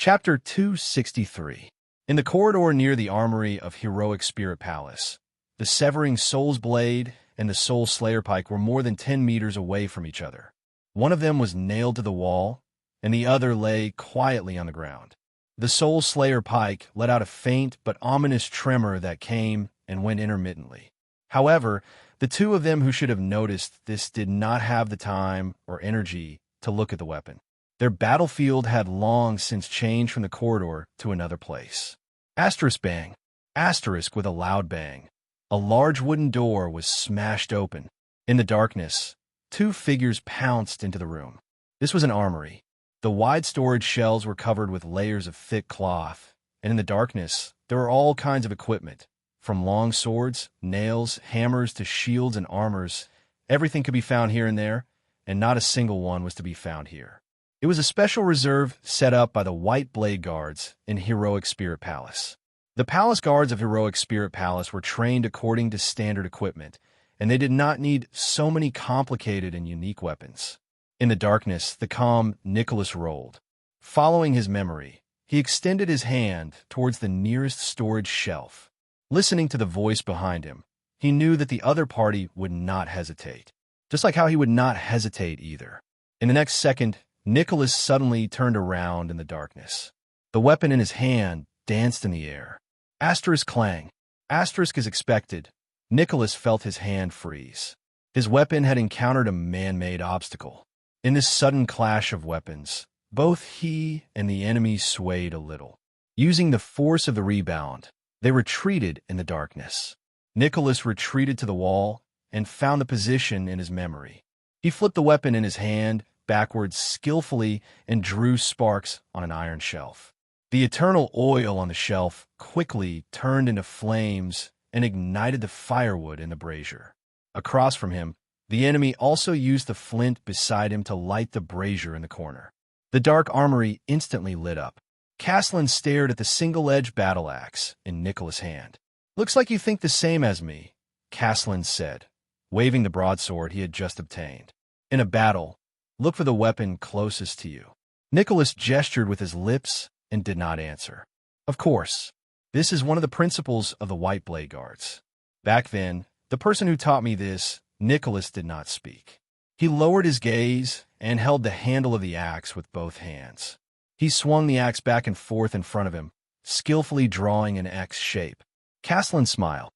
Chapter 263. In the corridor near the armory of Heroic Spirit Palace, the Severing Soul's Blade and the Soul Slayer Pike were more than 10 meters away from each other. One of them was nailed to the wall, and the other lay quietly on the ground. The Soul Slayer Pike let out a faint but ominous tremor that came and went intermittently. However, the two of them who should have noticed this did not have the time or energy to look at the weapon. Their battlefield had long since changed from the corridor to another place. Asterisk bang. Asterisk with a loud bang. A large wooden door was smashed open. In the darkness, two figures pounced into the room. This was an armory. The wide storage shelves were covered with layers of thick cloth, and in the darkness, there were all kinds of equipment. From long swords, nails, hammers to shields and armors, everything could be found here and there, and not a single one was to be found here. It was a special reserve set up by the White Blade Guards in Heroic Spirit Palace. The palace guards of Heroic Spirit Palace were trained according to standard equipment, and they did not need so many complicated and unique weapons. In the darkness, the calm Nicholas rolled. Following his memory, he extended his hand towards the nearest storage shelf. Listening to the voice behind him, he knew that the other party would not hesitate, just like how he would not hesitate either. In the next second, Nicholas suddenly turned around in the darkness. The weapon in his hand danced in the air. Asterisk clang. Asterisk as expected. Nicholas felt his hand freeze. His weapon had encountered a man-made obstacle. In this sudden clash of weapons, both he and the enemy swayed a little. Using the force of the rebound, they retreated in the darkness. Nicholas retreated to the wall and found the position in his memory. He flipped the weapon in his hand backwards skillfully and drew sparks on an iron shelf. The eternal oil on the shelf quickly turned into flames and ignited the firewood in the brazier. Across from him, the enemy also used the flint beside him to light the brazier in the corner. The dark armory instantly lit up. Caslin stared at the single-edged battle axe in Nicholas' hand. "Looks like you think the same as me," Caslin said, waving the broadsword he had just obtained. "In a battle, look for the weapon closest to you." Nicholas gestured with his lips and did not answer. Of course, this is one of the principles of the White Blade Guards. Back then, the person who taught me this, Nicholas, did not speak. He lowered his gaze and held the handle of the axe with both hands. He swung the axe back and forth in front of him, skillfully drawing an X shape. Caslin smiled.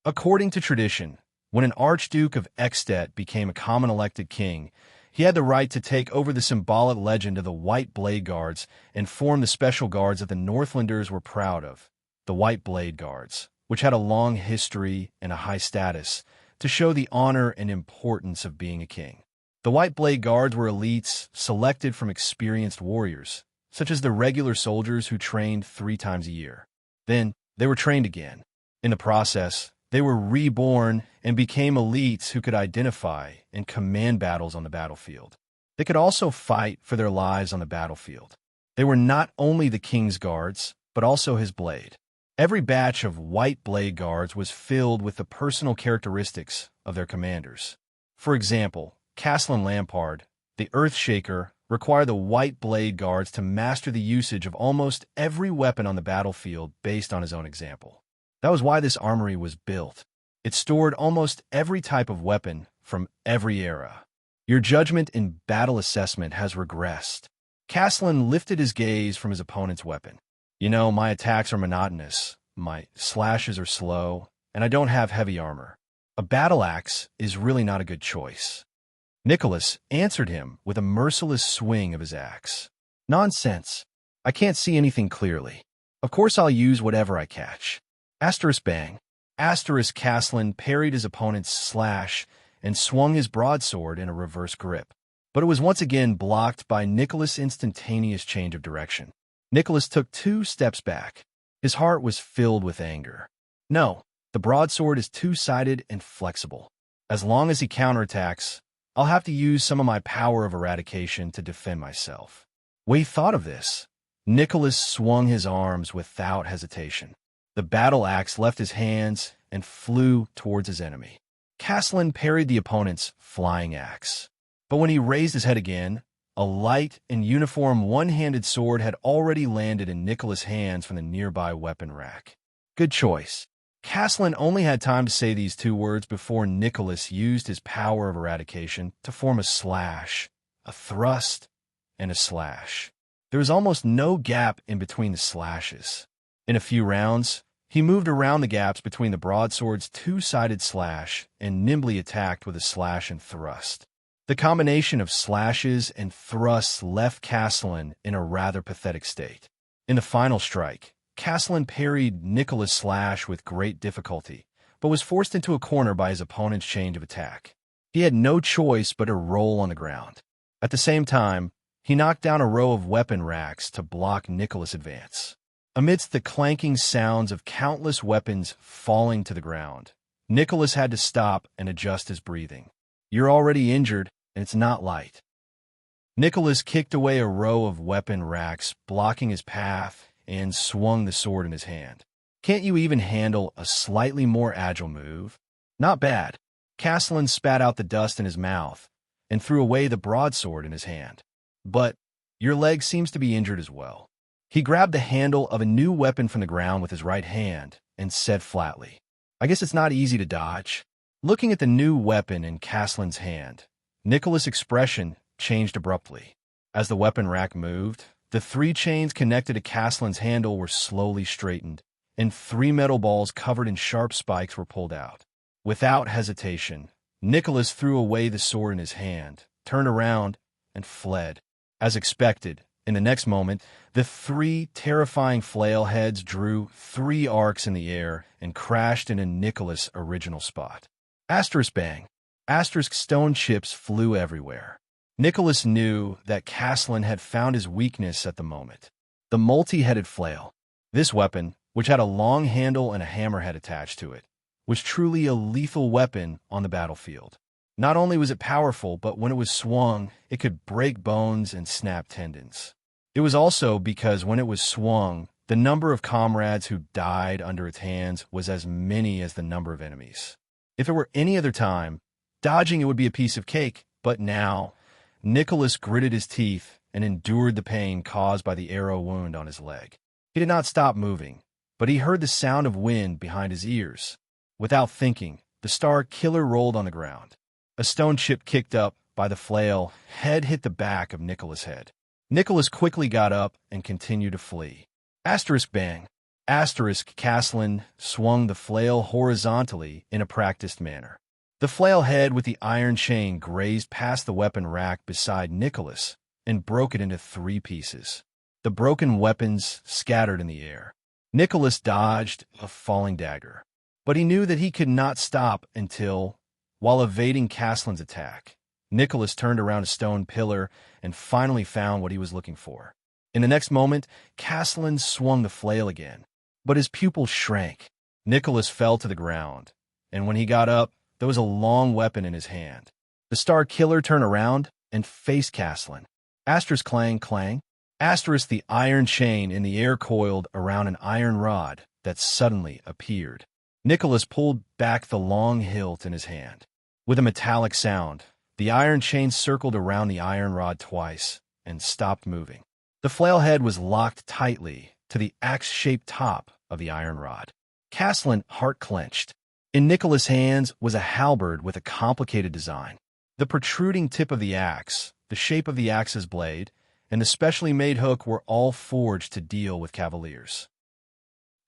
According to tradition, when an Archduke of Ekstedt became a common elected king, he had the right to take over the symbolic legend of the White Blade Guards and form the special guards that the Northlanders were proud of, the White Blade Guards, which had a long history and a high status, to show the honor and importance of being a king. The White Blade Guards were elites selected from experienced warriors, such as the regular soldiers who trained 3 times a year. Then, they were trained again. In the process, they were reborn and became elites who could identify and command battles on the battlefield. They could also fight for their lives on the battlefield. They were not only the king's guards, but also his blade. Every batch of White Blade Guards was filled with the personal characteristics of their commanders. For example, Caslin Lampard, the Earthshaker, required the White Blade Guards to master the usage of almost every weapon on the battlefield based on his own example. That was why this armory was built. It stored almost every type of weapon from every era. Your judgment in battle assessment has regressed. Caslin lifted his gaze from his opponent's weapon. "You know, my attacks are monotonous, my slashes are slow, and I don't have heavy armor. A battle axe is really not a good choice." Nicholas answered him with a merciless swing of his axe. "Nonsense. I can't see anything clearly. Of course I'll use whatever I catch." Asterisk bang. Asterisk Caslin parried his opponent's slash and swung his broadsword in a reverse grip. But it was once again blocked by Nicholas' instantaneous change of direction. Nicholas took 2 steps back. His heart was filled with anger. No, the broadsword is two-sided and flexible. As long as he counterattacks, I'll have to use some of my power of eradication to defend myself. When he thought of this, Nicholas swung his arms without hesitation. The battle axe left his hands and flew towards his enemy. Caslin parried the opponent's flying axe. But when he raised his head again, A light and uniform one-handed sword had already landed in Nicholas' hands from the nearby weapon rack. Good choice. Castellan only had time to say these two words before Nicholas used his power of eradication to form a slash, a thrust, and a slash. There was almost no gap in between the slashes. In a few rounds, he moved around the gaps between the broadsword's two-sided slash and nimbly attacked with a slash and thrust. The combination of slashes and thrusts left Castellan in a rather pathetic state. In the final strike, Castellan parried Nicholas' slash with great difficulty, but was forced into a corner by his opponent's change of attack. He had no choice but to roll on the ground. At the same time, he knocked down a row of weapon racks to block Nicholas' advance. Amidst the clanking sounds of countless weapons falling to the ground, Nicholas had to stop and adjust his breathing. "You're already injured, and it's not light." Nicholas kicked away a row of weapon racks, blocking his path, and swung the sword in his hand. "Can't you even handle a slightly more agile move?" "Not bad." Castellan spat out the dust in his mouth and threw away the broadsword in his hand. "But your leg seems to be injured as well." He grabbed the handle of a new weapon from the ground with his right hand and said flatly, "I guess it's not easy to dodge." Looking at the new weapon in Castellan's hand, Nicholas' expression changed abruptly. As the weapon rack moved, the three chains connected to Castellan's handle were slowly straightened, and three metal balls covered in sharp spikes were pulled out. Without hesitation, Nicholas threw away the sword in his hand, turned around, and fled. As expected, in the next moment, the three terrifying flail heads drew three arcs in the air and crashed into Nicholas' original spot. Asterisk bang. Asterisk stone chips flew everywhere. Nicholas knew that Castellan had found his weakness at the moment. The multi-headed flail. This weapon, which had a long handle and a hammerhead attached to it, was truly a lethal weapon on the battlefield. Not only was it powerful, but when it was swung, it could break bones and snap tendons. It was also because when it was swung, the number of comrades who died under its hands was as many as the number of enemies. If it were any other time, dodging it would be a piece of cake, but now, Nicholas gritted his teeth and endured the pain caused by the arrow wound on his leg. He did not stop moving, but he heard the sound of wind behind his ears. Without thinking, the Star Killer rolled on the ground. A stone chip kicked up by the flail head hit the back of Nicholas' head. Nicholas quickly got up and continued to flee. Asterisk bang. Asterisk Castellan swung the flail horizontally in a practiced manner. The flail head with the iron chain grazed past the weapon rack beside Nicholas and broke it into three pieces. The broken weapons scattered in the air. Nicholas dodged a falling dagger, but he knew that he could not stop until, while evading Castellan's attack, Nicholas turned around a stone pillar and finally found what he was looking for. In the next moment, Castellan swung the flail again, but his pupil shrank. Nicholas fell to the ground, and when he got up, there was a long weapon in his hand. The Star Killer turned around and faced Castellan. Asterisk clang clang. Asterisk the iron chain in the air coiled around an iron rod that suddenly appeared. Nicholas pulled back the long hilt in his hand. With a metallic sound, the iron chain circled around the iron rod twice and stopped moving. The flail head was locked tightly to the axe-shaped top of the iron rod. Castellan heart clenched. In Nicholas' hands was a halberd with a complicated design. The protruding tip of the axe, the shape of the axe's blade, and the specially made hook were all forged to deal with cavaliers.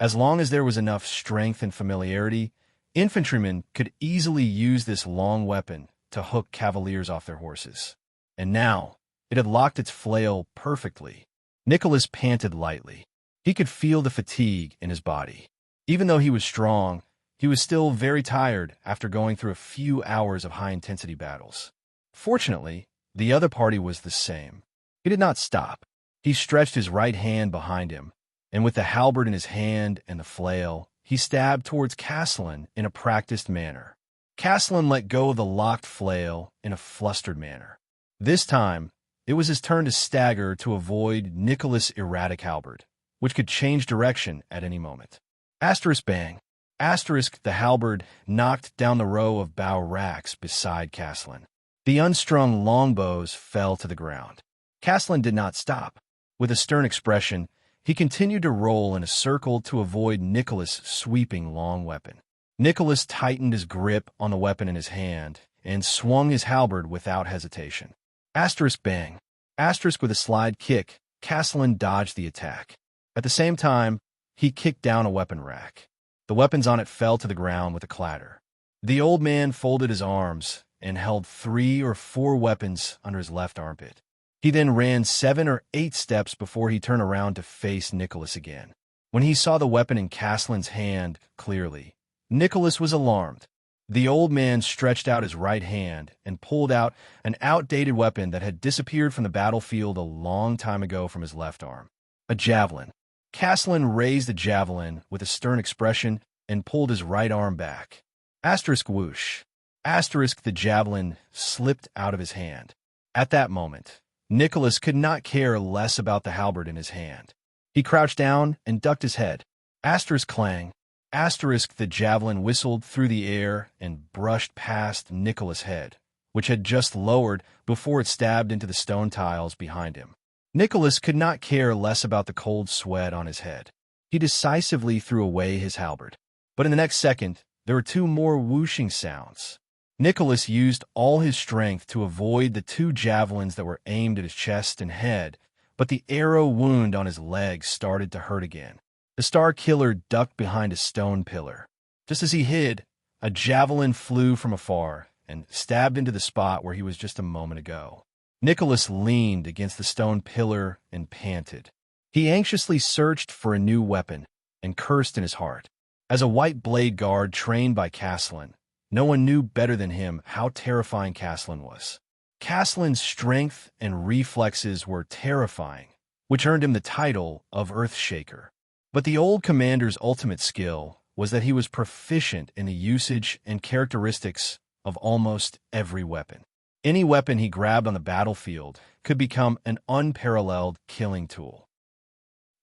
As long as there was enough strength and familiarity, infantrymen could easily use this long weapon to hook cavaliers off their horses. And now, it had locked its flail perfectly. Nicholas panted lightly. He could feel the fatigue in his body. Even though he was strong, he was still very tired after going through a few hours of high-intensity battles. Fortunately, the other party was the same. He did not stop. He stretched his right hand behind him, and with the halberd in his hand and the flail, he stabbed towards Castellan in a practiced manner. Castellan let go of the locked flail in a flustered manner. This time, it was his turn to stagger to avoid Nicholas' erratic halberd, which could change direction at any moment. Asterisk bang. Asterisk the halberd knocked down the row of bow racks beside Castellan. The unstrung longbows fell to the ground. Castellan did not stop. With a stern expression, he continued to roll in a circle to avoid Nicholas' sweeping long weapon. Nicholas tightened his grip on the weapon in his hand and swung his halberd without hesitation. Asterisk bang. Asterisk with a slide kick, Castellan dodged the attack. At the same time, he kicked down a weapon rack. The weapons on it fell to the ground with a clatter. The old man folded his arms and held 3 or 4 weapons under his left armpit. He then ran 7 or 8 steps before he turned around to face Nicholas again. When he saw the weapon in Castellan's hand clearly, Nicholas was alarmed. The old man stretched out his right hand and pulled out an outdated weapon that had disappeared from the battlefield a long time ago from his left arm. A javelin. Castellan raised the javelin with a stern expression and pulled his right arm back. Asterisk whoosh. Asterisk the javelin slipped out of his hand. At that moment, Nicholas could not care less about the halberd in his hand. He crouched down and ducked his head. Asterisk clang. Asterisk the javelin whistled through the air and brushed past Nicholas' head, which had just lowered before it stabbed into the stone tiles behind him. Nicholas could not care less about the cold sweat on his head. He decisively threw away his halberd. But in the next second, there were 2 more whooshing sounds. Nicholas used all his strength to avoid the 2 javelins that were aimed at his chest and head, but the arrow wound on his leg started to hurt again. The Star Killer ducked behind a stone pillar. Just as he hid, a javelin flew from afar and stabbed into the spot where he was just a moment ago. Nicholas leaned against the stone pillar and panted. He anxiously searched for a new weapon and cursed in his heart. As a white blade guard trained by Castellan, no one knew better than him how terrifying Castellan was. Castellan's strength and reflexes were terrifying, which earned him the title of Earthshaker. But the old commander's ultimate skill was that he was proficient in the usage and characteristics of almost every weapon. Any weapon he grabbed on the battlefield could become an unparalleled killing tool.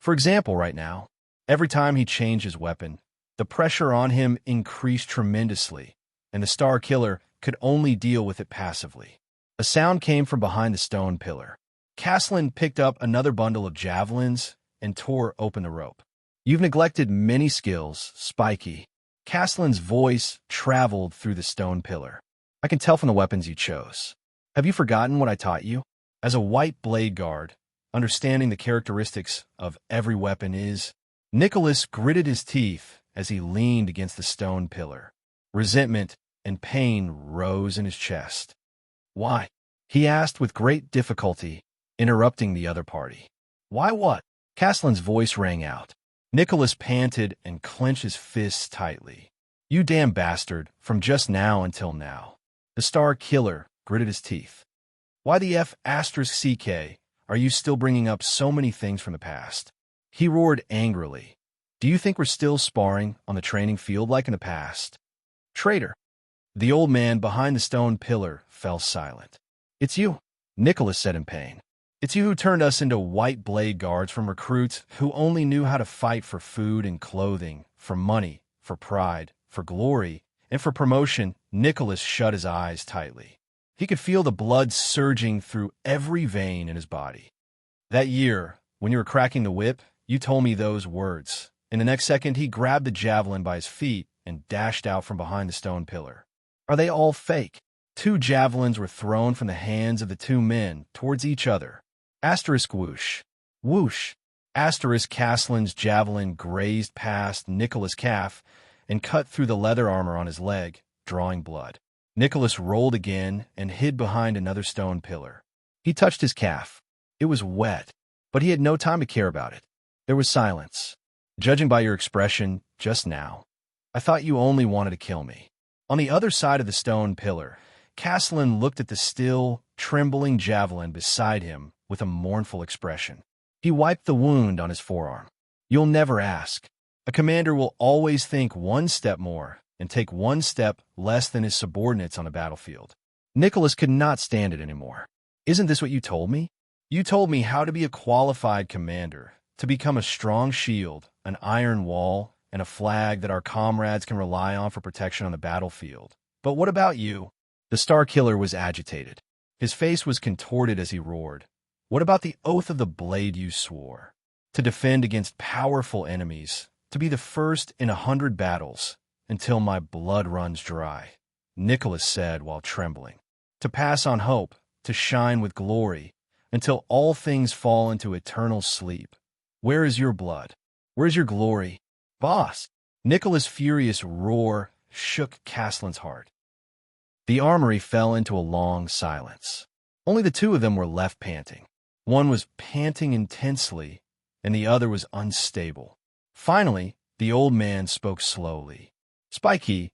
For example, right now, every time he changed his weapon, the pressure on him increased tremendously, and the Star Killer could only deal with it passively. A sound came from behind the stone pillar. Castellan picked up another bundle of javelins and tore open the rope. You've neglected many skills, Spiky. Castellan's voice traveled through the stone pillar. I can tell from the weapons you chose. Have you forgotten what I taught you? As a white blade guard, understanding the characteristics of every weapon is... Nicholas gritted his teeth as he leaned against the stone pillar. Resentment and pain rose in his chest. Why? He asked with great difficulty, interrupting the other party. Why what? Castellan's voice rang out. Nicholas panted and clenched his fists tightly. You damn bastard, from just now until now. The Star Killer gritted his teeth. Why the F***CK are you still bringing up so many things from the past? He roared angrily. Do you think we're still sparring on the training field like in the past? Traitor. The old man behind the stone pillar fell silent. It's you, Nicholas said in pain. It's you who turned us into white blade guards from recruits who only knew how to fight for food and clothing, for money, for pride, for glory, and for promotion. Nicholas shut his eyes tightly. He could feel the blood surging through every vein in his body. That year, when you were cracking the whip, you told me those words. In the next second, he grabbed the javelin by his feet and dashed out from behind the stone pillar. Are they all fake? 2 javelins were thrown from the hands of the 2 men towards each other. Asterisk whoosh. Whoosh. Asterisk Castellan's javelin grazed past Nicholas' calf and cut through the leather armor on his leg, drawing blood. Nicholas rolled again and hid behind another stone pillar. He touched his calf. It was wet, but he had no time to care about it. There was silence. Judging by your expression just now, I thought you only wanted to kill me. On the other side of the stone pillar, Castellan looked at the still, trembling javelin beside him with a mournful expression. He wiped the wound on his forearm. You'll never ask. A commander will always think 1 step more and take 1 step less than his subordinates on a battlefield. Nicholas could not stand it anymore. Isn't this what you told me? You told me how to be a qualified commander, to become a strong shield, an iron wall, and a flag that our comrades can rely on for protection on the battlefield. But what about you? The Star Killer was agitated. His face was contorted as he roared. What about the oath of the blade you swore? To defend against powerful enemies, to be the first in 100 battles, until my blood runs dry, Nicholas said while trembling. To pass on hope, to shine with glory, until all things fall into eternal sleep. Where is your blood? Where's your glory? Boss! Nicholas' furious roar shook Castellan's heart. The armory fell into a long silence. Only the two of them were left panting. One was panting intensely, and the other was unstable. Finally, the old man spoke slowly. Spiky,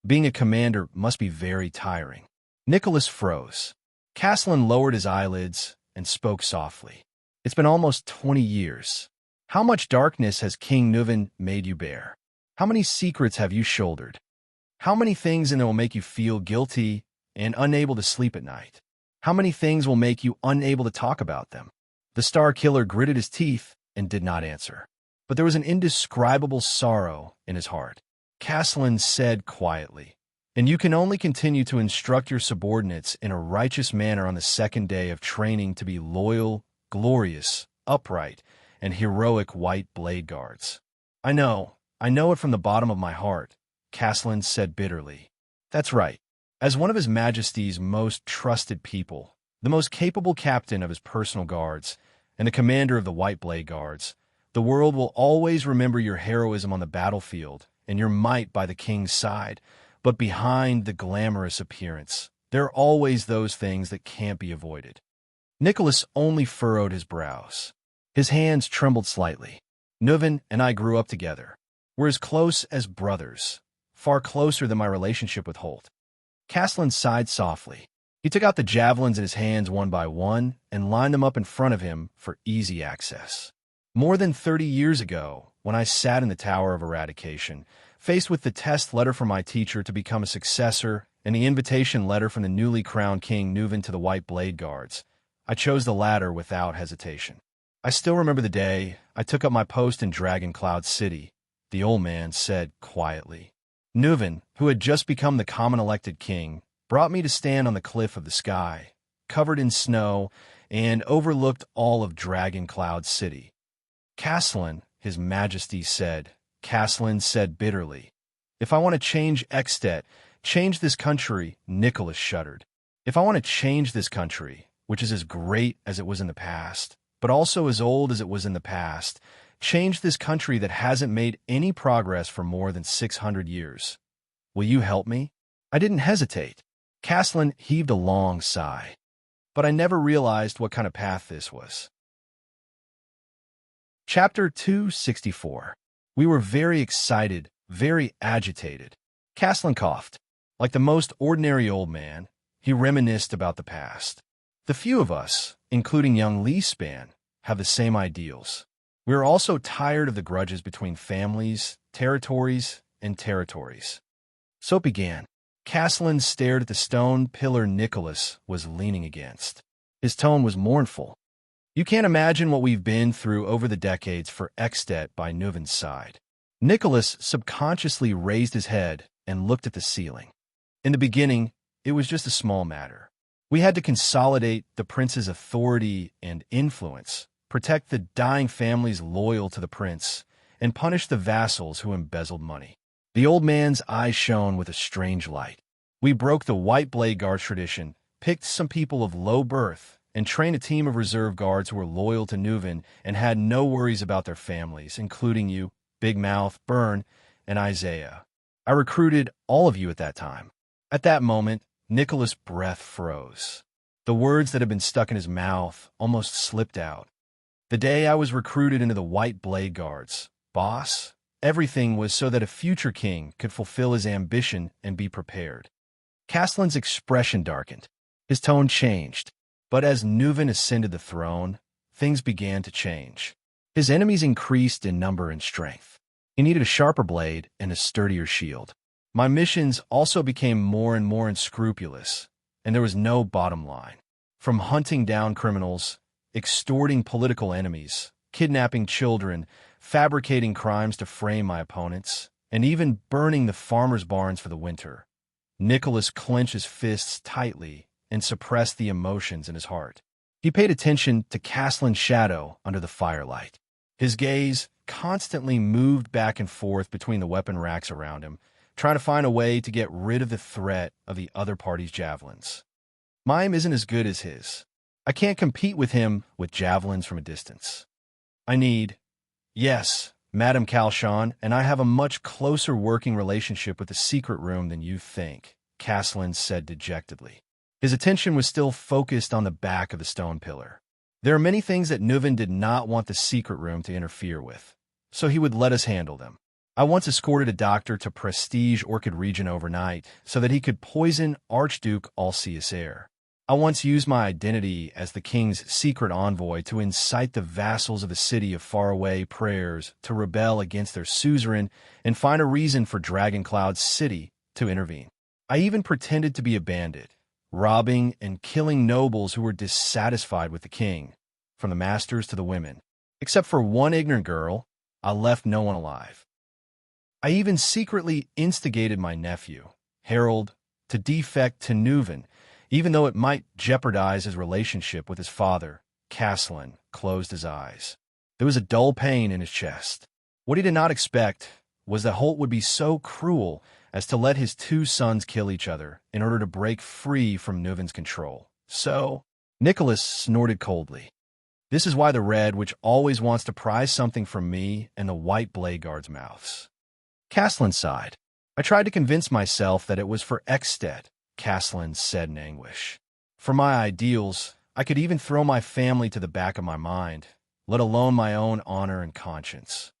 being a commander must be very tiring. Nicholas froze. Castellan lowered his eyelids and spoke softly. It's been almost 20 years. How much darkness has King Nuven made you bear? How many secrets have you shouldered? How many things in it will make you feel guilty and unable to sleep at night? How many things will make you unable to talk about them? The Star Killer gritted his teeth and did not answer. But there was an indescribable sorrow in his heart. Castellan said quietly, "And you can only continue to instruct your subordinates in a righteous manner on the second day of training to be loyal, glorious, upright, and heroic white blade guards." I know it from the bottom of my heart," Castellan said bitterly. "That's right. As one of His Majesty's most trusted people, the most capable captain of his personal guards, and the commander of the White Blade Guards, the world will always remember your heroism on the battlefield and your might by the king's side. But behind the glamorous appearance, there are always those things that can't be avoided." Nicholas only furrowed his brows. His hands trembled slightly. "Nuven and I grew up together. We're as close as brothers, far closer than my relationship with Holt." Castellan sighed softly. He took out the javelins in his hands one by one and lined them up in front of him for easy access. "More than 30 years ago, when I sat in the Tower of Eradication, faced with the test letter from my teacher to become a successor and the invitation letter from the newly crowned King Nuven to the White Blade Guards, I chose the latter without hesitation. I still remember the day I took up my post in Dragon Cloud City," the old man said quietly. "Nuven, who had just become the common elected king, brought me to stand on the cliff of the sky, covered in snow, and overlooked all of Dragon Cloud City. Castellan, His Majesty said," Castellan said bitterly, "if I want to change Extet, change this country," Nicholas shuddered. "If I want to change this country, which is as great as it was in the past, but also as old as it was in the past, change this country that hasn't made any progress for more than 600 years. Will you help me?" I didn't hesitate. Castellan heaved a long sigh. But I never realized what kind of path this was. Chapter 264. We were very excited, very agitated. Castellan coughed. Like the most ordinary old man, he reminisced about the past. The few of us, including young Lee Span, have the same ideals. We are also tired of the grudges between families, territories, and territories. So it began. Castellan stared at the stone pillar Nicholas was leaning against. His tone was mournful. "You can't imagine what we've been through over the decades for Extet by Nuven's side." Nicholas subconsciously raised his head and looked at the ceiling. In the beginning, it was just a small matter. We had to consolidate the prince's authority and influence, protect the dying families loyal to the prince, and punish the vassals who embezzled money. The old man's eyes shone with a strange light. We broke the White Blade Guards tradition, picked some people of low birth, and trained a team of reserve guards who were loyal to Nuven and had no worries about their families, including you, Big Mouth, Burn, and Isaiah. I recruited all of you at that time. At that moment, Nicholas' breath froze. The words that had been stuck in his mouth almost slipped out. The day I was recruited into the White Blade Guards, boss, everything was so that a future king could fulfill his ambition and be prepared. Castellan's expression darkened. His tone changed. But as Nuven ascended the throne, things began to change. His enemies increased in number and strength. He needed a sharper blade and a sturdier shield. My missions also became more and more unscrupulous, and there was no bottom line. From hunting down criminals, extorting political enemies, kidnapping children, fabricating crimes to frame my opponents, and even burning the farmers' barns for the winter. Nicholas clenched his fists tightly and suppressed the emotions in his heart. He paid attention to Castellan's shadow under the firelight. His gaze constantly moved back and forth between the weapon racks around him, trying to find a way to get rid of the threat of the other party's javelins. Mine isn't as good as his. I can't compete with him with javelins from a distance. Yes, Madame Calchon, and I have a much closer working relationship with the secret room than you think, Castellan said dejectedly. His attention was still focused on the back of the stone pillar. There are many things that Nuven did not want the secret room to interfere with, so he would let us handle them. I once escorted a doctor to Prestige Orchid Region overnight so that he could poison Archduke Alciacer. I once used my identity as the king's secret envoy to incite the vassals of the city of faraway prayers to rebel against their suzerain and find a reason for Dragoncloud's city to intervene. I even pretended to be a bandit, robbing and killing nobles who were dissatisfied with the king, from the masters to the women. Except for one ignorant girl, I left no one alive. I even secretly instigated my nephew, Harold, to defect to Nuven, even though it might jeopardize his relationship with his father. Castellan closed his eyes. There was a dull pain in his chest. What he did not expect was that Holt would be so cruel as to let his two sons kill each other in order to break free from Nuven's control. So, Nicholas snorted coldly. This is why the Red Witch always wants to prize something from me and the White Blade Guard's mouths. Castellan sighed. I tried to convince myself that it was for Exstead, Castellan said in anguish. For my ideals, I could even throw my family to the back of my mind, let alone my own honor and conscience.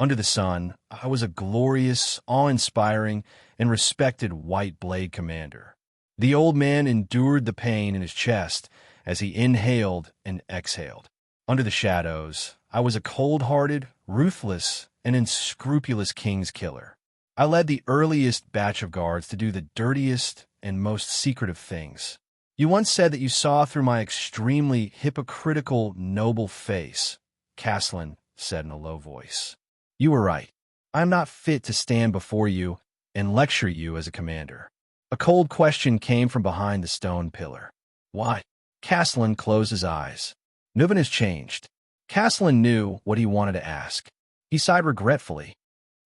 Under the sun, I was a glorious, awe-inspiring, and respected White Blade commander. The old man endured the pain in his chest as he inhaled and exhaled. Under the shadows, I was a cold-hearted, ruthless, and unscrupulous king's killer. I led the earliest batch of guards to do the dirtiest and most secretive things. You once said that you saw through my extremely hypocritical, noble face, Castellan said in a low voice. You were right. I am not fit to stand before you and lecture you as a commander. A cold question came from behind the stone pillar. Why? Castellan closed his eyes. Nuven has changed. Castellan knew what he wanted to ask. He sighed regretfully.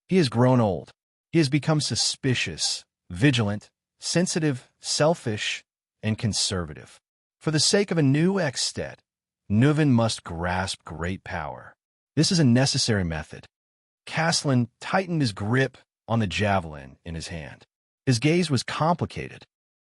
He has grown old. He has become suspicious, vigilant, sensitive, selfish, and conservative. For the sake of a new Exstead, Nuven must grasp great power. This is a necessary method. Castellan tightened his grip on the javelin in his hand. His gaze was complicated,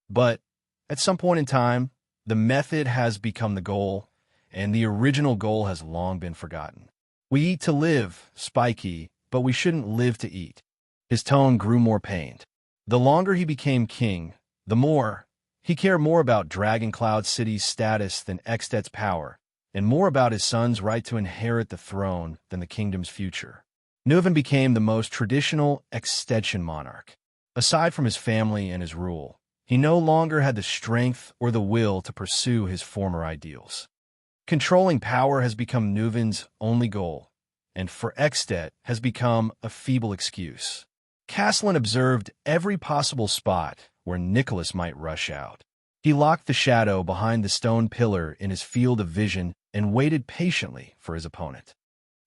but at some point in time, the method has become the goal, and the original goal has long been forgotten. We eat to live, Spiky, but we shouldn't live to eat. His tone grew more pained. The longer he became king, the more he cared more about Dragoncloud City's status than Exstead's power, and more about his son's right to inherit the throne than the kingdom's future. Nuven became the most traditional Extension monarch. Aside from his family and his rule, he no longer had the strength or the will to pursue his former ideals. Controlling power has become Nuven's only goal, and for Exstead has become a feeble excuse. Castellan observed every possible spot where Nicholas might rush out. He locked the shadow behind the stone pillar in his field of vision and waited patiently for his opponent.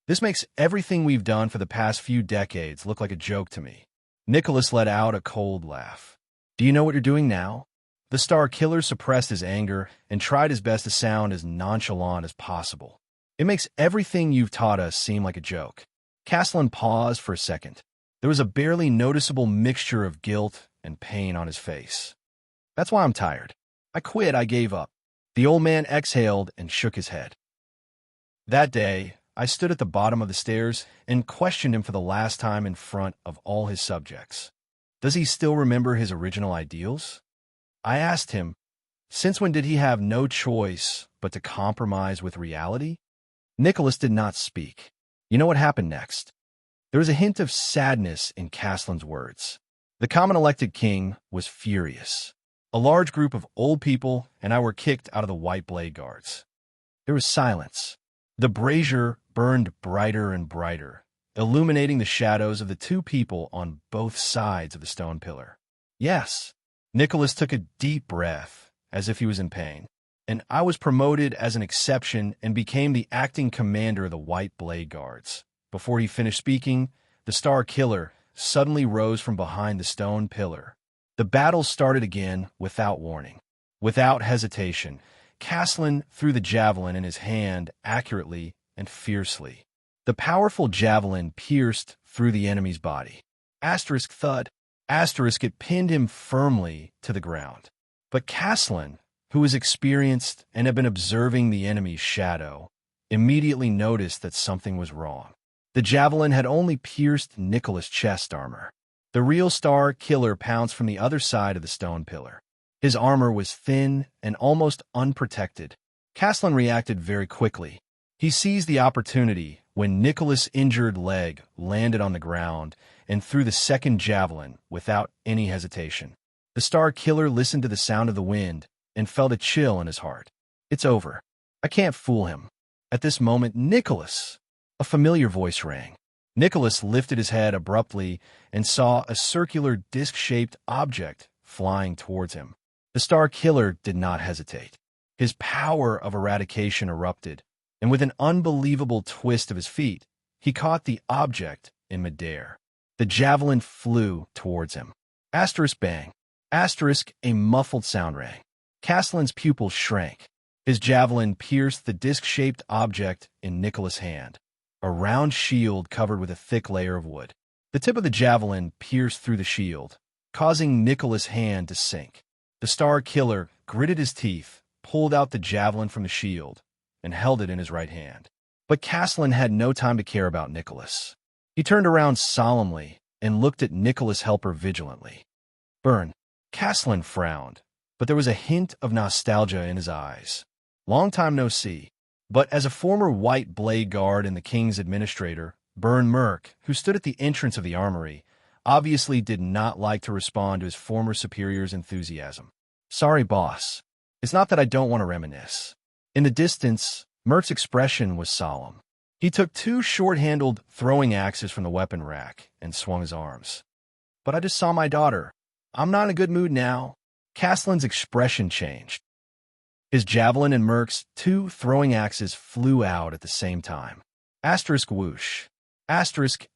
This makes everything we've done for the past few decades look like a joke to me. Nicholas let out a cold laugh. Do you know what you're doing now? The Star Killer suppressed his anger and tried his best to sound as nonchalant as possible. It makes everything you've taught us seem like a joke. Castellan paused for a second. There was a barely noticeable mixture of guilt and pain on his face. That's why I'm tired. I quit, I gave up. The old man exhaled and shook his head. That day, I stood at the bottom of the stairs and questioned him for the last time in front of all his subjects. Does he still remember his original ideals? I asked him, since when did he have no choice but to compromise with reality? Nicholas did not speak. You know what happened next? There was a hint of sadness in Castellan's words. The common-elected king was furious. A large group of old people and I were kicked out of the White Blade Guards. There was silence. The brazier burned brighter and brighter, illuminating the shadows of the two people on both sides of the stone pillar. Yes. Nicholas took a deep breath, as if he was in pain. and I was promoted as an exception and became the acting commander of the White Blade Guards. Before he finished speaking, the Star Killer suddenly rose from behind the stone pillar. The battle started again without warning. Without hesitation, Caslin threw the javelin in his hand accurately and fiercely. The powerful javelin pierced through the enemy's body. Asterisk thud. Asterisk it pinned him firmly to the ground. But Caslin, who was experienced and had been observing the enemy's shadow, immediately noticed that something was wrong. The javelin had only pierced Nicholas' chest armor. The real Star Killer pounced from the other side of the stone pillar. His armor was thin and almost unprotected. Caslin reacted very quickly. He seized the opportunity when Nicholas' injured leg landed on the ground and threw the second javelin without any hesitation. The Star Killer listened to the sound of the wind and felt a chill in his heart. It's over. I can't fool him. At this moment, Nicholas! A familiar voice rang. Nicholas lifted his head abruptly and saw a circular disc-shaped object flying towards him. The Star Killer did not hesitate. His power of eradication erupted, and with an unbelievable twist of his feet, he caught the object in midair. The javelin flew towards him. Asterisk bang. Asterisk a muffled sound rang. Caslin's pupils shrank. His javelin pierced the disc-shaped object in Nicholas' hand, a round shield covered with a thick layer of wood. The tip of the javelin pierced through the shield, causing Nicholas' hand to sink. The Star Killer gritted his teeth, pulled out the javelin from the shield, and held it in his right hand. But Caslin had no time to care about Nicholas. He turned around solemnly and looked at Nicholas' helper vigilantly. Burn. Caslin frowned, but there was a hint of nostalgia in his eyes. Long time no see. But as a former White Blade Guard and the King's administrator, Burn Merk, who stood at the entrance of the armory, obviously did not like to respond to his former superior's enthusiasm. Sorry, boss. It's not that I don't want to reminisce. In the distance, Merk's expression was solemn. He took two short-handled throwing axes from the weapon rack and swung his arms. But I just saw my daughter. I'm not in a good mood now. Caslin's expression changed. His javelin and Merk's two throwing axes flew out at the same time. Asterisk whoosh. Asterisk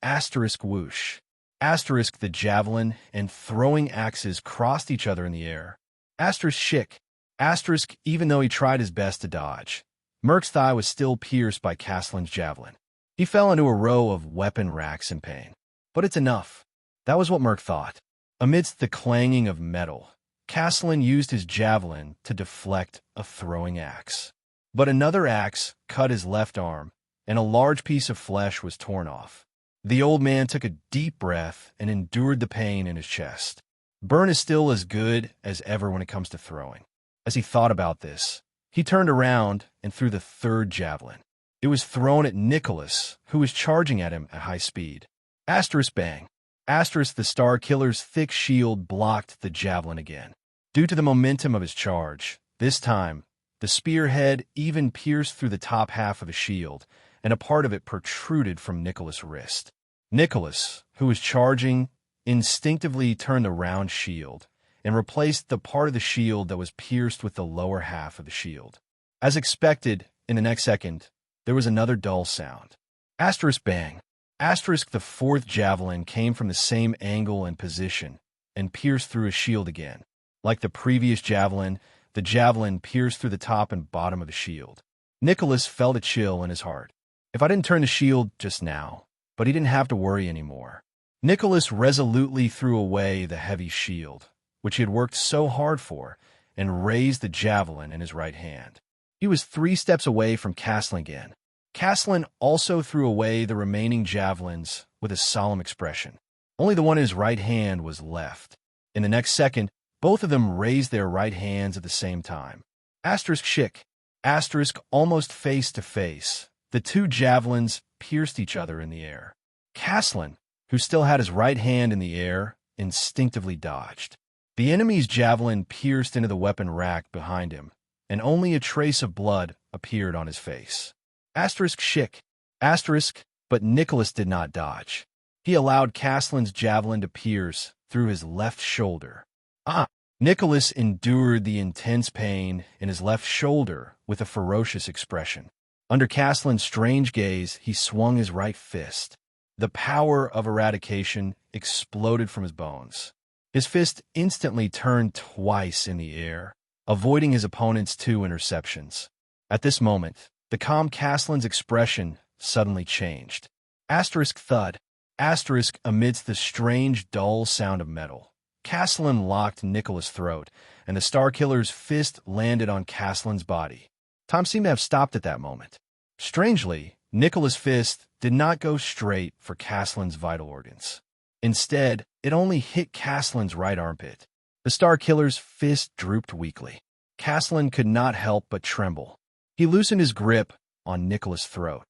whoosh. Asterisk the javelin and throwing axes crossed each other in the air. Asterisk shick. Asterisk even though he tried his best to dodge. Merk's thigh was still pierced by Caslin's javelin. He fell into a row of weapon racks in pain. But it's enough. That was what Merk thought. Amidst the clanging of metal, Caslin used his javelin to deflect a throwing axe. But another axe cut his left arm, and a large piece of flesh was torn off. The old man took a deep breath and endured the pain in his chest. Burn is still as good as ever when it comes to throwing. As he thought about this, he turned around and threw the third javelin. It was thrown at Nicholas, who was charging at him at high speed. Asterisk bang. Asterisk the Star Killer's thick shield blocked the javelin again. Due to the momentum of his charge, this time, the spearhead even pierced through the top half of the shield, and a part of it protruded from Nicholas' wrist. Nicholas, who was charging, instinctively turned the round shield and replaced the part of the shield that was pierced with the lower half of the shield. As expected, in the next second, there was another dull sound. Asterisk bang. Asterisk the fourth javelin came from the same angle and position and pierced through his shield again. Like the previous javelin, the javelin pierced through the top and bottom of the shield. Nicholas felt a chill in his heart. If I didn't turn the shield just now, but he didn't have to worry anymore. Nicholas resolutely threw away the heavy shield, which he had worked so hard for, and raised the javelin in his right hand. He was 3 steps away from Caslin again. Caslin also threw away the remaining javelins with a solemn expression. Only the one in his right hand was left. In the next second, both of them raised their right hands at the same time. Asterisk shick. Asterisk almost face to face. The 2 javelins pierced each other in the air. Caslin, who still had his right hand in the air, instinctively dodged. The enemy's javelin pierced into the weapon rack behind him, and only a trace of blood appeared on his face. Asterisk shick. Asterisk, but Nicholas did not dodge. He allowed Caslin's javelin to pierce through his left shoulder. Ah! Nicholas endured the intense pain in his left shoulder with a ferocious expression. Under Castellan's strange gaze, he swung his right fist. The power of eradication exploded from his bones. His fist instantly turned twice in the air, avoiding his opponent's 2 interceptions. At this moment, the calm Castellan's expression suddenly changed. Asterisk thud. Asterisk amidst the strange, dull sound of metal. Castellan locked Nicholas' throat, and the Starkiller's fist landed on Castellan's body. Time seemed to have stopped at that moment. Strangely, Nicholas' fist did not go straight for Castellan's vital organs. Instead, it only hit Castellan's right armpit. The Starkiller's fist drooped weakly. Castellan could not help but tremble. He loosened his grip on Nicholas' throat.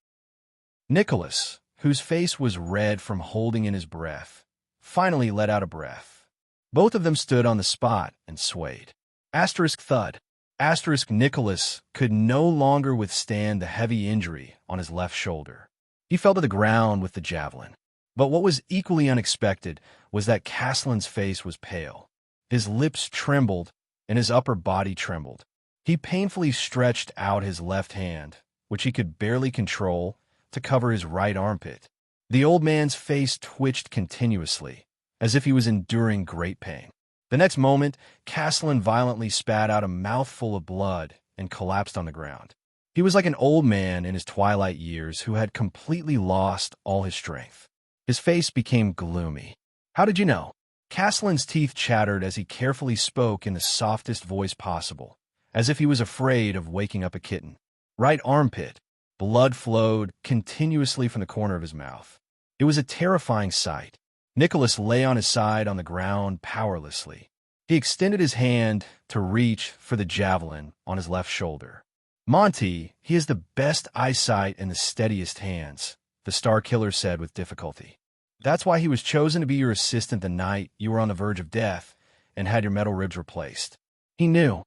Nicholas, whose face was red from holding in his breath, finally let out a breath. Both of them stood on the spot and swayed. Asterisk thud. Asterisk Nicholas could no longer withstand the heavy injury on his left shoulder. He fell to the ground with the javelin. But what was equally unexpected was that Castellan's face was pale. His lips trembled and his upper body trembled. He painfully stretched out his left hand, which he could barely control, to cover his right armpit. The old man's face twitched continuously, as if he was enduring great pain. The next moment, Castellan violently spat out a mouthful of blood and collapsed on the ground. He was like an old man in his twilight years who had completely lost all his strength. His face became gloomy. "How did you know?" Castellan's teeth chattered as he carefully spoke in the softest voice possible, as if he was afraid of waking up a kitten. Right armpit. Blood flowed continuously from the corner of his mouth. It was a terrifying sight. Nicholas lay on his side on the ground powerlessly. He extended his hand to reach for the javelin on his left shoulder. "Monty, he has the best eyesight and the steadiest hands," the Starkiller said with difficulty. "That's why he was chosen to be your assistant the night you were on the verge of death and had your metal ribs replaced." He knew.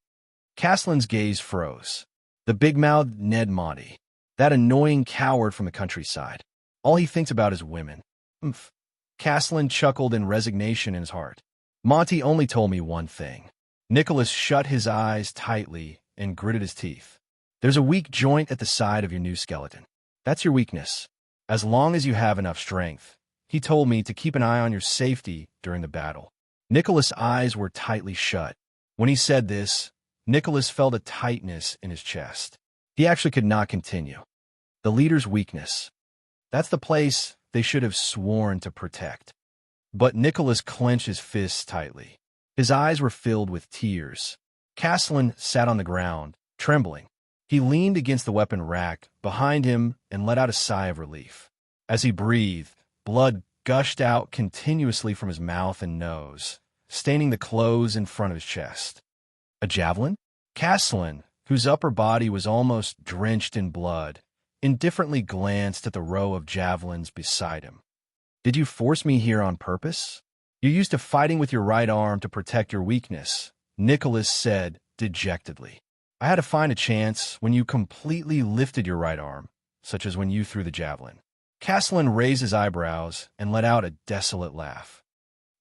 Castellan's gaze froze. The big-mouthed Ned Monty. That annoying coward from the countryside. All he thinks about is women. Umph. Castellan chuckled in resignation in his heart. "Monty only told me one thing." Nicholas shut his eyes tightly and gritted his teeth. "There's a weak joint at the side of your new skeleton. That's your weakness. As long as you have enough strength. He told me to keep an eye on your safety during the battle." Nicholas' eyes were tightly shut. When he said this, Nicholas felt a tightness in his chest. He actually could not continue. The leader's weakness. That's the place they should have sworn to protect. But Nicholas clenched his fists tightly. His eyes were filled with tears. Castellan sat on the ground, trembling. He leaned against the weapon rack behind him and let out a sigh of relief. As he breathed, blood gushed out continuously from his mouth and nose, staining the clothes in front of his chest. A javelin? Castellan, whose upper body was almost drenched in blood, indifferently glanced at the row of javelins beside him. "Did you force me here on purpose? You're used to fighting with your right arm to protect your weakness," Nicholas said dejectedly. "I had to find a chance when you completely lifted your right arm, such as when you threw the javelin." Castellan raised his eyebrows and let out a desolate laugh.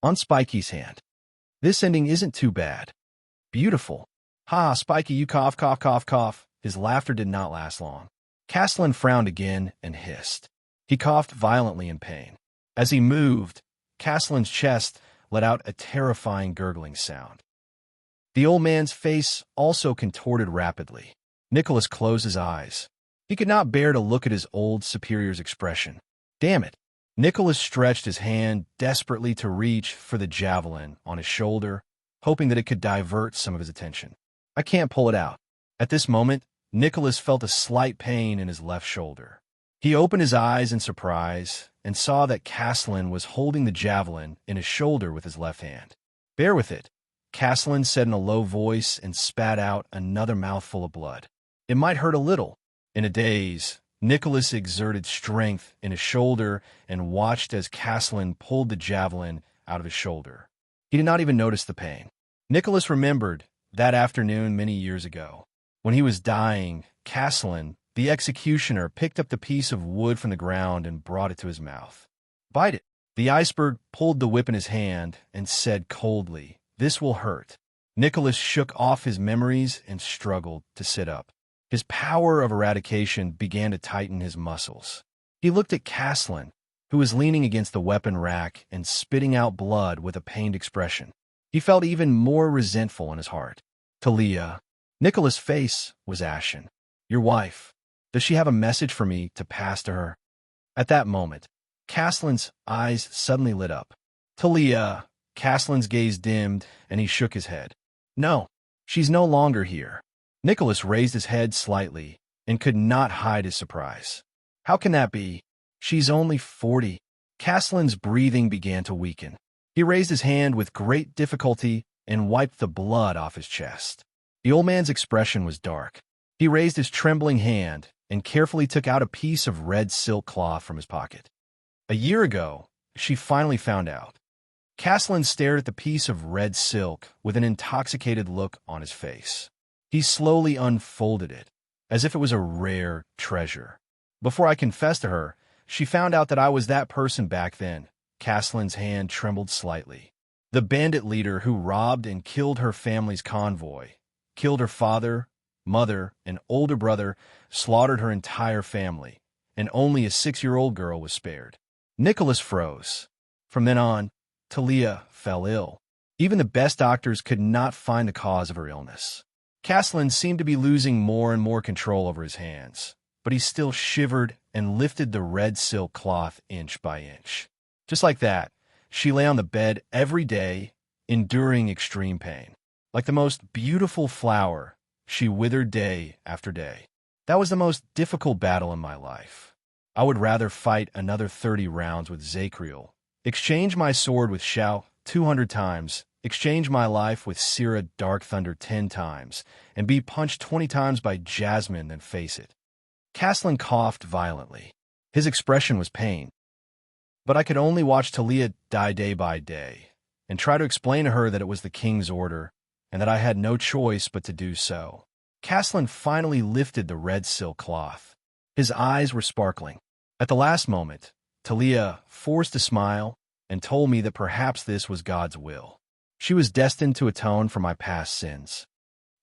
"On Spiky's hand. This ending isn't too bad. Beautiful. Ha, Spiky, you cough, cough, cough, cough." His laughter did not last long. Castellan frowned again and hissed. He coughed violently in pain. As he moved, Castellan's chest let out a terrifying gurgling sound. The old man's face also contorted rapidly. Nicholas closed his eyes. He could not bear to look at his old superior's expression. Damn it! Nicholas stretched his hand desperately to reach for the javelin on his shoulder, hoping that it could divert some of his attention. "I can't pull it out." At this moment, Nicholas felt a slight pain in his left shoulder. He opened his eyes in surprise and saw that Castellan was holding the javelin in his shoulder with his left hand. "Bear with it," Castellan said in a low voice and spat out another mouthful of blood. "It might hurt a little." In a daze, Nicholas exerted strength in his shoulder and watched as Castellan pulled the javelin out of his shoulder. He did not even notice the pain. Nicholas remembered that afternoon many years ago. When he was dying, Castellan, the executioner, picked up the piece of wood from the ground and brought it to his mouth. "Bite it." The iceberg pulled the whip in his hand and said coldly, "This will hurt." Nicholas shook off his memories and struggled to sit up. His power of eradication began to tighten his muscles. He looked at Caslin, who was leaning against the weapon rack and spitting out blood with a pained expression. He felt even more resentful in his heart. Talia. Nicholas' face was ashen. Your wife. Does she have a message for me to pass to her? At that moment, Caslin's eyes suddenly lit up. Talia. Caslin's gaze dimmed, and he shook his head. No, she's no longer here. Nicholas raised his head slightly and could not hide his surprise. How can that be? She's only 40. Caslin's breathing began to weaken. He raised his hand with great difficulty and wiped the blood off his chest. The old man's expression was dark. He raised his trembling hand and carefully took out a piece of red silk cloth from his pocket. A year ago, she finally found out. Caslin stared at the piece of red silk with an intoxicated look on his face. He slowly unfolded it, as if it was a rare treasure. Before I confessed to her, she found out that I was that person back then. Caslin's hand trembled slightly. The bandit leader who robbed and killed her family's convoy, killed her father, mother, and older brother, slaughtered her entire family, and only a 6-year-old girl was spared. Nicholas froze. From then on, Talia fell ill. Even the best doctors could not find the cause of her illness. Caslin seemed to be losing more and more control over his hands, but he still shivered and lifted the red silk cloth inch by inch. Just like that, she lay on the bed every day, enduring extreme pain. Like the most beautiful flower, she withered day after day. That was the most difficult battle in my life. I would rather fight another 30 rounds with Zakriel, exchange my sword with Xiao 200 times, exchange my life with Sira Dark Thunder 10 times, and be punched 20 times by Jasmine than face it. Caslin coughed violently. His expression was pain. But I could only watch Talia die day by day, and try to explain to her that it was the king's order, and that I had no choice but to do so. Caslin finally lifted the red silk cloth. His eyes were sparkling. At the last moment, Talia forced a smile and told me that perhaps this was God's will. She was destined to atone for my past sins.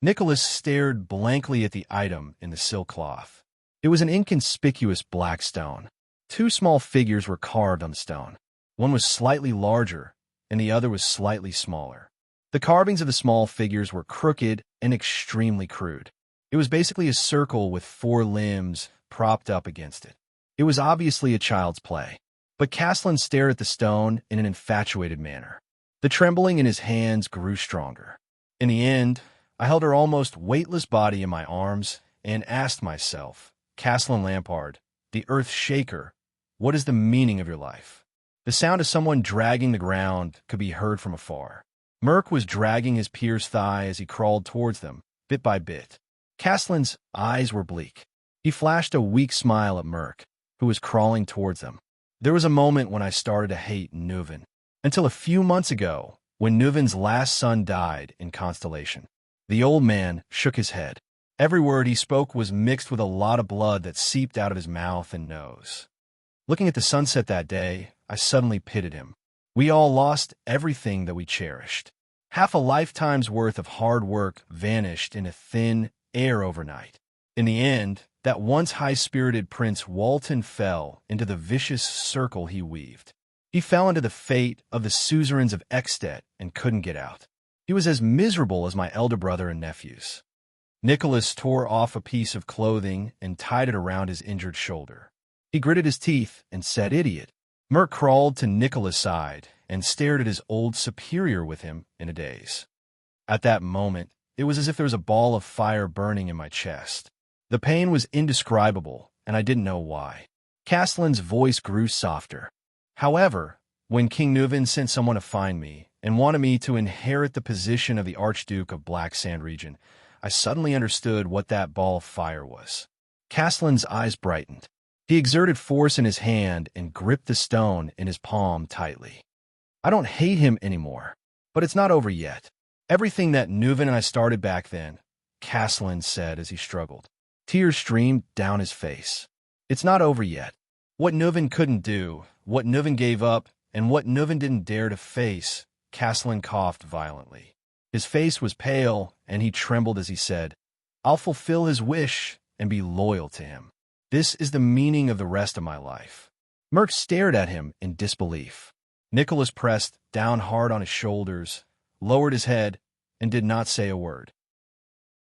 Nicholas stared blankly at the item in the silk cloth. It was an inconspicuous black stone. 2 small figures were carved on the stone. One was slightly larger, and the other was slightly smaller. The carvings of the small figures were crooked and extremely crude. It was basically a circle with 4 limbs propped up against it. It was obviously a child's play. But Caslin stared at the stone in an infatuated manner. The trembling in his hands grew stronger. In the end, I held her almost weightless body in my arms and asked myself, Caslin Lampard, the Earth Shaker, what is the meaning of your life? The sound of someone dragging the ground could be heard from afar. Merc was dragging his peer's thigh as he crawled towards them, bit by bit. Caslin's eyes were bleak. He flashed a weak smile at Merc, who was crawling towards them. There was a moment when I started to hate Nuven. Until a few months ago, when Nuven's last son died in Constellation. The old man shook his head. Every word he spoke was mixed with a lot of blood that seeped out of his mouth and nose. Looking at the sunset that day, I suddenly pitied him. We all lost everything that we cherished. Half a lifetime's worth of hard work vanished in a thin air overnight. In the end, that once high-spirited Prince Walton fell into the vicious circle he weaved. He fell into the fate of the suzerains of Ekstedt and couldn't get out. He was as miserable as my elder brother and nephews. Nicholas tore off a piece of clothing and tied it around his injured shoulder. He gritted his teeth and said, "Idiot." Merc crawled to Nicholas' side and stared at his old superior with him in a daze. At that moment, it was as if there was a ball of fire burning in my chest. The pain was indescribable, and I didn't know why. Caslin's voice grew softer. However, when King Nuven sent someone to find me and wanted me to inherit the position of the Archduke of Black Sand region, I suddenly understood what that ball of fire was. Caslin's eyes brightened. He exerted force in his hand and gripped the stone in his palm tightly. I don't hate him anymore, but it's not over yet. Everything that Nuven and I started back then, Caslin said as he struggled. Tears streamed down his face. It's not over yet. What Nuven couldn't do, what Nuven gave up, and what Nuven didn't dare to face, Caslin coughed violently. His face was pale, and he trembled as he said, "I'll fulfill his wish and be loyal to him. This is the meaning of the rest of my life." Merc stared at him in disbelief. Nicholas pressed down hard on his shoulders, lowered his head, and did not say a word.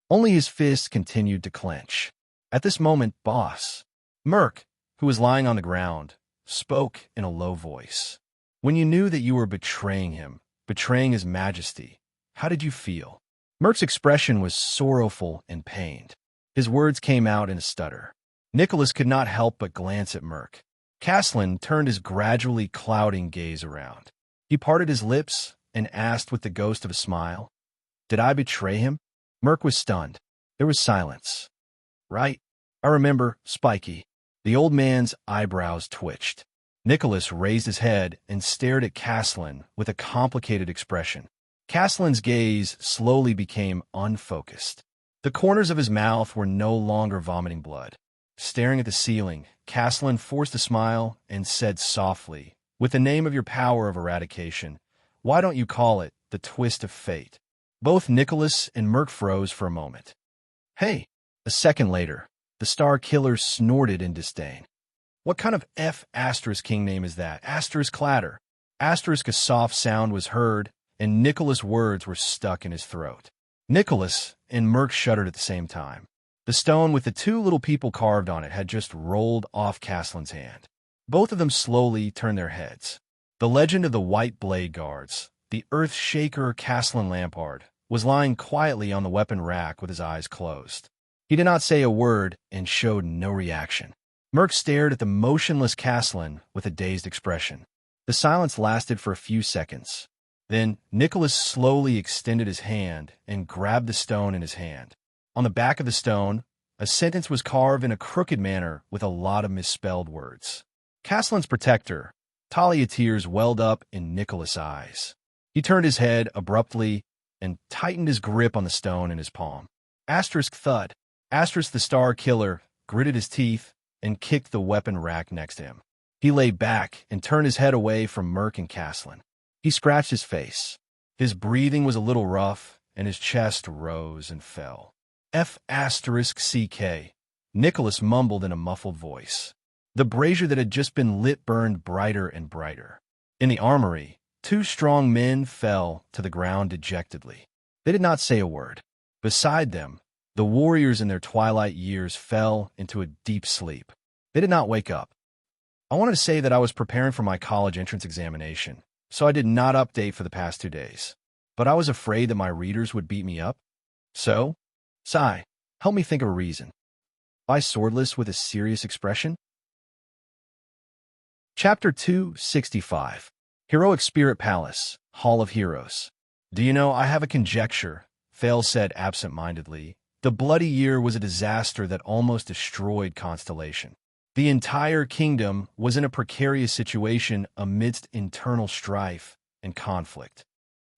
Only his fists continued to clench. At this moment, Boss, Merc, who was lying on the ground, spoke in a low voice. "When you knew that you were betraying him, betraying his majesty, how did you feel?" Merc's expression was sorrowful and pained. His words came out in a stutter. Nicholas could not help but glance at Merc. Caslin turned his gradually clouding gaze around. He parted his lips and asked with the ghost of a smile, "Did I betray him?" Merc was stunned. There was silence. "Right. I remember, Spiky." The old man's eyebrows twitched. Nicholas raised his head and stared at Caslin with a complicated expression. Caslin's gaze slowly became unfocused. The corners of his mouth were no longer vomiting blood. Staring at the ceiling, Caslin forced a smile and said softly, "With the name of your power of eradication, why don't you call it the twist of fate?" Both Nicholas and Merc froze for a moment. "Hey!" A second later, the Star Killer snorted in disdain. "What kind of F***king name is that? *clatter. A soft sound was heard, and Nicholas' words were stuck in his throat. Nicholas and Merc shuddered at the same time. The stone with the two little people carved on it had just rolled off Caslin's hand. Both of them slowly turned their heads. The legend of the White Blade Guards, the Earth Shaker Caslin Lampard, was lying quietly on the weapon rack with his eyes closed. He did not say a word and showed no reaction. Merc stared at the motionless Caslin with a dazed expression. The silence lasted for a few seconds. Then Nicholas slowly extended his hand and grabbed the stone in his hand. On the back of the stone, a sentence was carved in a crooked manner with a lot of misspelled words. Caslin's protector. Talia tears welled up in Nicholas' eyes. He turned his head abruptly and tightened his grip on the stone in his palm. Thud. The Star Killer gritted his teeth and kicked the weapon rack next to him. He lay back and turned his head away from Merc and Caslin. He scratched his face. His breathing was a little rough, and his chest rose and fell. F***CK, Nicholas mumbled in a muffled voice. The brazier that had just been lit burned brighter and brighter. In the armory, two strong men fell to the ground dejectedly. They did not say a word. Beside them, the warriors in their twilight years fell into a deep sleep. They did not wake up. I wanted to say that I was preparing for my college entrance examination, so I did not update for the past 2 days. But I was afraid that my readers would beat me up. So, Sai, help me think of a reason. Why swordless with a serious expression? Chapter 265. Heroic Spirit Palace, Hall of Heroes. "Do you know, I have a conjecture," Thales said absent-mindedly. "The Bloody Year was a disaster that almost destroyed Constellation. The entire kingdom was in a precarious situation amidst internal strife and conflict."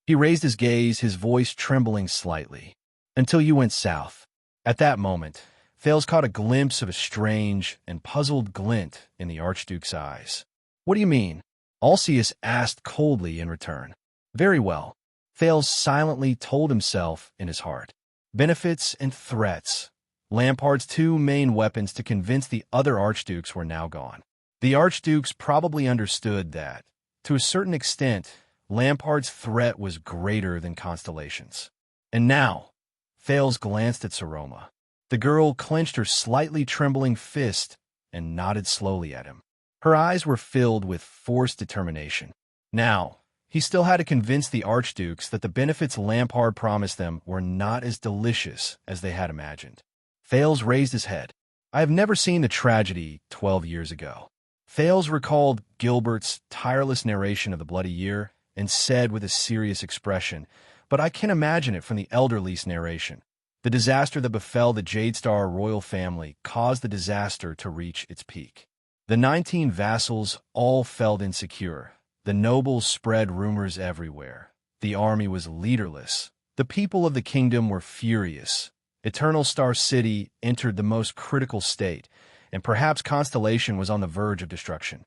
He raised his gaze, his voice trembling slightly. "Until you went south." At that moment, Thales caught a glimpse of a strange and puzzled glint in the Archduke's eyes. "What do you mean?" Alcius asked coldly in return. "Very well," Thales silently told himself in his heart. Benefits and threats. Lampard's two main weapons to convince the other archdukes were now gone. The archdukes probably understood that, to a certain extent, Lampard's threat was greater than Constellation's. And now, Thales glanced at Saroma. The girl clenched her slightly trembling fist and nodded slowly at him. Her eyes were filled with forced determination. Now, he still had to convince the archdukes that the benefits Lampard promised them were not as delicious as they had imagined. Thales raised his head. "I have never seen the tragedy 12 years ago." Thales recalled Gilbert's tireless narration of the Bloody Year and said with a serious expression, "But I can imagine it from the elderly's narration. The disaster that befell the Jade Star royal family caused the disaster to reach its peak. The 19 vassals all felt insecure. The nobles spread rumors everywhere. The army was leaderless. The people of the kingdom were furious. Eternal Star City entered the most critical state, and perhaps Constellation was on the verge of destruction."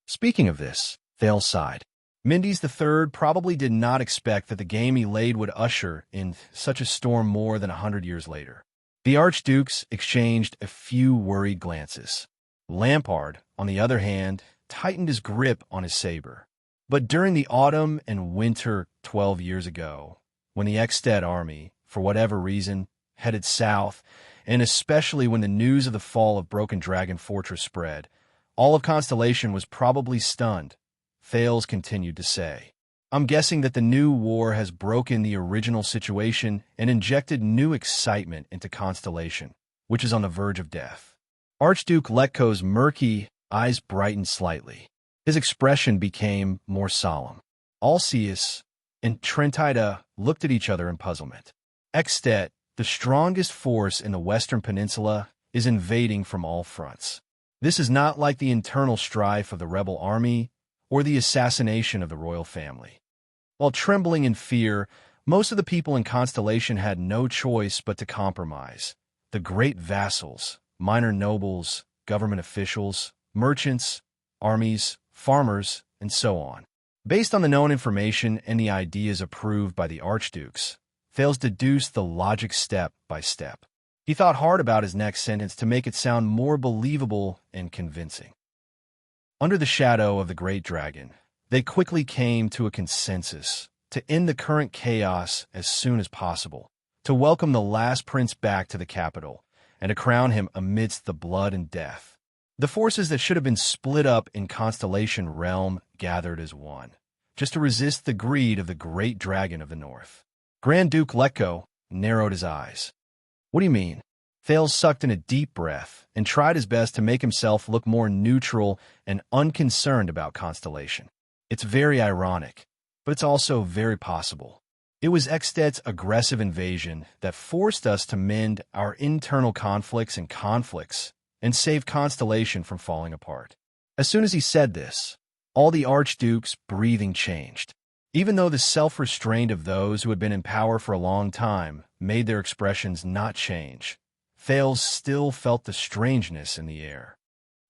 Speaking of this, Thales sighed. Mendes III probably did not expect that the game he laid would usher in such a storm more than 100 years later. The archdukes exchanged a few worried glances. Lampard, on the other hand, tightened his grip on his saber. But during the autumn and winter 12 years ago, when the Ekstedt army, for whatever reason, headed south, and especially when the news of the fall of Broken Dragon Fortress spread, all of Constellation was probably stunned, Thales continued to say. I'm guessing that the new war has broken the original situation and injected new excitement into Constellation, which is on the verge of death. Archduke Letko's murky eyes brightened slightly. His expression became more solemn. Alceus and Trentida looked at each other in puzzlement. Ekstedt, the strongest force in the Western Peninsula, is invading from all fronts. This is not like the internal strife of the rebel army or the assassination of the royal family. While trembling in fear, most of the people in Constellation had no choice but to compromise. The great vassals, minor nobles, government officials, merchants, armies, farmers, and so on. Based on the known information and the ideas approved by the archdukes, Thales deduced the logic step by step. He thought hard about his next sentence to make it sound more believable and convincing. Under the shadow of the great dragon, they quickly came to a consensus to end the current chaos as soon as possible, to welcome the last prince back to the capital, and to crown him amidst the blood and death. The forces that should have been split up in Constellation realm gathered as one, just to resist the greed of the great dragon of the north. Grand Duke Letko narrowed his eyes. What do you mean? Thales sucked in a deep breath and tried his best to make himself look more neutral and unconcerned about Constellation. It's very ironic, but it's also very possible. It was Ekstedt's aggressive invasion that forced us to mend our internal conflicts and save Constellation from falling apart. As soon as he said this, all the archdukes' breathing changed. Even though the self-restraint of those who had been in power for a long time made their expressions not change, Thales still felt the strangeness in the air.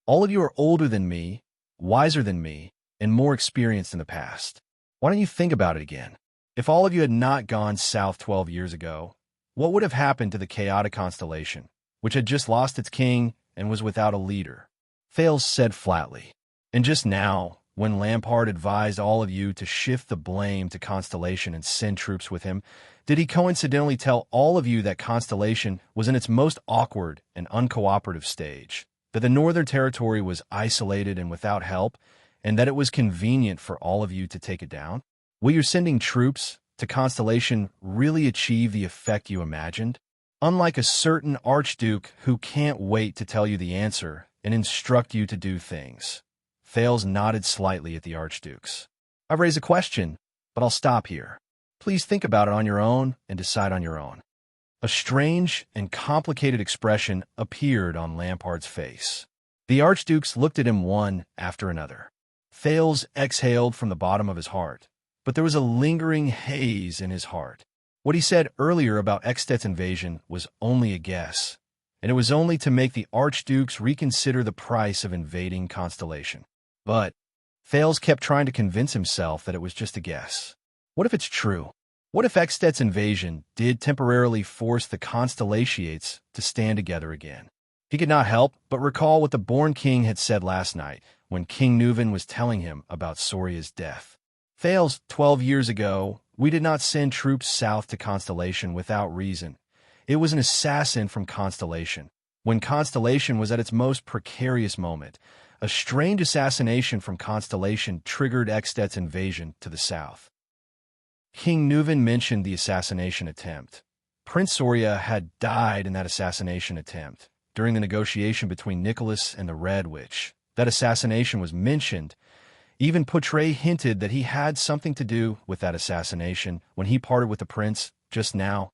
All of you are older than me, wiser than me, and more experienced in the past. Why don't you think about it again? If all of you had not gone south 12 years ago, what would have happened to the chaotic Constellation, which had just lost its king and was without a leader? Thales said flatly. And just now, when Lampard advised all of you to shift the blame to Constellation and send troops with him, did he coincidentally tell all of you that Constellation was in its most awkward and uncooperative stage, that the Northern Territory was isolated and without help, and that it was convenient for all of you to take it down? Will your sending troops to Constellation really achieve the effect you imagined? Unlike a certain archduke who can't wait to tell you the answer and instruct you to do things. Thales nodded slightly at the archdukes. I've raised a question, but I'll stop here. Please think about it on your own and decide on your own. A strange and complicated expression appeared on Lampard's face. The archdukes looked at him one after another. Thales exhaled from the bottom of his heart, but there was a lingering haze in his heart. What he said earlier about Ekstedt's invasion was only a guess, and it was only to make the archdukes reconsider the price of invading Constellation. But Thales kept trying to convince himself that it was just a guess. What if it's true? What if Ekstedt's invasion did temporarily force the Constellations to stand together again? He could not help but recall what the Born King had said last night when King Nuven was telling him about Soria's death. Thales, 12 years ago, we did not send troops south to Constellation without reason. It was an assassin from Constellation. When Constellation was at its most precarious moment, a strange assassination from Constellation triggered Ekstedt's invasion to the south. King Nuven mentioned the assassination attempt. Prince Soria had died in that assassination attempt. During the negotiation between Nicholas and the Red Witch, that assassination was mentioned. Even Poutre hinted that he had something to do with that assassination when he parted with the prince just now.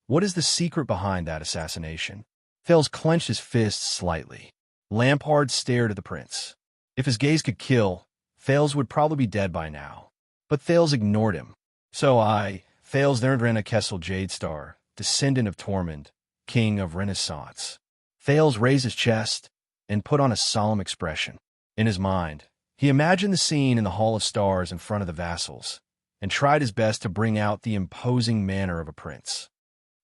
What is the secret behind that assassination? Thales clenched his fists slightly. Lampard stared at the prince. If his gaze could kill, Thales would probably be dead by now. But Thales ignored him. So I, Thales Nerdrena Kessel Jadestar, descendant of Tormund, king of Renaissance. Thales raised his chest and put on a solemn expression. In his mind, He imagined the scene in the Hall of Stars in front of the vassals, and tried his best to bring out the imposing manner of a prince.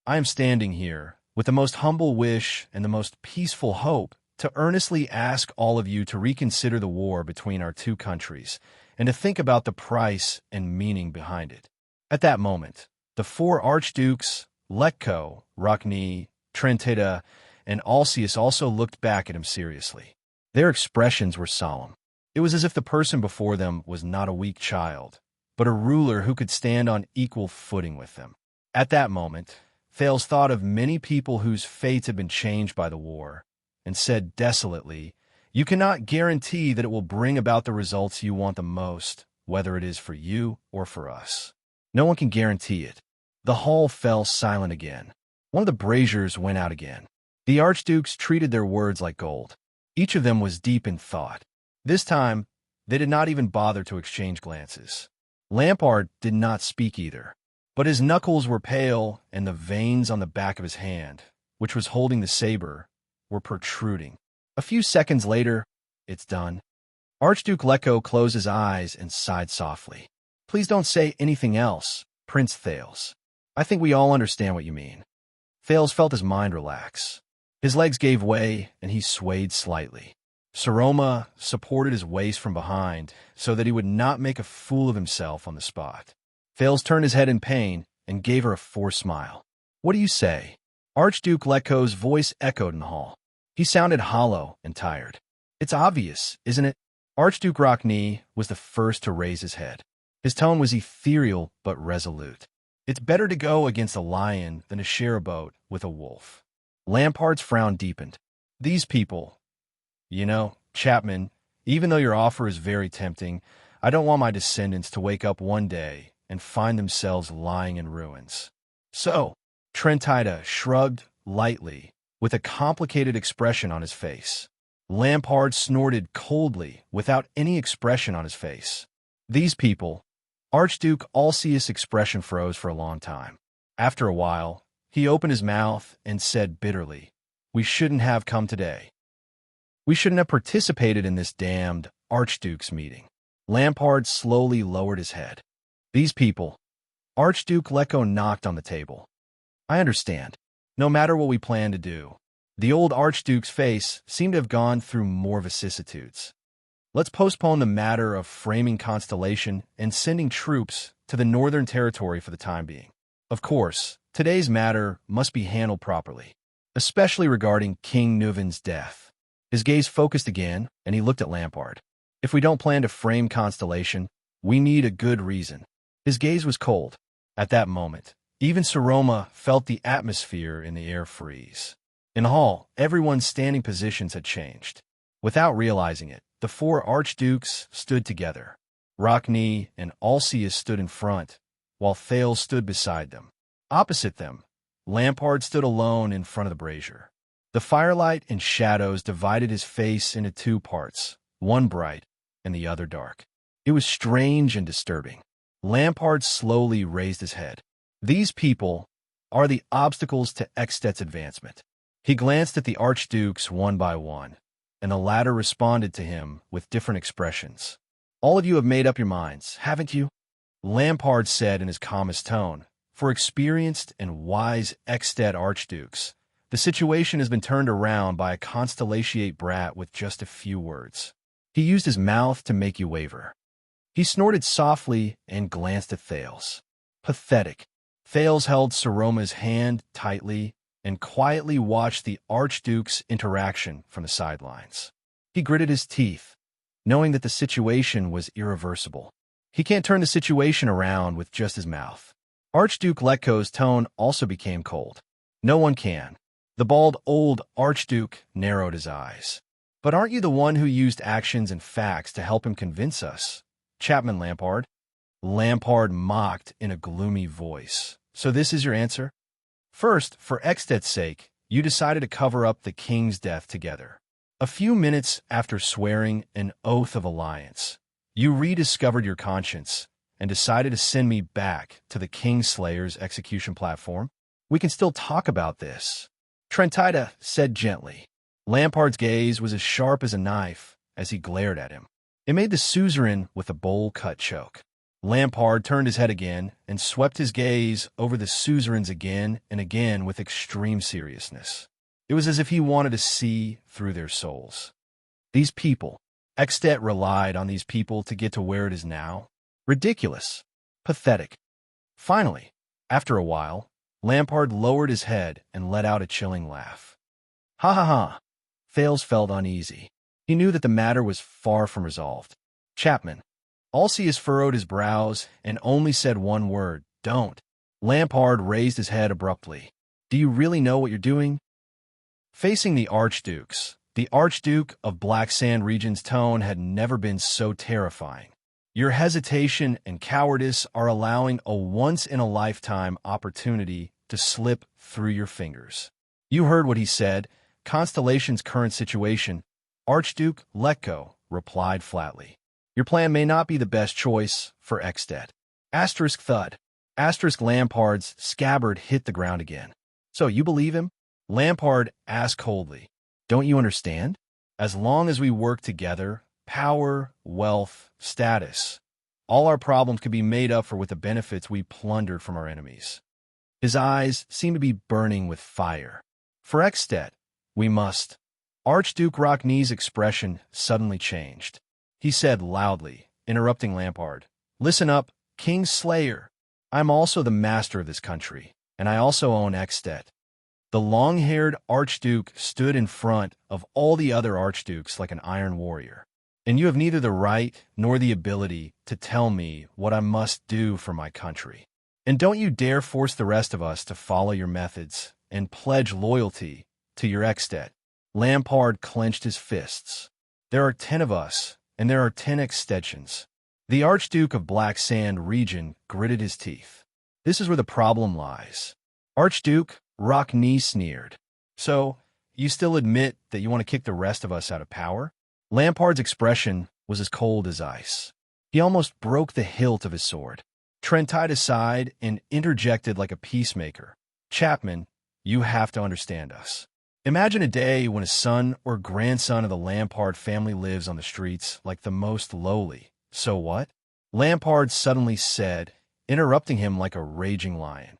I am standing here, with the most humble wish and the most peaceful hope, to earnestly ask all of you to reconsider the war between our two countries, and to think about the price and meaning behind it. At that moment, the four archdukes, Lecco, Rockne, Trentida, and Alcius also looked back at him seriously. Their expressions were solemn. It was as if the person before them was not a weak child, but a ruler who could stand on equal footing with them. At that moment, Thales thought of many people whose fates had been changed by the war, and said desolately, "You cannot guarantee that it will bring about the results you want the most, whether it is for you or for us. No one can guarantee it." The hall fell silent again. One of the braziers went out again. The archdukes treated their words like gold. Each of them was deep in thought. This time, they did not even bother to exchange glances. Lampard did not speak either, but his knuckles were pale and the veins on the back of his hand, which was holding the saber, were protruding. A few seconds later, "It's done." Archduke Lecco closed his eyes and sighed softly. "Please don't say anything else, Prince Thales. I think we all understand what you mean." Thales felt his mind relax. His legs gave way, and he swayed slightly. Saroma supported his waist from behind so that he would not make a fool of himself on the spot. Thales turned his head in pain and gave her a forced smile. "What do you say?" Archduke Lecco's voice echoed in the hall. He sounded hollow and tired. "It's obvious, isn't it?" Archduke Rockne was the first to raise his head. His tone was ethereal but resolute. "It's better to go against a lion than to share a boat with a wolf." Lampard's frown deepened. "These people, Chapman, even though your offer is very tempting, I don't want my descendants to wake up one day and find themselves lying in ruins." "So," Trentida shrugged lightly, with a complicated expression on his face. Lampard snorted coldly, without any expression on his face. "These people." Archduke Alcius' expression froze for a long time. After a while, he opened his mouth and said bitterly, "We shouldn't have come today. We shouldn't have participated in this damned Archduke's meeting." Lampard slowly lowered his head. "These people." Archduke Lecco knocked on the table. "I understand. No matter what we plan to do." The old Archduke's face seemed to have gone through more vicissitudes. "Let's postpone the matter of framing Constellation and sending troops to the Northern Territory for the time being. Of course, today's matter must be handled properly, especially regarding King Neuvin's death." His gaze focused again, and he looked at Lampard. "If we don't plan to frame Constellation, we need a good reason." His gaze was cold. At that moment, even Saroma felt the atmosphere in the air freeze. In the hall, everyone's standing positions had changed. Without realizing it, the four archdukes stood together. Rockne and Alcius stood in front, while Thales stood beside them. Opposite them, Lampard stood alone in front of the brazier. The firelight and shadows divided his face into two parts, one bright and the other dark. It was strange and disturbing. Lampard slowly raised his head. "These people are the obstacles to Eksted's advancement." He glanced at the archdukes one by one, and the latter responded to him with different expressions. "All of you have made up your minds, haven't you?" Lampard said in his calmest tone. "For experienced and wise Eksted archdukes, the situation has been turned around by a constellatiate brat with just a few words. He used his mouth to make you waver." He snorted softly and glanced at Thales. "Pathetic." Thales held Saroma's hand tightly and quietly watched the Archduke's interaction from the sidelines. He gritted his teeth, knowing that the situation was irreversible. He can't turn the situation around with just his mouth. Archduke Lecco's tone also became cold. "No one can." The bald old Archduke narrowed his eyes. "But aren't you the one who used actions and facts to help him convince us, Chapman Lampard?" Lampard mocked in a gloomy voice. "So this is your answer? First, for Eksted's sake, you decided to cover up the king's death together. A few minutes after swearing an oath of alliance, you rediscovered your conscience and decided to send me back to the Kingslayer's execution platform. We can still talk about this," Trentida said gently. Lampard's gaze was as sharp as a knife as he glared at him. It made the suzerain with a bowl-cut choke. Lampard turned his head again and swept his gaze over the suzerains again and again with extreme seriousness. It was as if he wanted to see through their souls. These people, Extet relied on these people to get to where it is now. Ridiculous. Pathetic. Finally, after a while, Lampard lowered his head and let out a chilling laugh. Ha ha ha. Thales felt uneasy. He knew that the matter was far from resolved. Chapman. Alcius furrowed his brows and only said one word, "Don't." Lampard raised his head abruptly. "Do you really know what you're doing?" Facing the Archdukes, the Archduke of Black Sand Region's tone had never been so terrifying. Your hesitation and cowardice are allowing a once-in-a-lifetime opportunity to slip through your fingers. You heard what he said. Constellation's current situation. Archduke Letko replied flatly. Your plan may not be the best choice for Extet. Asterisk thud. Asterisk Lampard's scabbard hit the ground again. So you believe him? Lampard asked coldly. Don't you understand? As long as we work together, power, wealth, status, all our problems could be made up for with the benefits we plundered from our enemies. His eyes seemed to be burning with fire. For Extet, we must. Archduke Rockney's expression suddenly changed. He said loudly, interrupting Lampard, Listen up, King Slayer. I'm also the master of this country, and I also own Extet. The long-haired Archduke stood in front of all the other Archdukes like an iron warrior. And you have neither the right nor the ability to tell me what I must do for my country. And don't you dare force the rest of us to follow your methods and pledge loyalty to your Extet. Lampard clenched his fists. There are 10 of us, and there are 10 extensions. The Archduke of Black Sand Region gritted his teeth. This is where the problem lies. Archduke Rockney sneered. So, you still admit that you want to kick the rest of us out of power? Lampard's expression was as cold as ice. He almost broke the hilt of his sword. Trent tied aside and interjected like a peacemaker. Chapman, you have to understand us. Imagine a day when a son or grandson of the Lampard family lives on the streets like the most lowly. So what? Lampard suddenly said, interrupting him like a raging lion.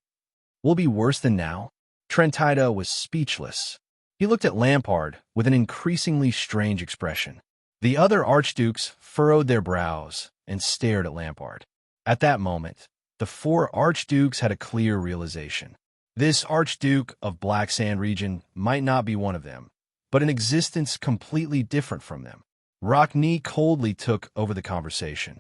We'll be worse than now? Trentida was speechless. He looked at Lampard with an increasingly strange expression. The other archdukes furrowed their brows and stared at Lampard. At that moment, the 4 archdukes had a clear realization. This Archduke of Black Sand Region might not be one of them, but an existence completely different from them. Rockney coldly took over the conversation.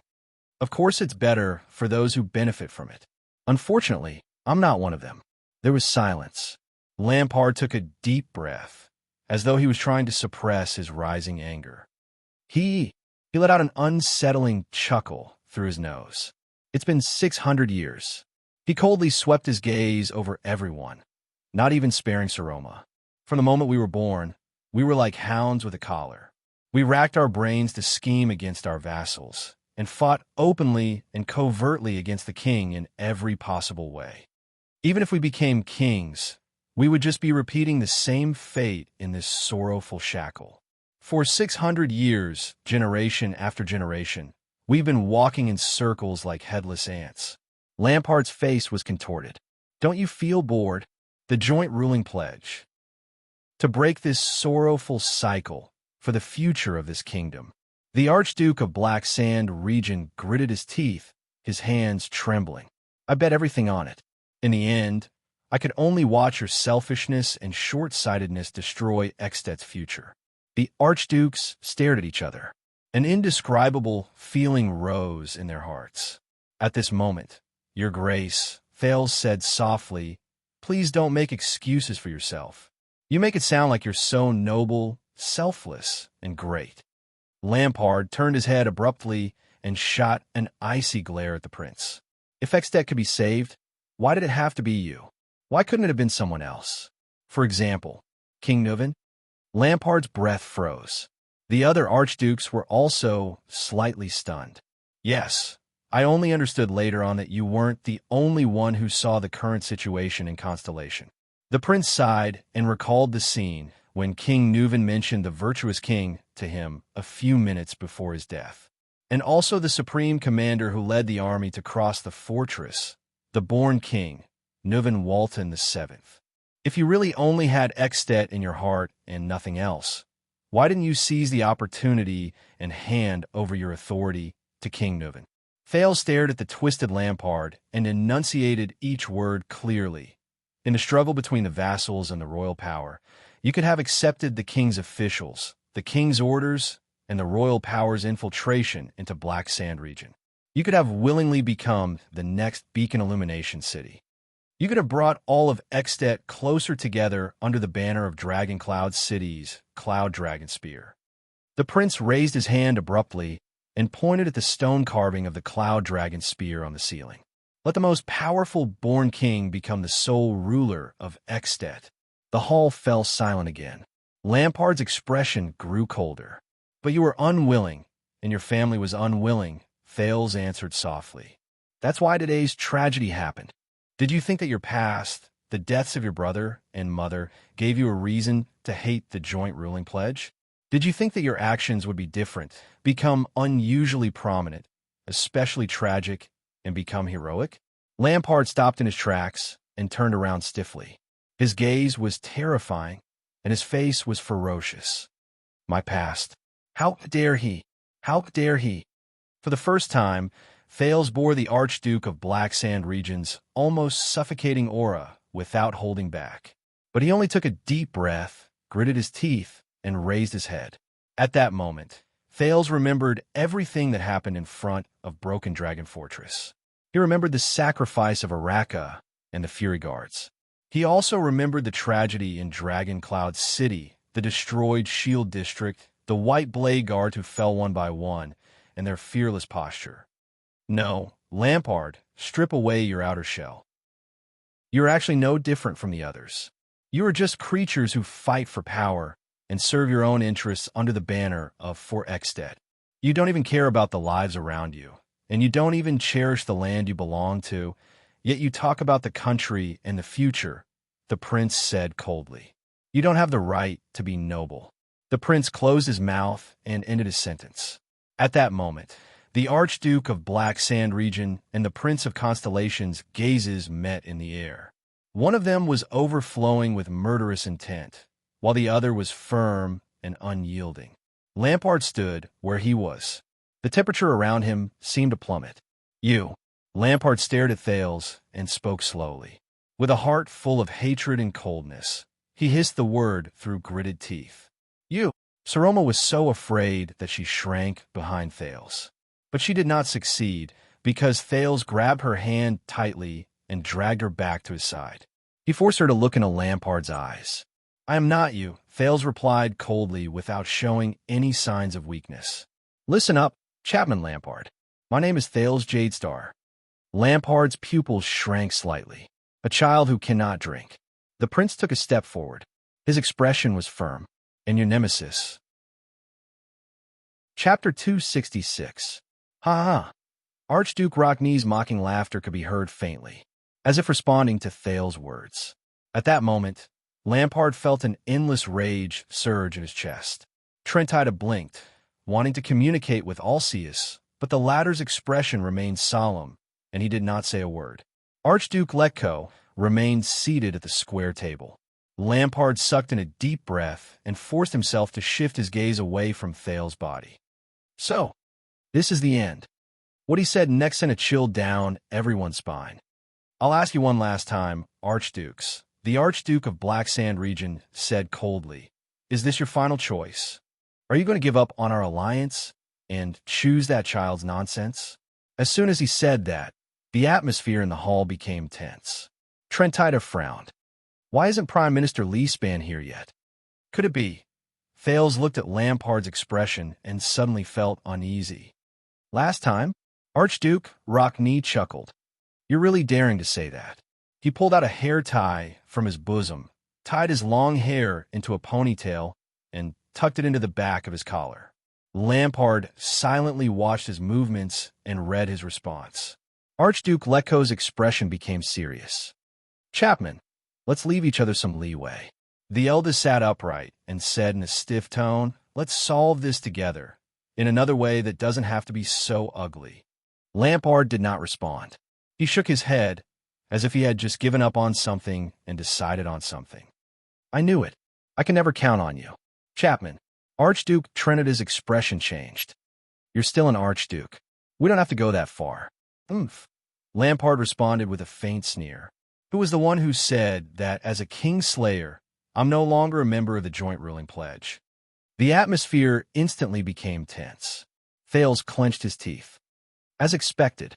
Of course it's better for those who benefit from it. Unfortunately, I'm not one of them. There was silence. Lampard took a deep breath, as though he was trying to suppress his rising anger. He let out an unsettling chuckle through his nose. It's been 600 years. He coldly swept his gaze over everyone, not even sparing Saroma. From the moment we were born, we were like hounds with a collar. We racked our brains to scheme against our vassals, and fought openly and covertly against the king in every possible way. Even if we became kings, we would just be repeating the same fate in this sorrowful shackle. For 600 years, generation after generation, we've been walking in circles like headless ants. Lampard's face was contorted. Don't you feel bored? The joint ruling pledge. To break this sorrowful cycle for the future of this kingdom. The Archduke of Black Sand Region gritted his teeth, his hands trembling. I bet everything on it. In the end, I could only watch your selfishness and short-sightedness destroy Extet's future. The archdukes stared at each other. An indescribable feeling rose in their hearts. At this moment, Your Grace, Thales said softly, please don't make excuses for yourself. You make it sound like you're so noble, selfless, and great. Lampard turned his head abruptly and shot an icy glare at the prince. If Extet could be saved, why did it have to be you? Why couldn't it have been someone else? For example, King Nuven? Lampard's breath froze. The other archdukes were also slightly stunned. Yes, I only understood later on that you weren't the only one who saw the current situation in Constellation. The prince sighed and recalled the scene when King Nuven mentioned the virtuous king to him a few minutes before his death. and also the supreme commander who led the army to cross the fortress, the born king, Nuvan Walton VII. If you really only had Extet in your heart and nothing else, why didn't you seize the opportunity and hand over your authority to King Nuvan? Thales stared at the twisted Lampard and enunciated each word clearly. In the struggle between the vassals and the royal power, you could have accepted the king's officials, the king's orders, and the royal power's infiltration into Black Sand region. You could have willingly become the next beacon illumination city. You could have brought all of Extet closer together under the banner of Dragon Cloud City's Cloud Dragon Spear. The prince raised his hand abruptly and pointed at the stone carving of the Cloud Dragon Spear on the ceiling. Let the most powerful born king become the sole ruler of Extet. The hall fell silent again. Lampard's expression grew colder. But you were unwilling, and your family was unwilling, Thales answered softly. That's why today's tragedy happened. Did you think that your past, the deaths of your brother and mother, gave you a reason to hate the joint ruling pledge? Did you think that your actions would be different, become unusually prominent, especially tragic, and become heroic? Lampard stopped in his tracks and turned around stiffly. His gaze was terrifying, and his face was ferocious. My past. How dare he? How dare he? For the first time, Thales bore the Archduke of Black Sand region's almost suffocating aura without holding back. But he only took a deep breath, gritted his teeth, and raised his head. At that moment, Thales remembered everything that happened in front of Broken Dragon Fortress. He remembered the sacrifice of Araka and the Fury Guards. He also remembered the tragedy in Dragon Cloud City, the destroyed Shield District, the White Blade Guard who fell one by one, and their fearless posture. No, Lampard, strip away your outer shell. You are actually no different from the others. You are just creatures who fight for power and serve your own interests under the banner of For Extet. You don't even care about the lives around you, and you don't even cherish the land you belong to, yet you talk about the country and the future, the prince said coldly. You don't have the right to be noble. The prince closed his mouth and ended his sentence. At that moment, the Archduke of Black Sand region and the Prince of Constellation's gazes met in the air. One of them was overflowing with murderous intent, while the other was firm and unyielding. Lampard stood where he was. The temperature around him seemed to plummet. You. Lampard stared at Thales and spoke slowly. With a heart full of hatred and coldness, he hissed the word through gritted teeth. You. Saroma was so afraid that she shrank behind Thales. But she did not succeed, because Thales grabbed her hand tightly and dragged her back to his side. He forced her to look into Lampard's eyes. I am not you, Thales replied coldly without showing any signs of weakness. Listen up, Chapman Lampard. My name is Thales Jadestar. Lampard's pupils shrank slightly. A child who cannot drink. The prince took a step forward. His expression was firm. And your nemesis. Chapter 266. Ha ha. Archduke Rockney's mocking laughter could be heard faintly, as if responding to Thales' words. At that moment, Lampard felt an endless rage surge in his chest. Trentida blinked, wanting to communicate with Alceus, but the latter's expression remained solemn, and he did not say a word. Archduke Letko remained seated at the square table. Lampard sucked in a deep breath and forced himself to shift his gaze away from Thales' body. So, this is the end. What he said next sent a chill down everyone's spine. I'll ask you one last time, Archdukes. The Archduke of Black Sand region said coldly, is this your final choice? Are you going to give up on our alliance and choose that child's nonsense? As soon as he said that, the atmosphere in the hall became tense. Trentida frowned. Why isn't Prime Minister Leespan here yet? Could it be? Thales looked at Lampard's expression and suddenly felt uneasy. Last time, Archduke Rockney chuckled. You're really daring to say that. He pulled out a hair tie from his bosom, tied his long hair into a ponytail, and tucked it into the back of his collar. Lampard silently watched his movements and read his response. Archduke Letko's expression became serious. Chapman, let's leave each other some leeway. The eldest sat upright and said in a stiff tone, let's solve this together. in another way that doesn't have to be so ugly. Lampard did not respond. He shook his head, as if he had just given up on something and decided on something. I knew it. I can never count on you. Chapman. Archduke Trinita's expression changed. You're still an Archduke. We don't have to go that far. Oomph. Lampard responded with a faint sneer. Who was the one who said that as a Kingslayer, I'm no longer a member of the joint ruling pledge? The atmosphere instantly became tense. Thales clenched his teeth. As expected.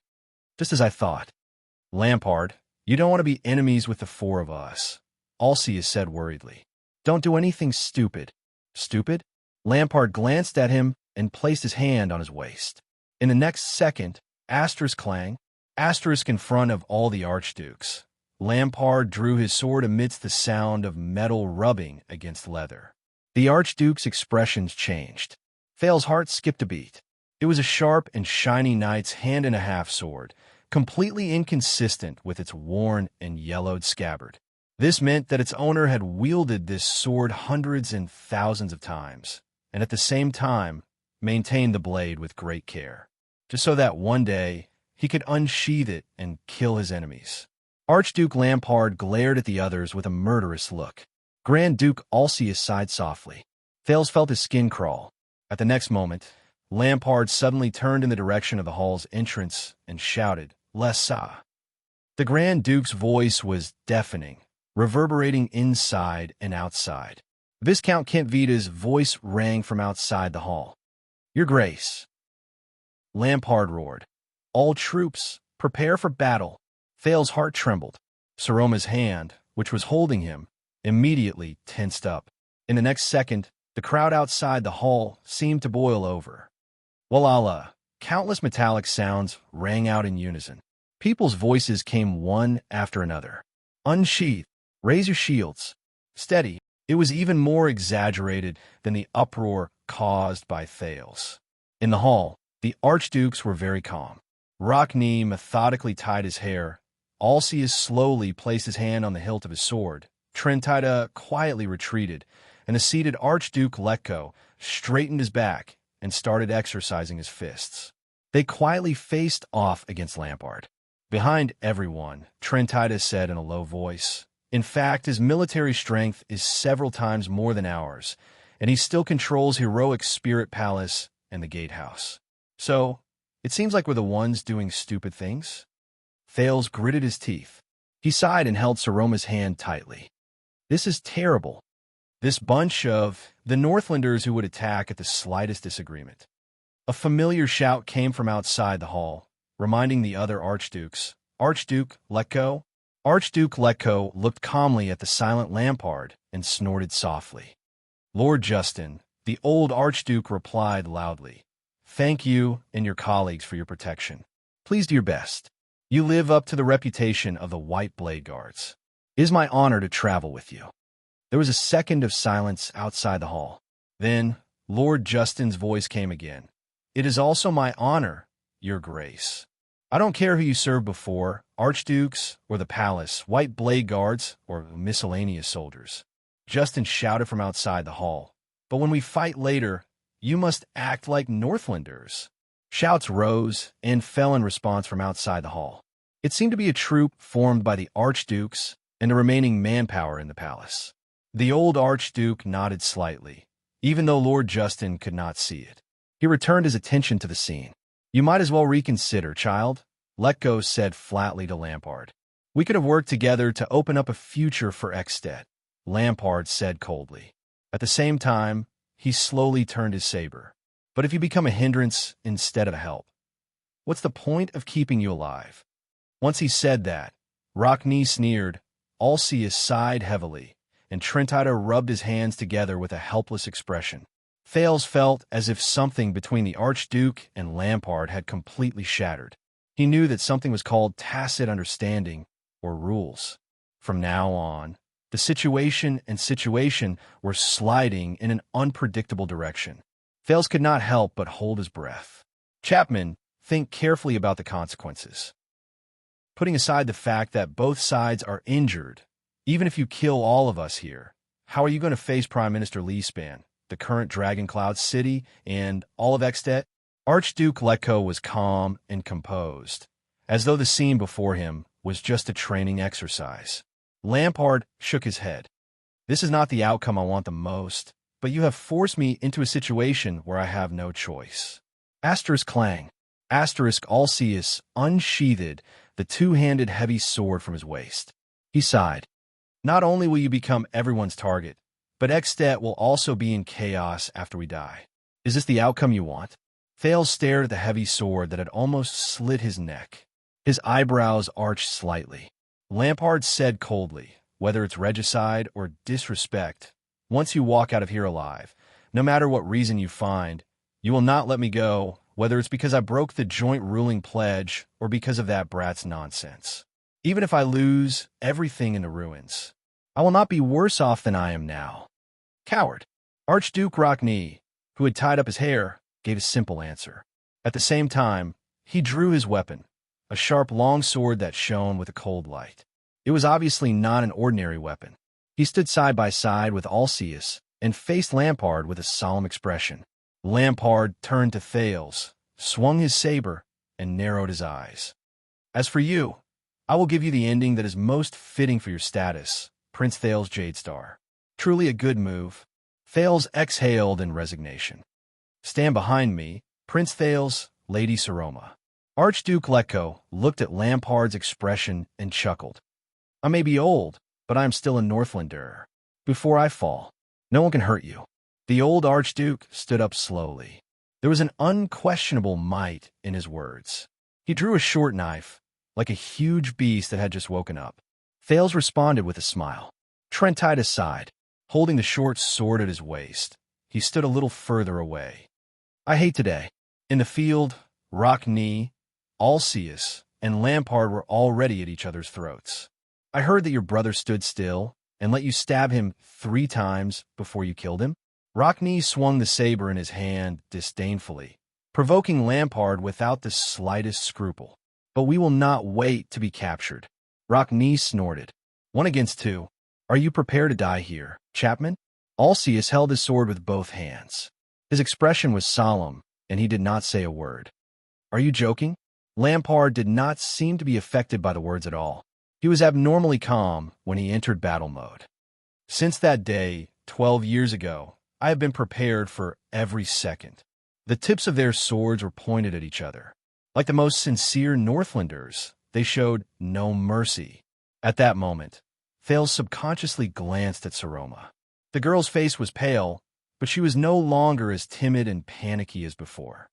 Just as I thought. Lampard, you don't want to be enemies with the four of us. Xianxia said worriedly. Don't do anything stupid. Stupid? Lampard glanced at him and placed his hand on his waist. In the next second, asterisk clang, asterisk in front of all the archdukes. Lampard drew his sword amidst the sound of metal rubbing against leather. The archduke's expressions changed. Thales' heart skipped a beat. It was a sharp and shiny knight's hand-and-a-half sword, completely inconsistent with its worn and yellowed scabbard. This meant that its owner had wielded this sword hundreds and thousands of times, and at the same time maintained the blade with great care, just so that one day he could unsheath it and kill his enemies. Archduke Lampard glared at the others with a murderous look. Grand Duke Xianxia sighed softly. Thales felt his skin crawl. At the next moment, Lampard suddenly turned in the direction of the hall's entrance and shouted, Lessa. The Grand Duke's voice was deafening, reverberating inside and outside. Viscount Kentvita's voice rang from outside the hall. Your Grace. Lampard roared. All troops, prepare for battle. Thales' heart trembled. Saroma's hand, which was holding him, immediately tensed up. In the next second, the crowd outside the hall seemed to boil over. Walala, countless metallic sounds rang out in unison. People's voices came one after another. Unsheath, raise your shields. Steady. It was even more exaggerated than the uproar caused by Thales. In the hall, the archdukes were very calm. Rockne methodically tied his hair. Xianxia slowly placed his hand on the hilt of his sword. Trentida quietly retreated, and the seated Archduke Letko straightened his back and started exercising his fists. They quietly faced off against Lampard. Behind everyone, Trentida said in a low voice, in fact, his military strength is several times more than ours, and he still controls Heroic Spirit Palace and the Gatehouse. So, it seems like we're the ones doing stupid things? Thales gritted his teeth. He sighed and held Saroma's hand tightly. This is terrible. This bunch of the Northlanders who would attack at the slightest disagreement. A familiar shout came from outside the hall, reminding the other archdukes. Archduke Letko? Archduke Letko looked calmly at the silent Lampard and snorted softly. Lord Justin, the old archduke replied loudly. Thank you and your colleagues for your protection. Please do your best. You live up to the reputation of the White Blade Guards. It is my honor to travel with you. There was a second of silence outside the hall. Then, Lord Justin's voice came again. It is also my honor, Your Grace. I don't care who you served before, archdukes or the palace, White Blade Guards or miscellaneous soldiers. Justin shouted from outside the hall. But when we fight later, you must act like Northlanders. Shouts rose and fell in response from outside the hall. It seemed to be a troop formed by the archdukes and the remaining manpower in the palace. The old archduke nodded slightly, even though Lord Justin could not see it. He returned his attention to the scene. You might as well reconsider, child, Letko said flatly to Lampard. We could have worked together to open up a future for Ekstedt, Lampard said coldly. At the same time, he slowly turned his saber. But if you become a hindrance instead of a help, what's the point of keeping you alive? Once he said that, Rockne sneered, Xianxia sighed heavily, and Trentida rubbed his hands together with a helpless expression. Thales felt as if something between the Archduke and Lampard had completely shattered. He knew that something was called tacit understanding, or rules. From now on, the situation were sliding in an unpredictable direction. Thales could not help but hold his breath. Chapman, think carefully about the consequences. Putting aside the fact that both sides are injured, even if you kill all of us here, how are you going to face Prime Minister Lee Span, the current Dragon Cloud City, and all of Extet? Archduke Lecco was calm and composed, as though the scene before him was just a training exercise. Lampard shook his head. This is not the outcome I want the most, but you have forced me into a situation where I have no choice. Asterisk clang. Asterisk Alceus unsheathed the two-handed heavy sword from his waist. He sighed. Not only will you become everyone's target, but Extet will also be in chaos after we die. Is this the outcome you want? Thales stared at the heavy sword that had almost slit his neck. His eyebrows arched slightly. Lampard said coldly, whether it's regicide or disrespect, once you walk out of here alive, no matter what reason you find, you will not let me go, whether it's because I broke the joint ruling pledge or because of that brat's nonsense. Even if I lose everything in the ruins, I will not be worse off than I am now. Coward. Archduke Rockney, who had tied up his hair, gave a simple answer. At the same time, he drew his weapon, a sharp long sword that shone with a cold light. It was obviously not an ordinary weapon. He stood side by side with Alceus and faced Lampard with a solemn expression. Lampard turned to Thales, swung his saber, and narrowed his eyes. As for you, I will give you the ending that is most fitting for your status, Prince Thales Jadestar. Truly a good move. Thales exhaled in resignation. Stand behind me, Prince Thales, Lady Saroma. Archduke Lecco looked at Lampard's expression and chuckled. I may be old, but I am still a Northlander. Before I fall, no one can hurt you. The old Archduke stood up slowly. There was an unquestionable might in his words. He drew a short knife, like a huge beast that had just woken up. Thales responded with a smile. Trent tied his side, holding the short sword at his waist. He stood a little further away. I hate today. In the field, Rockney, Alceus, and Lampard were already at each other's throats. I heard that your brother stood still and let you stab him 3 times before you killed him. Rockney swung the saber in his hand disdainfully, provoking Lampard without the slightest scruple. But we will not wait to be captured. Rockney snorted. 1 against 2. Are you prepared to die here, Chapman? Alceus held his sword with both hands. His expression was solemn, and he did not say a word. Are you joking? Lampard did not seem to be affected by the words at all. He was abnormally calm when he entered battle mode. Since that day, 12 years ago, I have been prepared for every second. The tips of their swords were pointed at each other. Like the most sincere Northlanders, they showed no mercy. At that moment, Thales subconsciously glanced at Saroma. The girl's face was pale, but she was no longer as timid and panicky as before.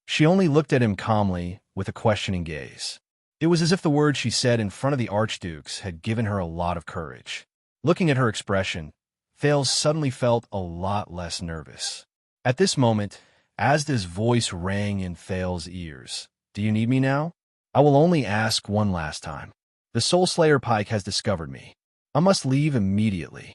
She only looked at him calmly, with a questioning gaze. It was as if the words she said in front of the archdukes had given her a lot of courage. Looking at her expression, Thales suddenly felt a lot less nervous. At this moment, Asda's voice rang in Thales' ears. Do you need me now? I will only ask one last time. The Soul Slayer Pike has discovered me. I must leave immediately.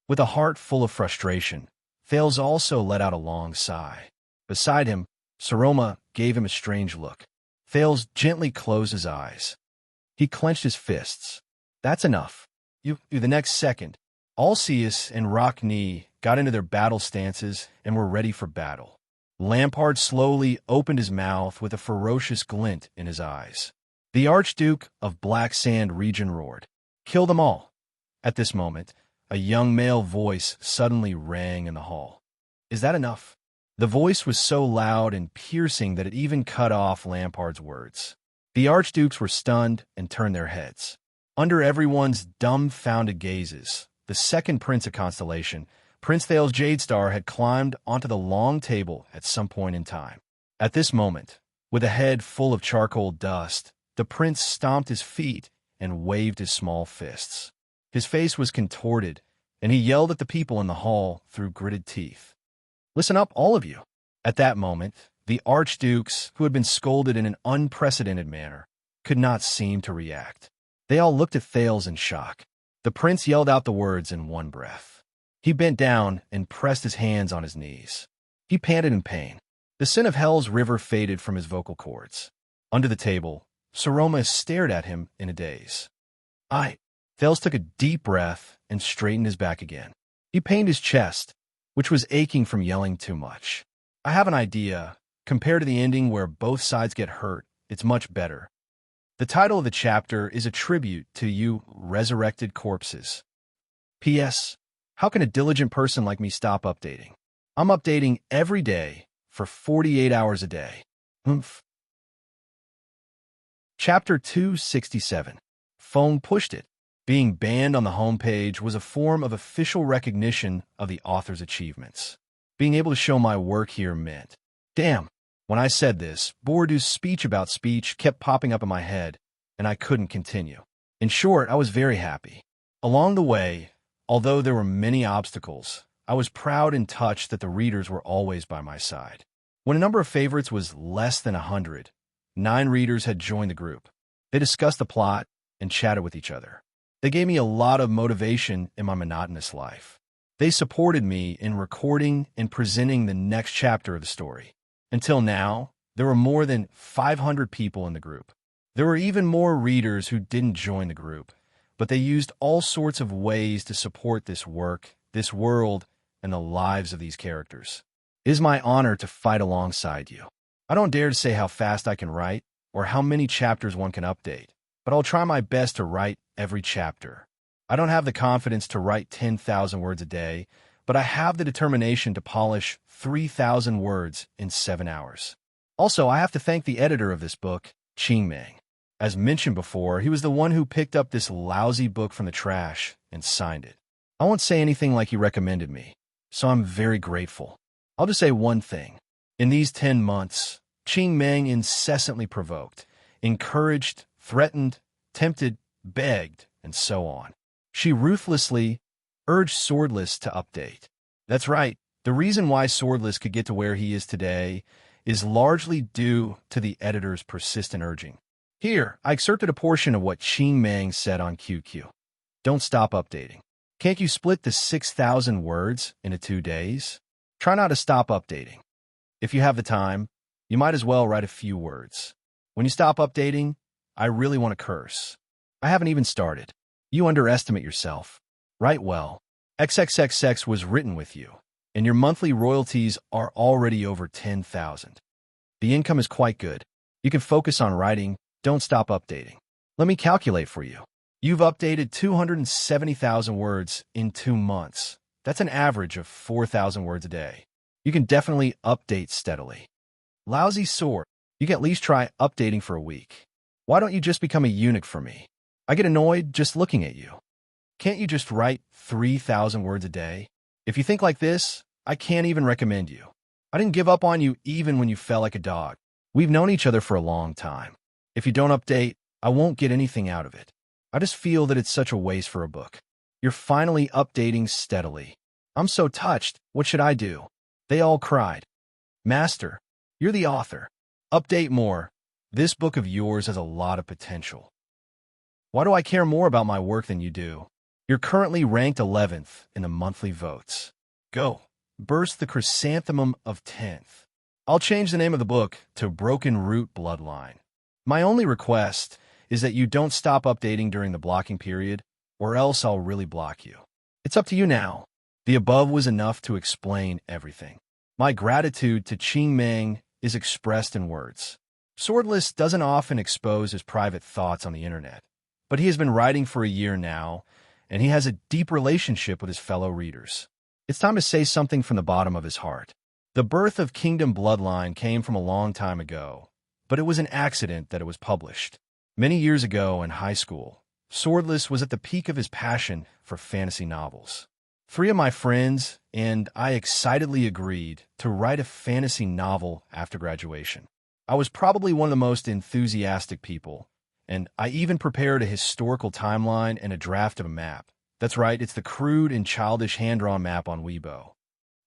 With a heart full of frustration, Thales also let out a long sigh. Beside him, Saroma gave him a strange look. Thales gently closed his eyes. He clenched his fists. That's enough. The next second, Alceus and Rockney got into their battle stances and were ready for battle. Lampard slowly opened his mouth with a ferocious glint in his eyes. The Archduke of Black Sand region roared, "Kill them all!" At this moment, a young male voice suddenly rang in the hall. Is that enough? The voice was so loud and piercing that it even cut off Lampard's words. The archdukes were stunned and turned their heads. Under everyone's dumbfounded gazes, the second prince of Constellation, Prince Thales Jadestar, had climbed onto the long table at some point in time. At this moment, with a head full of charcoal dust, the prince stomped his feet and waved his small fists. His face was contorted, and he yelled at the people in the hall through gritted teeth. Listen up, all of you. At that moment, the archdukes, who had been scolded in an unprecedented manner, could not seem to react. They all looked at Thales in shock. The prince yelled out the words in one breath. He bent down and pressed his hands on his knees. He panted in pain. The sin of hell's river faded from his vocal cords. Under the table, Saroma stared at him in a daze. Thales took a deep breath and straightened his back again. He pained his chest, which was aching from yelling too much. I have an idea. Compared to the ending where both sides get hurt, it's much better. The title of the chapter is a tribute to you resurrected corpses. P.S. How can a diligent person like me stop updating? I'm updating every day for 48 hours a day. Oomph. Chapter 267. Phone pushed it. Being banned on the homepage was a form of official recognition of the author's achievements. Being able to show my work here meant, damn, when I said this, Bourdieu's speech about speech kept popping up in my head, and I couldn't continue. In short, I was very happy. Along the way, although there were many obstacles, I was proud and touched that the readers were always by my side. When a number of favorites was less than 100, 9 readers had joined the group. They discussed the plot and chatted with each other. They gave me a lot of motivation in my monotonous life. They supported me in recording and presenting the next chapter of the story. Until now, there were more than 500 people in the group. There were even more readers who didn't join the group, but they used all sorts of ways to support this work, this world, and the lives of these characters. It is my honor to fight alongside you. I don't dare to say how fast I can write or how many chapters one can update, but I'll try my best to write every chapter. I don't have the confidence to write 10,000 words a day, but I have the determination to polish 3,000 words in 7 hours. Also, I have to thank the editor of this book, Qingming. As mentioned before, he was the one who picked up this lousy book from the trash and signed it. I won't say anything like he recommended me, so I'm very grateful. I'll just say one thing. In these 10 months, Qingming incessantly provoked, encouraged, threatened, tempted, begged, and so on. She ruthlessly urged Swordless to update. That's right, the reason why Swordless could get to where he is today is largely due to the editor's persistent urging. Here, I excerpted a portion of what Qingming said on QQ. Don't stop updating. Can't you split the 6,000 words into 2 days? Try not to stop updating. If you have the time, you might as well write a few words. When you stop updating, I really want to curse. I haven't even started. You underestimate yourself. Write well. XXXX was written with you, and your monthly royalties are already over 10,000. The income is quite good. You can focus on writing. Don't stop updating. Let me calculate for you. You've updated 270,000 words in 2 months. That's an average of 4,000 words a day. You can definitely update steadily. Lousy sword. You can at least try updating for a week. Why don't you just become a eunuch for me? I get annoyed just looking at you. Can't you just write 3,000 words a day? If you think like this, I can't even recommend you. I didn't give up on you even when you fell like a dog. We've known each other for a long time. If you don't update, I won't get anything out of it. I just feel that it's such a waste for a book. You're finally updating steadily. I'm so touched. What should I do? They all cried. Master, you're the author. Update more. This book of yours has a lot of potential. Why do I care more about my work than you do? You're currently ranked 11th in the monthly votes. Go. Burst the chrysanthemum of 10th. I'll change the name of the book to Broken Root Bloodline. My only request is that you don't stop updating during the blocking period, or else I'll really block you. It's up to you now. The above was enough to explain everything. My gratitude to Qingming is expressed in words. Swordless doesn't often expose his private thoughts on the internet, but he has been writing for a year now, and he has a deep relationship with his fellow readers. It's time to say something from the bottom of his heart. The birth of Kingdom Bloodline came from a long time ago, but it was an accident that it was published. Many years ago in high school, Swordless was at the peak of his passion for fantasy novels. 3 of my friends and I excitedly agreed to write a fantasy novel after graduation. I was probably one of the most enthusiastic people, and I even prepared a historical timeline and a draft of a map. That's right, it's the crude and childish hand-drawn map on Weibo.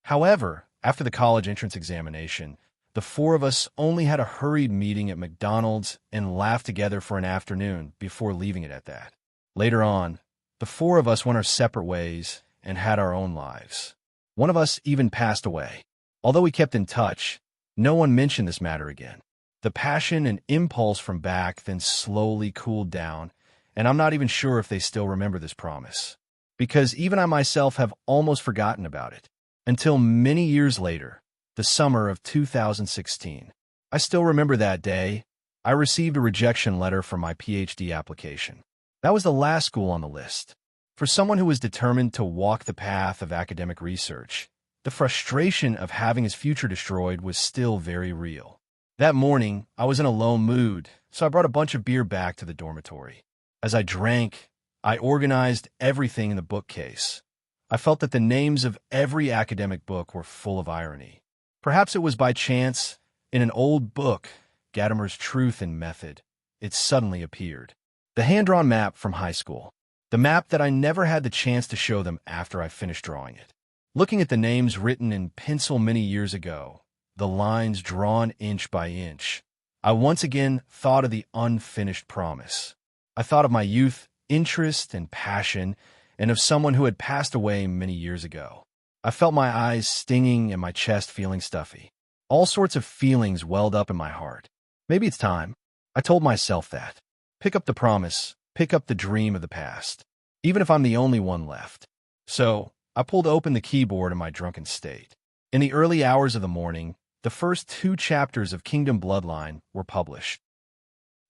However, after the college entrance examination, the 4 of us only had a hurried meeting at McDonald's and laughed together for an afternoon before leaving it at that. Later on, the 4 of us went our separate ways and had our own lives. One of us even passed away. Although we kept in touch, no one mentioned this matter again. The passion and impulse from back then slowly cooled down, and I'm not even sure if they still remember this promise. Because even I myself have almost forgotten about it. Until many years later, the summer of 2016. I still remember that day. I received a rejection letter for my PhD application. That was the last school on the list. For someone who was determined to walk the path of academic research, the frustration of having his future destroyed was still very real. That morning, I was in a low mood, so I brought a bunch of beer back to the dormitory. As I drank, I organized everything in the bookcase. I felt that the names of every academic book were full of irony. Perhaps it was by chance, in an old book, Gadamer's Truth and Method, it suddenly appeared. The hand-drawn map from high school. The map that I never had the chance to show them after I finished drawing it. Looking at the names written in pencil many years ago, the lines drawn inch by inch, I once again thought of the unfinished promise. I thought of my youth, interest, and passion, and of someone who had passed away many years ago. I felt my eyes stinging and my chest feeling stuffy. All sorts of feelings welled up in my heart. Maybe it's time. I told myself that. Pick up the promise, pick up the dream of the past, even if I'm the only one left. So, I pulled open the keyboard in my drunken state. In the early hours of the morning, the first 2 chapters of Kingdom Bloodline were published.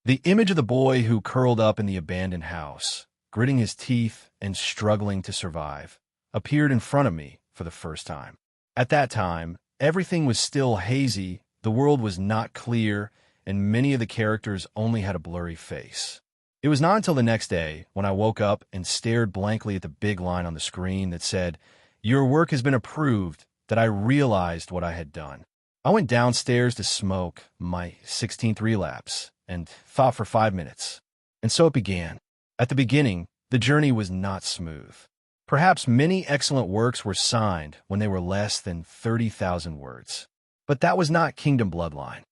The image of the boy who curled up in the abandoned house, gritting his teeth and struggling to survive, appeared in front of me for the first time. At that time, everything was still hazy, the world was not clear, and many of the characters only had a blurry face. It was not until the next day, when I woke up and stared blankly at the big line on the screen that said, "Your work has been approved," that I realized what I had done. I went downstairs to smoke my 16th relapse and thought for 5 minutes. And so it began. At the beginning, the journey was not smooth. Perhaps many excellent works were signed when they were less than 30,000 words. But that was not Kingdom Bloodline.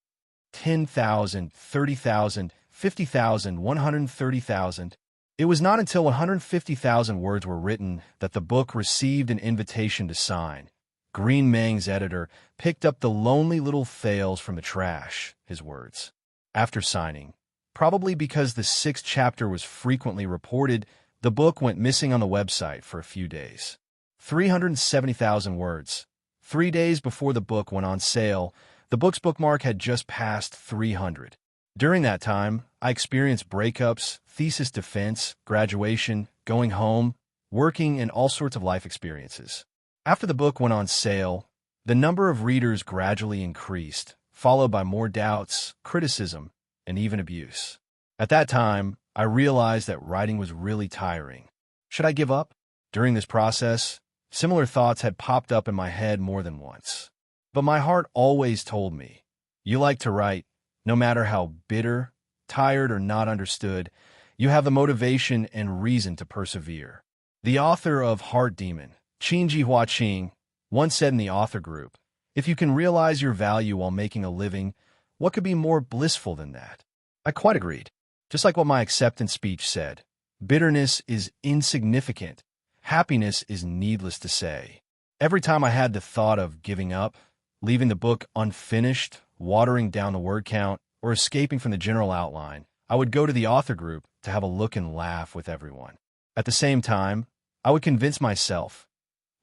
10,000, 30,000, 50,000, 130,000. It was not until 150,000 words were written that the book received an invitation to sign. Green Mang's editor picked up the lonely little thales from the trash, his words. After signing, probably because the 6th chapter was frequently reported, the book went missing on the website for a few days. 370,000 words. 3 days before the book went on sale, the book's bookmark had just passed 300. During that time, I experienced breakups, thesis defense, graduation, going home, working, and all sorts of life experiences. After the book went on sale, the number of readers gradually increased, followed by more doubts, criticism, and even abuse. At that time, I realized that writing was really tiring. Should I give up? During this process, similar thoughts had popped up in my head more than once. But my heart always told me, you like to write, no matter how bitter, tired, or not understood, you have the motivation and reason to persevere. The author of Heart Demon, Qingji Huaqing, once said in the author group, if you can realize your value while making a living, what could be more blissful than that? I quite agreed. Just like what my acceptance speech said, bitterness is insignificant. Happiness is needless to say. Every time I had the thought of giving up, leaving the book unfinished, watering down the word count, or escaping from the general outline, I would go to the author group to have a look and laugh with everyone. At the same time, I would convince myself,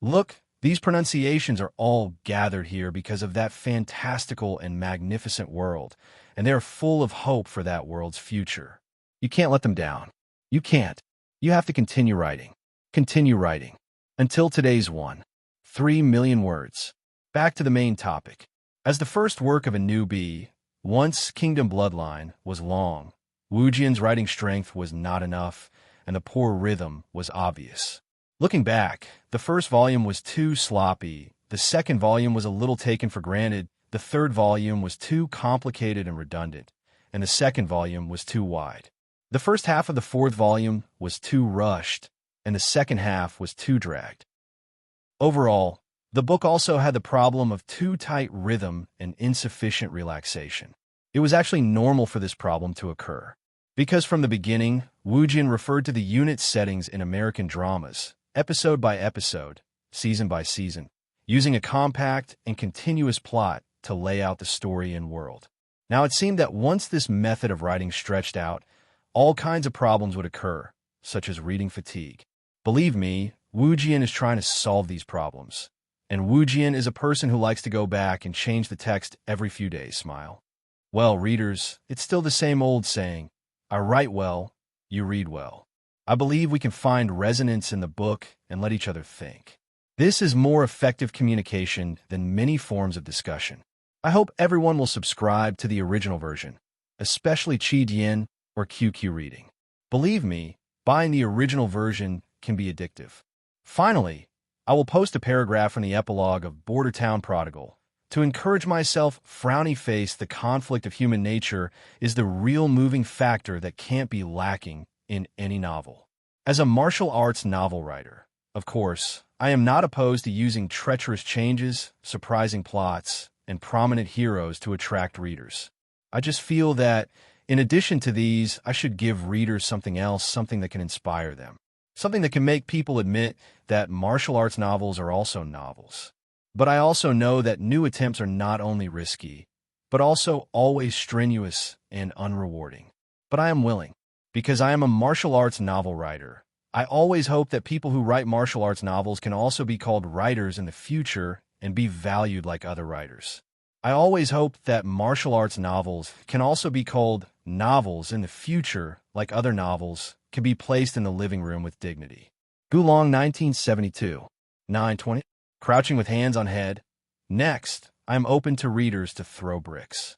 look, these pronunciations are all gathered here because of that fantastical and magnificent world, and they are full of hope for that world's future. You can't let them down. You can't. You have to continue writing. Continue writing. Until today's one. 3 million words. Back to the main topic. As the first work of a newbie, once Kingdom Bloodline was long, Wujian's writing strength was not enough, and the poor rhythm was obvious. Looking back, the first volume was too sloppy, the second volume was a little taken for granted, the third volume was too complicated and redundant, and the second volume was too wide. The first half of the fourth volume was too rushed, and the second half was too dragged. Overall, the book also had the problem of too tight rhythm and insufficient relaxation. It was actually normal for this problem to occur, because from the beginning, Wujian referred to the unit settings in American dramas, episode by episode, season by season, using a compact and continuous plot to lay out the story and world. Now it seemed that once this method of writing stretched out, all kinds of problems would occur, such as reading fatigue. Believe me, Wujian is trying to solve these problems. And Wuxian is a person who likes to go back and change the text every few days, smile. Well, readers, it's still the same old saying, I write well, you read well. I believe we can find resonance in the book and let each other think. This is more effective communication than many forms of discussion. I hope everyone will subscribe to the original version, especially Qi Dian or QQ reading. Believe me, buying the original version can be addictive. Finally, I will post a paragraph in the epilogue of Border Town Prodigal. To encourage myself, frowny face, the conflict of human nature is the real moving factor that can't be lacking in any novel. As a martial arts novel writer, of course, I am not opposed to using treacherous changes, surprising plots, and prominent heroes to attract readers. I just feel that, in addition to these, I should give readers something else, something that can inspire them. Something that can make people admit that martial arts novels are also novels. But I also know that new attempts are not only risky, but also always strenuous and unrewarding. But I am willing, because I am a martial arts novel writer. I always hope that people who write martial arts novels can also be called writers in the future and be valued like other writers. I always hope that martial arts novels can also be called novels in the future like other novels can be placed in the living room with dignity. Gulong 1972, 9:20. Crouching with hands on head. Next, I am open to readers to throw bricks.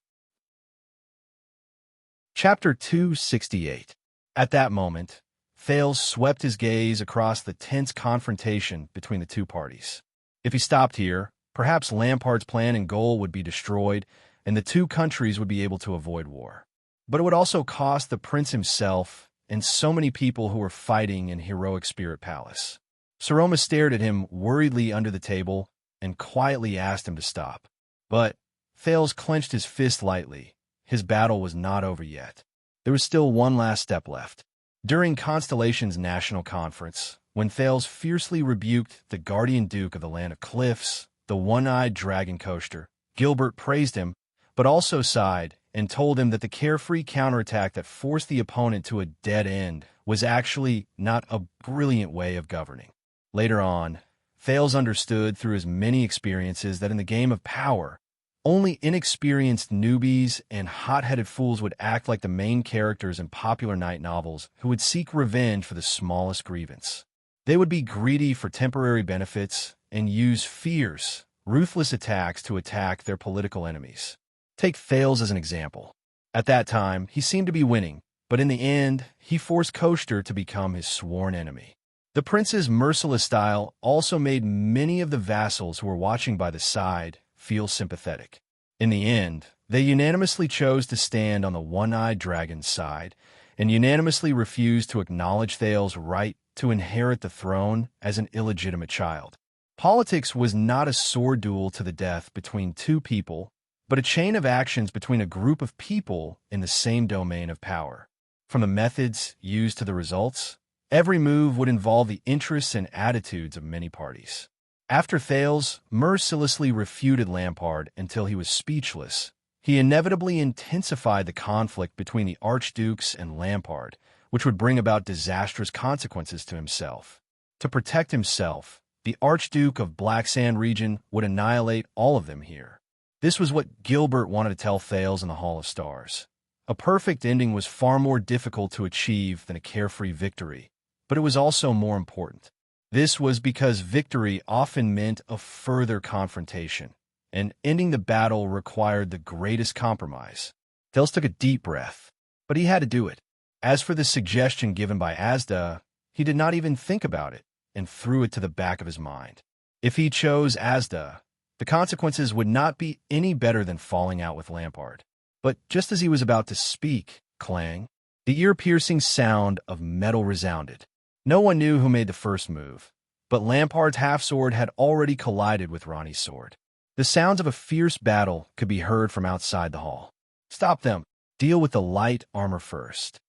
Chapter 268. At that moment, Thales swept his gaze across the tense confrontation between the two parties. If he stopped here, perhaps Lampard's plan and goal would be destroyed, and the two countries would be able to avoid war. But it would also cost the prince himself and so many people who were fighting in Heroic Spirit Palace. Saroma stared at him worriedly under the table and quietly asked him to stop. But Thales clenched his fist lightly. His battle was not over yet. There was still one last step left. During Constellation's national conference, when Thales fiercely rebuked the guardian duke of the land of cliffs, the one-eyed dragon coaster, Gilbert praised him, but also sighed and told him that the carefree counterattack that forced the opponent to a dead end was actually not a brilliant way of governing. Later on, Thales understood through his many experiences that in the game of power, only inexperienced newbies and hot-headed fools would act like the main characters in popular night novels who would seek revenge for the smallest grievance. They would be greedy for temporary benefits and use fierce, ruthless attacks to attack their political enemies. Take Thales as an example. At that time, he seemed to be winning, but in the end, he forced Koster to become his sworn enemy. The prince's merciless style also made many of the vassals who were watching by the side feel sympathetic. In the end, they unanimously chose to stand on the one-eyed dragon's side and unanimously refused to acknowledge Thales' right to inherit the throne as an illegitimate child. Politics was not a sword duel to the death between two people, but a chain of actions between a group of people in the same domain of power. From the methods used to the results, every move would involve the interests and attitudes of many parties. After Thales mercilessly refuted Lampard until he was speechless, he inevitably intensified the conflict between the archdukes and Lampard, which would bring about disastrous consequences to himself. To protect himself, the Archduke of Black Sand region would annihilate all of them here. This was what Gilbert wanted to tell Thales in the Hall of Stars. A perfect ending was far more difficult to achieve than a carefree victory, but it was also more important. This was because victory often meant a further confrontation, and ending the battle required the greatest compromise. Thales took a deep breath, but he had to do it. As for the suggestion given by Asda, he did not even think about it and threw it to the back of his mind. If he chose Asda, the consequences would not be any better than falling out with Lampard. But just as he was about to speak, clang, the ear-piercing sound of metal resounded. No one knew who made the first move, but Lampard's half-sword had already collided with Ronnie's sword. The sounds of a fierce battle could be heard from outside the hall. Stop them. Deal with the light armor first.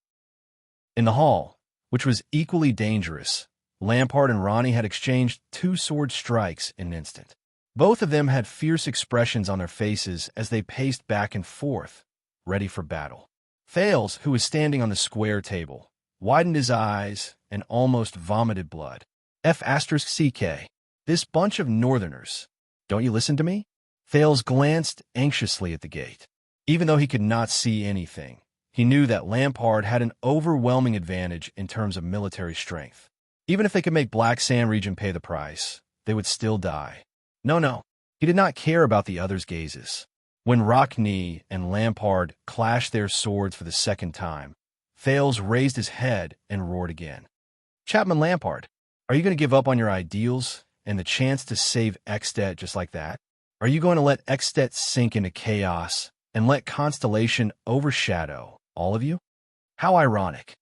In the hall, which was equally dangerous, Lampard and Ronnie had exchanged two sword strikes in an instant. Both of them had fierce expressions on their faces as they paced back and forth, ready for battle. Thales, who was standing on the square table, widened his eyes and almost vomited blood. F*CK. This bunch of northerners, Don't you listen to me? Thales glanced anxiously at the gate. Even though he could not see anything, he knew that Lampard had an overwhelming advantage in terms of military strength. Even if they could make Black Sand region pay the price, they would still die. No. He did not care about the others' gazes. When Rockney and Lampard clashed their swords for the second time, Thales raised his head and roared again. Chapman Lampard, are you going to give up on your ideals and the chance to save Extet just like that? Are you going to let Extet sink into chaos and let Constellation overshadow all of you? How ironic.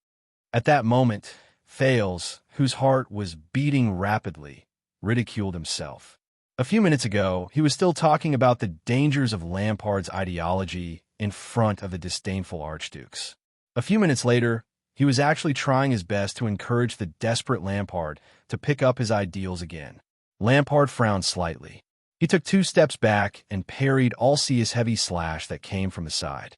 At that moment, Thales, whose heart was beating rapidly, ridiculed himself. A few minutes ago, he was still talking about the dangers of Lampard's ideology in front of the disdainful archdukes. A few minutes later, he was actually trying his best to encourage the desperate Lampard to pick up his ideals again. Lampard frowned slightly. He took 2 steps back and parried Alcia's heavy slash that came from the side.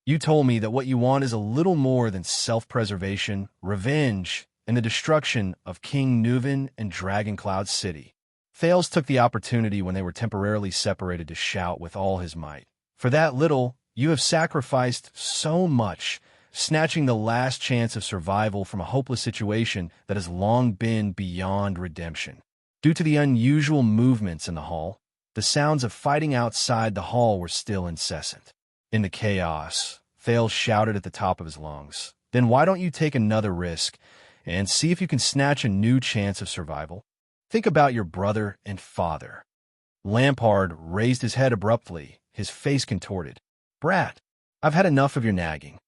You told me that what you want is a little more than self-preservation, revenge, and the destruction of King Nuven and Dragoncloud City. Thales took the opportunity when they were temporarily separated to shout with all his might. For that little, you have sacrificed so much, snatching the last chance of survival from a hopeless situation that has long been beyond redemption. Due to the unusual movements in the hall, the sounds of fighting outside the hall were still incessant. In the chaos, Thales shouted at the top of his lungs, "Then why don't you take another risk and see if you can snatch a new chance of survival? Think about your brother and father." Lampard raised his head abruptly, his face contorted. "Brat, I've had enough of your nagging."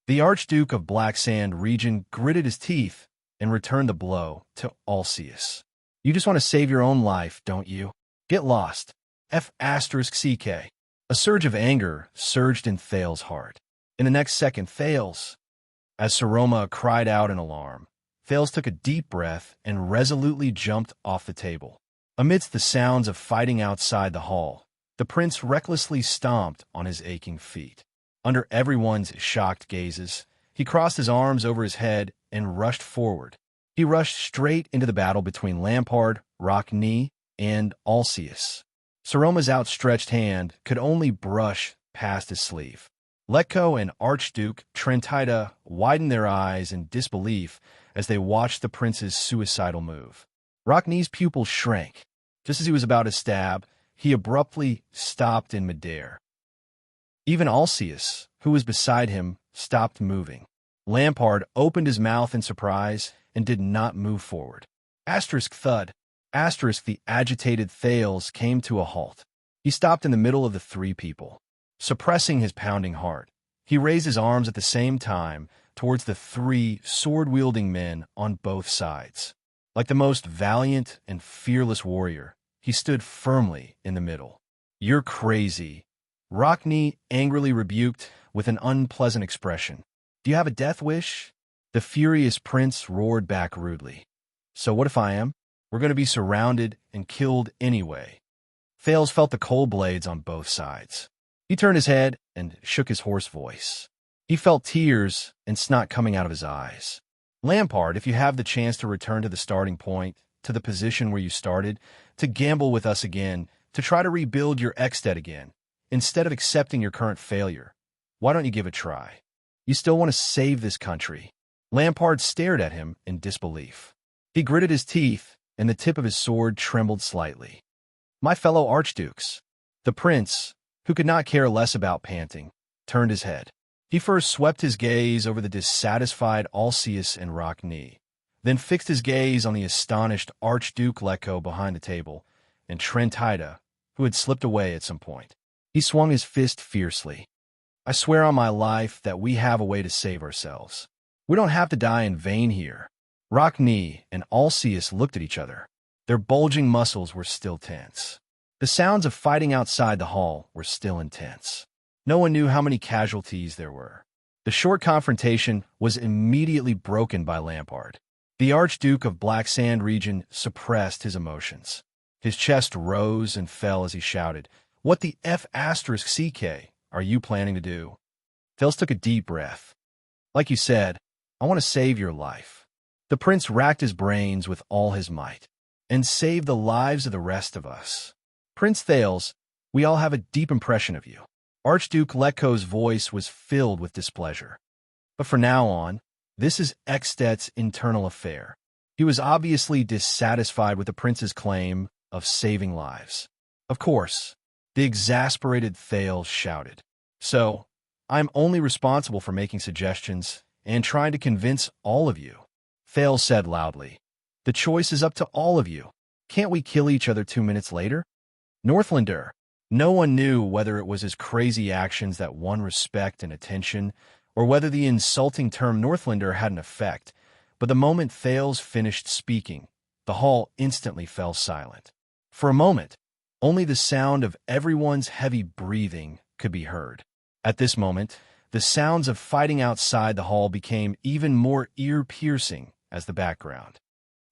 The Archduke of Black Sand region gritted his teeth and returned the blow to Alcius. "You just want to save your own life, don't you? Get lost. F***CK. A surge of anger surged in Thales' heart. In the next second, as Saroma cried out in alarm, Thales took a deep breath and resolutely jumped off the table. Amidst the sounds of fighting outside the hall, the prince recklessly stomped on his aching feet. Under everyone's shocked gazes, he crossed his arms over his head and rushed forward. He rushed straight into the battle between Lampard, Rockney, and Alcius. Saroma's outstretched hand could only brush past his sleeve. Letko and Archduke Trentida widened their eyes in disbelief as they watched the prince's suicidal move. Rockney's pupils shrank. Just as he was about to stab, he abruptly stopped in midair. Even Alcius, who was beside him, stopped moving. Lampard opened his mouth in surprise and did not move forward. Thud. The agitated Thales came to a halt. He stopped in the middle of the 3 people. Suppressing his pounding heart, he raised his arms at the same time towards the 3 sword-wielding men on both sides. Like the most valiant and fearless warrior, he stood firmly in the middle. "You're crazy," Rockney angrily rebuked with an unpleasant expression. "Do you have a death wish?" The furious prince roared back rudely. "So what if I am? We're going to be surrounded and killed anyway." Thales felt the cold blades on both sides. He turned his head and shook his hoarse voice. He felt tears and snot coming out of his eyes. "Lampard, if you have the chance to return to the starting point, to the position where you started, to gamble with us again, to try to rebuild your Extet again, instead of accepting your current failure, why don't you give it a try? You still want to save this country." Lampard stared at him in disbelief. He gritted his teeth, and the tip of his sword trembled slightly. "My fellow archdukes." The prince, who could not care less about panting, turned his head. He first swept his gaze over the dissatisfied Alcius and Rockney, then fixed his gaze on the astonished Archduke Letko behind the table, and Trentida, who had slipped away at some point. He swung his fist fiercely. "I swear on my life that we have a way to save ourselves. We don't have to die in vain here." Rockney and Alcius looked at each other. Their bulging muscles were still tense. The sounds of fighting outside the hall were still intense. No one knew how many casualties there were. The short confrontation was immediately broken by Lampard. The Archduke of Black Sand region suppressed his emotions. His chest rose and fell as he shouted, "What the F***CK are you planning to do?" Thales took a deep breath. "Like you said, I want to save your life." The prince racked his brains with all his might. "And save the lives of the rest of us." Prince Thales, we all have a deep impression of you. Archduke Letko's voice was filled with displeasure. But from now on, this is Ekstedt's internal affair. He was obviously dissatisfied with the prince's claim of saving lives. Of course, the exasperated Thales shouted. So, I'm only responsible for making suggestions and trying to convince all of you. Thales said loudly. The choice is up to all of you. Can't we kill each other 2 minutes later? Northlander. No one knew whether it was his crazy actions that won respect and attention, or whether the insulting term Northlander had an effect, but the moment Thales finished speaking, the hall instantly fell silent. For a moment, only the sound of everyone's heavy breathing could be heard. At this moment, the sounds of fighting outside the hall became even more ear-piercing as the background.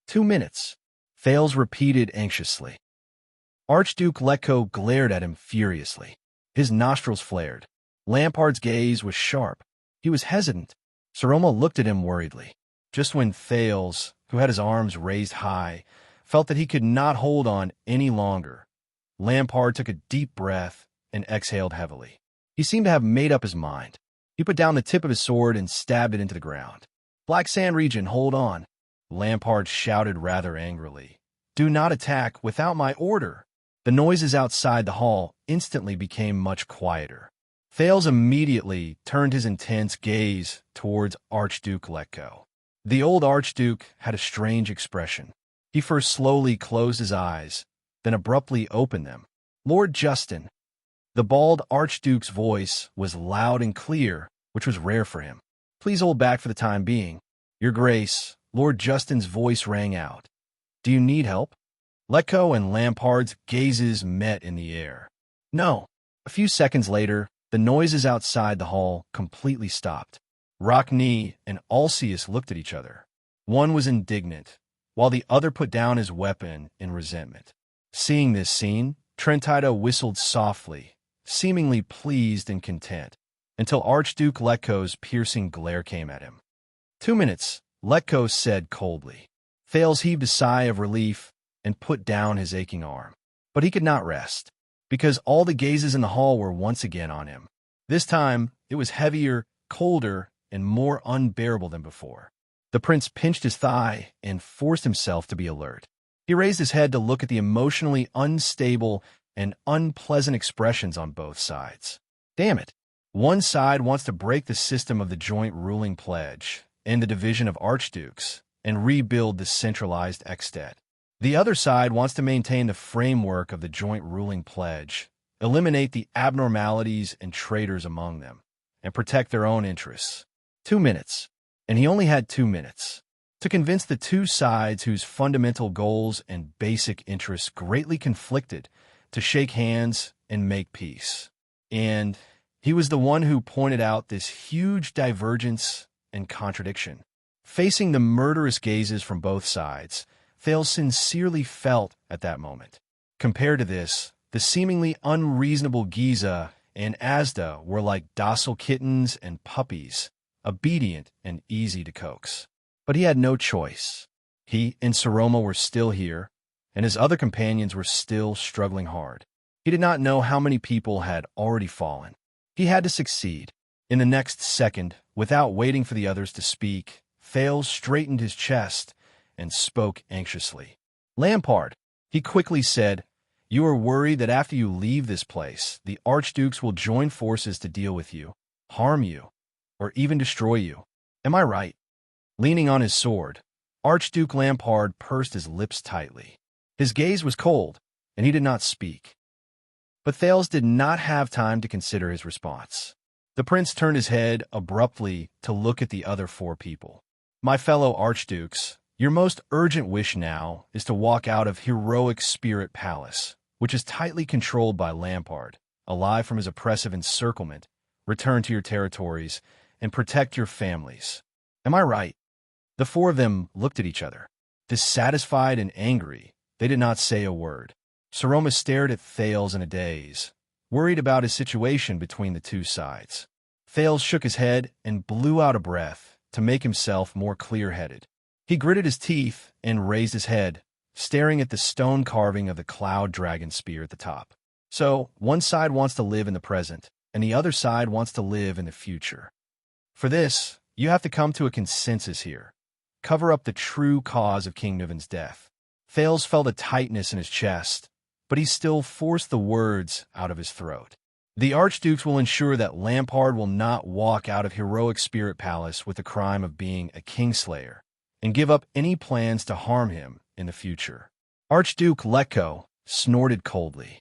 2 minutes, Thales repeated anxiously. Archduke Letko glared at him furiously. His nostrils flared. Lampard's gaze was sharp. He was hesitant. Saroma looked at him worriedly. Just when Thales, who had his arms raised high, felt that he could not hold on any longer, Lampard took a deep breath and exhaled heavily. He seemed to have made up his mind. He put down the tip of his sword and stabbed it into the ground. Black Sand region, hold on. Lampard shouted rather angrily. Do not attack without my order. The noises outside the hall instantly became much quieter. Thales immediately turned his intense gaze towards Archduke Letko. The old Archduke had a strange expression. He first slowly closed his eyes, then abruptly opened them. Lord Justin. The bald Archduke's voice was loud and clear, which was rare for him. Please hold back for the time being. Your Grace, Lord Justin's voice rang out. Do you need help? Letko and Lampard's gazes met in the air. No. A few seconds later, the noises outside the hall completely stopped. Rockne and Alceus looked at each other. One was indignant, while the other put down his weapon in resentment. Seeing this scene, Trentida whistled softly, seemingly pleased and content, until Archduke Letko's piercing glare came at him. 2 minutes, Letko said coldly. Thales heaved a sigh of relief and put down his aching arm. But he could not rest, because all the gazes in the hall were once again on him. This time, it was heavier, colder, and more unbearable than before. The prince pinched his thigh and forced himself to be alert. He raised his head to look at the emotionally unstable and unpleasant expressions on both sides. Damn it! One side wants to break the system of the joint ruling pledge and the division of archdukes and rebuild the centralized Ekstedt. The other side wants to maintain the framework of the joint ruling pledge, eliminate the abnormalities and traitors among them, and protect their own interests. 2 minutes. And he only had 2 minutes to convince the two sides whose fundamental goals and basic interests greatly conflicted to shake hands and make peace. And he was the one who pointed out this huge divergence and contradiction. Facing the murderous gazes from both sides, Thales sincerely felt at that moment. Compared to this, the seemingly unreasonable Giza and Asda were like docile kittens and puppies, obedient and easy to coax. But he had no choice. He and Saroma were still here, and his other companions were still struggling hard. He did not know how many people had already fallen. He had to succeed. In the next second, without waiting for the others to speak, Thales straightened his chest and spoke anxiously. Lampard, he quickly said, you are worried that after you leave this place, the archdukes will join forces to deal with you, harm you, or even destroy you. Am I right? Leaning on his sword, Archduke Lampard pursed his lips tightly. His gaze was cold, and he did not speak. But Thales did not have time to consider his response. The prince turned his head abruptly to look at the other 4 people. My fellow archdukes, your most urgent wish now is to walk out of Heroic Spirit Palace, which is tightly controlled by Lampard, alive from his oppressive encirclement, return to your territories, and protect your families. Am I right? The 4 of them looked at each other. Dissatisfied and angry, they did not say a word. Saroma stared at Thales in a daze, worried about his situation between the two sides. Thales shook his head and blew out a breath to make himself more clear-headed. He gritted his teeth and raised his head, staring at the stone carving of the cloud dragon spear at the top. So, one side wants to live in the present, and the other side wants to live in the future. For this, you have to come to a consensus here. Cover up the true cause of King Nuven's death. Thales felt a tightness in his chest, but he still forced the words out of his throat. The archdukes will ensure that Lampard will not walk out of Heroic Spirit Palace with the crime of being a kingslayer, and give up any plans to harm him in the future. Archduke Letko snorted coldly.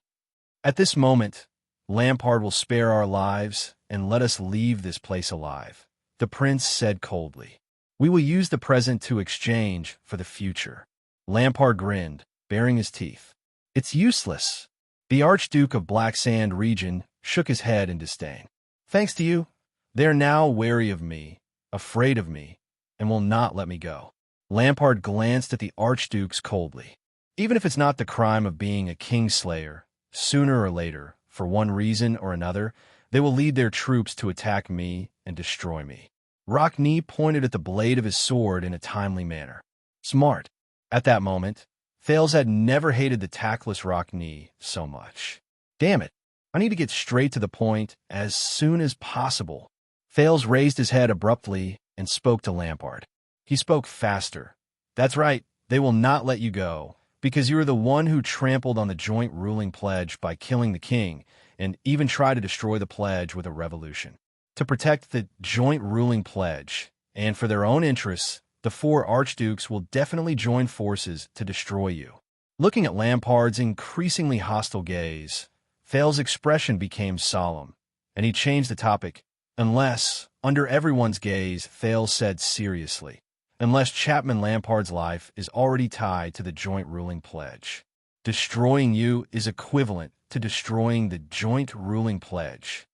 At this moment, Lampard will spare our lives and let us leave this place alive, the prince said coldly. We will use the present to exchange for the future. Lampard grinned, baring his teeth. It's useless. The Archduke of Black Sand region shook his head in disdain. Thanks to you, they are now wary of me, afraid of me, and will not let me go. Lampard glanced at the archdukes coldly. Even if it's not the crime of being a kingslayer, sooner or later, for one reason or another, they will lead their troops to attack me and destroy me. Rockney pointed at the blade of his sword in a timely manner. Smart. At that moment, Thales had never hated the tactless Rockney so much. Damn it, I need to get straight to the point as soon as possible. Thales raised his head abruptly and spoke to Lampard. He spoke faster. That's right, they will not let you go, because you are the one who trampled on the joint ruling pledge by killing the king, and even tried to destroy the pledge with a revolution. To protect the joint ruling pledge, and for their own interests, the four archdukes will definitely join forces to destroy you. Looking at Lampard's increasingly hostile gaze, Thales' expression became solemn, and he changed the topic. Unless, under everyone's gaze, Thales said seriously, unless Chapman Lampard's life is already tied to the joint ruling pledge. Destroying you is equivalent to destroying the joint ruling pledge.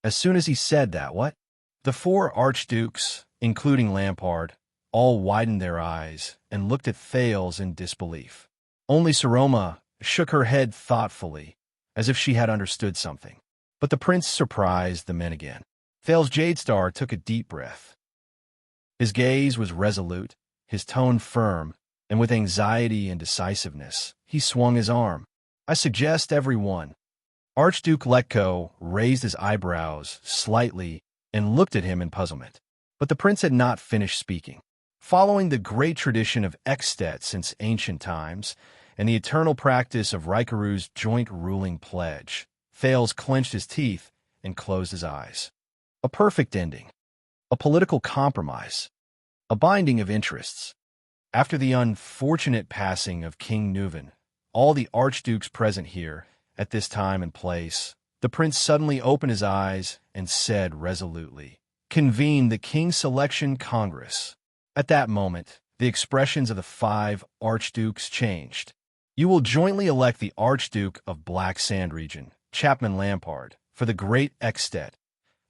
As soon as he said that, what? The four archdukes, including Lampard, all widened their eyes and looked at Thales in disbelief. Only Saroma shook her head thoughtfully, as if she had understood something. But the prince surprised the men again. Thales Jadestar took a deep breath. His gaze was resolute, his tone firm, and with anxiety and decisiveness, he swung his arm. I suggest everyone. Archduke Letko raised his eyebrows slightly and looked at him in puzzlement. But the prince had not finished speaking. Following the great tradition of Ekstet since ancient times, and the eternal practice of Raikaru's joint ruling pledge, Thales clenched his teeth and closed his eyes. A perfect ending. A political compromise. A binding of interests. After the unfortunate passing of King Nuven, all the archdukes present here, at this time and place, the prince suddenly opened his eyes and said resolutely, "Convene the King Selection Congress." At that moment, the expressions of the five archdukes changed. You will jointly elect the Archduke of Black Sand region, Chapman Lampard, for the Great Ekstet.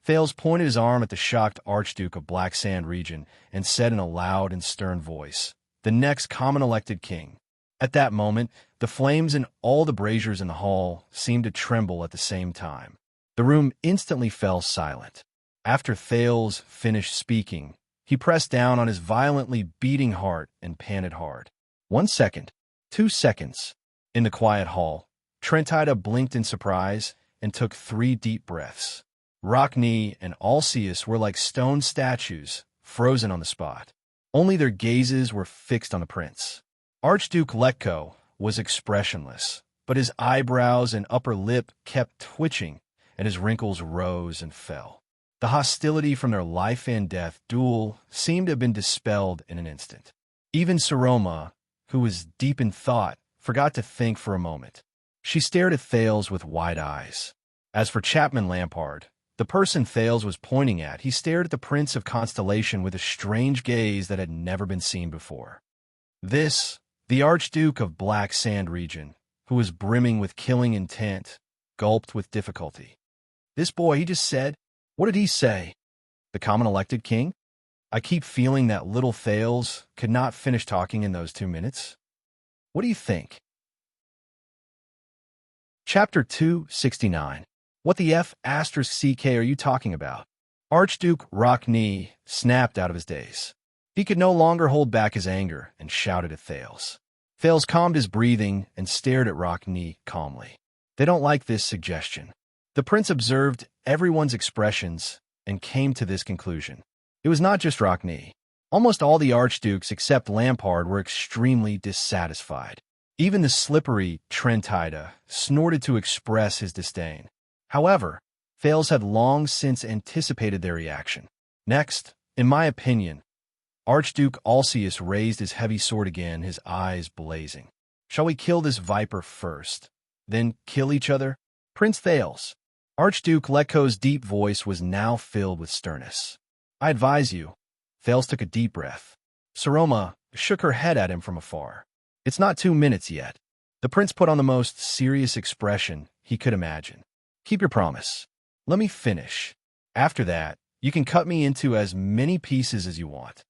Thales pointed his arm at the shocked Archduke of Black Sand region and said in a loud and stern voice, "The next common elected king." At that moment, the flames in all the braziers in the hall seemed to tremble at the same time. The room instantly fell silent. After Thales finished speaking, he pressed down on his violently beating heart and panted hard. 1 second. 2 seconds. In the quiet hall, Trentida blinked in surprise and took 3 deep breaths. Rockney and Alceus were like stone statues, frozen on the spot. Only their gazes were fixed on the prince. Archduke Letko was expressionless, but his eyebrows and upper lip kept twitching, and his wrinkles rose and fell. The hostility from their life and death duel seemed to have been dispelled in an instant. Even Saroma, who was deep in thought, forgot to think for a moment. She stared at Thales with wide eyes. As for Chapman Lampard, the person Thales was pointing at, he stared at the Prince of Constellation with a strange gaze that had never been seen before. This, the Archduke of Black Sand region, who was brimming with killing intent, gulped with difficulty. This boy, he just said, what did he say? The common elected king? I keep feeling that little Thales could not finish talking in those 2 minutes. What do you think? Chapter 269. What the F***ck are you talking about? Archduke Rockney snapped out of his daze. He could no longer hold back his anger and shouted at Thales. Thales calmed his breathing and stared at Rockne calmly. They don't like this suggestion. The prince observed everyone's expressions and came to this conclusion. It was not just Rockne. Almost all the archdukes except Lampard were extremely dissatisfied. Even the slippery Trentida snorted to express his disdain. However, Thales had long since anticipated their reaction. Next, in my opinion, Archduke Alcius raised his heavy sword again, his eyes blazing. Shall we kill this viper first, then kill each other? Prince Thales. Archduke Letko's deep voice was now filled with sternness. I advise you. Thales took a deep breath. Saroma shook her head at him from afar. It's not 2 minutes yet. The prince put on the most serious expression he could imagine. Keep your promise. Let me finish. After that, you can cut me into as many pieces as you want.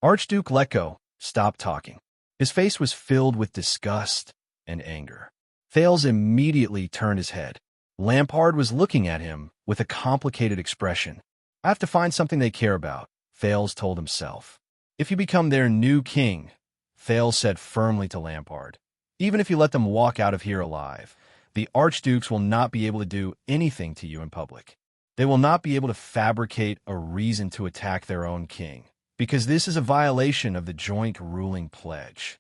Archduke Letko stopped talking. His face was filled with disgust and anger. Thales immediately turned his head. Lampard was looking at him with a complicated expression. I have to find something they care about, Thales told himself. If you become their new king, Thales said firmly to Lampard, even if you let them walk out of here alive, the archdukes will not be able to do anything to you in public. They will not be able to fabricate a reason to attack their own king, because this is a violation of the joint ruling pledge.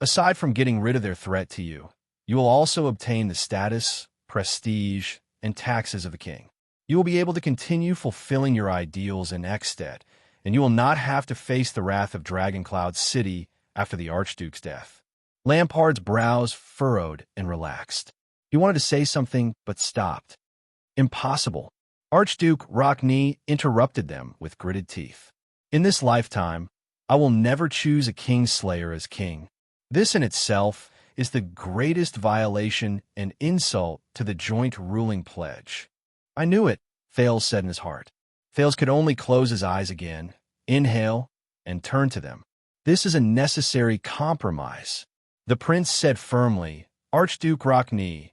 Aside from getting rid of their threat to you, you will also obtain the status, prestige, and taxes of a king. You will be able to continue fulfilling your ideals in Ekstedt, and you will not have to face the wrath of Dragoncloud City after the Archduke's death. Lampard's brows furrowed and relaxed. He wanted to say something, but stopped. Impossible. Archduke Rockne interrupted them with gritted teeth. In this lifetime, I will never choose a kingslayer as king. This in itself is the greatest violation and insult to the joint ruling pledge. I knew it, Thales said in his heart. Thales could only close his eyes again, inhale, and turn to them. This is a necessary compromise. The prince said firmly, Archduke Rockne,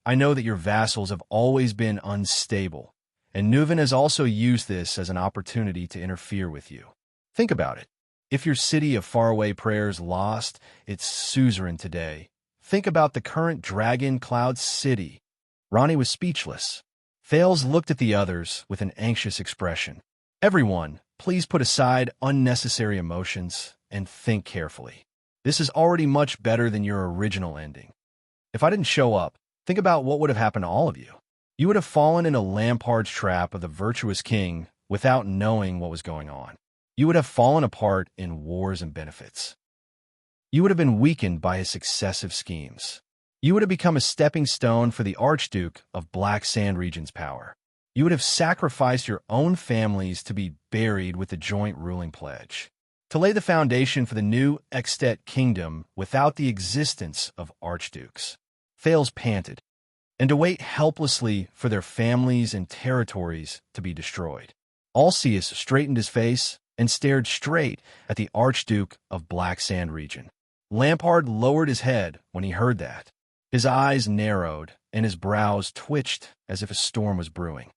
I know that your vassals have always been unstable, and Neuven has also used this as an opportunity to interfere with you. Think about it. If your city of faraway prayers lost its suzerain today, think about the current Dragon Cloud City. Ronnie was speechless. Thales looked at the others with an anxious expression. Everyone, please put aside unnecessary emotions and think carefully. This is already much better than your original ending. If I didn't show up, think about what would have happened to all of you. You would have fallen into Lampard's trap of the virtuous king without knowing what was going on. You would have fallen apart in wars and benefits. You would have been weakened by his successive schemes. You would have become a stepping stone for the Archduke of Black Sand Region's power. You would have sacrificed your own families to be buried with the joint ruling pledge, to lay the foundation for the new Ekstedt kingdom without the existence of archdukes. Thales panted, and to wait helplessly for their families and territories to be destroyed. Alcius straightened his face and stared straight at the Archduke of Black Sand Region. Lampard lowered his head when he heard that. His eyes narrowed and his brows twitched as if a storm was brewing.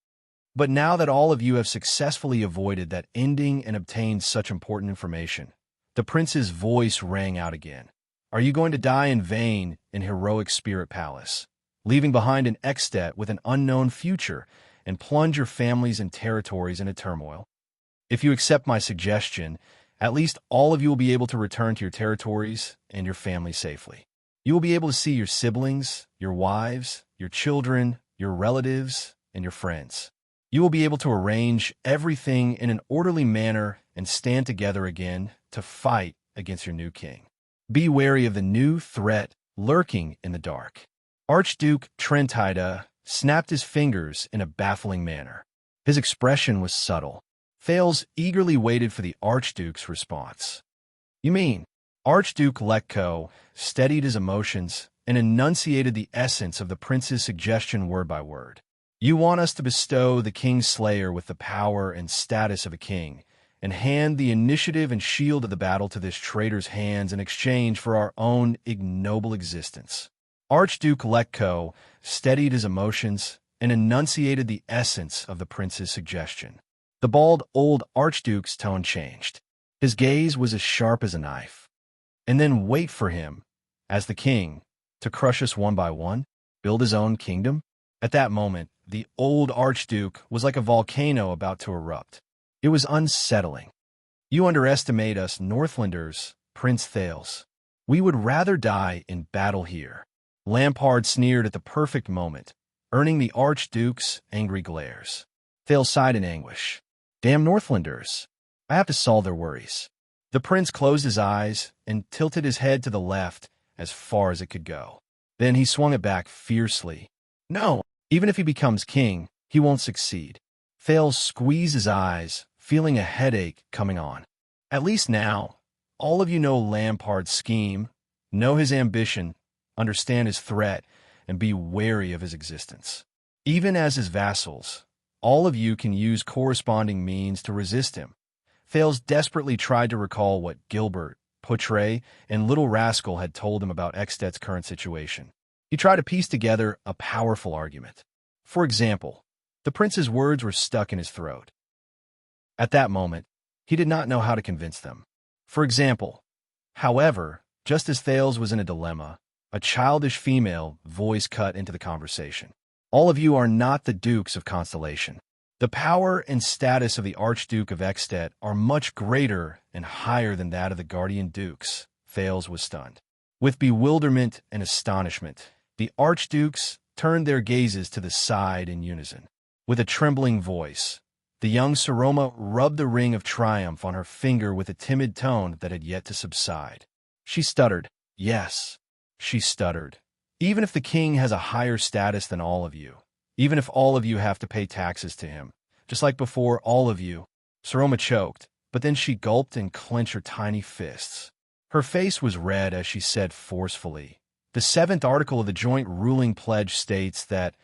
But now that all of you have successfully avoided that ending and obtained such important information, the prince's voice rang out again. Are you going to die in vain in heroic Spirit Palace, leaving behind an Ekstedt with an unknown future and plunge your families and territories into turmoil? If you accept my suggestion, at least all of you will be able to return to your territories and your family safely. You will be able to see your siblings, your wives, your children, your relatives, and your friends. You will be able to arrange everything in an orderly manner and stand together again to fight against your new king. Be wary of the new threat lurking in the dark. Archduke Trentida snapped his fingers in a baffling manner. His expression was subtle. Thales eagerly waited for the Archduke's response. You mean? Archduke Letko steadied his emotions and enunciated the essence of the prince's suggestion word by word. You want us to bestow the King's Slayer with the power and status of a king, and hand the initiative and shield of the battle to this traitor's hands in exchange for our own ignoble existence. Archduke Letko steadied his emotions and enunciated the essence of the prince's suggestion. The bald old Archduke's tone changed. His gaze was as sharp as a knife. And then wait for him, as the king, to crush us one by one, build his own kingdom? At that moment, the old Archduke was like a volcano about to erupt. It was unsettling. You underestimate us Northlanders, Prince Thales. We would rather die in battle here. Lampard sneered at the perfect moment, earning the Archduke's angry glares. Thales sighed in anguish. Damn Northlanders. I have to solve their worries. The prince closed his eyes and tilted his head to the left as far as it could go. Then he swung it back fiercely. No, even if he becomes king, he won't succeed. Thales squeezed his eyes, feeling a headache coming on. At least now, all of you know Lampard's scheme, know his ambition, understand his threat, and be wary of his existence. Even as his vassals, all of you can use corresponding means to resist him. Thales desperately tried to recall what Gilbert, Poutre, and Little Rascal had told him about Extet's current situation. He tried to piece together a powerful argument. For example, the prince's words were stuck in his throat. At that moment, he did not know how to convince them. For example, however, just as Thales was in a dilemma, a childish female voice cut into the conversation. All of you are not the dukes of Constellation. The power and status of the Archduke of Extet are much greater and higher than that of the Guardian Dukes. Thales was stunned. With bewilderment and astonishment, the Archdukes turned their gazes to the side in unison. With a trembling voice, the young Saroma rubbed the ring of triumph on her finger with a timid tone that had yet to subside. She stuttered. Yes, she stuttered. Even if the king has a higher status than all of you, even if all of you have to pay taxes to him, just like before all of you, Saroma choked, but then she gulped and clenched her tiny fists. Her face was red as she said forcefully, "The 7th article of the joint ruling pledge states that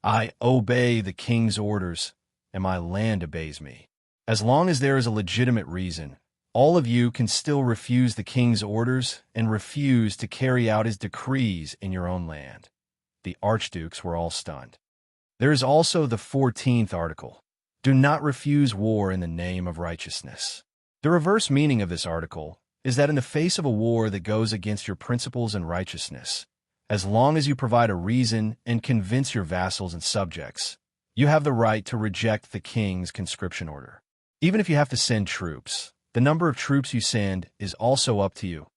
I obey the king's orders and my land obeys me. As long as there is a legitimate reason, all of you can still refuse the king's orders and refuse to carry out his decrees in your own land." The archdukes were all stunned. There is also the 14th article. Do not refuse war in the name of righteousness. The reverse meaning of this article is that in the face of a war that goes against your principles and righteousness, as long as you provide a reason and convince your vassals and subjects, you have the right to reject the king's conscription order. Even if you have to send troops, the number of troops you send is also up to you.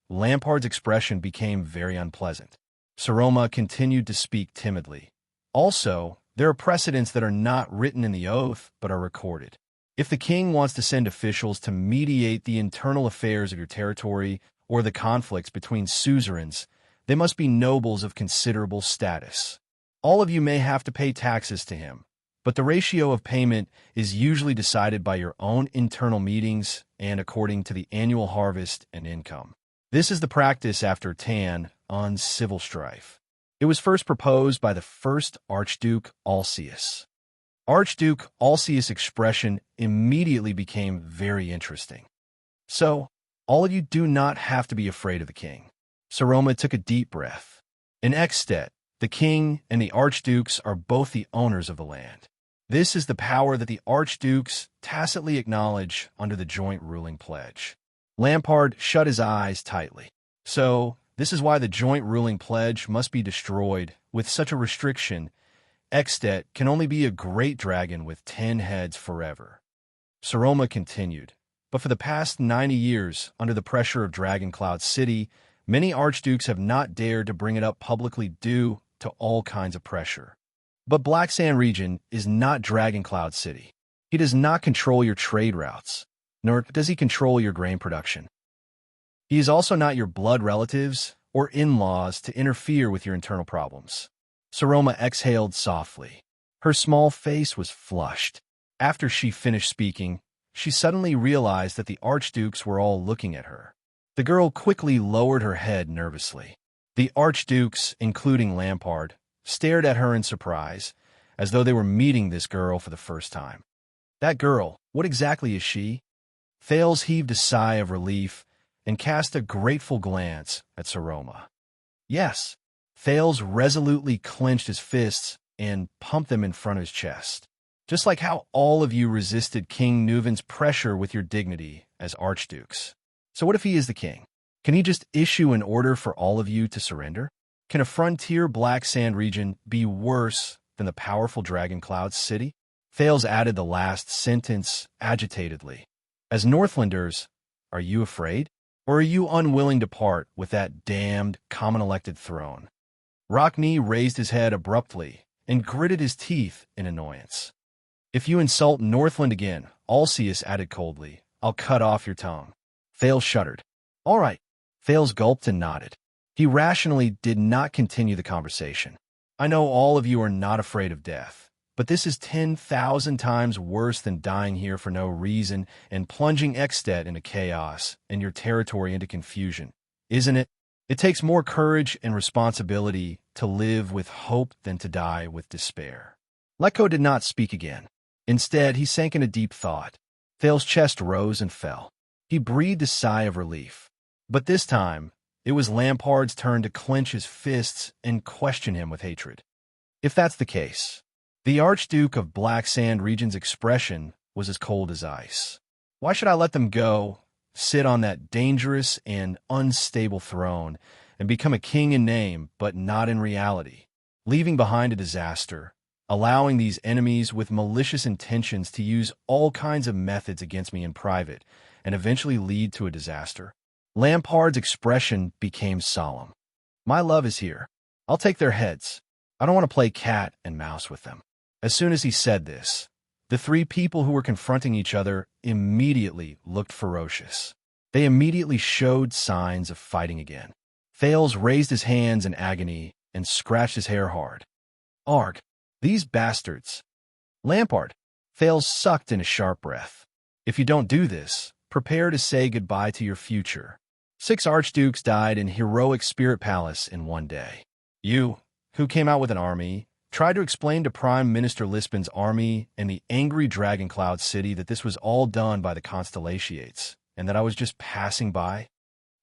Lampard's expression became very unpleasant. Saroma continued to speak timidly. Also, there are precedents that are not written in the oath but are recorded. If the king wants to send officials to mediate the internal affairs of your territory or the conflicts between suzerains, they must be nobles of considerable status. All of you may have to pay taxes to him, but the ratio of payment is usually decided by your own internal meetings and according to the annual harvest and income. This is the practice after Tan on civil strife. It was first proposed by the first Archduke Alcius. Archduke Alcius' expression immediately became very interesting. So, all of you do not have to be afraid of the king. Saroma took a deep breath. In Extet, the king and the archdukes are both the owners of the land. This is the power that the archdukes tacitly acknowledge under the joint ruling pledge. Lampard shut his eyes tightly. So, this is why the joint ruling pledge must be destroyed. With such a restriction, Extet can only be a great dragon with 10 heads forever. Saroma continued, but for the past 90 years, under the pressure of Dragon Cloud City, many archdukes have not dared to bring it up publicly due to all kinds of pressure. But Black Sand region is not Dragon Cloud City. He does not control your trade routes, nor does he control your grain production. He is also not your blood relatives or in-laws to interfere with your internal problems. Saroma exhaled softly. Her small face was flushed. After she finished speaking, she suddenly realized that the archdukes were all looking at her. The girl quickly lowered her head nervously. The archdukes, including Lampard, stared at her in surprise, as though they were meeting this girl for the first time. That girl, what exactly is she? Thales heaved a sigh of relief and cast a grateful glance at Saroma. Yes, Thales resolutely clenched his fists and pumped them in front of his chest. Just like how all of you resisted King Nuven's pressure with your dignity as archdukes. So what if he is the king? Can he just issue an order for all of you to surrender? Can a frontier black sand region be worse than the powerful Dragon Cloud city? Thales added the last sentence agitatedly. As Northlanders, are you afraid? Or are you unwilling to part with that damned common-elected throne? Rockney raised his head abruptly and gritted his teeth in annoyance. If you insult Northland again, Alceus added coldly, I'll cut off your tongue. Thales shuddered. All right. Thales gulped and nodded. He rationally did not continue the conversation. I know all of you are not afraid of death, but this is 10,000 times worse than dying here for no reason and plunging Extet into chaos and your territory into confusion, isn't it? It takes more courage and responsibility to live with hope than to die with despair. Lekko did not speak again. Instead, he sank into deep thought. Thales' chest rose and fell. He breathed a sigh of relief. But this time, it was Lampard's turn to clench his fists and question him with hatred. If that's the case, the Archduke of Black Sand Region's expression was as cold as ice. Why should I let them go, sit on that dangerous and unstable throne, and become a king in name but not in reality, leaving behind a disaster, allowing these enemies with malicious intentions to use all kinds of methods against me in private, and eventually lead to a disaster? Lampard's expression became solemn. My love is here. I'll take their heads. I don't want to play cat and mouse with them. As soon as he said this, the three people who were confronting each other immediately looked ferocious. They immediately showed signs of fighting again. Thales raised his hands in agony and scratched his hair hard. Arg, these bastards. Lampard. Thales sucked in a sharp breath. If you don't do this, prepare to say goodbye to your future. 6 archdukes died in heroic Spirit Palace in one day. You, who came out with an army, tried to explain to Prime Minister Lisbon's army and the angry Dragon Cloud city that this was all done by the Constellations, and that I was just passing by?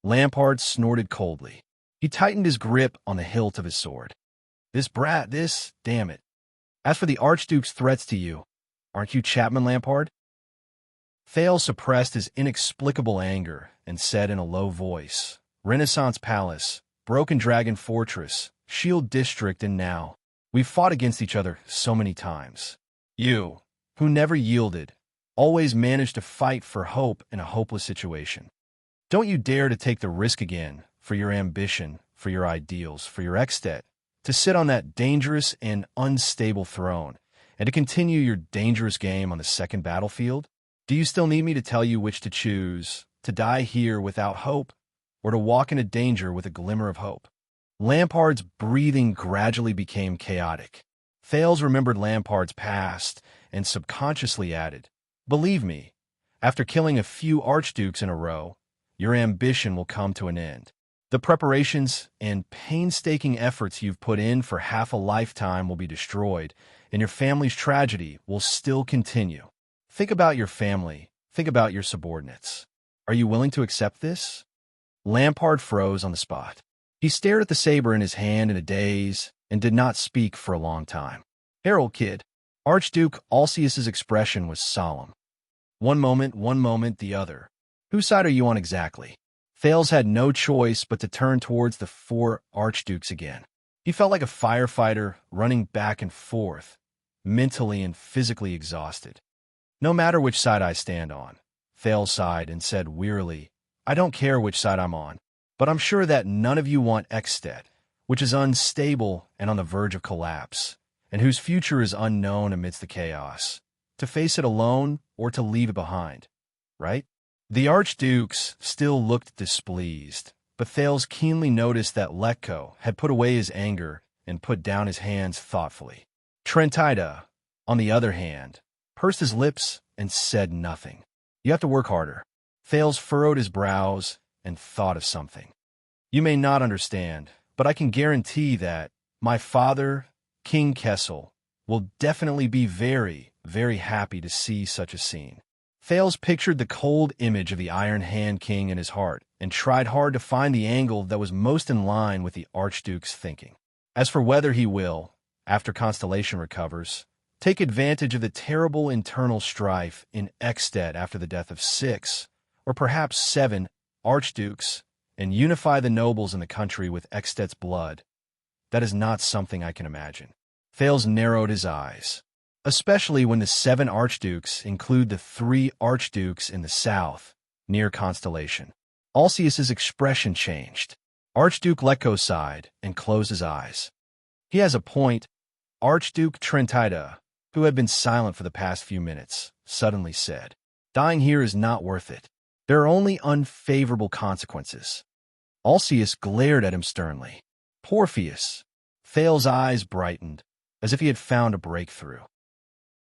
Lampard snorted coldly. He tightened his grip on the hilt of his sword. Damn it. As for the Archduke's threats to you, aren't you Chapman, Lampard? Thales suppressed his inexplicable anger and said in a low voice, Renaissance Palace, Broken Dragon Fortress, Shield District, and now, we've fought against each other so many times. You, who never yielded, always managed to fight for hope in a hopeless situation. Don't you dare to take the risk again for your ambition, for your ideals, for your Extet, to sit on that dangerous and unstable throne, and to continue your dangerous game on the second battlefield? Do you still need me to tell you which to choose, to die here without hope, or to walk into danger with a glimmer of hope? Lampard's breathing gradually became chaotic. Thales remembered Lampard's past and subconsciously added, Believe me, after killing a few archdukes in a row, your ambition will come to an end. The preparations and painstaking efforts you've put in for half a lifetime will be destroyed, and your family's tragedy will still continue. Think about your family. Think about your subordinates. Are you willing to accept this? Lampard froze on the spot. He stared at the saber in his hand in a daze and did not speak for a long time. Harold, kid. Archduke Alceus's expression was solemn. One moment, the other. Whose side are you on exactly? Thales had no choice but to turn towards the 4 archdukes again. He felt like a firefighter running back and forth, mentally and physically exhausted. No matter which side I stand on, Thales sighed and said wearily, I don't care which side I'm on, but I'm sure that none of you want Extet, which is unstable and on the verge of collapse, and whose future is unknown amidst the chaos, to face it alone or to leave it behind, right? The archdukes still looked displeased, but Thales keenly noticed that Lekko had put away his anger and put down his hands thoughtfully. Trentida, on the other hand, pursed his lips and said nothing. You have to work harder. Thales furrowed his brows and thought of something. You may not understand, but I can guarantee that my father, King Kessel, will definitely be very, very happy to see such a scene. Thales pictured the cold image of the Iron Hand King in his heart and tried hard to find the angle that was most in line with the Archduke's thinking. As for whether he will, after Constellation recovers, take advantage of the terrible internal strife in Extet after the death of 6, or perhaps 7, archdukes, and unify the nobles in the country with Extet's blood. That is not something I can imagine. Thales narrowed his eyes, especially when the 7 archdukes include the 3 archdukes in the south, near Constellation. Alcius's expression changed. Archduke Lecco sighed and closed his eyes. He has a point. Archduke Trentida, who had been silent for the past few minutes, suddenly said, "Dying here is not worth it. There are only unfavorable consequences." Alcius glared at him sternly. "Porpheus." Thales' eyes brightened, as if he had found a breakthrough.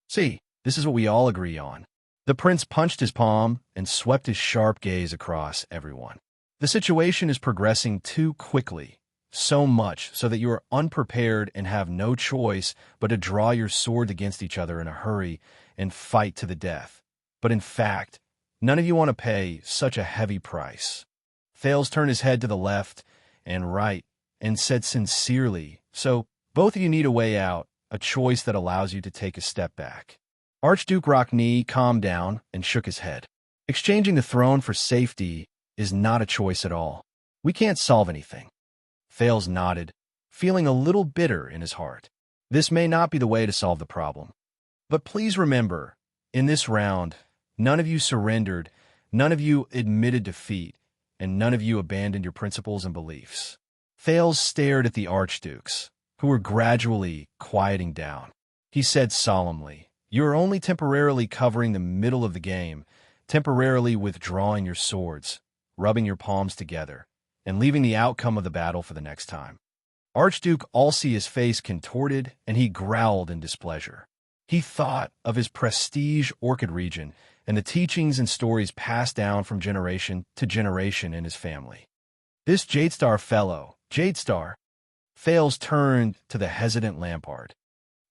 "See, this is what we all agree on." The prince punched his palm and swept his sharp gaze across everyone. "The situation is progressing too quickly, so much so that you are unprepared and have no choice but to draw your swords against each other in a hurry and fight to the death. But in fact, none of you want to pay such a heavy price." Thales turned his head to the left and right and said sincerely, "So, both of you need a way out, a choice that allows you to take a step back." Archduke Rockney calmed down and shook his head. "Exchanging the throne for safety is not a choice at all. We can't solve anything." Thales nodded, feeling a little bitter in his heart. "This may not be the way to solve the problem. But please remember, in this round, none of you surrendered, none of you admitted defeat, and none of you abandoned your principles and beliefs." Thales stared at the archdukes, who were gradually quieting down. He said solemnly, "You are only temporarily covering the middle of the game, temporarily withdrawing your swords, rubbing your palms together, and leaving the outcome of the battle for the next time." Archduke Alcius' face contorted, and he growled in displeasure. He thought of his prestige Orchid region and the teachings and stories passed down from generation to generation in his family. "This Jadestar fellow, Jadestar." Thales turned to the hesitant Lampard.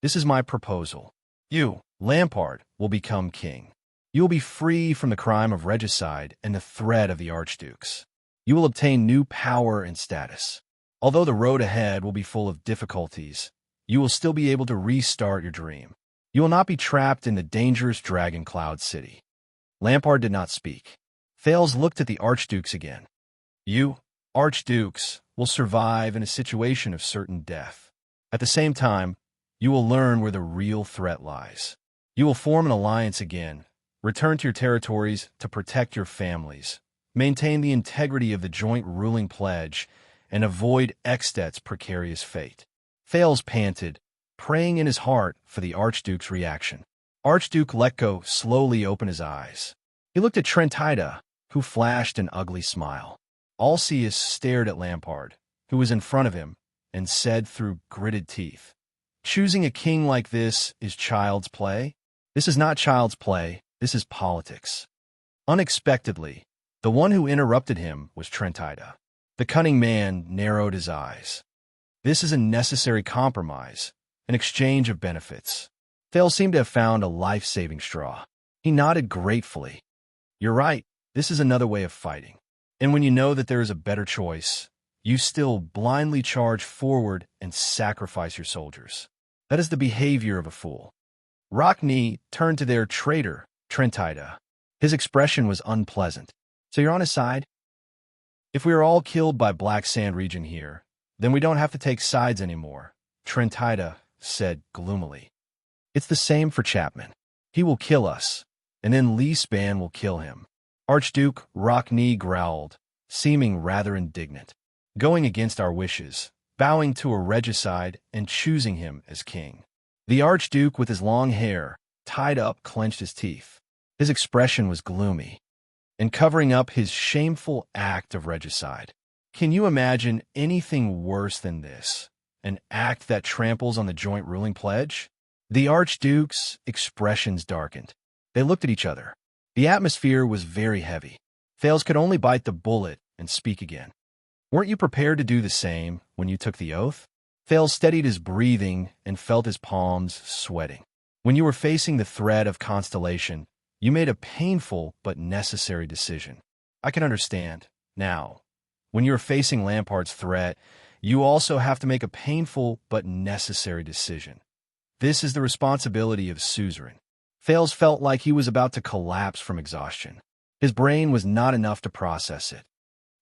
"This is my proposal. You, Lampard, will become king. You will be free from the crime of regicide and the threat of the archdukes. You will obtain new power and status. Although the road ahead will be full of difficulties, you will still be able to restart your dream. You will not be trapped in the dangerous Dragon Cloud City." Lampard did not speak. Thales looked at the archdukes again. "You, archdukes, will survive in a situation of certain death. At the same time, you will learn where the real threat lies. You will form an alliance again, return to your territories to protect your families, maintain the integrity of the joint ruling pledge, and avoid Extet's precarious fate." Thales panted, praying in his heart for the archduke's reaction. Archduke Lecco slowly opened his eyes. He looked at Trentida, who flashed an ugly smile. Alcius stared at Lampard, who was in front of him, and said through gritted teeth, "Choosing a king like this is child's play? This is not child's play, this is politics." Unexpectedly, the one who interrupted him was Trentida. The cunning man narrowed his eyes. "This is a necessary compromise, an exchange of benefits." Thales seemed to have found a life-saving straw. He nodded gratefully. "You're right, this is another way of fighting. And when you know that there is a better choice, you still blindly charge forward and sacrifice your soldiers. That is the behavior of a fool." Rockney turned to their traitor, Trentida. His expression was unpleasant. "So you're on his side? If we are all killed by Black Sand region here, then we don't have to take sides anymore," Trentida said gloomily. "It's the same for Chapman. He will kill us, and then Leespan will kill him." Archduke Rockney growled, seeming rather indignant. "Going against our wishes, bowing to a regicide, and choosing him as king." The Archduke, with his long hair tied up, clenched his teeth. His expression was gloomy, and covering up his shameful act of regicide. Can you imagine anything worse than this? An act that tramples on the joint ruling pledge? The Archduke's expressions darkened. They looked at each other. The atmosphere was very heavy. Thales could only bite the bullet and speak again. "Weren't you prepared to do the same when you took the oath?" Thales steadied his breathing and felt his palms sweating. "When you were facing the threat of Constellation, you made a painful but necessary decision. I can understand. Now, when you are facing Lampard's threat, you also have to make a painful but necessary decision. This is the responsibility of a suzerain." Thales felt like he was about to collapse from exhaustion. His brain was not enough to process it.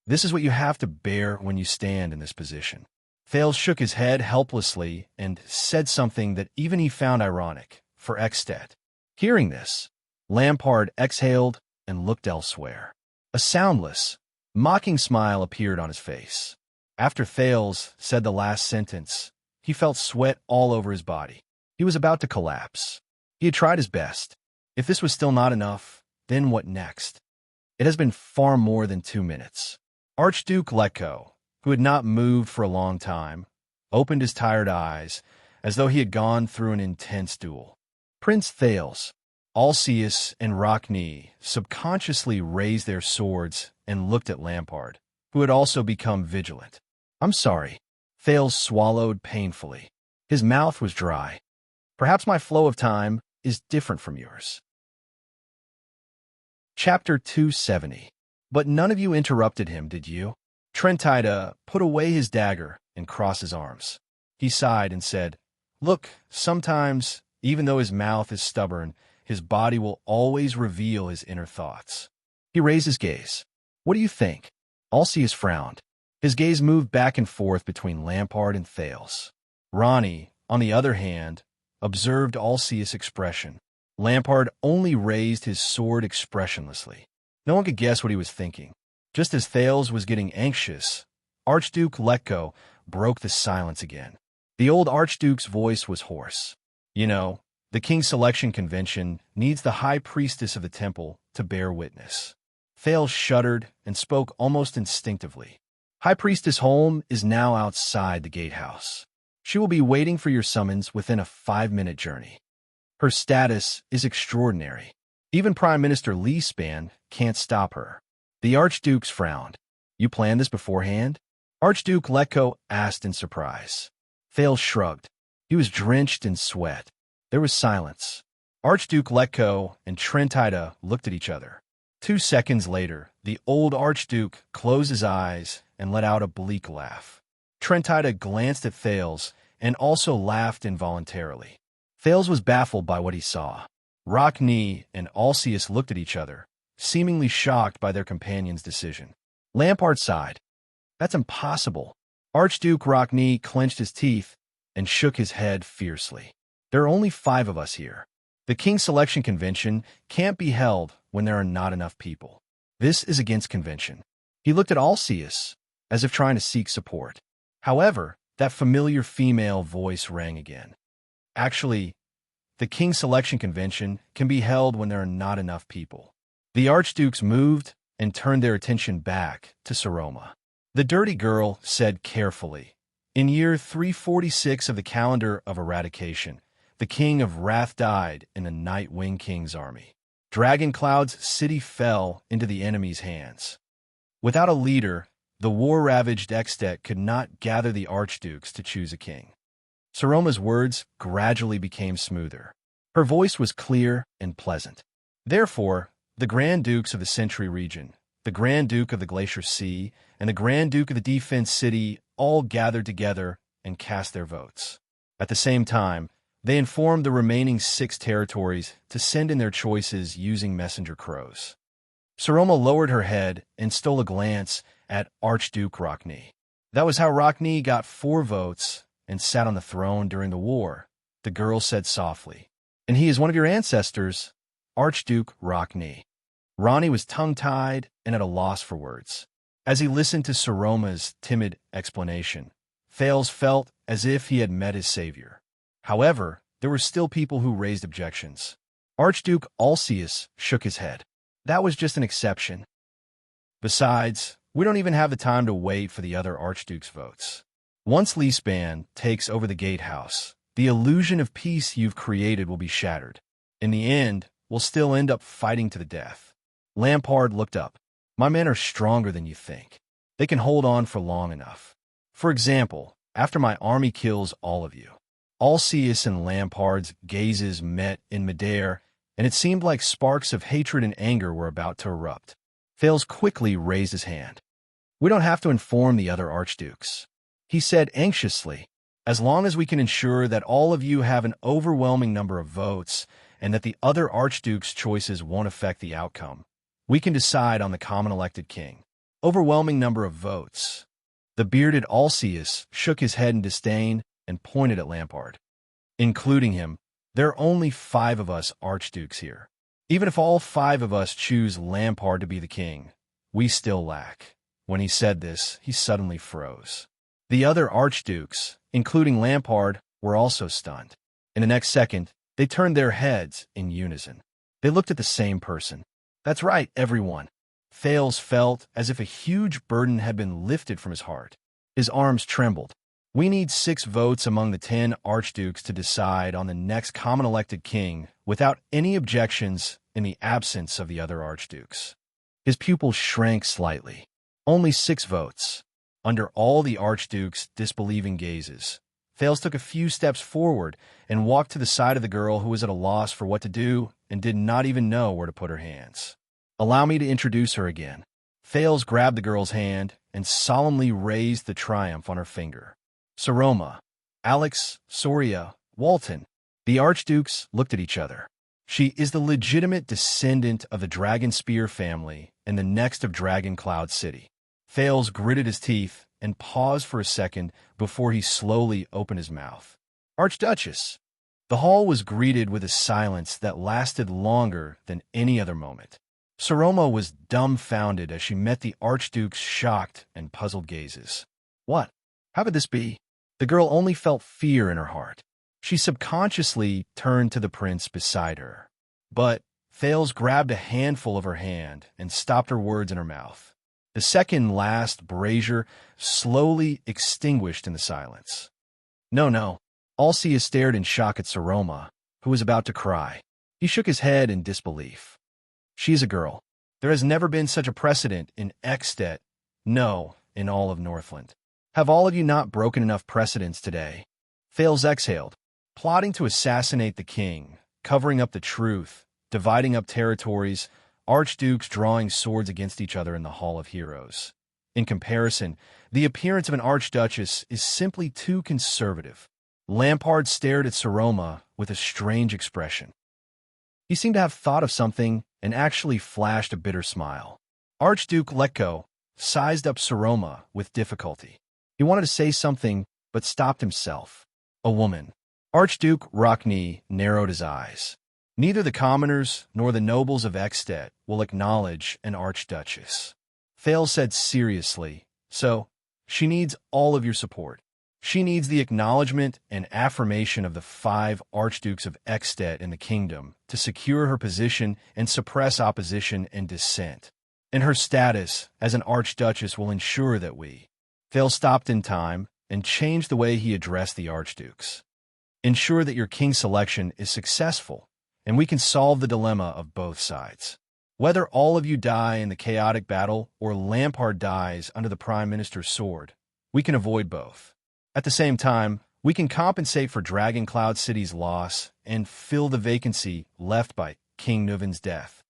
This is what you have to bear when you stand in this position. Thales shook his head helplessly and said something that even he found ironic, for Extet. Hearing this, Lampard exhaled and looked elsewhere. A soundless, mocking smile appeared on his face. After Thales said the last sentence, he felt sweat all over his body. He was about to collapse. He had tried his best. If this was still not enough, then what next? It has been far more than 2 minutes. Archduke Letko, who had not moved for a long time, opened his tired eyes, as though he had gone through an intense duel. Prince Thales, Alceus, and Rockne subconsciously raised their swords and looked at Lampard, who had also become vigilant. "I'm sorry." Thales swallowed painfully. His mouth was dry. "Perhaps my flow of time is different from yours." Chapter 270. But none of you interrupted him, did you? Trentida put away his dagger and crossed his arms. He sighed and said, "Look, sometimes, even though his mouth is stubborn, his body will always reveal his inner thoughts." He raised his gaze. "What do you think?" Alceus frowned. His gaze moved back and forth between Lampard and Thales. Ronnie, on the other hand, observed Alceus' expression. Lampard only raised his sword expressionlessly. No one could guess what he was thinking. Just as Thales was getting anxious, Archduke Letko broke the silence again. The old Archduke's voice was hoarse. "You know, the King's Selection Convention needs the High Priestess of the Temple to bear witness." Thales shuddered and spoke almost instinctively. "High Priestess Holm is now outside the gatehouse. She will be waiting for your summons within a 5-minute journey. Her status is extraordinary. Even Prime Minister Li Span can't stop her." The Archdukes frowned. "You planned this beforehand?" Archduke Letko asked in surprise. Thales shrugged. He was drenched in sweat. There was silence. Archduke Letko and Trentida looked at each other. 2 seconds later, the old Archduke closed his eyes and let out a bleak laugh. Trentida glanced at Thales and also laughed involuntarily. Thales was baffled by what he saw. Rockne and Alceus looked at each other, seemingly shocked by their companion's decision. Lampard sighed. "That's impossible." Archduke Rockne clenched his teeth and shook his head fiercely. "There are only 5 of us here. The King's Selection Convention can't be held when there are not enough people. This is against convention." He looked at Alceus, as if trying to seek support. However, that familiar female voice rang again. "Actually, the King's Selection Convention can be held when there are not enough people." The Archdukes moved and turned their attention back to Saroma. The dirty girl said carefully, "In year 346 of the calendar of eradication, the King of Wrath died in the Night Wing King's army. Dragon Cloud's city fell into the enemy's hands. Without a leader, the war-ravaged Extet could not gather the Archdukes to choose a king." Saroma's words gradually became smoother. Her voice was clear and pleasant. "Therefore, the Grand Dukes of the Century region, the Grand Duke of the Glacier Sea, and the Grand Duke of the Defense City all gathered together and cast their votes. At the same time, they informed the remaining 6 territories to send in their choices using messenger crows." Saroma lowered her head and stole a glance at Archduke Rockne. "That was how Rockne got 4 votes and sat on the throne during the war," the girl said softly. "And he is one of your ancestors, Archduke Rockne." Ronnie was tongue-tied and at a loss for words. As he listened to Saroma's timid explanation, Thales felt as if he had met his savior. However, there were still people who raised objections. Archduke Alceus shook his head. "That was just an exception. Besides, we don't even have the time to wait for the other Archduke's votes. Once Li Span takes over the gatehouse, the illusion of peace you've created will be shattered. In the end, we'll still end up fighting to the death." Lampard looked up. "My men are stronger than you think. They can hold on for long enough. For example, after my army kills all of you." Alceus and Lampard's gazes met in midair, and it seemed like sparks of hatred and anger were about to erupt. Thales quickly raised his hand. "We don't have to inform the other Archdukes," he said anxiously. "As long as we can ensure that all of you have an overwhelming number of votes and that the other Archdukes' choices won't affect the outcome, we can decide on the common elected king." Overwhelming number of votes. The bearded Alceus shook his head in disdain and pointed at Lampard. Including him, there are only 5 of us archdukes here. Even if all 5 of us choose Lampard to be the king, we still lack. When he said this, he suddenly froze. The other archdukes, including Lampard, were also stunned. In the next second, they turned their heads in unison. They looked at the same person. That's right, everyone. Thales felt as if a huge burden had been lifted from his heart. His arms trembled. We need 6 votes among the 10 archdukes to decide on the next common elected king without any objections in the absence of the other archdukes. His pupils shrank slightly. Only 6 votes. Under all the archdukes' disbelieving gazes, Thales took a few steps forward and walked to the side of the girl who was at a loss for what to do and did not even know where to put her hands. Allow me to introduce her again. Thales grabbed the girl's hand and solemnly raised the triumph on her finger. Saroma, Alex, Soria, Walton. The archdukes looked at each other. She is the legitimate descendant of the Dragon Spear family and the next of Dragon Cloud City. Thales gritted his teeth and paused for a second before he slowly opened his mouth. Archduchess. The hall was greeted with a silence that lasted longer than any other moment. Saroma was dumbfounded as she met the archduke's shocked and puzzled gazes. What? How could this be? The girl only felt fear in her heart. She subconsciously turned to the prince beside her. But Thales grabbed a handful of her hand and stopped her words in her mouth. The second last brazier slowly extinguished in the silence. No. Alceus stared in shock at Saroma, who was about to cry. He shook his head in disbelief. She is a girl. There has never been such a precedent in Ekstedt, no, in all of Northland. Have all of you not broken enough precedents today? Thales exhaled, plotting to assassinate the king, covering up the truth, dividing up territories, archdukes drawing swords against each other in the Hall of Heroes. In comparison, the appearance of an archduchess is simply too conservative. Lampard stared at Saroma with a strange expression. He seemed to have thought of something and actually flashed a bitter smile. Archduke Letko sized up Saroma with difficulty. He wanted to say something, but stopped himself. A woman. Archduke Rockney narrowed his eyes. Neither the commoners nor the nobles of Ekstedt will acknowledge an archduchess. Thales said seriously, so she needs all of your support. She needs the acknowledgement and affirmation of the 5 archdukes of Ekstedt in the kingdom to secure her position and suppress opposition and dissent. And her status as an archduchess will ensure that we. Thales stopped in time and changed the way he addressed the archdukes. Ensure that your king selection is successful, and we can solve the dilemma of both sides. Whether all of you die in the chaotic battle or Lampard dies under the Prime Minister's sword, we can avoid both. At the same time, we can compensate for Dragon Cloud City's loss and fill the vacancy left by King Nuvin's death.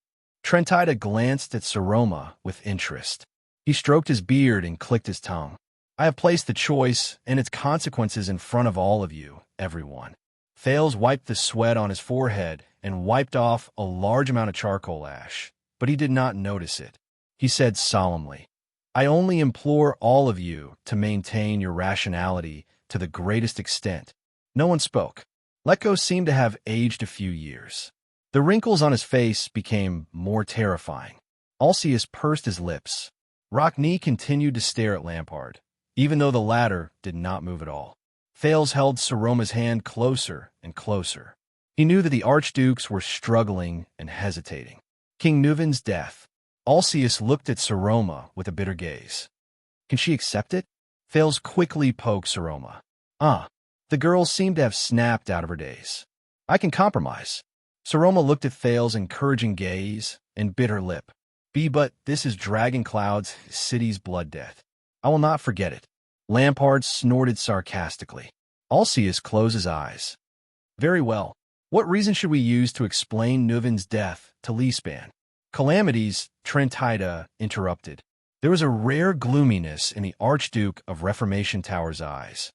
Trentida glanced at Saroma with interest. He stroked his beard and clicked his tongue. I have placed the choice and its consequences in front of all of you, everyone. Thales wiped the sweat on his forehead and wiped off a large amount of charcoal ash, but he did not notice it. He said solemnly, I only implore all of you to maintain your rationality to the greatest extent. No one spoke. Letko seemed to have aged a few years. The wrinkles on his face became more terrifying. Alceus pursed his lips. Rockney continued to stare at Lampard, even though the latter did not move at all. Thales held Saroma's hand closer and closer. He knew that the archdukes were struggling and hesitating. King Nuvin's death. Alceus looked at Saroma with a bitter gaze. Can she accept it? Thales quickly poked Saroma. The girl seemed to have snapped out of her daze. I can compromise. Saroma looked at Thales' encouraging gaze and bit her lip. But this is Dragon Cloud's city's blood debt. I will not forget it. Lampard snorted sarcastically. Alceus closed his eyes. Very well. What reason should we use to explain Nuvin's death to Leespan? Calamities, Trentida interrupted. There was a rare gloominess in the Archduke of Reformation Tower's eyes.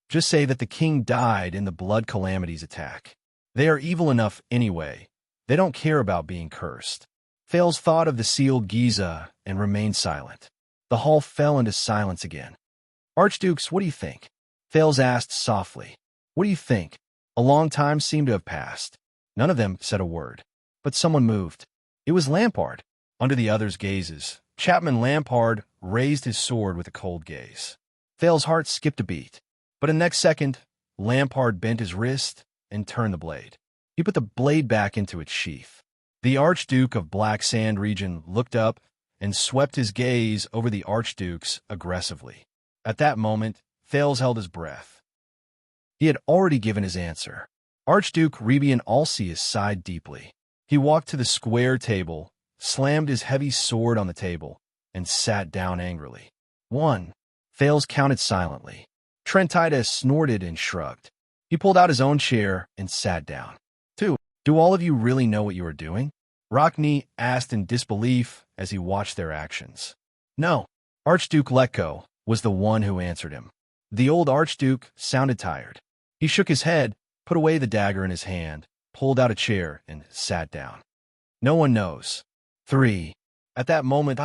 Just say that the king died in the Blood Calamities attack. They are evil enough anyway. They don't care about being cursed. Thales thought of the sealed Giza and remained silent. The hall fell into silence again. "Archdukes, what do you think?" Thales asked softly. "What do you think?" A long time seemed to have passed. None of them said a word. But someone moved. It was Lampard. Under the others' gazes, Chapman Lampard raised his sword with a cold gaze. Thales' heart skipped a beat. But in the next second, Lampard bent his wrist and turned the blade. He put the blade back into its sheath. The Archduke of Black Sand region looked up and swept his gaze over the Archdukes aggressively. At that moment, Thales held his breath. He had already given his answer. Archduke Rebian Alcius sighed deeply. He walked to the square table, slammed his heavy sword on the table, and sat down angrily. 1. Thales counted silently. Trentides snorted and shrugged. He pulled out his own chair and sat down. 2. Do all of you really know what you are doing? Rockney asked in disbelief as he watched their actions. No. Archduke Letko was the one who answered him. The old Archduke sounded tired. He shook his head, put away the dagger in his hand, pulled out a chair, and sat down. No one knows. 3. At that moment,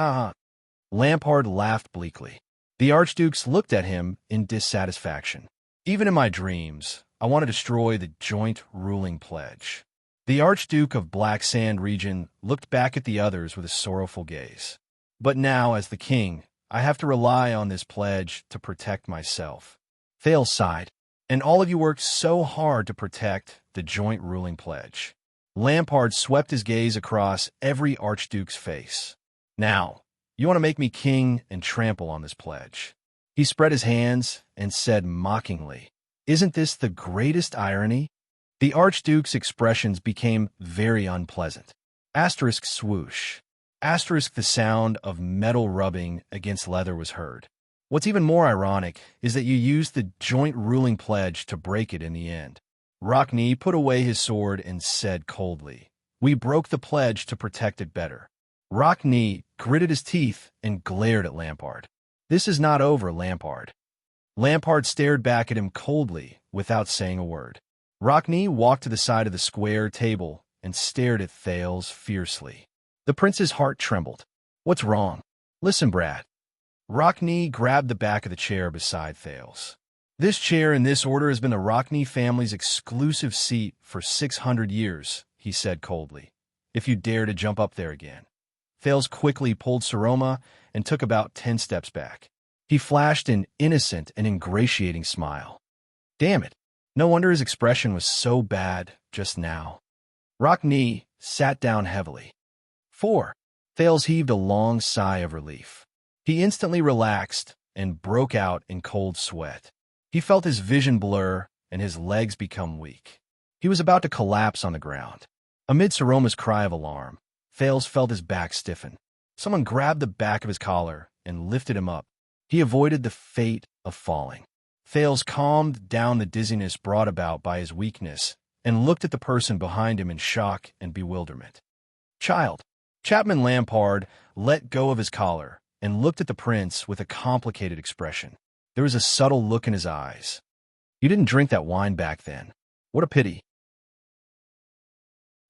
Lampard laughed bleakly. The Archdukes looked at him in dissatisfaction. Even in my dreams, I want to destroy the joint ruling pledge. The Archduke of Black Sand region looked back at the others with a sorrowful gaze. But now, as the king, I have to rely on this pledge to protect myself. Thales sighed. And all of you worked so hard to protect the joint ruling pledge. Lampard swept his gaze across every Archduke's face. Now, you want to make me king and trample on this pledge. He spread his hands and said mockingly, "Isn't this the greatest irony?" The Archduke's expressions became very unpleasant. Asterisk swoosh. Asterisk the sound of metal rubbing against leather was heard. What's even more ironic is that you used the joint ruling pledge to break it in the end. Rockney put away his sword and said coldly, "We broke the pledge to protect it better." Rockney gritted his teeth and glared at Lampard. "This is not over, Lampard." Lampard stared back at him coldly without saying a word. Rockney walked to the side of the square table and stared at Thales fiercely. The prince's heart trembled. "What's wrong?" "Listen, Brad." Rockney grabbed the back of the chair beside Thales. "This chair in this order has been the Rockney family's exclusive seat for 600 years, he said coldly. "If you dare to jump up there again." Thales quickly pulled Saroma and took about 10 steps back. He flashed an innocent and ingratiating smile. Damn it. No wonder his expression was so bad just now. Rockney sat down heavily. 4. Thales heaved a long sigh of relief. He instantly relaxed and broke out in cold sweat. He felt his vision blur and his legs become weak. He was about to collapse on the ground. Amid Saroma's cry of alarm, Thales felt his back stiffen. Someone grabbed the back of his collar and lifted him up. He avoided the fate of falling. Thales calmed down the dizziness brought about by his weakness and looked at the person behind him in shock and bewilderment. "Child." Chapman Lampard let go of his collar and looked at the prince with a complicated expression. There was a subtle look in his eyes. "You didn't drink that wine back then. What a pity."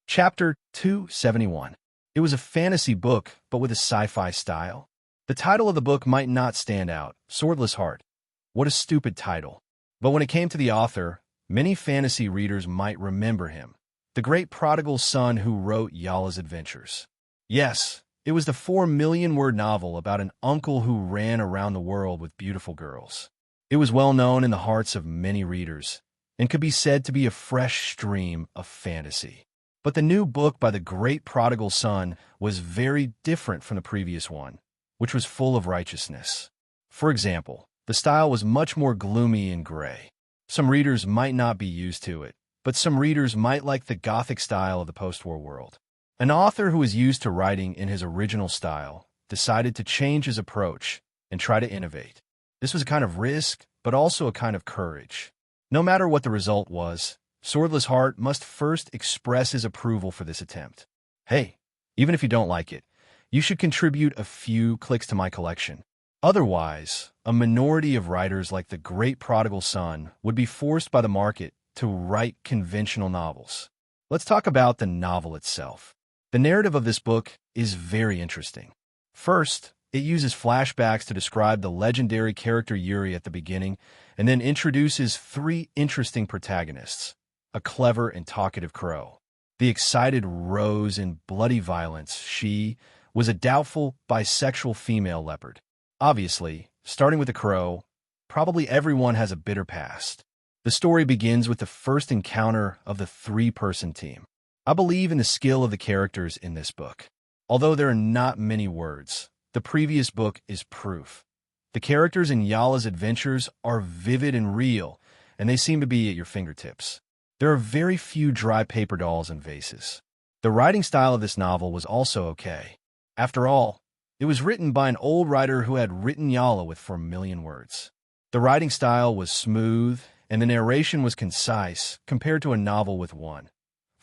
Chapter 271. It was a fantasy book, but with a sci-fi style. The title of the book might not stand out, Swordless Heart. What a stupid title. But when it came to the author, many fantasy readers might remember him, the great prodigal son who wrote Yala's Adventures. Yes, it was the 4 million-word novel about an uncle who ran around the world with beautiful girls. It was well known in the hearts of many readers, and could be said to be a fresh stream of fantasy. But the new book by the great prodigal son was very different from the previous one, which was full of righteousness. For example, the style was much more gloomy and gray. Some readers might not be used to it, but some readers might like the Gothic style of the post-war world. An author who was used to writing in his original style decided to change his approach and try to innovate. This was a kind of risk, but also a kind of courage. No matter what the result was, Swordless Heart must first express his approval for this attempt. Hey, even if you don't like it, you should contribute a few clicks to my collection. Otherwise, a minority of writers like the great prodigal son would be forced by the market to write conventional novels. Let's talk about the novel itself. The narrative of this book is very interesting. First, It uses flashbacks to describe the legendary character Yuri at the beginning, and then introduces three interesting protagonists: a clever and talkative crow, the excited Rose in bloody violence. She was a doubtful bisexual female leopard. Obviously, starting with the crow, probably everyone has a bitter past. The story begins with the first encounter of the three-person team. I believe in the skill of the characters in this book. Although there are not many words, the previous book is proof. The characters in Yala's adventures are vivid and real, and they seem to be at your fingertips. There are very few dry paper dolls and vases. The writing style of this novel was also okay. After all, it was written by an old writer who had written Yala with 4 million words. The writing style was smooth, and the narration was concise compared to a novel with 1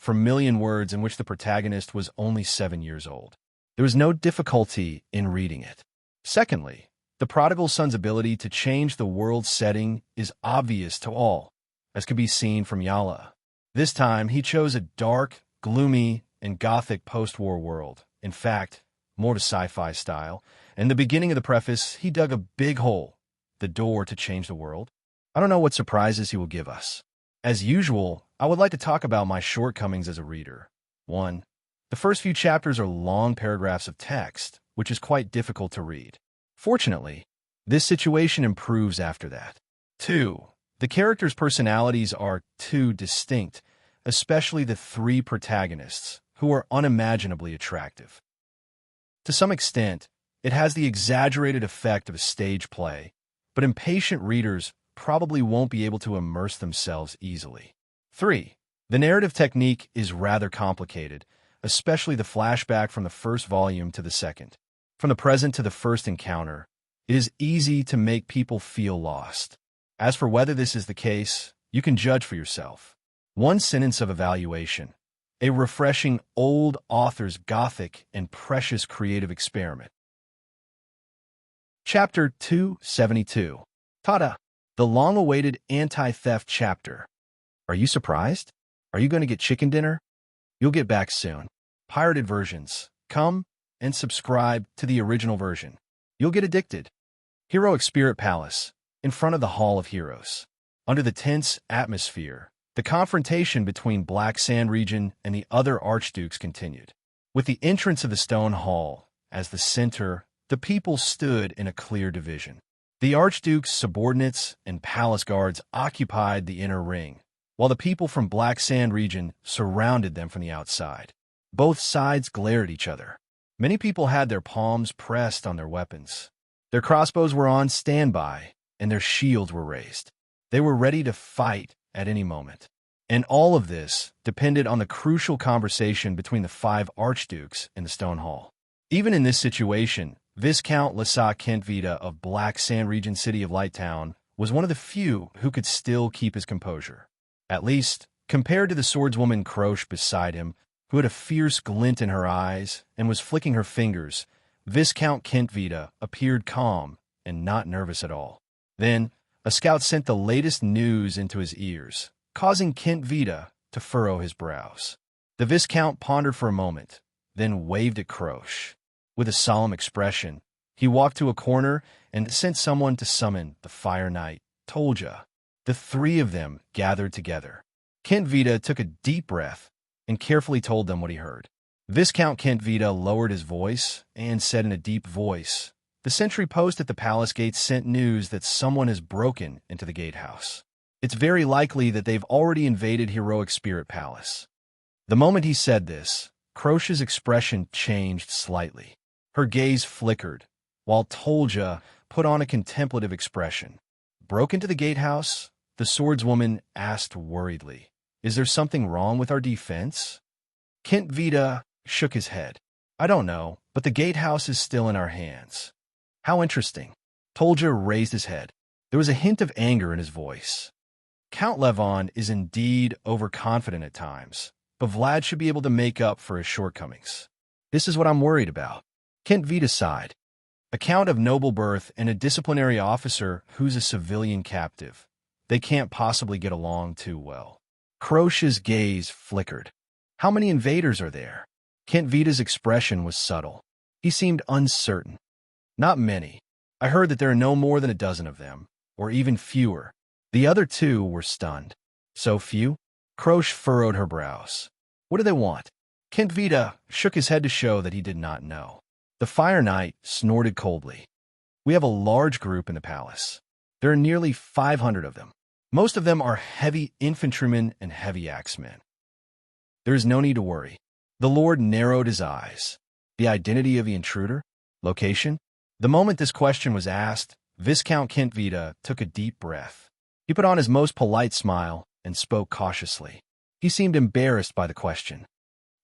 million words in which the protagonist was only 7 years old. There was no difficulty in reading it. Secondly, the prodigal son's ability to change the world's setting is obvious to all, as can be seen from Yala. This time, he chose a dark, gloomy, and gothic post-war world. In fact, more of a sci-fi style. In the beginning of the preface, he dug a big hole, the door to change the world. I don't know what surprises he will give us. As usual, I would like to talk about my shortcomings as a reader. 1. The first few chapters are long paragraphs of text, which is quite difficult to read. Fortunately, this situation improves after that. 2. The characters' personalities are too distinct, especially the three protagonists, who are unimaginably attractive. To some extent, it has the exaggerated effect of a stage play, but impatient readers probably won't be able to immerse themselves easily. 3. The narrative technique is rather complicated, especially the flashback from the first volume to the second. From the present to the first encounter, it is easy to make people feel lost. As for whether this is the case, you can judge for yourself. One sentence of evaluation: a refreshing old author's gothic and precious creative experiment. Chapter 272. Tada! The long-awaited anti-theft chapter. Are you surprised? Are you going to get chicken dinner? You'll get back soon. Pirated versions. Come and subscribe to the original version. You'll get addicted. Heroic Spirit Palace, in front of the Hall of Heroes. Under the tense atmosphere, the confrontation between Black Sand Region and the other archdukes continued. With the entrance of the Stone Hall as the center, the people stood in a clear division. The Archduke's subordinates and palace guards occupied the inner ring, while the people from Black Sand Region surrounded them from the outside. Both sides glared at each other. Many people had their palms pressed on their weapons. Their crossbows were on standby, and their shields were raised. They were ready to fight at any moment. And all of this depended on the crucial conversation between the 5 archdukes in the Stone Hall. Even in this situation, Viscount Lassa Kentvita of Black Sand Region City of Lighttown was one of the few who could still keep his composure. At least, compared to the swordswoman Croche beside him, who had a fierce glint in her eyes and was flicking her fingers, Viscount Kentvita appeared calm and not nervous at all. Then, a scout sent the latest news into his ears, causing Kentvita to furrow his brows. The Viscount pondered for a moment, then waved at Croche. With a solemn expression, he walked to a corner and sent someone to summon the Fire Knight, Tolja. The 3 of them gathered together. Kentvita took a deep breath and carefully told them what he heard. Viscount Kentvita lowered his voice and said in a deep voice, "The sentry post at the palace gates sent news that someone has broken into the gatehouse. It's very likely that they've already invaded Heroic Spirit Palace." The moment he said this, Croche's expression changed slightly. Her gaze flickered, while Tolja put on a contemplative expression. "Broke into the gatehouse?" the swordswoman asked worriedly. "Is there something wrong with our defense?" Kentvita shook his head. "I don't know, but the gatehouse is still in our hands." "How interesting." Tolja raised his head. There was a hint of anger in his voice. "Count Levon is indeed overconfident at times, but Vlad should be able to make up for his shortcomings. This is what I'm worried about." Kentvita sighed. "A count of noble birth and a disciplinary officer who's a civilian captive. They can't possibly get along too well." Croche's gaze flickered. "How many invaders are there?" Kentvita's expression was subtle. He seemed uncertain. Not many. I heard that there are no more than a dozen of them, or even fewer. The other two were stunned. So few? Croche furrowed her brows. What do they want? Kentvita shook his head to show that he did not know. The Fire Knight snorted coldly. We have a large group in the palace. There are nearly 500 of them. Most of them are heavy infantrymen and heavy axemen. There is no need to worry. The Lord narrowed his eyes. The identity of the intruder? Location? The moment this question was asked, Viscount Kentvita took a deep breath. He put on his most polite smile and spoke cautiously. He seemed embarrassed by the question.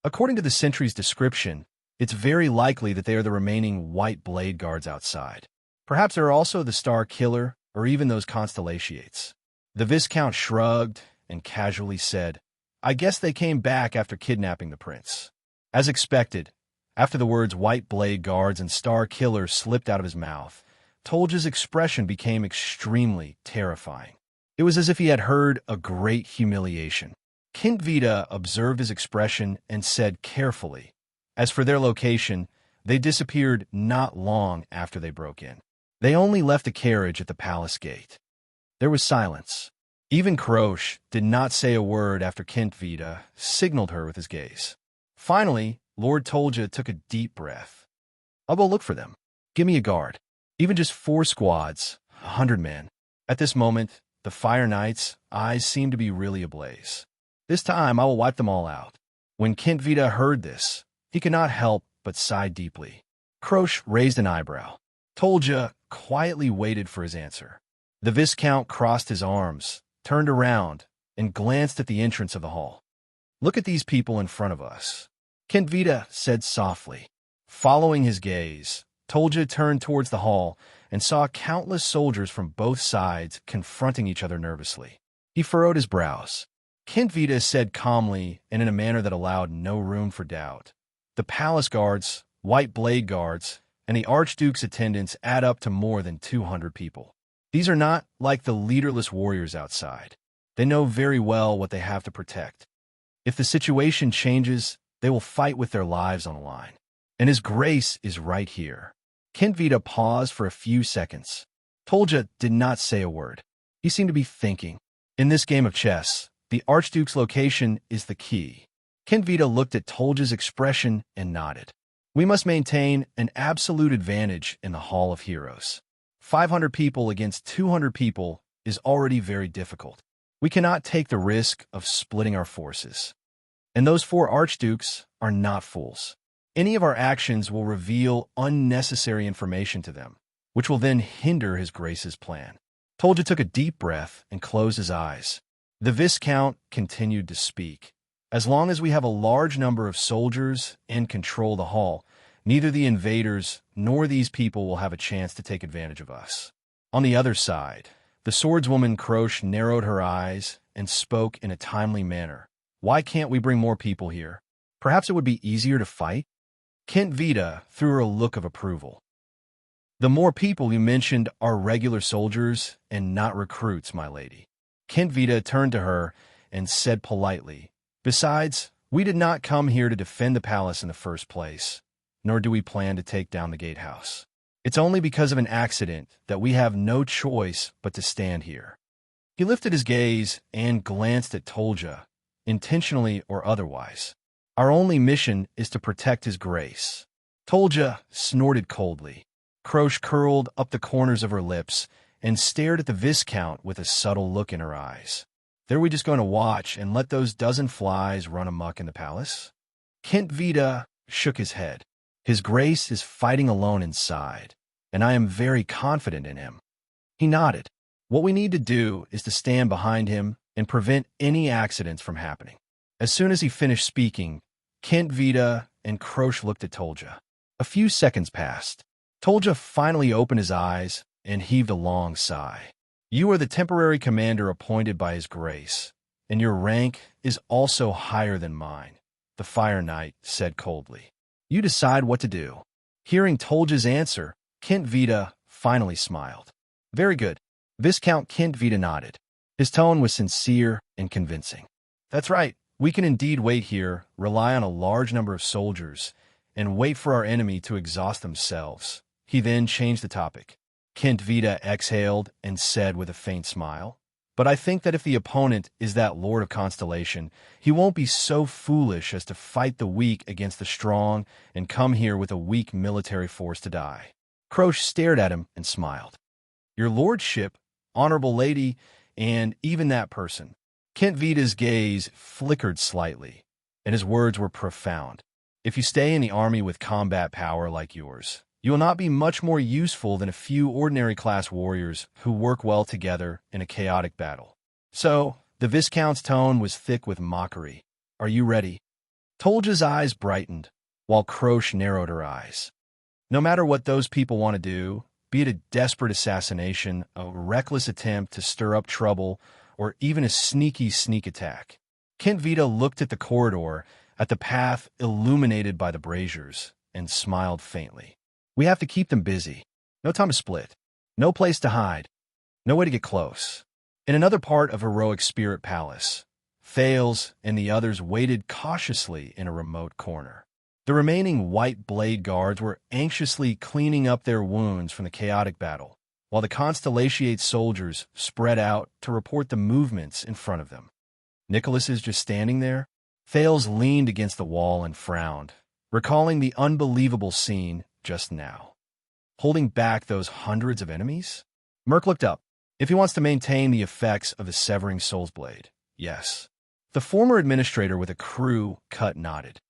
According to the sentry's description, it's very likely that they are the remaining white blade guards outside. Perhaps there are also the Star Killer or even those Constellatiates. The Viscount shrugged and casually said, I guess they came back after kidnapping the prince. As expected, after the words white blade guards and Star Killer slipped out of his mouth, Tolja's expression became extremely terrifying. It was as if he had heard a great humiliation. Kentvita observed his expression and said carefully, as for their location, they disappeared not long after they broke in. They only left a carriage at the palace gate. There was silence. Even Croche did not say a word after Kentvita signaled her with his gaze. Finally, Lord Tolja took a deep breath. I'll go look for them. Give me a guard. Even just 4 squads, 100 men. At this moment, the Fire Knight's eyes seemed to be really ablaze. This time I will wipe them all out. When Kentvita heard this, he could not help but sigh deeply. Croche raised an eyebrow. Tolja quietly waited for his answer. The Viscount crossed his arms, turned around, and glanced at the entrance of the hall. Look at these people in front of us, Kentvita said softly. Following his gaze, Tolja turned towards the hall and saw countless soldiers from both sides confronting each other nervously. He furrowed his brows. Kentvita said calmly and in a manner that allowed no room for doubt. The palace guards, white blade guards, and the Archduke's attendants add up to more than 200 people. These are not like the leaderless warriors outside. They know very well what they have to protect. If the situation changes, they will fight with their lives on the line. And His Grace is right here. Kentvita paused for a few seconds. Tolja did not say a word. He seemed to be thinking. In this game of chess, the Archduke's location is the key. Kentvita looked at Tolja's expression and nodded. We must maintain an absolute advantage in the Hall of Heroes. 500 people against 200 people is already very difficult. We cannot take the risk of splitting our forces. And those 4 archdukes are not fools. Any of our actions will reveal unnecessary information to them, which will then hinder His Grace's plan. Tolja took a deep breath and closed his eyes. The Viscount continued to speak. As long as we have a large number of soldiers and control the hall, neither the invaders nor these people will have a chance to take advantage of us. On the other side, the swordswoman Croche narrowed her eyes and spoke in a timely manner. Why can't we bring more people here? Perhaps it would be easier to fight? Kentvita threw her a look of approval. The more people you mentioned are regular soldiers and not recruits, my lady. Kentvita turned to her and said politely, Besides, we did not come here to defend the palace in the first place, nor do we plan to take down the gatehouse. It's only because of an accident that we have no choice but to stand here. He lifted his gaze and glanced at Tolja, intentionally or otherwise. Our only mission is to protect His Grace. Tolja snorted coldly. Croche curled up the corners of her lips and stared at the Viscount with a subtle look in her eyes. Are we just going to watch and let those dozen flies run amok in the palace? Kentvita shook his head. His Grace is fighting alone inside, and I am very confident in him. He nodded. What we need to do is to stand behind him and prevent any accidents from happening. As soon as he finished speaking, Kentvita and Croche looked at Tolja. A few seconds passed. Tolja finally opened his eyes and heaved a long sigh. You are the temporary commander appointed by His Grace, and your rank is also higher than mine, the Fire Knight said coldly. You decide what to do. Hearing Tolja's answer, Kentvita finally smiled. Very good. Viscount Kentvita nodded. His tone was sincere and convincing. That's right. We can indeed wait here, rely on a large number of soldiers, and wait for our enemy to exhaust themselves. He then changed the topic. Kent Vita exhaled and said with a faint smile, "But I think that if the opponent is that Lord of Constellation, he won't be so foolish as to fight the weak against the strong and come here with a weak military force to die." Croce stared at him and smiled. "Your lordship, honorable lady, and even that person." Kent Vita's gaze flickered slightly, and his words were profound. "If you stay in the army with combat power like yours, you will not be much more useful than a few ordinary class warriors who work well together in a chaotic battle." "So," the Viscount's tone was thick with mockery, "are you ready?" Tolja's eyes brightened, while Croce narrowed her eyes. "No matter what those people want to do, be it a desperate assassination, a reckless attempt to stir up trouble, or even a sneaky sneak attack." Kent Vita looked at the corridor, at the path illuminated by the braziers, and smiled faintly. "We have to keep them busy. No time to split. No place to hide. No way to get close." In another part of Heroic Spirit Palace, Thales and the others waited cautiously in a remote corner. The remaining White Blade guards were anxiously cleaning up their wounds from the chaotic battle, while the Constellatiate soldiers spread out to report the movements in front of them. Nicholas is just standing there? Thales leaned against the wall and frowned, recalling the unbelievable scene just now. Holding back those hundreds of enemies? Merc looked up. If he wants to maintain the effects of the Severing Soul's Blade, yes. The former administrator with a crew cut nodded.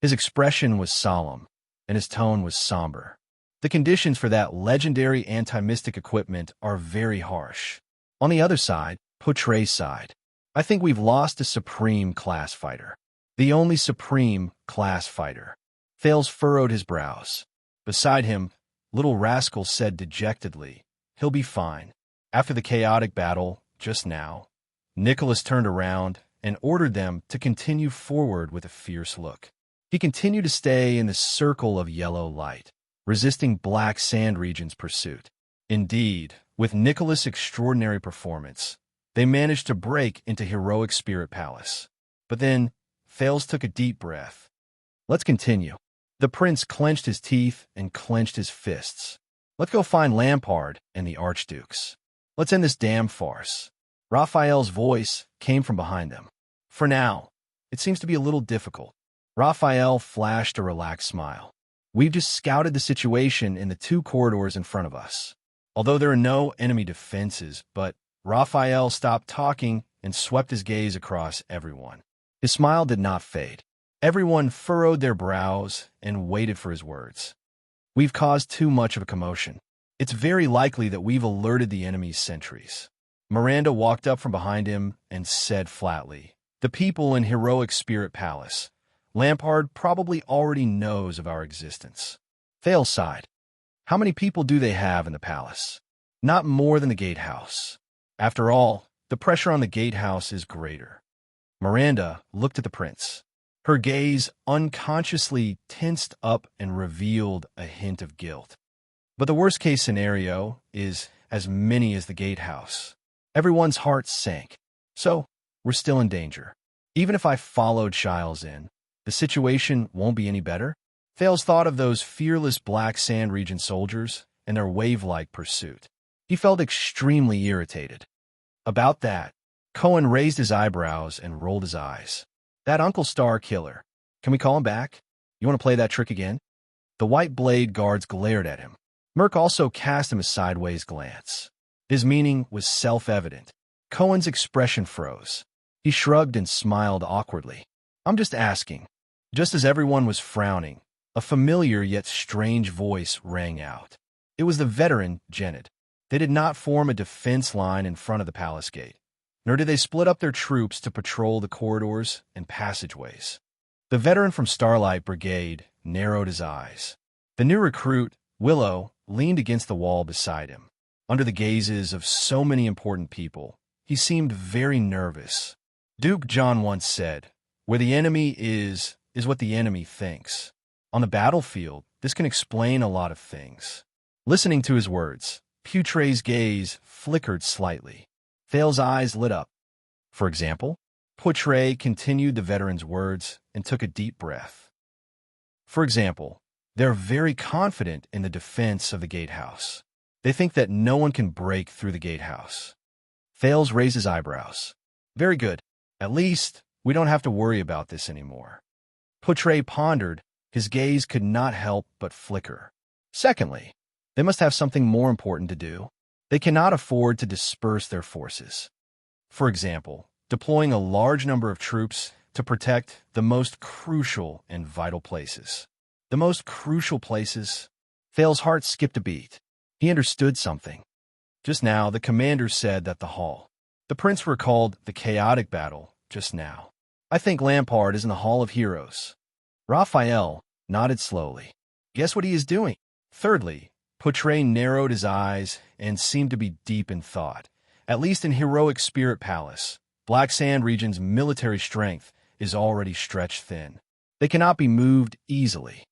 His expression was solemn, and his tone was somber. The conditions for that legendary anti-mystic equipment are very harsh. On the other side, Poitre's side, I think we've lost a supreme class fighter. The only supreme class fighter. Thales furrowed his brows. Beside him, Little Rascal said dejectedly, "He'll be fine." After the chaotic battle, just now, Nicholas turned around and ordered them to continue forward with a fierce look. He continued to stay in the circle of yellow light, resisting Black Sand Region's pursuit. Indeed, with Nicholas' extraordinary performance, they managed to break into Heroic Spirit Palace. But then, Thales took a deep breath. "Let's continue." The prince clenched his teeth and clenched his fists. "Let's go find Lampard and the Archdukes. Let's end this damn farce." Raphael's voice came from behind them. "For now, it seems to be a little difficult." Raphael flashed a relaxed smile. "We've just scouted the situation in the two corridors in front of us. Although there are no enemy defenses, but..." Raphael stopped talking and swept his gaze across everyone. His smile did not fade. Everyone furrowed their brows and waited for his words. "We've caused too much of a commotion. It's very likely that we've alerted the enemy's sentries." Miranda walked up from behind him and said flatly, "The people in Heroic Spirit Palace. Lampard probably already knows of our existence." Thales sighed. "How many people do they have in the palace?" "Not more than the gatehouse. After all, the pressure on the gatehouse is greater." Miranda looked at the prince. Her gaze unconsciously tensed up and revealed a hint of guilt. "But the worst-case scenario is as many as the gatehouse." Everyone's hearts sank. "So, we're still in danger. Even if I followed Shiles in, the situation won't be any better?" Thales thought of those fearless Black Sand Region soldiers and their wave-like pursuit. He felt extremely irritated. About that, Cohen raised his eyebrows and rolled his eyes. "That Uncle Star killer. Can we call him back? You want to play that trick again?" The White Blade guards glared at him. Merc also cast him a sideways glance. His meaning was self-evident. Cohen's expression froze. He shrugged and smiled awkwardly. "I'm just asking." Just as everyone was frowning, a familiar yet strange voice rang out. It was the veteran Janet. They did not form a defense line in front of the palace gate, nor did they split up their troops to patrol the corridors and passageways. The veteran from Starlight Brigade narrowed his eyes. The new recruit, Willow, leaned against the wall beside him. Under the gazes of so many important people, he seemed very nervous. Duke John once said, "Where the enemy is what the enemy thinks." On the battlefield, this can explain a lot of things. Listening to his words, Poitre's gaze flickered slightly. Thales' eyes lit up. "For example?" Poitre continued the veteran's words and took a deep breath. "For example, They're very confident in the defense of the gatehouse. They think that no one can break through the gatehouse. Thales raises eyebrows. Very good. At least we don't have to worry about this anymore. Poutre pondered. His gaze could not help but flicker. Secondly, they must have something more important to do. They cannot afford to disperse their forces. For example, deploying a large number of troops to protect the most crucial and vital places. The most crucial places? Thales' heart skipped a beat. He understood something. Just now, the commander said that the hall. The prince recalled the chaotic battle just now. I think Lampard is in the Hall of Heroes. Raphael nodded slowly. Guess what he is doing? Thirdly, Poutre narrowed his eyes and seemed to be deep in thought. At least in Heroic Spirit Palace, Black Sand Region's military strength is already stretched thin. They cannot be moved easily.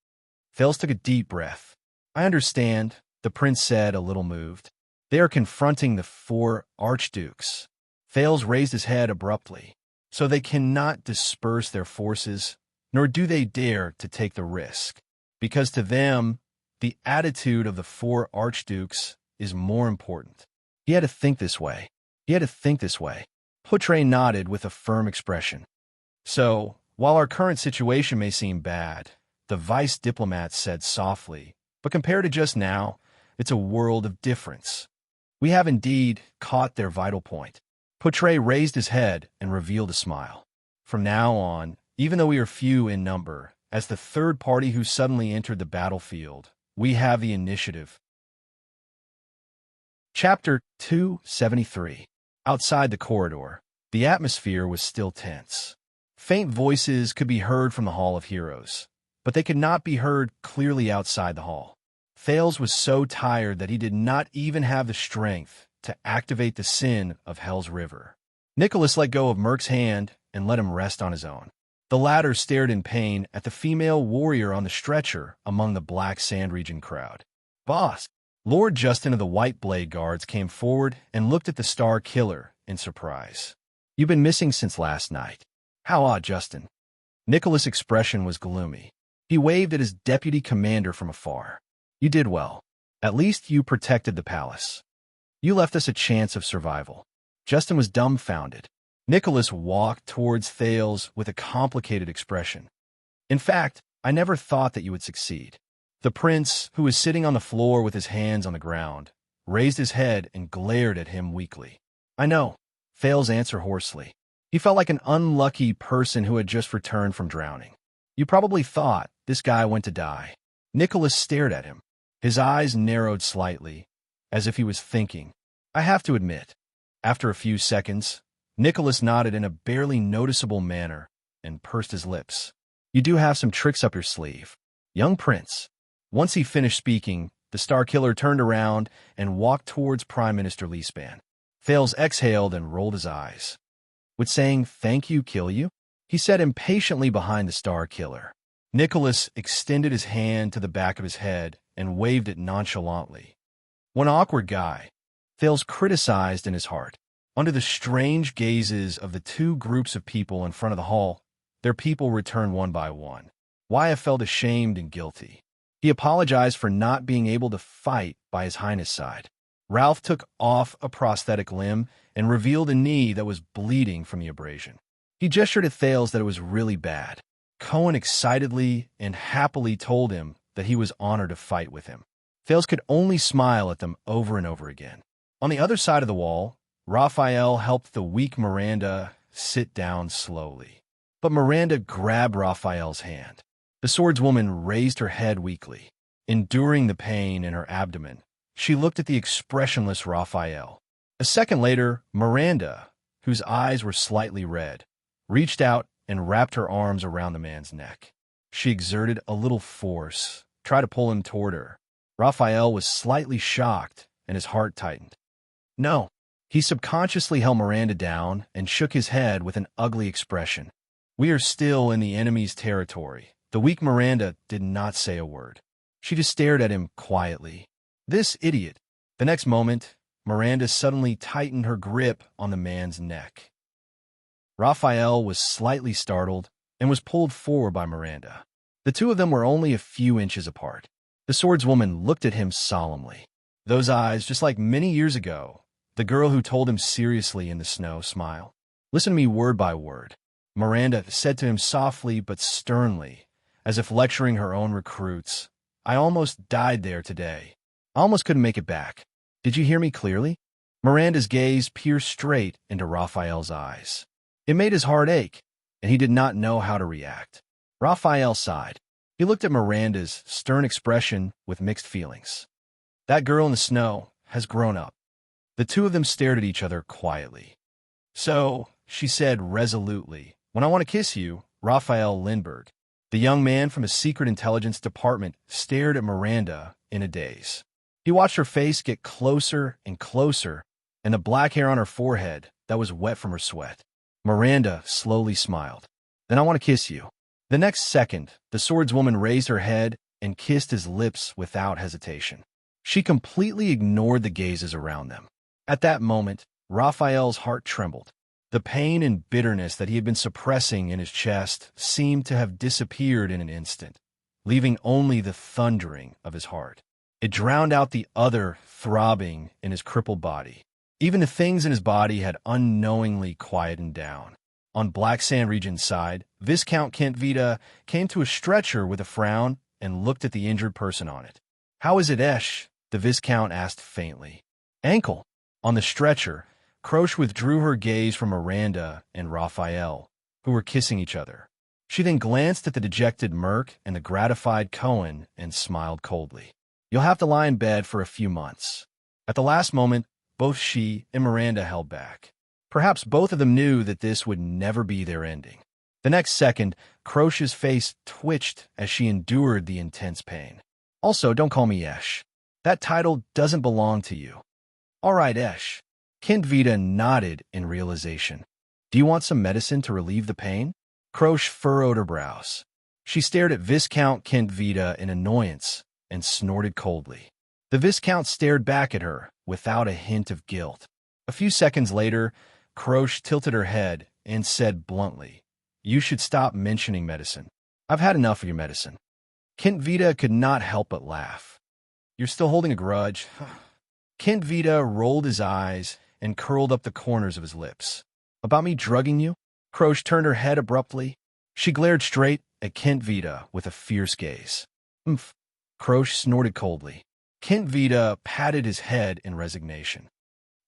Thales took a deep breath. I understand, the prince said, a little moved. They are confronting the 4 archdukes. Thales raised his head abruptly. So they cannot disperse their forces, nor do they dare to take the risk, because to them, the attitude of the 4 archdukes is more important. He had to think this way. Poutre nodded with a firm expression. So, while our current situation may seem bad, the vice diplomat said softly, but compared to just now, it's a world of difference. We have indeed caught their vital point. Poutre raised his head and revealed a smile. From now on, even though we are few in number, as the third party who suddenly entered the battlefield, we have the initiative. Chapter 273. Outside the corridor, the atmosphere was still tense. Faint voices could be heard from the Hall of Heroes, but they could not be heard clearly outside the hall. Thales was so tired that he did not even have the strength to activate the sin of Hell's River. Nicholas let go of Merc's hand and let him rest on his own. The latter stared in pain at the female warrior on the stretcher among the Black Sand Region crowd. Boss! Lord Justin of the White Blade Guards came forward and looked at the Star Killer in surprise. You've been missing since last night. How odd, Justin. Nicholas' expression was gloomy. He waved at his deputy commander from afar. You did well. At least you protected the palace. You left us a chance of survival. Justin was dumbfounded. Nicholas walked towards Thales with a complicated expression. In fact, I never thought that you would succeed. The prince, who was sitting on the floor with his hands on the ground, raised his head and glared at him weakly. I know, Thales answered hoarsely. He felt like an unlucky person who had just returned from drowning. You probably thought this guy went to die. Nicholas stared at him. His eyes narrowed slightly, as if he was thinking. I have to admit. After a few seconds, Nicholas nodded in a barely noticeable manner and pursed his lips. You do have some tricks up your sleeve, young prince. Once he finished speaking, the Star Killer turned around and walked towards Prime Minister Leespan. Thales exhaled and rolled his eyes. Would saying thank you kill you? He said impatiently behind the Star Killer. Nicholas extended his hand to the back of his head and waved it nonchalantly. One awkward guy, Thales criticized in his heart. Under the strange gazes of the 2 groups of people in front of the hall, their people returned one by one. Wyatt felt ashamed and guilty. He apologized for not being able to fight by His Highness' side. Ralph took off a prosthetic limb and revealed a knee that was bleeding from the abrasion. He gestured at Thales that it was really bad. Cohen excitedly and happily told him that he was honored to fight with him. Thales could only smile at them over and over again. On the other side of the wall, Raphael helped the weak Miranda sit down slowly. But Miranda grabbed Raphael's hand. The swordswoman raised her head weakly. Enduring the pain in her abdomen, she looked at the expressionless Raphael. A second later, Miranda, whose eyes were slightly red, reached out and wrapped her arms around the man's neck. She exerted a little force, tried to pull him toward her. Raphael was slightly shocked, and his heart tightened. No. He subconsciously held Miranda down and shook his head with an ugly expression. We are still in the enemy's territory. The weak Miranda did not say a word. She just stared at him quietly. This idiot. The next moment, Miranda suddenly tightened her grip on the man's neck. Raphael was slightly startled and was pulled forward by Miranda. The two of them were only a few inches apart. The swordswoman looked at him solemnly. Those eyes, just like many years ago, the girl who told him seriously in the snow, smiled. Listen to me word by word, Miranda said to him softly but sternly, as if lecturing her own recruits. I almost died there today. I almost couldn't make it back. Did you hear me clearly? Miranda's gaze pierced straight into Raphael's eyes. It made his heart ache, and he did not know how to react. Raphael sighed. He looked at Miranda's stern expression with mixed feelings. That girl in the snow has grown up. The two of them stared at each other quietly. So, she said resolutely, when I want to kiss you, Raphael Lindbergh. The young man from a secret intelligence department stared at Miranda in a daze. He watched her face get closer and closer, and the black hair on her forehead that was wet from her sweat. Miranda slowly smiled. Then I want to kiss you. The next second, the swordswoman raised her head and kissed his lips without hesitation. She completely ignored the gazes around them. At that moment, Raphael's heart trembled. The pain and bitterness that he had been suppressing in his chest seemed to have disappeared in an instant, leaving only the thundering of his heart. It drowned out the other throbbing in his crippled body. Even the things in his body had unknowingly quietened down. On Black Sand Region's side, Viscount Kent Vita came to a stretcher with a frown and looked at the injured person on it. How is it, Esh? The Viscount asked faintly. Ankle. On the stretcher, Croce withdrew her gaze from Miranda and Raphael, who were kissing each other. She then glanced at the dejected Merc and the gratified Cohen and smiled coldly. You'll have to lie in bed for a few months. At the last moment, both she and Miranda held back. Perhaps both of them knew that this would never be their ending. The next second, Croce's face twitched as she endured the intense pain. Also, don't call me Esh. That title doesn't belong to you. All right, Esh. Kent Vita nodded in realization. Do you want some medicine to relieve the pain? Croce furrowed her brows. She stared at Viscount Kent Vita in annoyance and snorted coldly. The Viscount stared back at her without a hint of guilt. A few seconds later, Croce tilted her head and said bluntly, You should stop mentioning medicine. I've had enough of your medicine. Kent Vita could not help but laugh. You're still holding a grudge. Kent Vita rolled his eyes and curled up the corners of his lips. About me drugging you? Croce turned her head abruptly. She glared straight at Kent Vita with a fierce gaze. Umph. Croce snorted coldly. Kent Vita patted his head in resignation.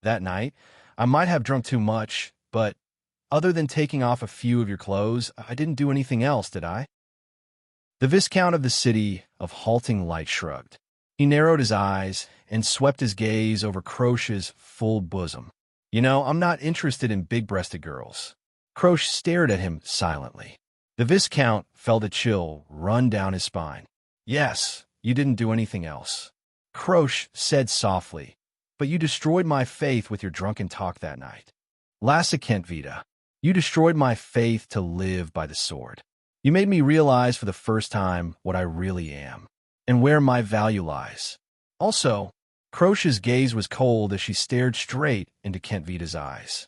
That night, I might have drunk too much, but other than taking off a few of your clothes, I didn't do anything else, did I? The Viscount of the City of Halting Light shrugged. He narrowed his eyes and swept his gaze over Croce's full bosom. You know, I'm not interested in big-breasted girls. Croce stared at him silently. The Viscount felt a chill run down his spine. Yes, you didn't do anything else. Croce said softly, but you destroyed my faith with your drunken talk that night. Lassa Kent Vita, you destroyed my faith to live by the sword. You made me realize for the first time what I really am, and where my value lies. Also, Croce's gaze was cold as she stared straight into Kent Vita's eyes.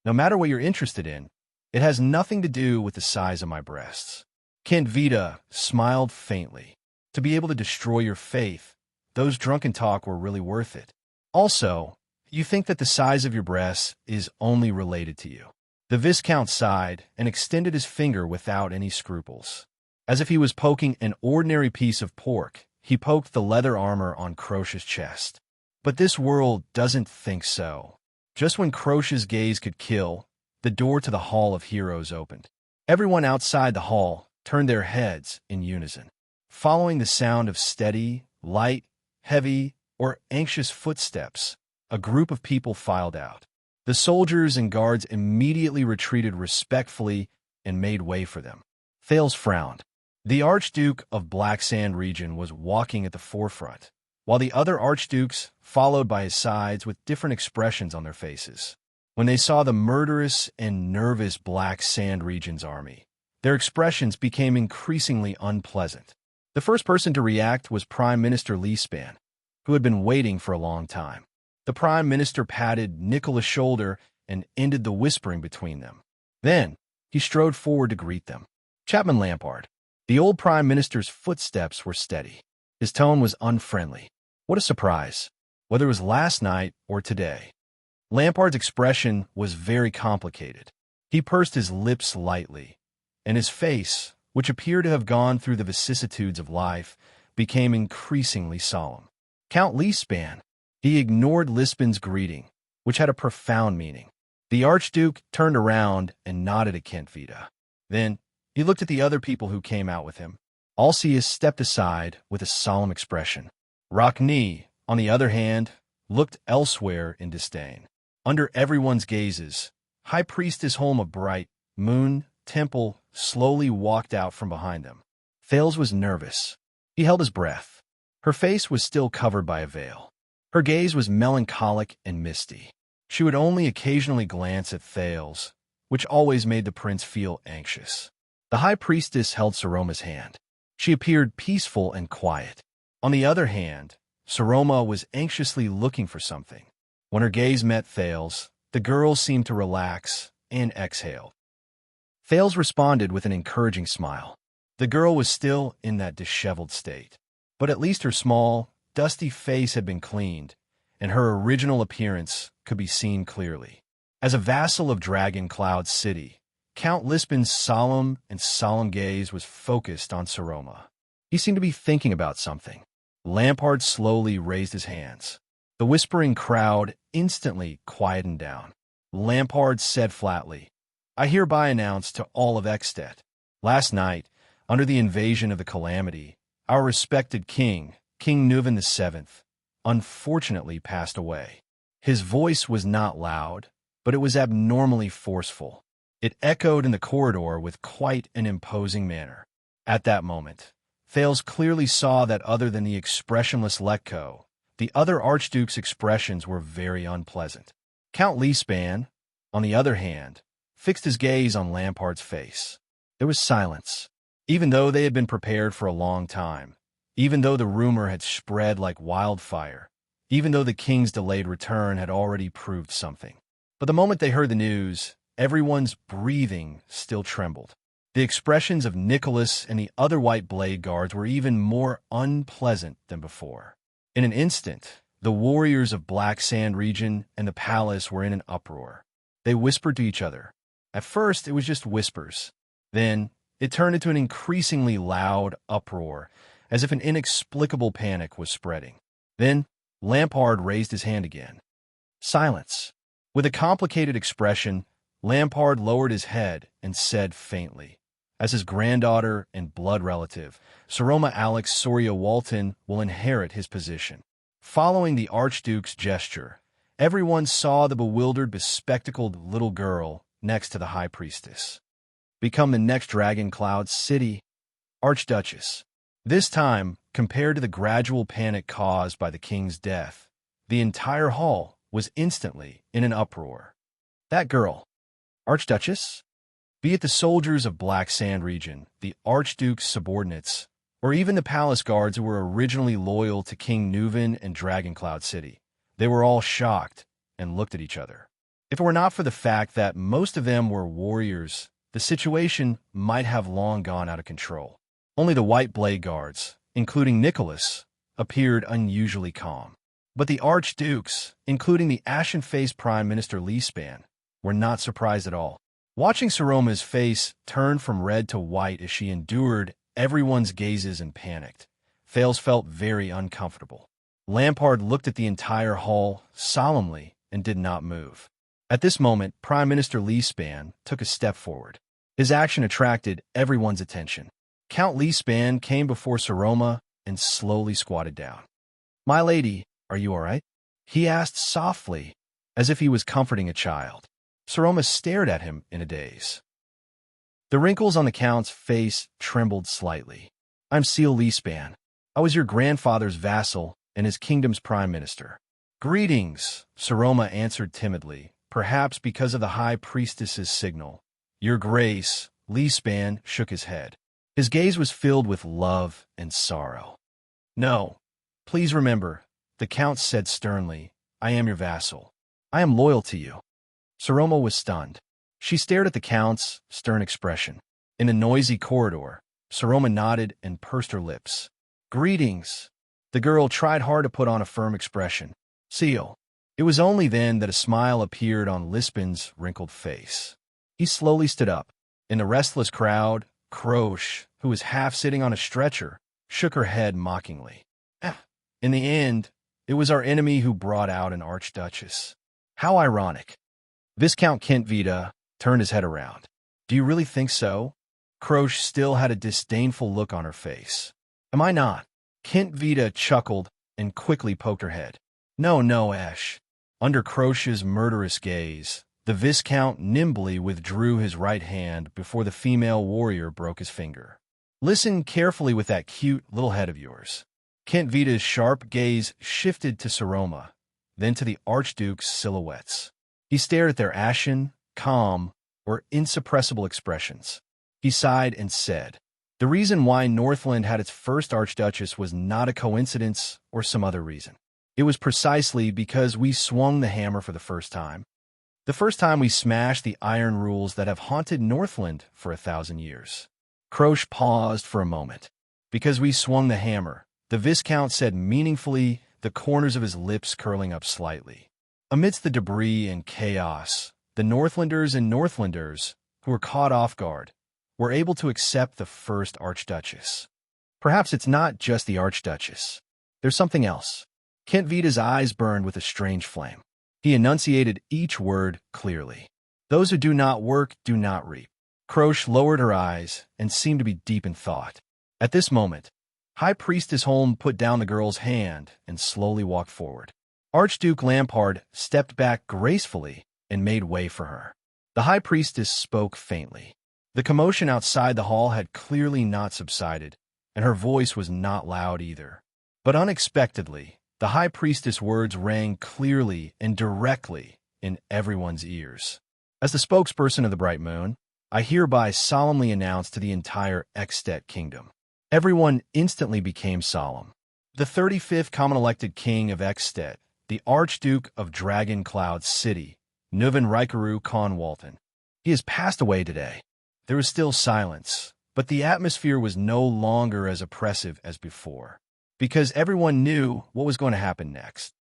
No matter what you're interested in, it has nothing to do with the size of my breasts. Kent Vita smiled faintly. To be able to destroy your faith, those drunken talk were really worth it. Also, you think that the size of your breasts is only related to you. The Viscount sighed and extended his finger without any scruples. As if he was poking an ordinary piece of pork, he poked the leather armor on Croce's chest. But this world doesn't think so. Just when Croce's gaze could kill, the door to the Hall of Heroes opened. Everyone outside the hall turned their heads in unison. Following the sound of steady, light, heavy, or anxious footsteps, a group of people filed out. The soldiers and guards immediately retreated respectfully and made way for them. Thales frowned. The Archduke of Black Sand Region was walking at the forefront, while the other archdukes followed by his sides with different expressions on their faces. When they saw the murderous and nervous Black Sand Region's army, their expressions became increasingly unpleasant. The first person to react was Prime Minister Lee Span, who had been waiting for a long time. The Prime Minister patted Nicola's shoulder and ended the whispering between them. Then, he strode forward to greet them. Chapman Lampard, The old prime minister's footsteps were steady. His tone was unfriendly. What a surprise, whether it was last night or today. Lampard's expression was very complicated. He pursed his lips lightly, and his face, which appeared to have gone through the vicissitudes of life, became increasingly solemn. Count Leespan. He ignored Lisbon's greeting, which had a profound meaning. The Archduke turned around and nodded at Kentvita. Then, he looked at the other people who came out with him. Alcius stepped aside with a solemn expression. Rockne, on the other hand, looked elsewhere in disdain. Under everyone's gazes, High Priestess Holma Bright, Moon, Temple, slowly walked out from behind them. Thales was nervous. He held his breath. Her face was still covered by a veil. Her gaze was melancholic and misty. She would only occasionally glance at Thales, which always made the prince feel anxious. The High Priestess held Saroma's hand. She appeared peaceful and quiet. On the other hand, Saroma was anxiously looking for something. When her gaze met Thales, the girl seemed to relax and exhaled. Thales responded with an encouraging smile. The girl was still in that disheveled state, but at least her small, dusty face had been cleaned, and her original appearance could be seen clearly. As a vassal of Dragon Cloud City, Count Lisbon's solemn gaze was focused on Saroma. He seemed to be thinking about something. Lampard slowly raised his hands. The whispering crowd instantly quietened down. Lampard said flatly, "I hereby announce to all of Ekstedt, last night, under the invasion of the Calamity, our respected king, King Nuven VII, unfortunately passed away." His voice was not loud, but it was abnormally forceful. It echoed in the corridor with quite an imposing manner. At that moment, Thales clearly saw that other than the expressionless Letko, the other archduke's expressions were very unpleasant. Count Leespan, on the other hand, fixed his gaze on Lampard's face. There was silence. Even though they had been prepared for a long time, even though the rumor had spread like wildfire, even though the king's delayed return had already proved something. But the moment they heard the news, everyone's breathing still trembled. The expressions of Nicholas and the other White Blade Guards were even more unpleasant than before. In an instant, the warriors of Black Sand region and the palace were in an uproar. They whispered to each other. At first, it was just whispers. Then, it turned into an increasingly loud uproar, as if an inexplicable panic was spreading. Then, Lampard raised his hand again. Silence. With a complicated expression, Lampard lowered his head and said faintly, "As his granddaughter and blood relative, Saroma Alex Soria Walton will inherit his position." Following the Archduke's gesture, everyone saw the bewildered, bespectacled little girl next to the High Priestess become the next Dragon Cloud City Archduchess. This time, compared to the gradual panic caused by the king's death, the entire hall was instantly in an uproar. That girl, Archduchess? Be it the soldiers of Black Sand region, the Archduke's subordinates, or even the palace guards who were originally loyal to King Nuven and Dragon Cloud City, they were all shocked and looked at each other. If it were not for the fact that most of them were warriors, the situation might have long gone out of control. Only the White Blade Guards, including Nicholas, appeared unusually calm. But the Archdukes, including the ashen-faced Prime Minister Leespan, were not surprised at all. Watching Saroma's face turn from red to white as she endured everyone's gazes and panicked, Thales felt very uncomfortable. Lampard looked at the entire hall solemnly and did not move. At this moment, Prime Minister Leespan took a step forward. His action attracted everyone's attention. Count Leespan came before Saroma and slowly squatted down. "My lady, are you all right?" he asked softly, as if he was comforting a child. Saroma stared at him in a daze. The wrinkles on the Count's face trembled slightly. "I'm Seal Leespan. I was your grandfather's vassal and his kingdom's prime minister." "Greetings," Saroma answered timidly, perhaps because of the High Priestess's signal. "Your Grace," Leespan shook his head. His gaze was filled with love and sorrow. "No, please remember," the Count said sternly, "I am your vassal. I am loyal to you." Saroma was stunned. She stared at the Count's stern expression. In the noisy corridor, Saroma nodded and pursed her lips. Greetings. The girl tried hard to put on a firm expression. Seal. It was only then that a smile appeared on Lispin's wrinkled face. He slowly stood up. In the restless crowd, Croche, who was half sitting on a stretcher, shook her head mockingly. In the end, it was our enemy who brought out an archduchess. How ironic. Viscount Kentvita turned his head around. Do you really think so? Croche still had a disdainful look on her face. Am I not? Kentvita chuckled and quickly poked her head. No, Esh. Under Croche's murderous gaze, the Viscount nimbly withdrew his right hand before the female warrior broke his finger. Listen carefully with that cute little head of yours. Kentvita's sharp gaze shifted to Saroma, then to the Archduke's silhouettes. He stared at their ashen, calm, or insuppressible expressions. He sighed and said, the reason why Northland had its first Archduchess was not a coincidence or some other reason. It was precisely because we swung the hammer for the first time. The first time we smashed the iron rules that have haunted Northland for 1,000 years. Croche paused for a moment. Because we swung the hammer, the Viscount said meaningfully, the corners of his lips curling up slightly. Amidst the debris and chaos, the Northlanders and Northlanders, who were caught off guard, were able to accept the first Archduchess. Perhaps it's not just the Archduchess. There's something else. Kentvita's eyes burned with a strange flame. He enunciated each word clearly. Those who do not work do not reap. Croche lowered her eyes and seemed to be deep in thought. At this moment, High Priestess Holm put down the girl's hand and slowly walked forward. Archduke Lampard stepped back gracefully and made way for her. The High Priestess spoke faintly. The commotion outside the hall had clearly not subsided, and her voice was not loud either. But unexpectedly, the High Priestess' words rang clearly and directly in everyone's ears. As the spokesperson of the Bright Moon, I hereby solemnly announce to the entire Extet Kingdom. Everyone instantly became solemn. The 35th common-elected king of Extet, the Archduke of Dragon Cloud City, Nuvan Rikaru Khan Walton. He has passed away today. There was still silence, but the atmosphere was no longer as oppressive as before, because everyone knew what was going to happen next.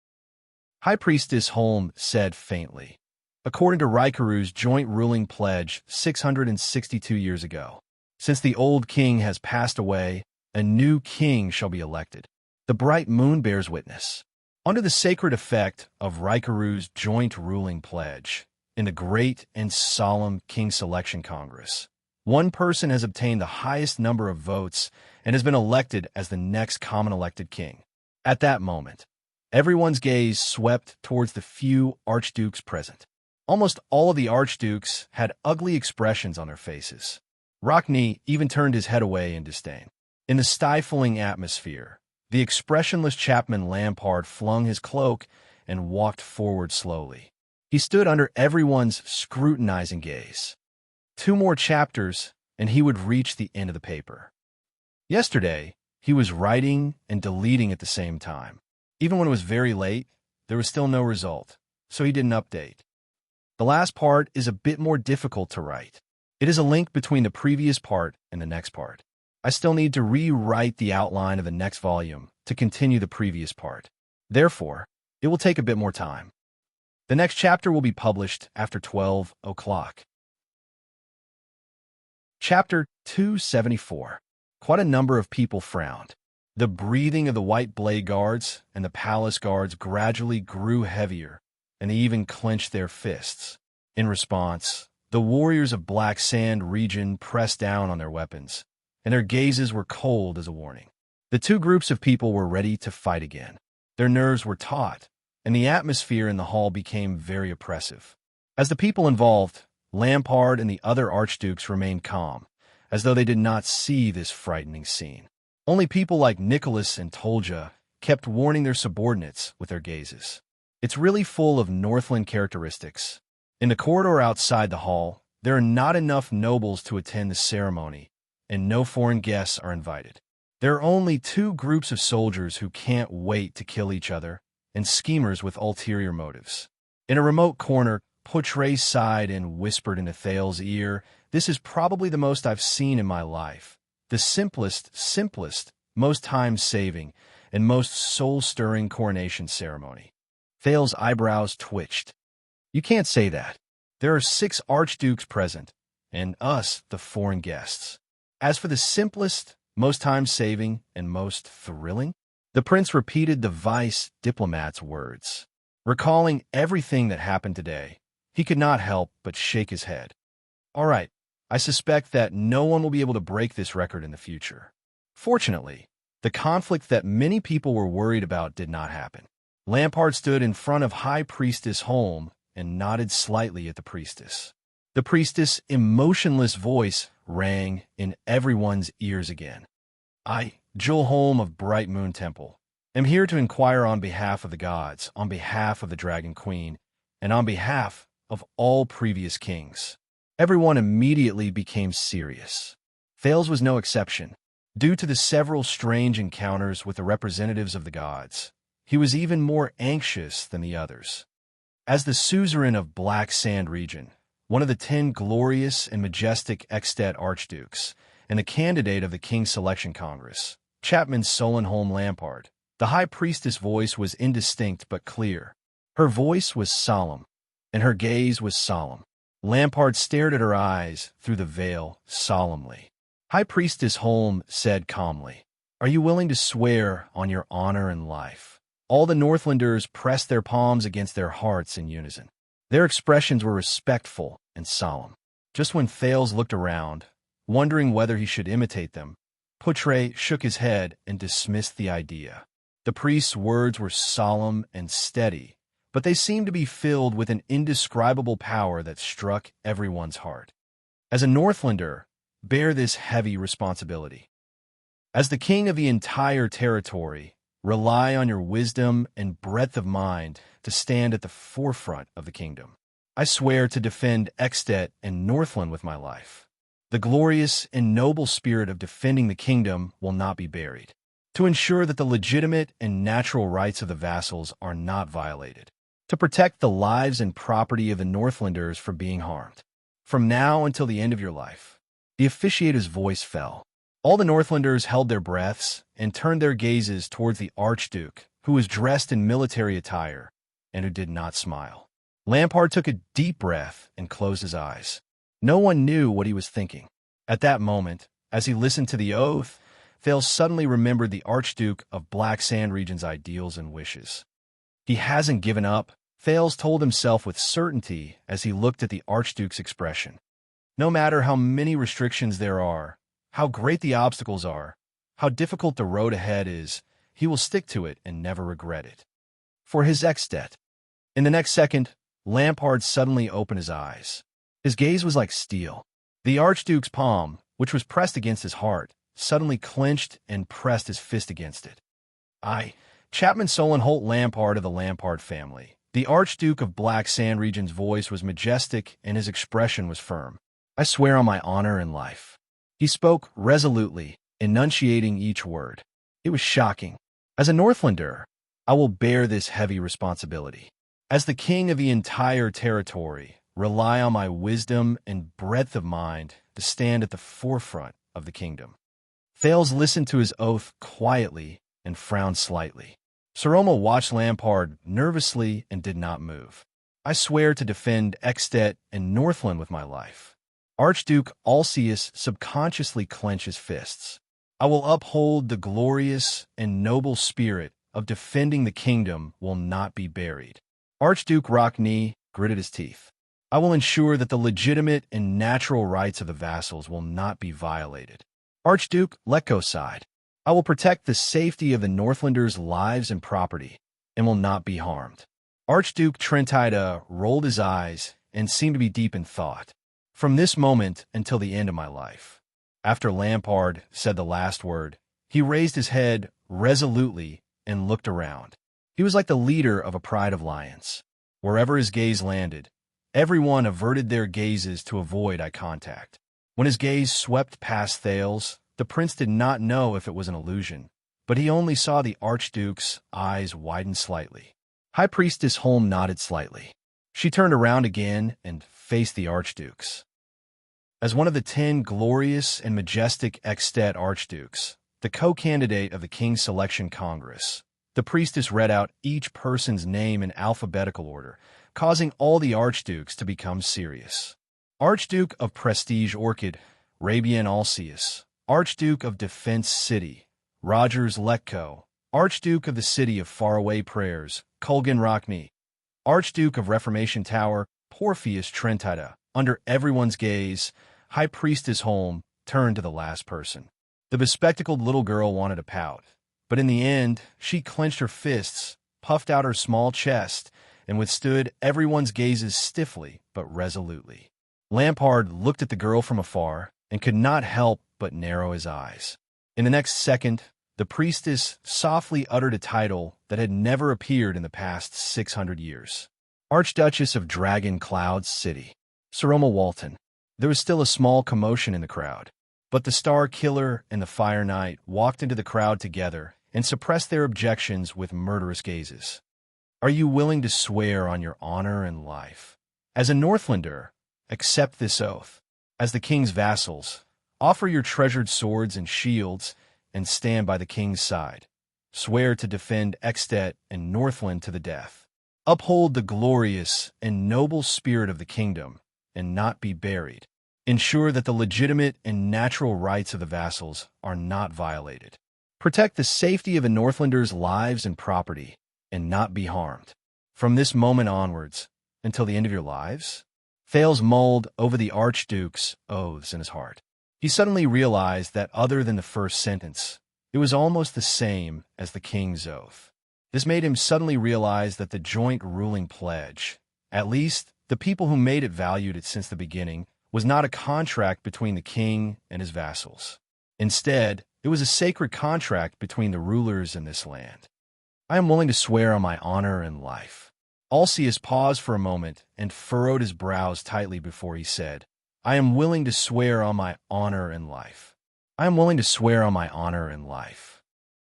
High Priestess Holm said faintly, according to Rikaru's joint ruling pledge 662 years ago, since the old king has passed away, a new king shall be elected. The Bright Moon bears witness. Under the sacred effect of Rikaru's joint ruling pledge, in the great and solemn King Selection Congress, one person has obtained the highest number of votes and has been elected as the next common elected king. At that moment, everyone's gaze swept towards the few archdukes present. Almost all of the archdukes had ugly expressions on their faces. Rockney even turned his head away in disdain. In the stifling atmosphere, the expressionless Chapman Lampard flung his cloak and walked forward slowly. He stood under everyone's scrutinizing gaze. 2 more chapters, and he would reach the end of the paper. Yesterday, he was writing and deleting at the same time. Even when it was very late, there was still no result, so he did an update. The last part is a bit more difficult to write. It is a link between the previous part and the next part. I still need to rewrite the outline of the next volume to continue the previous part. Therefore, it will take a bit more time. The next chapter will be published after 12 o'clock. Chapter 274. Quite a number of people frowned. The breathing of the White Blade Guards and the Palace Guards gradually grew heavier, and they even clenched their fists. In response, the warriors of Black Sand region pressed down on their weapons, and their gazes were cold as a warning. The 2 groups of people were ready to fight again. Their nerves were taut, and the atmosphere in the hall became very oppressive. As the people involved, Lampard and the other archdukes remained calm, as though they did not see this frightening scene. Only people like Nicholas and Tolja kept warning their subordinates with their gazes. It's really full of Northland characteristics. In the corridor outside the hall, there are not enough nobles to attend the ceremony, and no foreign guests are invited. There are only 2 groups of soldiers who can't wait to kill each other, and schemers with ulterior motives. In a remote corner, Poitre sighed and whispered into Thal's ear, "This is probably the most I've seen in my life. the simplest, most time-saving, and most soul-stirring coronation ceremony. Thale's eyebrows twitched. You can't say that. There are 6 archdukes present, and us, the foreign guests. As for the simplest, most time-saving, and most thrilling, the prince repeated the vice diplomat's words. Recalling everything that happened today, he could not help but shake his head. All right, I suspect that no one will be able to break this record in the future. Fortunately, the conflict that many people were worried about did not happen. Lampard stood in front of High Priestess Holm and nodded slightly at the priestess. The priestess' emotionless voice rang in everyone's ears again. I, Jewel Holm of Bright Moon Temple, am here to inquire on behalf of the gods, on behalf of the Dragon Queen, and on behalf of all previous kings. Everyone immediately became serious. Thales was no exception. Due to the several strange encounters with the representatives of the gods, he was even more anxious than the others. As the suzerain of Black Sand region, one of the 10 glorious and majestic extant archdukes, and the candidate of the King's Selection Congress, Chapman Solenholm Lampard, the high priestess' voice was indistinct but clear. Her voice was solemn, and her gaze was solemn. Lampard stared at her eyes through the veil solemnly. High Priestess Holm said calmly, "Are you willing to swear on your honor and life?" All the Northlanders pressed their palms against their hearts in unison. Their expressions were respectful and solemn. Just when Thales looked around, wondering whether he should imitate them, Poutre shook his head and dismissed the idea. The priest's words were solemn and steady, but they seemed to be filled with an indescribable power that struck everyone's heart. As a Northlander, bear this heavy responsibility. As the king of the entire territory, rely on your wisdom and breadth of mind to stand at the forefront of the kingdom. I swear to defend Extet and Northland with my life. The glorious and noble spirit of defending the kingdom will not be buried. To ensure that the legitimate and natural rights of the vassals are not violated. To protect the lives and property of the Northlanders from being harmed. From now until the end of your life. The officiator's voice fell. All the Northlanders held their breaths and turned their gazes towards the Archduke, who was dressed in military attire and who did not smile. Lampard took a deep breath and closed his eyes. No one knew what he was thinking. At that moment, as he listened to the oath, Thales suddenly remembered the Archduke of Black Sand Region's ideals and wishes. He hasn't given up, Thales told himself with certainty as he looked at the Archduke's expression. No matter how many restrictions there are, how great the obstacles are, how difficult the road ahead is, he will stick to it and never regret it. For his Extet. In the next second, Lampard suddenly opened his eyes. His gaze was like steel. The Archduke's palm, which was pressed against his heart, suddenly clenched and pressed his fist against it. I, Chapman Solenholt Lampard of the Lampard family. The Archduke of Black Sand Region's voice was majestic and his expression was firm. I swear on my honor and life. He spoke resolutely, enunciating each word. It was shocking. As a Northlander, I will bear this heavy responsibility. As the king of the entire territory, rely on my wisdom and breadth of mind to stand at the forefront of the kingdom. Thales listened to his oath quietly and frowned slightly. Saroma watched Lampard nervously and did not move. I swear to defend Extet and Northland with my life. Archduke Alcius subconsciously clenched his fists. I will uphold the glorious and noble spirit of defending the kingdom will not be buried. Archduke Rockney gritted his teeth. I will ensure that the legitimate and natural rights of the vassals will not be violated. Archduke Letko sighed. I will protect the safety of the Northlanders' lives and property, and will not be harmed. Archduke Trentida rolled his eyes and seemed to be deep in thought. From this moment until the end of my life. After Lampard said the last word, he raised his head resolutely and looked around. He was like the leader of a pride of lions. Wherever his gaze landed, everyone averted their gazes to avoid eye contact. When his gaze swept past Thales, the prince did not know if it was an illusion, but he only saw the Archduke's eyes widen slightly. High Priestess Holm nodded slightly. She turned around again and faced the Archduke's. As one of the 10 glorious and majestic extant archdukes, the co-candidate of the King's Selection Congress, the priestess read out each person's name in alphabetical order, causing all the archdukes to become serious. Archduke of Prestige Orchid, Rabian Alceus. Archduke of Defense City, Rogers Letko. Archduke of the City of Faraway Prayers, Kulgan Rockney. Archduke of Reformation Tower, Porpheus Trentida. Under everyone's gaze, High Priestess Holm turned to the last person. The bespectacled little girl wanted to pout, but in the end, she clenched her fists, puffed out her small chest, and withstood everyone's gazes stiffly but resolutely. Lampard looked at the girl from afar and could not help but narrow his eyes. In the next second, the priestess softly uttered a title that had never appeared in the past 600 years. Archduchess of Dragon Cloud City. Saroma Walton. There was still a small commotion in the crowd, but the Star Killer and the Fire Knight walked into the crowd together and suppressed their objections with murderous gazes. Are you willing to swear on your honor and life? As a Northlander, accept this oath. As the king's vassals, offer your treasured swords and shields and stand by the king's side. Swear to defend Extet and Northland to the death. Uphold the glorious and noble spirit of the kingdom and not be buried. Ensure that the legitimate and natural rights of the vassals are not violated. Protect the safety of the Northlanders' lives and property and not be harmed. From this moment onwards, until the end of your lives? Thales mulled over the Archduke's oaths in his heart. He suddenly realized that other than the first sentence, it was almost the same as the king's oath. This made him suddenly realize that the joint ruling pledge, at least the people who made it valued it since the beginning, was not a contract between the king and his vassals. Instead, it was a sacred contract between the rulers in this land. I am willing to swear on my honor and life. Alceus paused for a moment and furrowed his brows tightly before he said, I am willing to swear on my honor and life. I am willing to swear on my honor and life.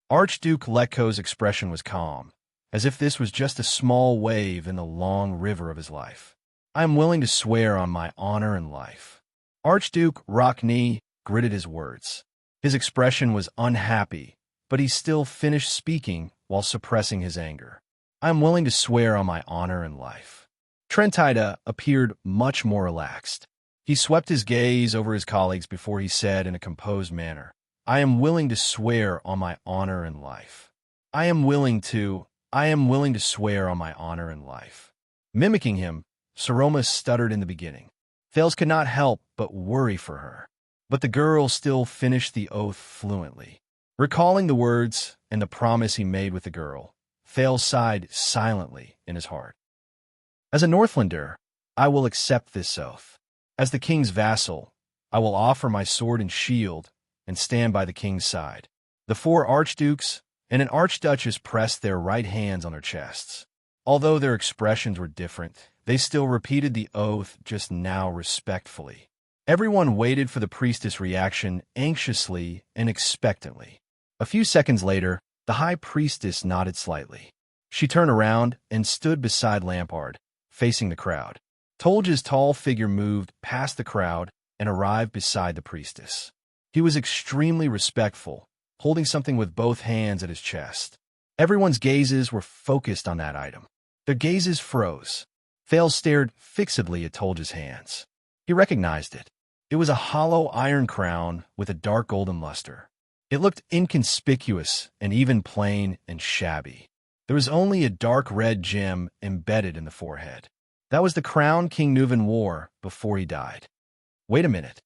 Archduke Letko's expression was calm, as if this was just a small wave in the long river of his life. I am willing to swear on my honor and life. Archduke Rockney gritted his words. His expression was unhappy, but he still finished speaking while suppressing his anger. I am willing to swear on my honor and life. Trentida appeared much more relaxed. He swept his gaze over his colleagues before he said in a composed manner, I am willing to swear on my honor and life. I am willing to swear on my honor and life. Mimicking him, Saroma stuttered in the beginning. Thales could not help but worry for her. But the girl still finished the oath fluently. Recalling the words and the promise he made with the girl, Thales sighed silently in his heart. As a Northlander, I will accept this oath. As the king's vassal, I will offer my sword and shield and stand by the king's side. The 4 archdukes and an archduchess pressed their right hands on their chests. Although their expressions were different, they still repeated the oath, just now respectfully. Everyone waited for the priestess' reaction anxiously and expectantly. A few seconds later, the high priestess nodded slightly. She turned around and stood beside Lampard, facing the crowd. Tolja's tall figure moved past the crowd and arrived beside the priestess. He was extremely respectful, holding something with both hands at his chest. Everyone's gazes were focused on that item. Their gazes froze. Thales stared fixedly at Tolja's hands. He recognized it. It was a hollow iron crown with a dark golden luster. It looked inconspicuous and even plain and shabby. There was only a dark red gem embedded in the forehead. That was the crown King Nuvan wore before he died. Wait a minute.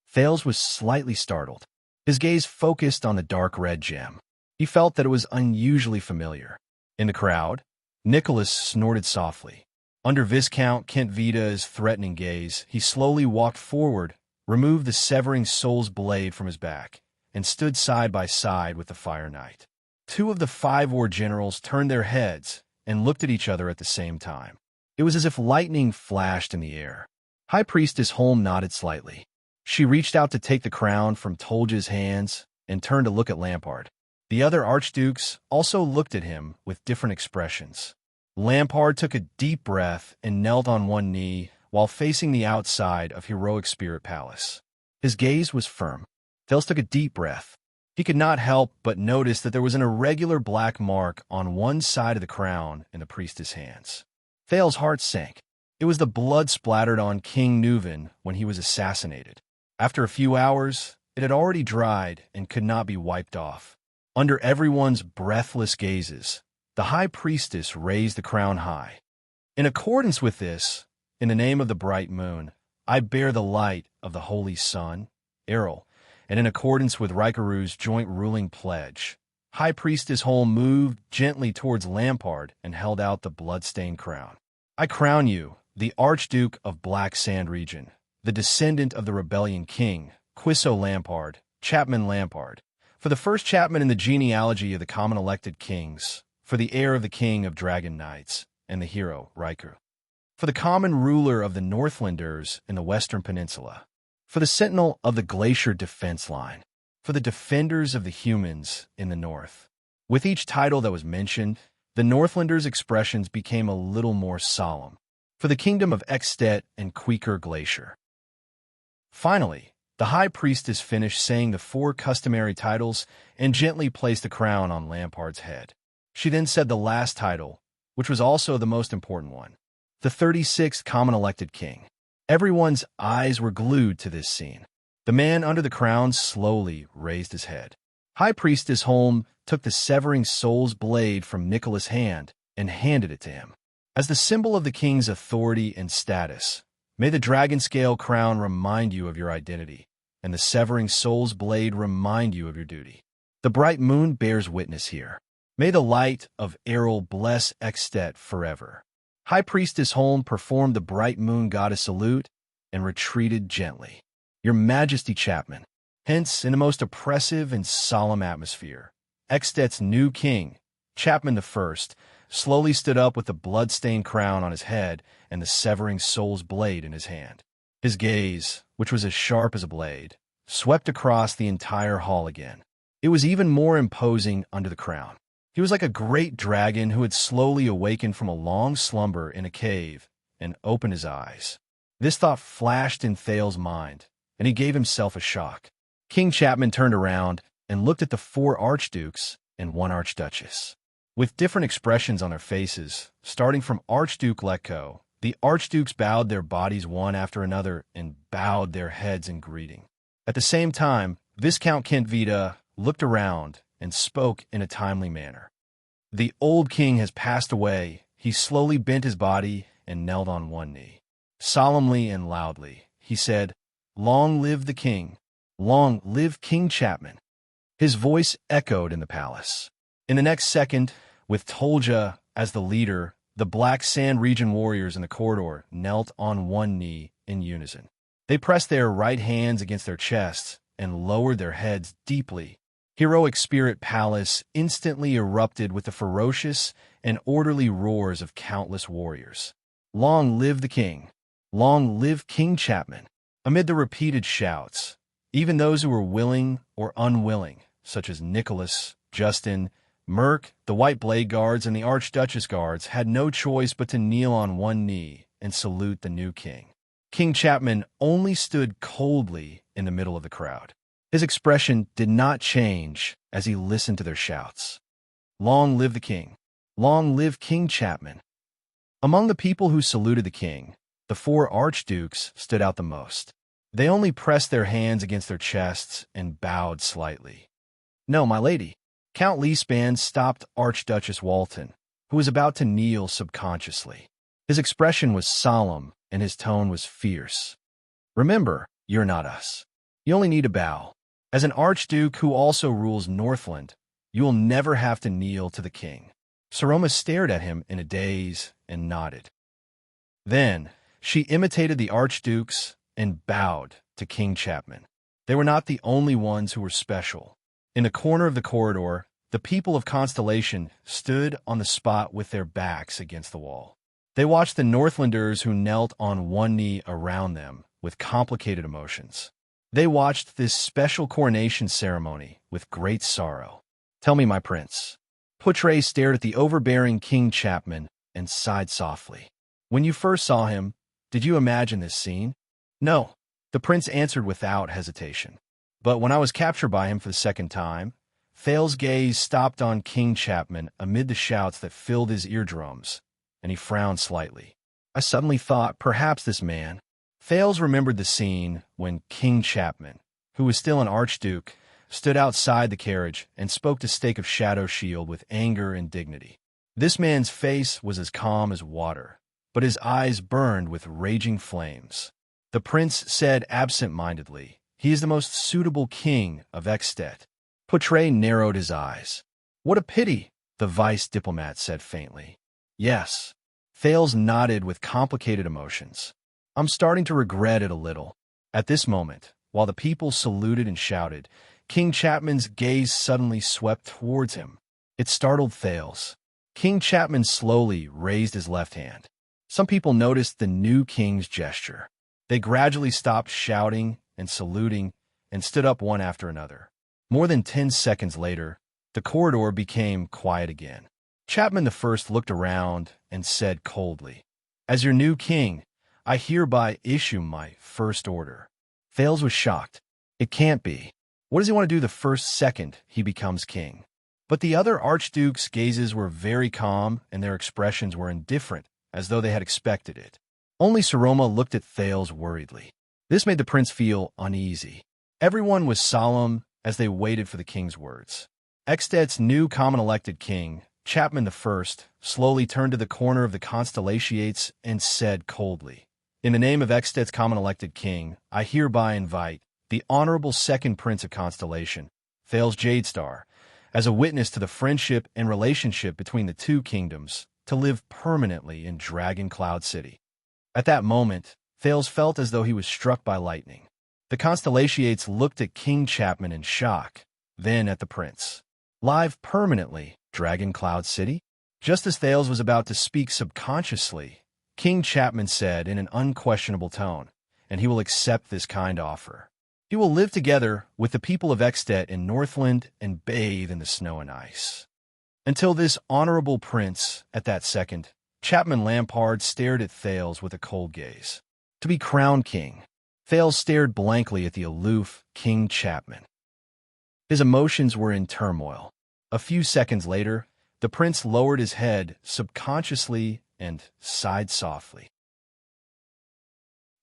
Thales was slightly startled. His gaze focused on the dark red gem. He felt that it was unusually familiar. In the crowd, Nicholas snorted softly. Under Viscount Kent Vita's threatening gaze, he slowly walked forward, removed the severing soul's blade from his back, and stood side by side with the Fire Knight. 2 of the 5 war generals turned their heads and looked at each other at the same time. It was as if lightning flashed in the air. High Priestess Holm nodded slightly. She reached out to take the crown from Tolja's hands and turned to look at Lampard. The other archdukes also looked at him with different expressions. Lampard took a deep breath and knelt on one knee while facing the outside of Heroic Spirit Palace. His gaze was firm. Thales took a deep breath. He could not help but notice that there was an irregular black mark on one side of the crown in the priestess' hands. Thales' heart sank. It was the blood splattered on King Nuvan when he was assassinated. After a few hours, it had already dried and could not be wiped off. Under everyone's breathless gazes, the high priestess raised the crown high. In accordance with this, in the name of the bright moon, I bear the light of the holy sun, Errol, and in accordance with Rikaru's joint ruling pledge, High Priestess Holm moved gently towards Lampard and held out the blood-stained crown. I crown you, the Archduke of Black Sand Region, the descendant of the rebellion king, Quisso Lampard, Chapman Lampard, for the first Chapman in the genealogy of the common elected kings, for the heir of the king of Dragon Knights, and the hero, Riku, for the common ruler of the Northlanders in the Western Peninsula, for the sentinel of the Glacier Defense Line, for the defenders of the humans in the north. With each title that was mentioned, the Northlanders' expressions became a little more solemn, for the kingdom of Extet and Queeker Glacier. Finally, the high priestess finished saying the 4 customary titles and gently placed the crown on Lampard's head. She then said the last title, which was also the most important one, the 36th common elected king. Everyone's eyes were glued to this scene. The man under the crown slowly raised his head. High Priestess Holm took the severing soul's blade from Nicholas' hand and handed it to him. As the symbol of the king's authority and status, may the dragon scale crown remind you of your identity, and the severing soul's blade remind you of your duty. The bright moon bears witness here. May the light of Errol bless Extet forever. High Priestess Holm performed the bright moon goddess salute and retreated gently. Your Majesty, Chapman. Hence, in a most oppressive and solemn atmosphere, Extet's new king, Chapman I, slowly stood up with the blood-stained crown on his head and the severing soul's blade in his hand. His gaze, which was as sharp as a blade, swept across the entire hall again. It was even more imposing under the crown. He was like a great dragon who had slowly awakened from a long slumber in a cave and opened his eyes. This thought flashed in Thales' mind, and he gave himself a shock. King Chapman turned around and looked at the 4 archdukes and 1 archduchess. With different expressions on their faces, starting from Archduke Letko, the archdukes bowed their bodies one after another and bowed their heads in greeting. At the same time, Viscount Kentvita looked around and spoke in a timely manner. The old king has passed away. He slowly bent his body and knelt on one knee. Solemnly and loudly, he said, "Long live the king! Long live King Chapman!" His voice echoed in the palace. In the next second, with Tolja as the leader, the Black Sand Region warriors in the corridor knelt on one knee in unison. They pressed their right hands against their chests and lowered their heads deeply. Heroic Spirit Palace instantly erupted with the ferocious and orderly roars of countless warriors. Long live the king! Long live King Chapman! Amid the repeated shouts, even those who were willing or unwilling, such as Nicholas, Justin, Merc, the White Blade Guards, and the Archduchess Guards, had no choice but to kneel on one knee and salute the new king. King Chapman only stood coldly in the middle of the crowd. His expression did not change as he listened to their shouts. Long live the king! Long live King Chapman! Among the people who saluted the king, the 4 archdukes stood out the most. They only pressed their hands against their chests and bowed slightly. "No, my lady." Count Leespan stopped Archduchess Walton, who was about to kneel subconsciously. His expression was solemn and his tone was fierce. "Remember, you're not us. You only need to bow. As an archduke who also rules Northland, you will never have to kneel to the king." Saroma stared at him in a daze and nodded. Then, she imitated the archdukes and bowed to King Chapman. They were not the only ones who were special. In the corner of the corridor, the people of Constellation stood on the spot with their backs against the wall. They watched the Northlanders who knelt on one knee around them with complicated emotions. They watched this special coronation ceremony with great sorrow. "Tell me, my prince." Putre stared at the overbearing King Chapman and sighed softly. "When you first saw him, Did you imagine this scene? No, the prince answered without hesitation. But when I was captured by him for the second time, Thale's gaze stopped on King Chapman amid the shouts that filled his eardrums, and he frowned slightly. I suddenly thought perhaps this man. Thales remembered the scene when King Chapman, who was still an archduke, stood outside the carriage and spoke to Stake of Shadow Shield with anger and dignity. This man's face was as calm as water, but his eyes burned with raging flames. The prince said absent-mindedly, "He is the most suitable king of Extet." Portray narrowed his eyes. "What a pity," the vice diplomat said faintly. "Yes." Thales nodded with complicated emotions. "I'm starting to regret it a little." At this moment, while the people saluted and shouted, King Chapman's gaze suddenly swept towards him. It startled Thales. King Chapman slowly raised his left hand. Some people noticed the new king's gesture. They gradually stopped shouting and saluting and stood up one after another. More than 10 seconds later, the corridor became quiet again. Chapman I looked around and said coldly, "As your new king, I hereby issue my first order." Thales was shocked. It can't be. What does he want to do the first second he becomes king? But the other archdukes' gazes were very calm and their expressions were indifferent, as though they had expected it. Only Saroma looked at Thales worriedly. This made the prince feel uneasy. Everyone was solemn as they waited for the king's words. Extet's new common-elected king, Chapman I, slowly turned to the corner of the Constellations and said coldly, "In the name of Extet's common-elected king, I hereby invite the Honorable Second Prince of Constellation, Thales Jadestar, as a witness to the friendship and relationship between the two kingdoms, to live permanently in Dragon Cloud City." At that moment, Thales felt as though he was struck by lightning. The Constellations looked at King Chapman in shock, then at the prince. Live permanently, Dragon Cloud City? Just as Thales was about to speak subconsciously, King Chapman said in an unquestionable tone, "And he will accept this kind offer. He will live together with the people of Extet in Northland and bathe in the snow and ice." Until this honorable prince, at that second, Chapman Lampard stared at Thales with a cold gaze. To be crowned king, Thales stared blankly at the aloof King Chapman. His emotions were in turmoil. A few seconds later, the prince lowered his head subconsciously and sighed softly.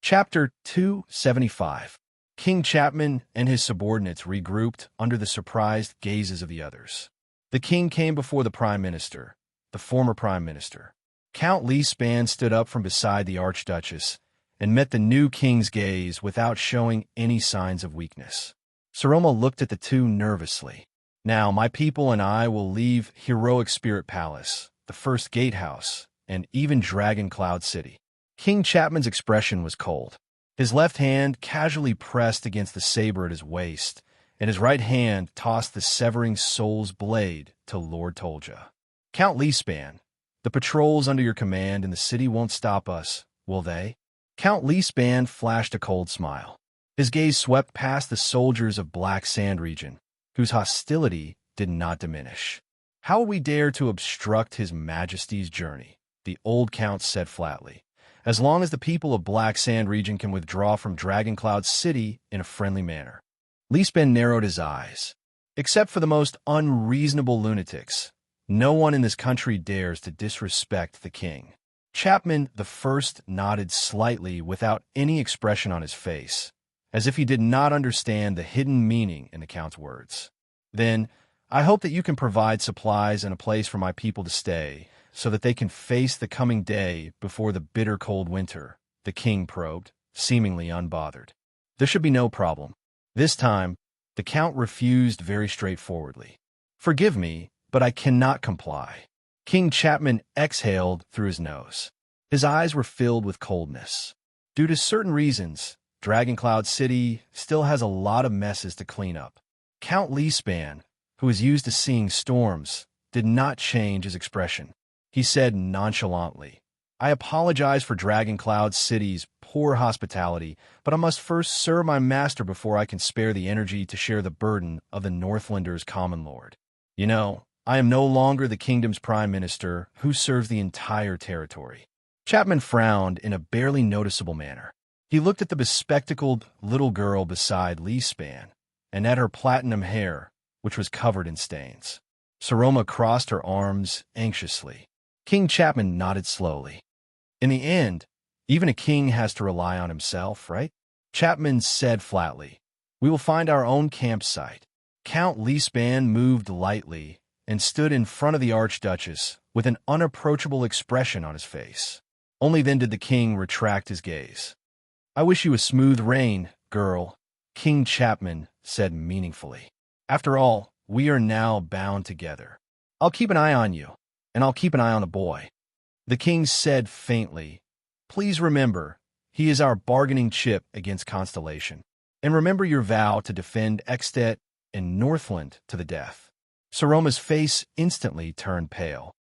Chapter 275. King Chapman and his subordinates regrouped under the surprised gazes of the others. The king came before the prime minister, the former prime minister. Count Leespan stood up from beside the archduchess and met the new king's gaze without showing any signs of weakness. Saroma looked at the two nervously. "Now, my people and I will leave Heroic Spirit Palace, the first gatehouse, and even Dragon Cloud City." King Chapman's expression was cold. His left hand casually pressed against the saber at his waist, and his right hand tossed the severing soul's blade to Lord Tolja. "Count Leespan, the patrols under your command in the city won't stop us, will they?" Count Leespan flashed a cold smile. His gaze swept past the soldiers of Black Sand region, whose hostility did not diminish. "How will we dare to obstruct His Majesty's journey?" the old count said flatly. "As long as the people of Black Sand region can withdraw from Dragon Cloud City in a friendly manner." Leespan narrowed his eyes. "Except for the most unreasonable lunatics, no one in this country dares to disrespect the king." Chapman I nodded slightly without any expression on his face, as if he did not understand the hidden meaning in the count's words. "Then, I hope that you can provide supplies and a place for my people to stay, so that they can face the coming day before the bitter cold winter," the king probed, seemingly unbothered. "There should be no problem." This time, the count refused very straightforwardly. "Forgive me, but I cannot comply." King Chapman exhaled through his nose. His eyes were filled with coldness. Due to certain reasons, Dragon Cloud City still has a lot of messes to clean up. Count Leespan, who is used to seeing storms, did not change his expression. He said nonchalantly, "I apologize for Dragon Cloud City's poor hospitality, but I must first serve my master before I can spare the energy to share the burden of the Northlander's common lord. You know, I am no longer the kingdom's prime minister who serves the entire territory. Chapman frowned in a barely noticeable manner. He looked at the bespectacled little girl beside Li Span, and at her platinum hair, which was covered in stains. Saroma crossed her arms anxiously. King Chapman nodded slowly. In the end, even a king has to rely on himself, right? Chapman said flatly, "We will find our own campsite." Count Li Span moved lightly and stood in front of the Archduchess with an unapproachable expression on his face. Only then did the king retract his gaze. "I wish you a smooth reign, girl," King Chapman said meaningfully. "After all, we are now bound together. I'll keep an eye on you, and I'll keep an eye on the boy." The king said faintly, "Please remember, he is our bargaining chip against Constellation. And remember your vow to defend Extet and Northland to the death." Saroma's face instantly turned pale.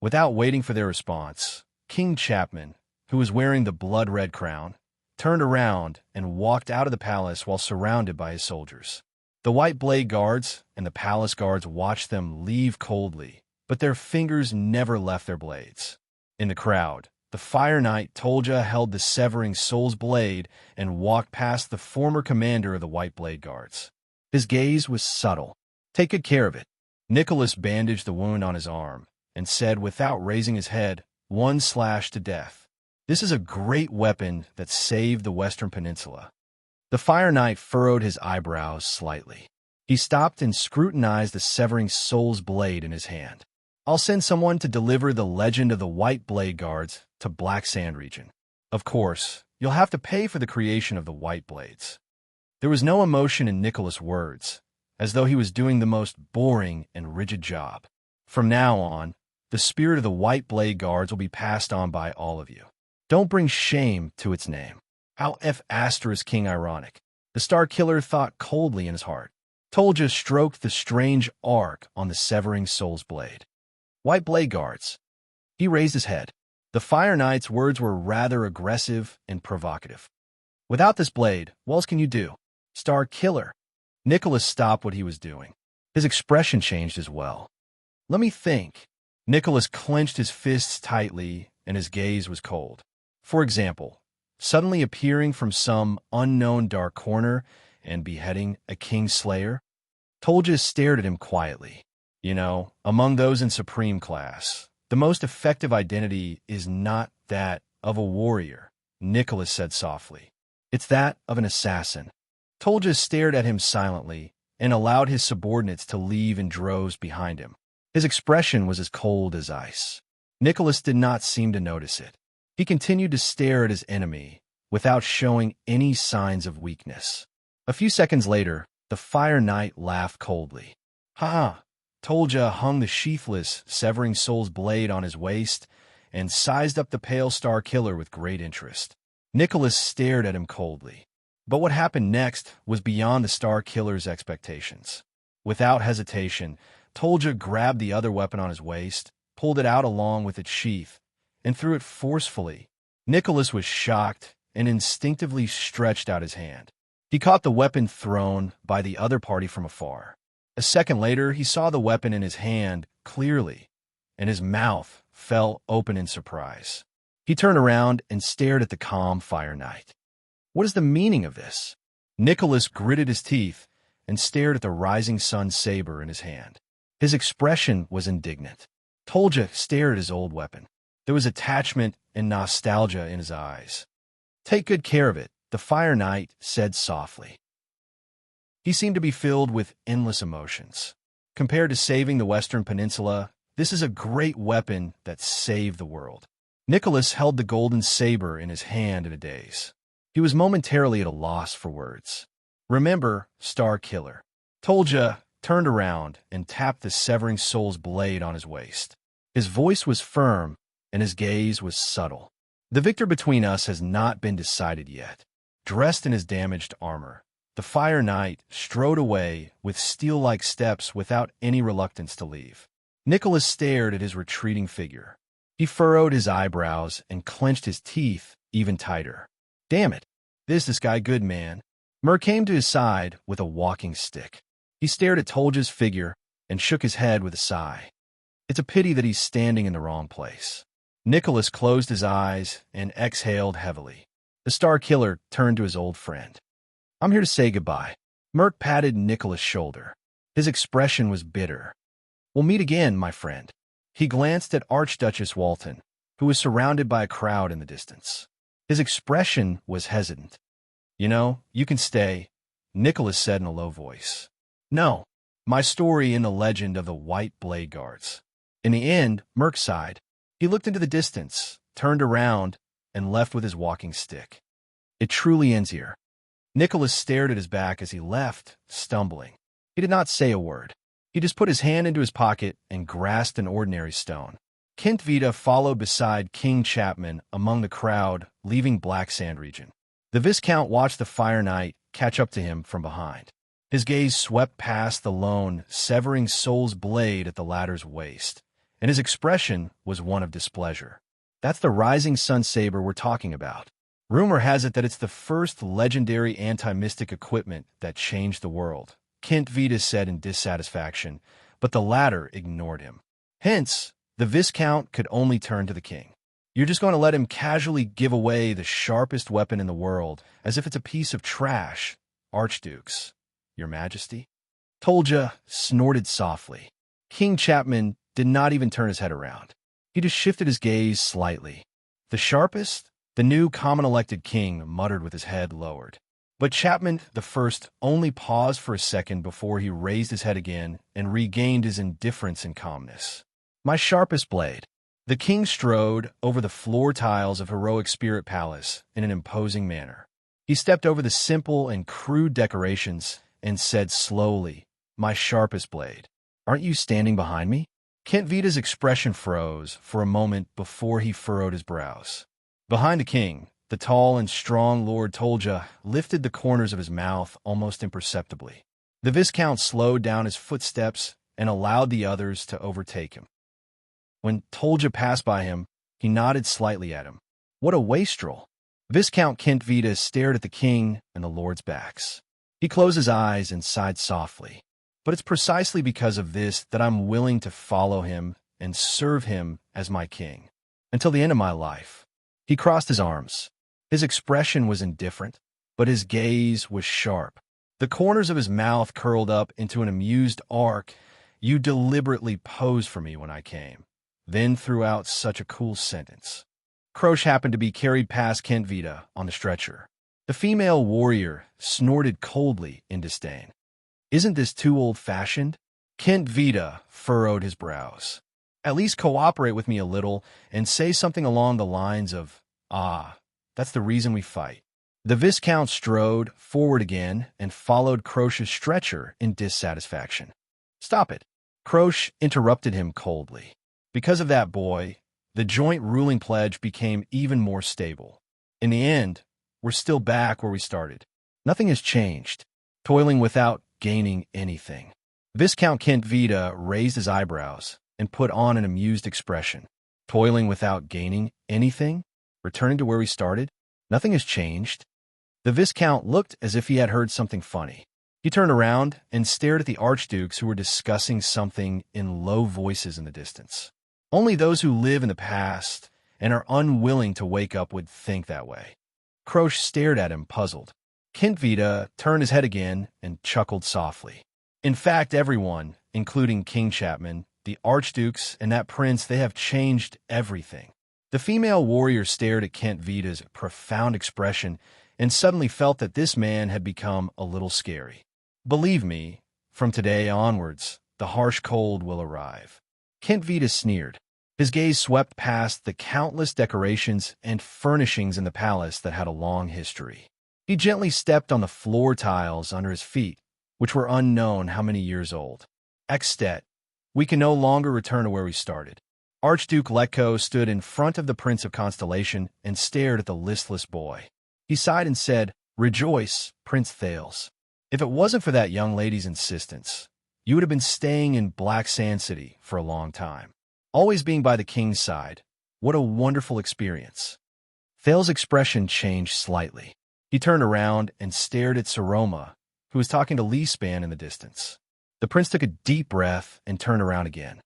Without waiting for their response, King Chapman, who was wearing the blood-red crown, turned around and walked out of the palace while surrounded by his soldiers. The White Blade Guards and the palace guards watched them leave coldly, but their fingers never left their blades. In the crowd, the Fire Knight Tolja held the severing soul's blade and walked past the former commander of the White Blade Guards. His gaze was subtle. "Take good care of it." Nicholas bandaged the wound on his arm and said without raising his head, "One slash to death. This is a great weapon that saved the Western Peninsula." The Fire Knight furrowed his eyebrows slightly. He stopped and scrutinized the severing soul's blade in his hand. "I'll send someone to deliver the legend of the White Blade Guards to Black Sand region. Of course, you'll have to pay for the creation of the White Blades." There was no emotion in Nicholas' words, as though he was doing the most boring and rigid job. "From now on, the spirit of the White Blade Guards will be passed on by all of you. Don't bring shame to its name." How King ironic. The Star Killer thought coldly in his heart. Tolja stroked the strange arc on the severing soul's blade. "White Blade Guards." He raised his head. The Fire Knight's words were rather aggressive and provocative. "Without this blade, what else can you do? Star Killer." Nicholas stopped what he was doing. His expression changed as well. "Let me think." Nicholas clenched his fists tightly, and his gaze was cold. "For example, suddenly appearing from some unknown dark corner and beheading a king slayer?" Tolja stared at him quietly. "You know, among those in Supreme class, the most effective identity is not that of a warrior," Nicholas said softly. "It's that of an assassin." Tolja stared at him silently and allowed his subordinates to leave in droves behind him. His expression was as cold as ice. Nicholas did not seem to notice it. He continued to stare at his enemy without showing any signs of weakness. A few seconds later, the Fire Knight laughed coldly. "Ha!" Tolja hung the sheathless, severing soul's blade on his waist and sized up the pale Star Killer with great interest. Nicholas stared at him coldly. But what happened next was beyond the Star Killer's expectations. Without hesitation, Tolja grabbed the other weapon on his waist, pulled it out along with its sheath, and threw it forcefully. Nicholas was shocked and instinctively stretched out his hand. He caught the weapon thrown by the other party from afar. A second later, he saw the weapon in his hand clearly, and his mouth fell open in surprise. He turned around and stared at the calm Fire Knight. "What is the meaning of this?" Nicholas gritted his teeth and stared at the rising sun saber in his hand. His expression was indignant. Tolja stared at his old weapon. There was attachment and nostalgia in his eyes. "Take good care of it," the Fire Knight said softly. He seemed to be filled with endless emotions. Compared to saving the Western Peninsula, this is a great weapon that saved the world. Nicholas held the golden saber in his hand in a daze. He was momentarily at a loss for words. "Remember, Star Killer." Tolja turned around and tapped the severing soul's blade on his waist. His voice was firm, and his gaze was subtle. "The victor between us has not been decided yet." Dressed in his damaged armor, the Fire Knight strode away with steel-like steps without any reluctance to leave. Nicholas stared at his retreating figure. He furrowed his eyebrows and clenched his teeth even tighter. "Damn it, this guy good, man." Mur came to his side with a walking stick. He stared at Tolja's figure and shook his head with a sigh. "It's a pity that he's standing in the wrong place." Nicholas closed his eyes and exhaled heavily. The Star Killer turned to his old friend. "I'm here to say goodbye." Merc patted Nicholas' shoulder. His expression was bitter. "We'll meet again, my friend." He glanced at Archduchess Walton, who was surrounded by a crowd in the distance. His expression was hesitant. "You know, you can stay," Nicholas said in a low voice. "No, my story in the legend of the White Blade Guards." In the end, Merc sighed. He looked into the distance, turned around, and left with his walking stick. "It truly ends here." Nicholas stared at his back as he left, stumbling. He did not say a word. He just put his hand into his pocket and grasped an ordinary stone. Kent Vita followed beside King Chapman among the crowd, leaving Black Sand region. The Viscount watched the Fire Knight catch up to him from behind. His gaze swept past the lone, severing soul's blade at the latter's waist, and his expression was one of displeasure. "That's the Rising Sun Saber we're talking about. Rumor has it that it's the first legendary anti-mystic equipment that changed the world," Kent Vita said in dissatisfaction, but the latter ignored him. Hence, the Viscount could only turn to the king. "You're just going to let him casually give away the sharpest weapon in the world, as if it's a piece of trash, Archdukes, your majesty?" Tolja snorted softly. King Chapman did not even turn his head around. He just shifted his gaze slightly. "The sharpest?" The new common-elected king muttered with his head lowered. But Chapman the First only paused for a second before he raised his head again and regained his indifference and calmness. "My sharpest blade." The king strode over the floor tiles of Heroic Spirit Palace in an imposing manner. He stepped over the simple and crude decorations and said slowly, "My sharpest blade. Aren't you standing behind me?" Kent Vita's expression froze for a moment before he furrowed his brows. Behind the king, the tall and strong Lord Tolja lifted the corners of his mouth almost imperceptibly. The Viscount slowed down his footsteps and allowed the others to overtake him. When Tolja passed by him, he nodded slightly at him. "What a wastrel!" Viscount Kent Vita stared at the king and the lord's backs. He closed his eyes and sighed softly. "But it's precisely because of this that I'm willing to follow him and serve him as my king, until the end of my life." He crossed his arms. His expression was indifferent, but his gaze was sharp. The corners of his mouth curled up into an amused arc. "You deliberately posed for me when I came, then threw out such a cool sentence." Croce happened to be carried past Kent Vita on the stretcher. The female warrior snorted coldly in disdain. "Isn't this too old-fashioned?" Kent Vita furrowed his brows. "At least cooperate with me a little and say something along the lines of, 'Ah, that's the reason we fight.'" The Viscount strode forward again and followed Croce's stretcher in dissatisfaction. "Stop it." Croce interrupted him coldly. "Because of that boy, the joint ruling pledge became even more stable. In the end, we're still back where we started. Nothing has changed, toiling without gaining anything." Viscount Kent Vita raised his eyebrows and put on an amused expression. "Toiling without gaining anything? Returning to where we started? Nothing has changed." The Viscount looked as if he had heard something funny. He turned around and stared at the archdukes who were discussing something in low voices in the distance. Only those who live in the past and are unwilling to wake up would think that way. Croce stared at him, puzzled. Kent Vita turned his head again and chuckled softly. "In fact, everyone, including King Chapman, the archdukes, and that prince, they have changed everything." The female warrior stared at Kent Vita's profound expression and suddenly felt that this man had become a little scary. "Believe me, from today onwards, the harsh cold will arrive." Kent Vita sneered. His gaze swept past the countless decorations and furnishings in the palace that had a long history. He gently stepped on the floor tiles under his feet, which were unknown how many years old. "Extet, we can no longer return to where we started." Archduke Letko stood in front of the Prince of Constellation and stared at the listless boy. He sighed and said, "Rejoice, Prince Thales. If it wasn't for that young lady's insistence, you would have been staying in Black Sand City for a long time. Always being by the king's side, what a wonderful experience." Thales' expression changed slightly. He turned around and stared at Saroma, who was talking to Leespan in the distance. The prince took a deep breath and turned around again.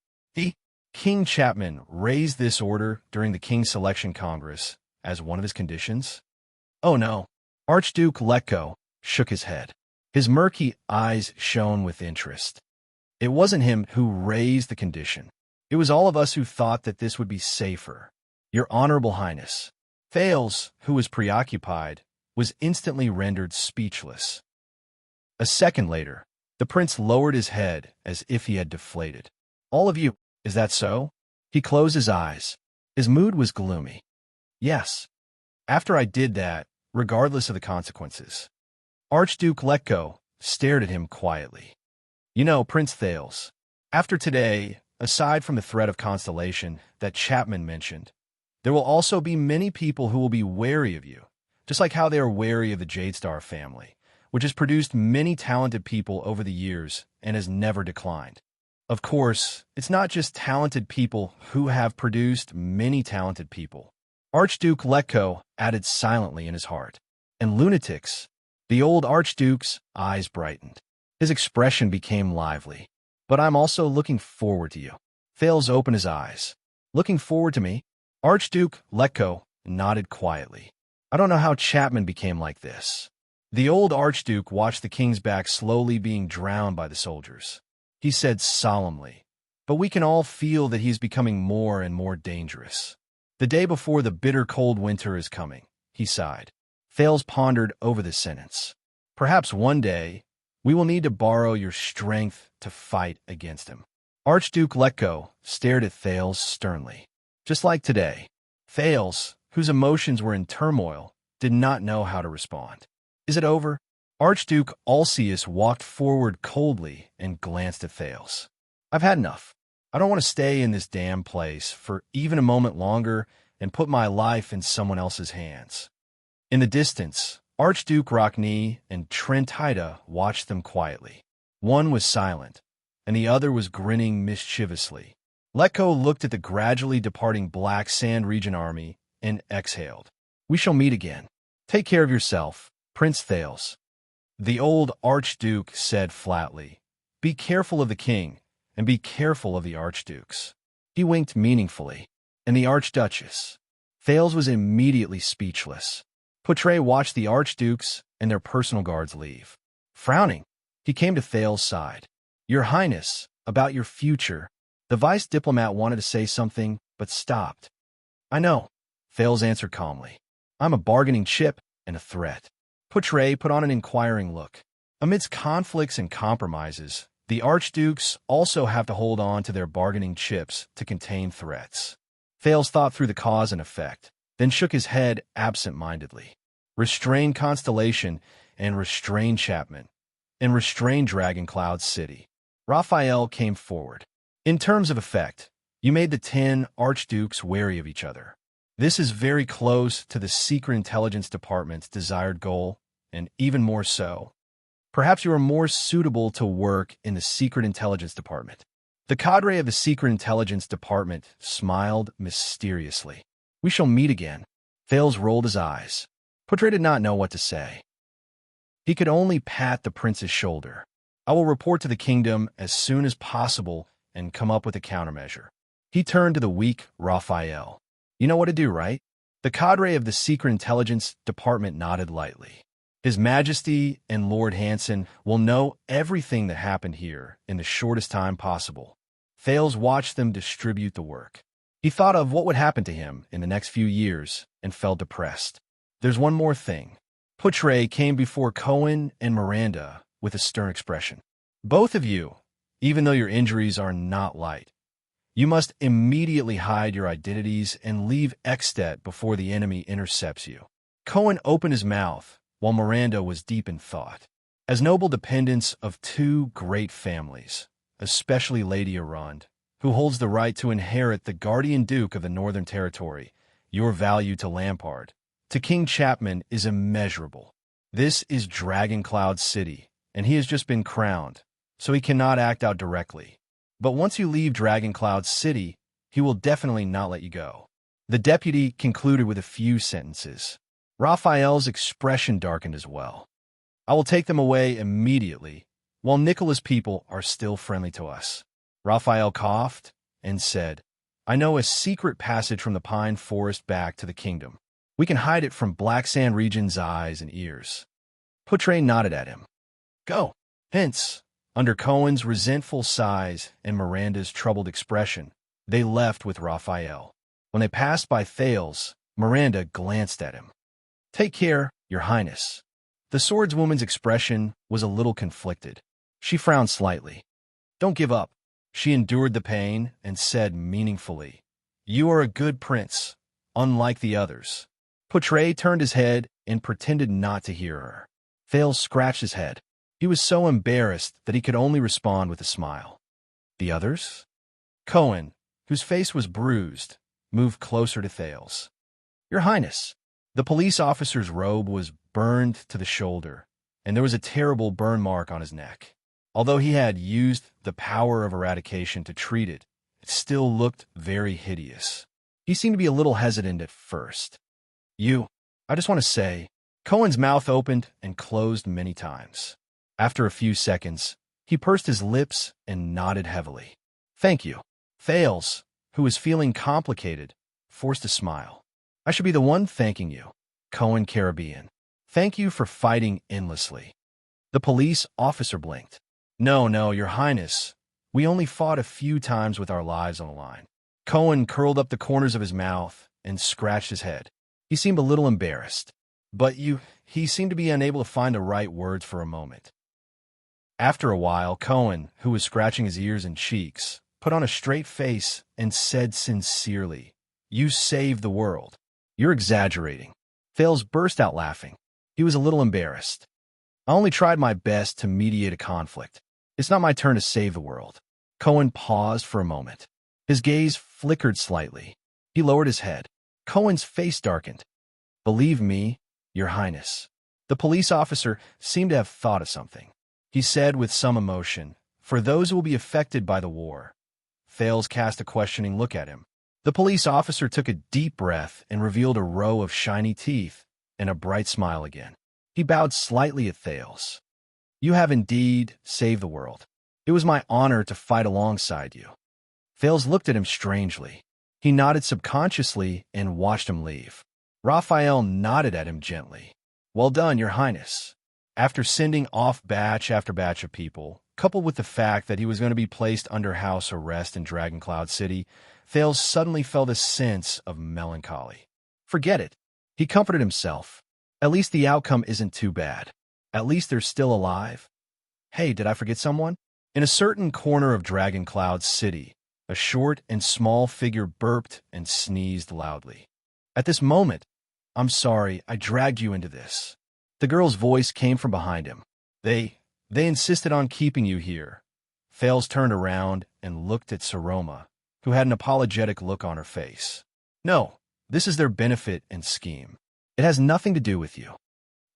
King Chapman raised this order during the King's Selection Congress as one of his conditions? Oh no. Archduke Letko shook his head. His murky eyes shone with interest. It wasn't him who raised the condition. It was all of us who thought that this would be safer. Your Honorable Highness. Thales, who was preoccupied, was instantly rendered speechless. A second later, the prince lowered his head as if he had deflated. All of you, is that so? He closed his eyes. His mood was gloomy. Yes. After I did that, regardless of the consequences. Archduke Letko stared at him quietly. You know, Prince Thales, after today, aside from the threat of Constellation that Chapman mentioned, there will also be many people who will be wary of you, just like how they are wary of the Jadestar family, which has produced many talented people over the years and has never declined. Of course, it's not just talented people who have produced many talented people. Archduke Letko added silently in his heart. And lunatics. The old Archduke's eyes brightened. His expression became lively. But I'm also looking forward to you. Thales opened his eyes. Looking forward to me? Archduke Letko nodded quietly. I don't know how Chapman became like this. The old Archduke watched the king's back slowly being drowned by the soldiers. He said solemnly, but we can all feel that he's becoming more and more dangerous. The day before the bitter cold winter is coming, he sighed. Thales pondered over this sentence. Perhaps one day, we will need to borrow your strength to fight against him. Archduke Letko stared at Thales sternly. Just like today, Thales, whose emotions were in turmoil, did not know how to respond. Is it over? Archduke Ulcius walked forward coldly and glanced at Thales. I've had enough. I don't want to stay in this damn place for even a moment longer and put my life in someone else's hands. In the distance, Archduke Rockney and Trentida watched them quietly. One was silent, and the other was grinning mischievously. Letko looked at the gradually departing Black Sand Region army and exhaled. We shall meet again. Take care of yourself, Prince Thales. The old Archduke said flatly, Be careful of the king, and be careful of the archdukes. He winked meaningfully. And the Archduchess. Thales was immediately speechless. Poutre watched the archdukes and their personal guards leave. Frowning, he came to Thales' side. Your Highness, about your future. The vice diplomat wanted to say something, but stopped. I know, Thales answered calmly. I'm a bargaining chip and a threat. Poutre put on an inquiring look. Amidst conflicts and compromises, the archdukes also have to hold on to their bargaining chips to contain threats. Thales thought through the cause and effect, then shook his head absent-mindedly. Restrain Constellation and restrain Chapman, and restrain Dragoncloud City. Raphael came forward. In terms of effect, you made the 10 archdukes wary of each other. This is very close to the Secret Intelligence Department's desired goal, and even more so. Perhaps you are more suitable to work in the Secret Intelligence Department. The cadre of the Secret Intelligence Department smiled mysteriously. We shall meet again. Thales rolled his eyes. Poutre did not know what to say. He could only pat the prince's shoulder. I will report to the kingdom as soon as possible and come up with a countermeasure. He turned to the weak Raphael. You know what to do, right? The cadre of the Secret Intelligence Department nodded lightly. His Majesty and Lord Hanson will know everything that happened here in the shortest time possible. Thales watched them distribute the work. He thought of what would happen to him in the next few years and felt depressed. There's one more thing. Poutre came before Cohen and Miranda with a stern expression. Both of you, even though your injuries are not light, you must immediately hide your identities and leave Extet before the enemy intercepts you. Cohen opened his mouth, while Miranda was deep in thought. As noble dependents of two great families, especially Lady Arund, who holds the right to inherit the Guardian Duke of the Northern Territory, your value to Lampard, to King Chapman is immeasurable. This is Dragoncloud City, and he has just been crowned, so he cannot act out directly. But once you leave Dragoncloud City, he will definitely not let you go. The deputy concluded with a few sentences. Raphael's expression darkened as well. I will take them away immediately, while Nicola's people are still friendly to us. Raphael coughed and said, I know a secret passage from the pine forest back to the kingdom. We can hide it from Black Sand Region's eyes and ears. Putre nodded at him. Go. Hence, under Cohen's resentful sighs and Miranda's troubled expression, they left with Raphael. When they passed by Thales, Miranda glanced at him. Take care, Your Highness. The swordswoman's expression was a little conflicted. She frowned slightly. Don't give up. She endured the pain and said meaningfully, You are a good prince, unlike the others. Putre turned his head and pretended not to hear her. Thales scratched his head. He was so embarrassed that he could only respond with a smile. The others? Cohen, whose face was bruised, moved closer to Thales. Your Highness, the police officer's robe was burned to the shoulder, and there was a terrible burn mark on his neck. Although he had used the power of eradication to treat it, it still looked very hideous. He seemed to be a little hesitant at first. I just want to say, Cohen's mouth opened and closed many times. After a few seconds, he pursed his lips and nodded heavily. Thank you. Thales, who was feeling complicated, forced a smile. I should be the one thanking you, Cohen Caribbean. Thank you for fighting endlessly. The police officer blinked. No, Your Highness. We only fought a few times with our lives on the line. Cohen curled up the corners of his mouth and scratched his head. He seemed a little embarrassed. But he seemed to be unable to find the right words for a moment. After a while, Cohen, who was scratching his ears and cheeks, put on a straight face and said sincerely, You saved the world. You're exaggerating. Thales burst out laughing. He was a little embarrassed. I only tried my best to mediate a conflict. It's not my turn to save the world. Cohen paused for a moment. His gaze flickered slightly. He lowered his head. Cohen's face darkened. Believe me, Your Highness. The police officer seemed to have thought of something. He said with some emotion, For those who will be affected by the war. Thales cast a questioning look at him. The police officer took a deep breath and revealed a row of shiny teeth and a bright smile again. He bowed slightly at Thales. You have indeed saved the world. It was my honor to fight alongside you. Thales looked at him strangely. He nodded subconsciously and watched him leave. Raphael nodded at him gently. Well done, Your Highness. After sending off batch after batch of people, coupled with the fact that he was going to be placed under house arrest in Dragon Cloud City, Thales suddenly felt a sense of melancholy. Forget it. He comforted himself. At least the outcome isn't too bad. At least they're still alive. Hey, did I forget someone? In a certain corner of Dragon Cloud City, a short and small figure burped and sneezed loudly. At this moment, I'm sorry, I dragged you into this. The girl's voice came from behind him. They insisted on keeping you here. Thales turned around and looked at Saroma, who had an apologetic look on her face. No, this is their benefit and scheme. It has nothing to do with you.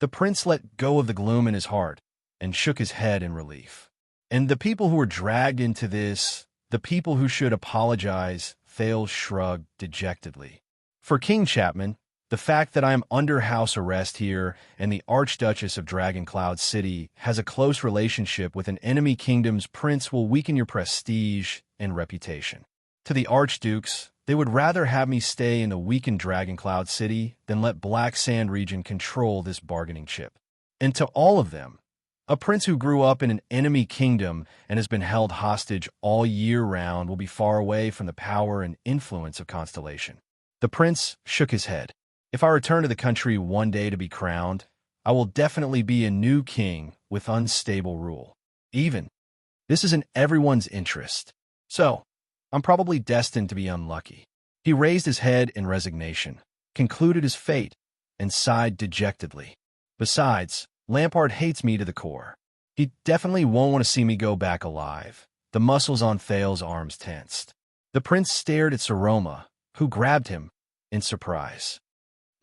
The prince let go of the gloom in his heart and shook his head in relief. And the people who were dragged into this, the people who should apologize, Thales shrugged dejectedly. For King Chapman, the fact that I am under house arrest here and the Archduchess of Dragon Cloud City has a close relationship with an enemy kingdom's prince will weaken your prestige and reputation. To the Archdukes, they would rather have me stay in the weakened Dragon Cloud City than let Black Sand Region control this bargaining chip. And to all of them, a prince who grew up in an enemy kingdom and has been held hostage all year round will be far away from the power and influence of Constellation. The prince shook his head. If I return to the country one day to be crowned, I will definitely be a new king with unstable rule. This is in everyone's interest. So, I'm probably destined to be unlucky. He raised his head in resignation, concluded his fate, and sighed dejectedly. Besides, Lampard hates me to the core. He definitely won't want to see me go back alive. The muscles on Thales' arms tensed. The prince stared at Saroma, who grabbed him in surprise.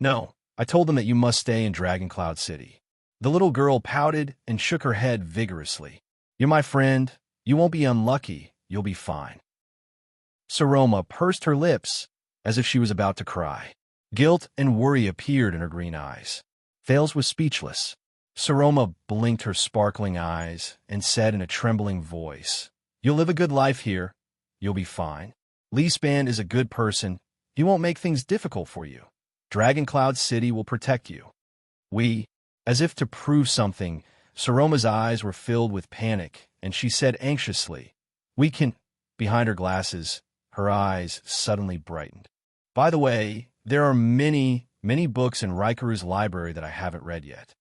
No, I told them that you must stay in Dragon Cloud City. The little girl pouted and shook her head vigorously. You're my friend. You won't be unlucky. You'll be fine. Saroma pursed her lips as if she was about to cry. Guilt and worry appeared in her green eyes. Thales was speechless. Saroma blinked her sparkling eyes and said in a trembling voice, You'll live a good life here. You'll be fine. Lee Span is a good person. He won't make things difficult for you. Dragon Cloud City will protect you. As if to prove something, Saroma's eyes were filled with panic, and she said anxiously, "We can—" Behind her glasses, her eyes suddenly brightened. "By the way, there are many, many books in Raikuru's library that I haven't read yet."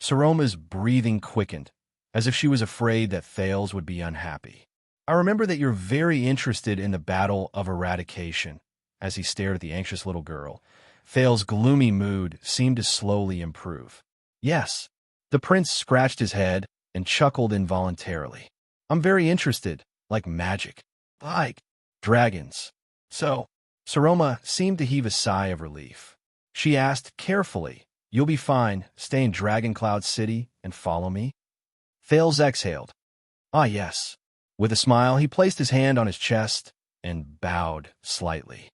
Saroma's breathing quickened, as if she was afraid that Thales would be unhappy. "I remember that you're very interested in the Battle of Eradication." As he stared at the anxious little girl, Thales' gloomy mood seemed to slowly improve. "Yes." The prince scratched his head and chuckled involuntarily. "I'm very interested, like magic. Like dragons." So, Saroma seemed to heave a sigh of relief. She asked carefully, "You'll be fine. Stay in Dragon Cloud City and follow me?" Thales exhaled. "Ah, yes." With a smile, he placed his hand on his chest and bowed slightly.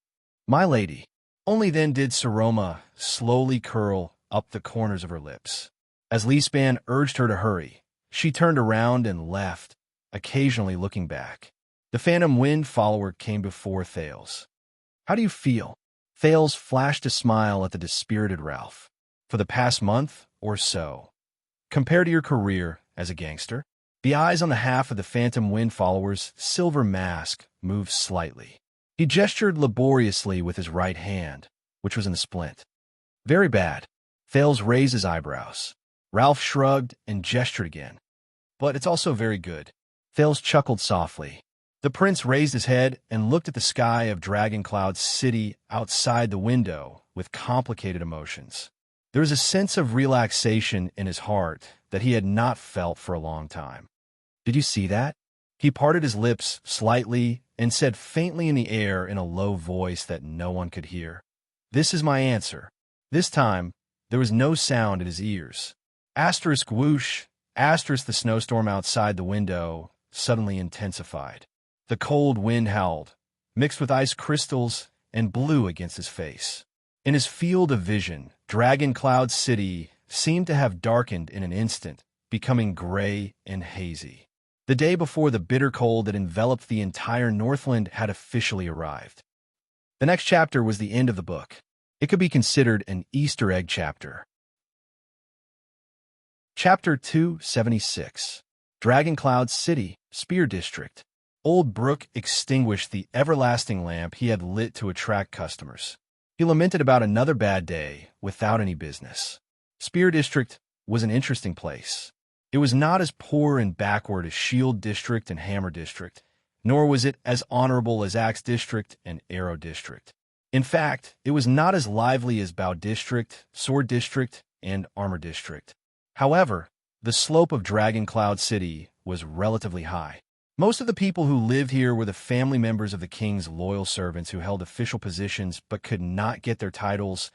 "My lady." Only then did Saroma slowly curl up the corners of her lips. As Lee Span urged her to hurry, she turned around and left, occasionally looking back. The Phantom Wind follower came before Thales. "How do you feel?" Thales flashed a smile at the dispirited Ralph. "For the past month or so, compared to your career as a gangster?" The eyes on the half of the Phantom Wind follower's silver mask moved slightly. He gestured laboriously with his right hand, which was in a splint. "Very bad." Thales raised his eyebrows. Ralph shrugged and gestured again. "But it's also very good." Thales chuckled softly. The prince raised his head and looked at the sky of Dragon Cloud City outside the window with complicated emotions. There was a sense of relaxation in his heart that he had not felt for a long time. "Did you see that?" He parted his lips slightly and said faintly in the air in a low voice that no one could hear, "This is my answer." This time, there was no sound in his ears. Asterisk whoosh, asterisk the snowstorm outside the window suddenly intensified. The cold wind howled, mixed with ice crystals, and blew against his face. In his field of vision, Dragon Cloud City seemed to have darkened in an instant, becoming gray and hazy. The day before the bitter cold that enveloped the entire Northland had officially arrived. The next chapter was the end of the book. It could be considered an Easter egg chapter. Chapter 276. Dragon Cloud City, Spear District. Old Brook extinguished the everlasting lamp he had lit to attract customers. He lamented about another bad day without any business. Spear District was an interesting place. It was not as poor and backward as Shield District and Hammer District, nor was it as honorable as Axe District and Arrow District. In fact, it was not as lively as Bow District, Sword District, and Armor District. However, the slope of Dragon Cloud City was relatively high. Most of the people who lived here were the family members of the king's loyal servants who held official positions but could not get their titles,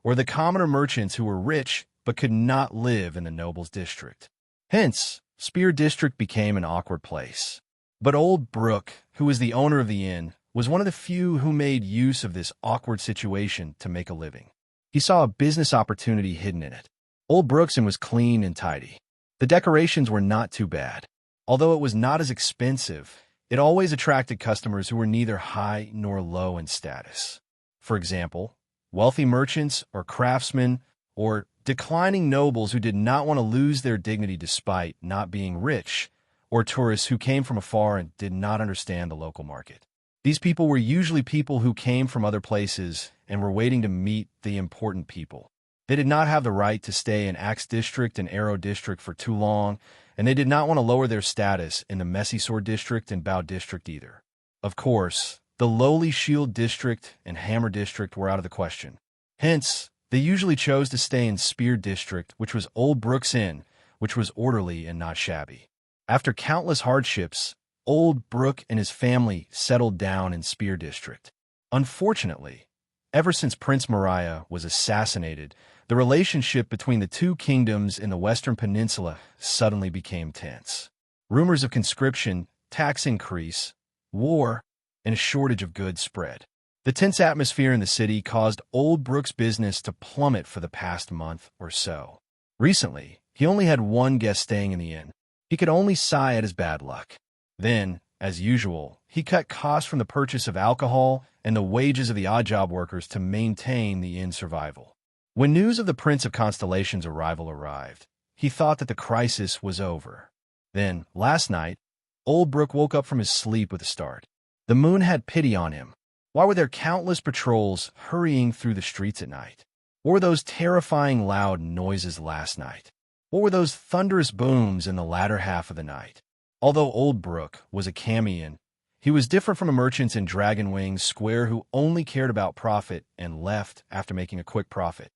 or the commoner merchants who were rich but could not live in the nobles' district. Hence, Spear District became an awkward place. But Old Brook, who was the owner of the inn, was one of the few who made use of this awkward situation to make a living. He saw a business opportunity hidden in it. Old Brook's inn was clean and tidy. The decorations were not too bad. Although it was not as expensive, it always attracted customers who were neither high nor low in status. For example, wealthy merchants or craftsmen or declining nobles who did not want to lose their dignity despite not being rich, or tourists who came from afar and did not understand the local market. These people were usually people who came from other places and were waiting to meet the important people. They did not have the right to stay in Axe District and Arrow District for too long, and they did not want to lower their status in the Messy Sword District and Bow District either. Of course, the lowly Shield District and Hammer District were out of the question. Hence, they usually chose to stay in Spear District, which was Old Brook's Inn, which was orderly and not shabby. After countless hardships, Old Brook and his family settled down in Spear District. Unfortunately, ever since Prince Moriah was assassinated, the relationship between the two kingdoms in the Western Peninsula suddenly became tense. Rumors of conscription, tax increase, war, and a shortage of goods spread. The tense atmosphere in the city caused Old Brook's business to plummet for the past month or so. Recently, he only had one guest staying in the inn. He could only sigh at his bad luck. Then, as usual, he cut costs from the purchase of alcohol and the wages of the odd job workers to maintain the inn's survival. When news of the Prince of Constellation's arrival arrived, he thought that the crisis was over. Then, last night, Old Brook woke up from his sleep with a start. The moon had pity on him. Why were there countless patrols hurrying through the streets at night? What were those terrifying loud noises last night? What were those thunderous booms in the latter half of the night? Although Old Brook was a Camian, he was different from the merchants in Dragon Wings Square who only cared about profit and left after making a quick profit.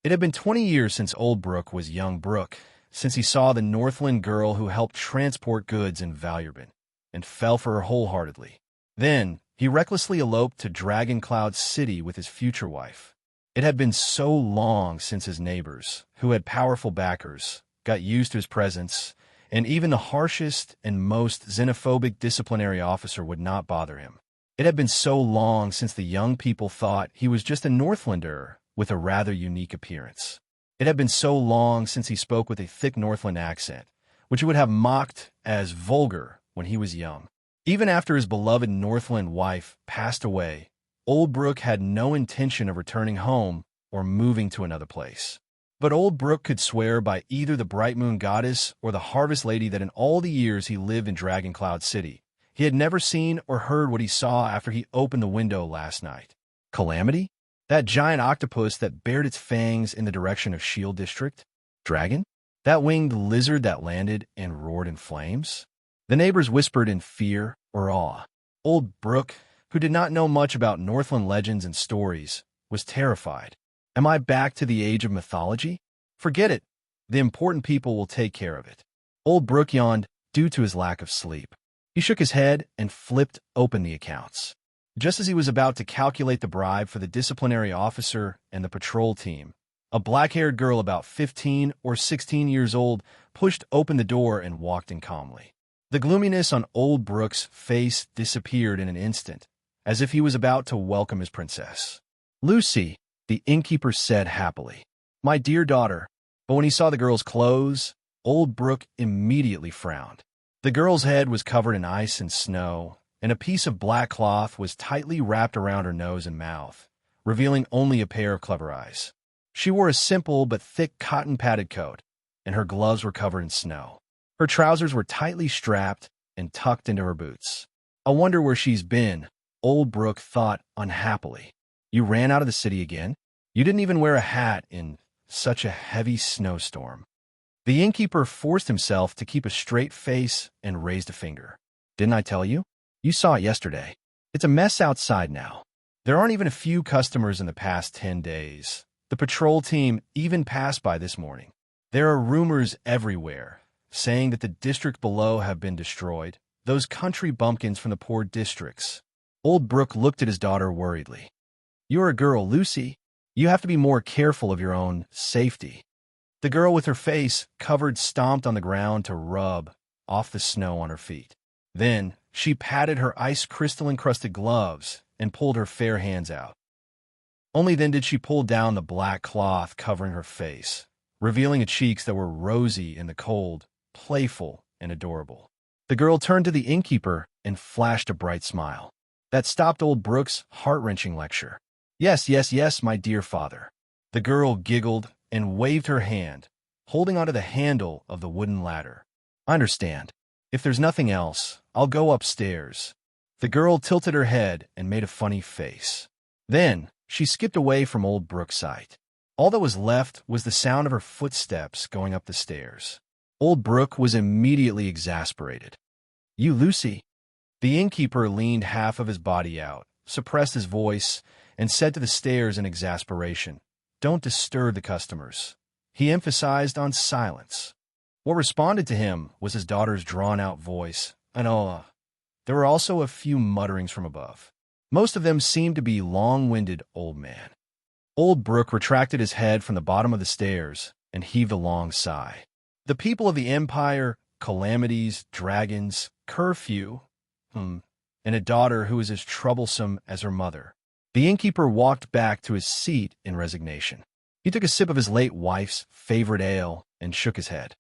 It had been 20 years since Old Brook was young Brook, since he saw the Northland girl who helped transport goods in Valurbin, and fell for her wholeheartedly. Then, he recklessly eloped to Dragon Cloud City with his future wife. It had been so long since his neighbors, who had powerful backers, got used to his presence, and even the harshest and most xenophobic disciplinary officer would not bother him. It had been so long since the young people thought he was just a Northlander with a rather unique appearance. It had been so long since he spoke with a thick Northland accent, which he would have mocked as vulgar when he was young. Even after his beloved Northland wife passed away, Old Brook had no intention of returning home or moving to another place. But Old Brook could swear by either the Bright Moon Goddess or the Harvest Lady that in all the years he lived in Dragon Cloud City, he had never seen or heard what he saw after he opened the window last night. Calamity? That giant octopus that bared its fangs in the direction of Shield District? Dragon? That winged lizard that landed and roared in flames? The neighbors whispered in fear or awe. Old Brook, who did not know much about Northland legends and stories, was terrified. Am I back to the age of mythology? Forget it. The important people will take care of it. Old Brook yawned due to his lack of sleep. He shook his head and flipped open the accounts. Just as he was about to calculate the bribe for the disciplinary officer and the patrol team, a black-haired girl about 15 or 16 years old pushed open the door and walked in calmly. The gloominess on Old Brook's face disappeared in an instant, as if he was about to welcome his princess. "Lucy," the innkeeper said happily. "My dear daughter." But when he saw the girl's clothes, Old Brook immediately frowned. The girl's head was covered in ice and snow, and a piece of black cloth was tightly wrapped around her nose and mouth, revealing only a pair of clever eyes. She wore a simple but thick cotton-padded coat, and her gloves were covered in snow. Her trousers were tightly strapped and tucked into her boots. "I wonder where she's been," Old Brook thought unhappily. "You ran out of the city again? You didn't even wear a hat in such a heavy snowstorm." The innkeeper forced himself to keep a straight face and raised a finger. "Didn't I tell you? You saw it yesterday. It's a mess outside now. There aren't even a few customers in the past 10 days. The patrol team even passed by this morning. There are rumors everywhere, saying that the district below have been destroyed, those country bumpkins from the poor districts." Old Brook looked at his daughter worriedly. "You're a girl, Lucy. You have to be more careful of your own safety." The girl with her face covered stomped on the ground to rub off the snow on her feet. Then she patted her ice crystal-encrusted gloves and pulled her fair hands out. Only then did she pull down the black cloth covering her face, revealing cheeks that were rosy in the cold, playful, and adorable. The girl turned to the innkeeper and flashed a bright smile. That stopped Old Brook's heart-wrenching lecture. "Yes, yes, yes, my dear father." The girl giggled and waved her hand, holding onto the handle of the wooden ladder. "I understand. If there's nothing else, I'll go upstairs." The girl tilted her head and made a funny face. Then she skipped away from Old Brook's sight. All that was left was the sound of her footsteps going up the stairs. Old Brook was immediately exasperated. "You, Lucy." The innkeeper leaned half of his body out, suppressed his voice, and said to the stairs in exasperation, "Don't disturb the customers." He emphasized on silence. What responded to him was his daughter's drawn-out voice, "Anoa." There were also a few mutterings from above. Most of them seemed to be long-winded old men. Old Brook retracted his head from the bottom of the stairs and heaved a long sigh. The people of the Empire, calamities, dragons, curfew, and a daughter who was as troublesome as her mother. The innkeeper walked back to his seat in resignation. He took a sip of his late wife's favorite ale and shook his head.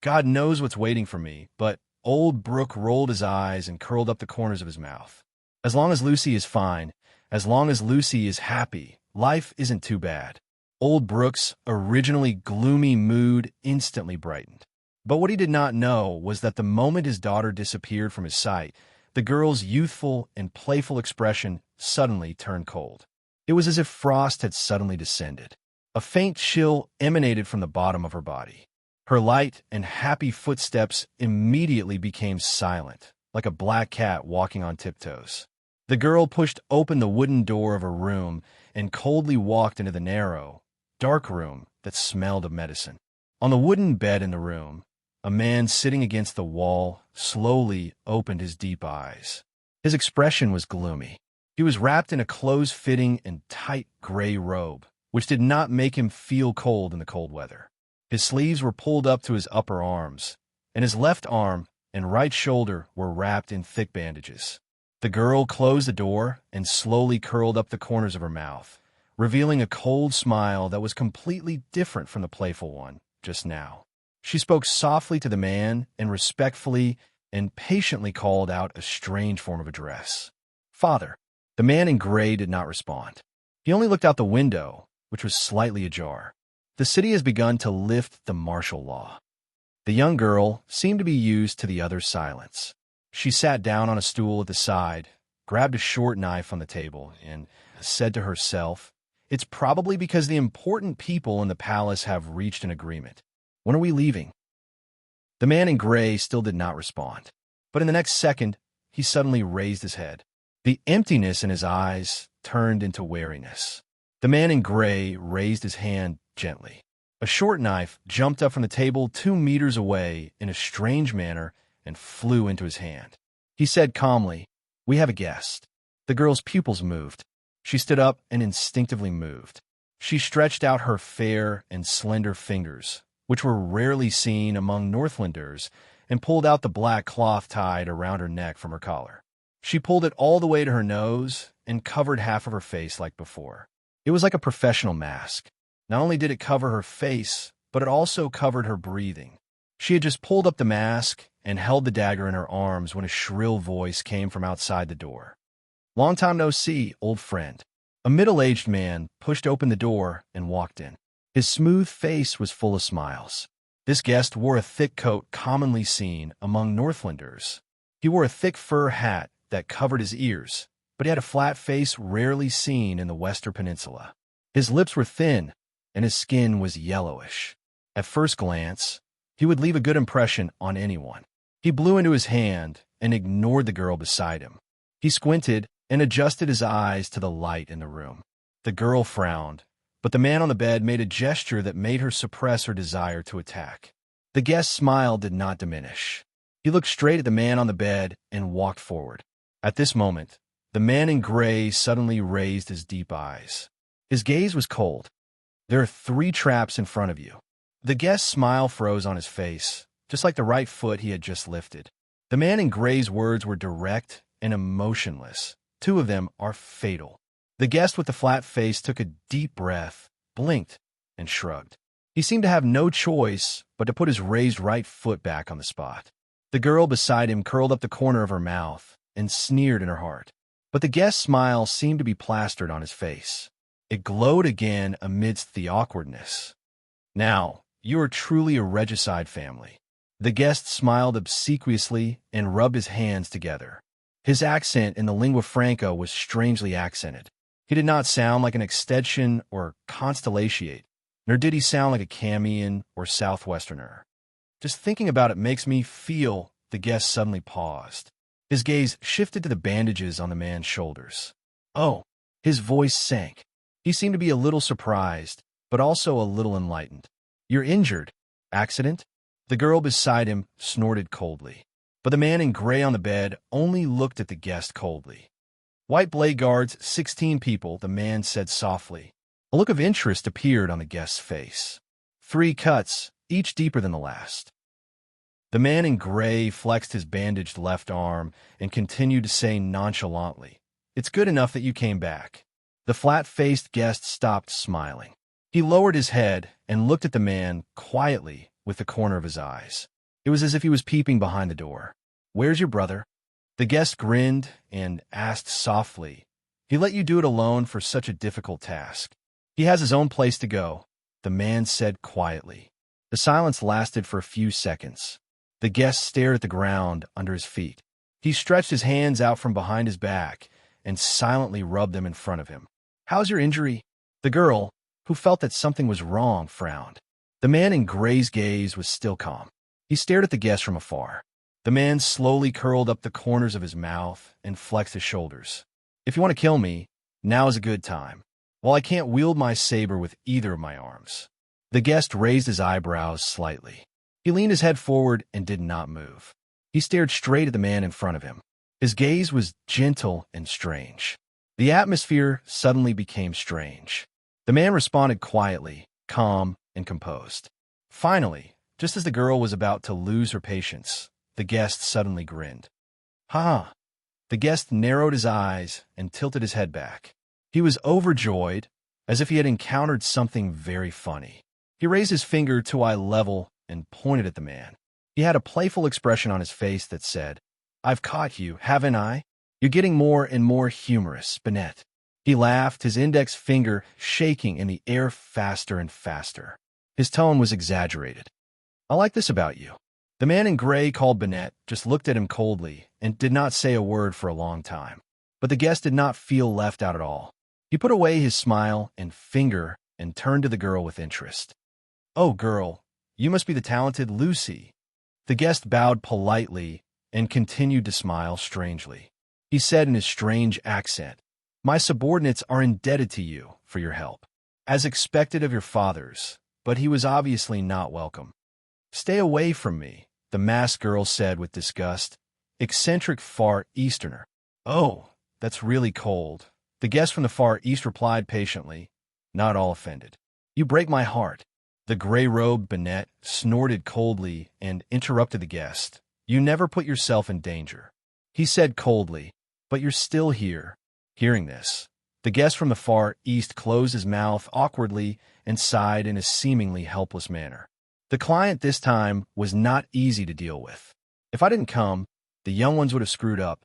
"God knows what's waiting for me, but Old Brooke rolled his eyes and curled up the corners of his mouth. As long as Lucy is fine, as long as Lucy is happy, life isn't too bad. Old Brooke's originally gloomy mood instantly brightened. But what he did not know was that the moment his daughter disappeared from his sight, the girl's youthful and playful expression suddenly turned cold. It was as if frost had suddenly descended. A faint chill emanated from the bottom of her body. Her light and happy footsteps immediately became silent, like a black cat walking on tiptoes. The girl pushed open the wooden door of her room and coldly walked into the narrow, dark room that smelled of medicine. On the wooden bed in the room, a man sitting against the wall slowly opened his deep eyes. His expression was gloomy. He was wrapped in a close-fitting and tight gray robe, which did not make him feel cold in the cold weather. His sleeves were pulled up to his upper arms, and his left arm and right shoulder were wrapped in thick bandages. The girl closed the door and slowly curled up the corners of her mouth, revealing a cold smile that was completely different from the playful one just now. She spoke softly to the man and respectfully and patiently called out a strange form of address. "Father." The man in gray did not respond. He only looked out the window, which was slightly ajar. The city has begun to lift the martial law. The young girl seemed to be used to the other's silence. She sat down on a stool at the side, grabbed a short knife on the table, and said to herself, "It's probably because the important people in the palace have reached an agreement. When are we leaving?" The man in gray still did not respond, but in the next second, he suddenly raised his head. The emptiness in his eyes turned into wariness. The man in gray raised his hand gently. A short knife jumped up from the table 2 meters away in a strange manner and flew into his hand. He said calmly, "We have a guest." The girl's pupils moved. She stood up and instinctively moved. She stretched out her fair and slender fingers, which were rarely seen among Northlanders, and pulled out the black cloth tied around her neck from her collar. She pulled it all the way to her nose and covered half of her face like before. It was like a professional mask. Not only did it cover her face, but it also covered her breathing. She had just pulled up the mask and held the dagger in her arms when a shrill voice came from outside the door. "Long time no see, old friend." A middle-aged man pushed open the door and walked in. His smooth face was full of smiles. This guest wore a thick coat commonly seen among Northlanders. He wore a thick fur hat that covered his ears, but he had a flat face rarely seen in the Western Peninsula. His lips were thin, and his skin was yellowish. At first glance, he would leave a good impression on anyone. He blew into his hand and ignored the girl beside him. He squinted and adjusted his eyes to the light in the room. The girl frowned, but the man on the bed made a gesture that made her suppress her desire to attack. The guest's smile did not diminish. He looked straight at the man on the bed and walked forward. At this moment, the man in gray suddenly raised his deep eyes. His gaze was cold. "There are 3 traps in front of you." The guest's smile froze on his face, just like the right foot he had just lifted. The man in gray's words were direct and emotionless. 2 of them are fatal. The guest with the flat face took a deep breath, blinked, and shrugged. He seemed to have no choice but to put his raised right foot back on the spot. The girl beside him curled up the corner of her mouth and sneered in her heart. But the guest's smile seemed to be plastered on his face. It glowed again amidst the awkwardness. "Now, you are truly a regicide family." The guest smiled obsequiously and rubbed his hands together. His accent in the lingua franca was strangely accented. He did not sound like an extension or constellatiate, nor did he sound like a Camian or Southwesterner. "Just thinking about it makes me feel," the guest suddenly paused. His gaze shifted to the bandages on the man's shoulders. "Oh," his voice sank. He seemed to be a little surprised, but also a little enlightened. "You're injured. Accident?" The girl beside him snorted coldly. But the man in gray on the bed only looked at the guest coldly. "White Blade Guards, 16 people," the man said softly. A look of interest appeared on the guest's face. 3 cuts, each deeper than the last. The man in gray flexed his bandaged left arm and continued to say nonchalantly, "It's good enough that you came back." The flat-faced guest stopped smiling. He lowered his head and looked at the man quietly with the corner of his eyes. It was as if he was peeping behind the door. "Where's your brother?" The guest grinned and asked softly, "He let you do it alone for such a difficult task." "He has his own place to go," the man said quietly. The silence lasted for a few seconds. The guest stared at the ground under his feet. He stretched his hands out from behind his back and silently rubbed them in front of him. "How's your injury?" The girl, who felt that something was wrong, frowned. The man in gray's gaze was still calm. He stared at the guest from afar. The man slowly curled up the corners of his mouth and flexed his shoulders. "If you want to kill me, now is a good time. While I can't wield my saber with either of my arms." The guest raised his eyebrows slightly. He leaned his head forward and did not move. He stared straight at the man in front of him. His gaze was gentle and strange. The atmosphere suddenly became strange. The man responded quietly, calm and composed. Finally, just as the girl was about to lose her patience, the guest suddenly grinned. "Ha!" The guest narrowed his eyes and tilted his head back. He was overjoyed, as if he had encountered something very funny. He raised his finger to eye level and pointed at the man. He had a playful expression on his face that said, "I've caught you, haven't I? You're getting more and more humorous, Bennett." He laughed, his index finger shaking in the air faster and faster. His tone was exaggerated. "I like this about you." The man in gray, called Bennett, just looked at him coldly and did not say a word for a long time. But the guest did not feel left out at all. He put away his smile and finger and turned to the girl with interest. "Oh, girl, you must be the talented Lucy." The guest bowed politely and continued to smile strangely. He said in his strange accent, "My subordinates are indebted to you for your help, as expected of your fathers," but he was obviously not welcome. "Stay away from me," the masked girl said with disgust. "Eccentric Far Easterner." "Oh, that's really cold," the guest from the Far East replied patiently, not all offended. "You break my heart." The gray-robed Bennett snorted coldly and interrupted the guest. "You never put yourself in danger," he said coldly, "but you're still here." Hearing this, the guest from the Far East closed his mouth awkwardly and sighed in a seemingly helpless manner. The client this time was not easy to deal with. "If I didn't come, the young ones would have screwed up."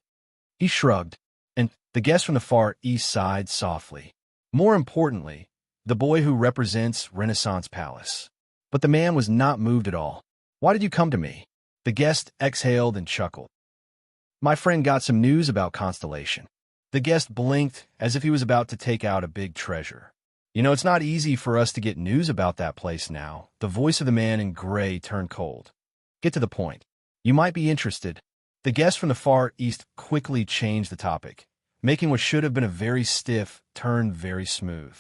He shrugged, and the guest from the Far East sighed softly. "More importantly, the boy who represents Renaissance Palace." But the man was not moved at all. "Why did you come to me?" The guest exhaled and chuckled. "My friend got some news about Constellation." The guest blinked as if he was about to take out a big treasure. "You know, it's not easy for us to get news about that place now." The voice of the man in gray turned cold. "Get to the point. You might be interested." The guest from the Far East quickly changed the topic, making what should have been a very stiff turn very smooth.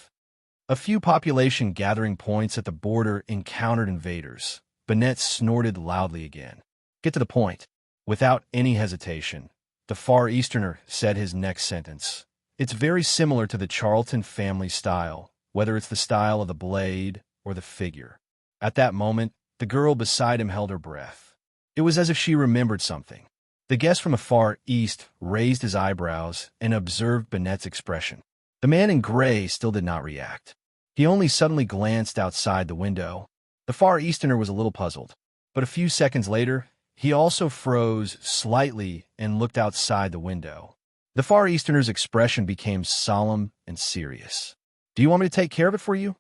A few population gathering points at the border encountered invaders. Bennett snorted loudly again. "Get to the point." Without any hesitation, the Far Easterner said his next sentence. "It's very similar to the Charlton family style, whether it's the style of the blade or the figure." At that moment, the girl beside him held her breath. It was as if she remembered something. The guest from the Far East raised his eyebrows and observed Bennett's expression. The man in gray still did not react. He only suddenly glanced outside the window. The Far Easterner was a little puzzled, but a few seconds later, he also froze slightly and looked outside the window. The Far Easterner's expression became solemn and serious. "Do you want me to take care of it for you?"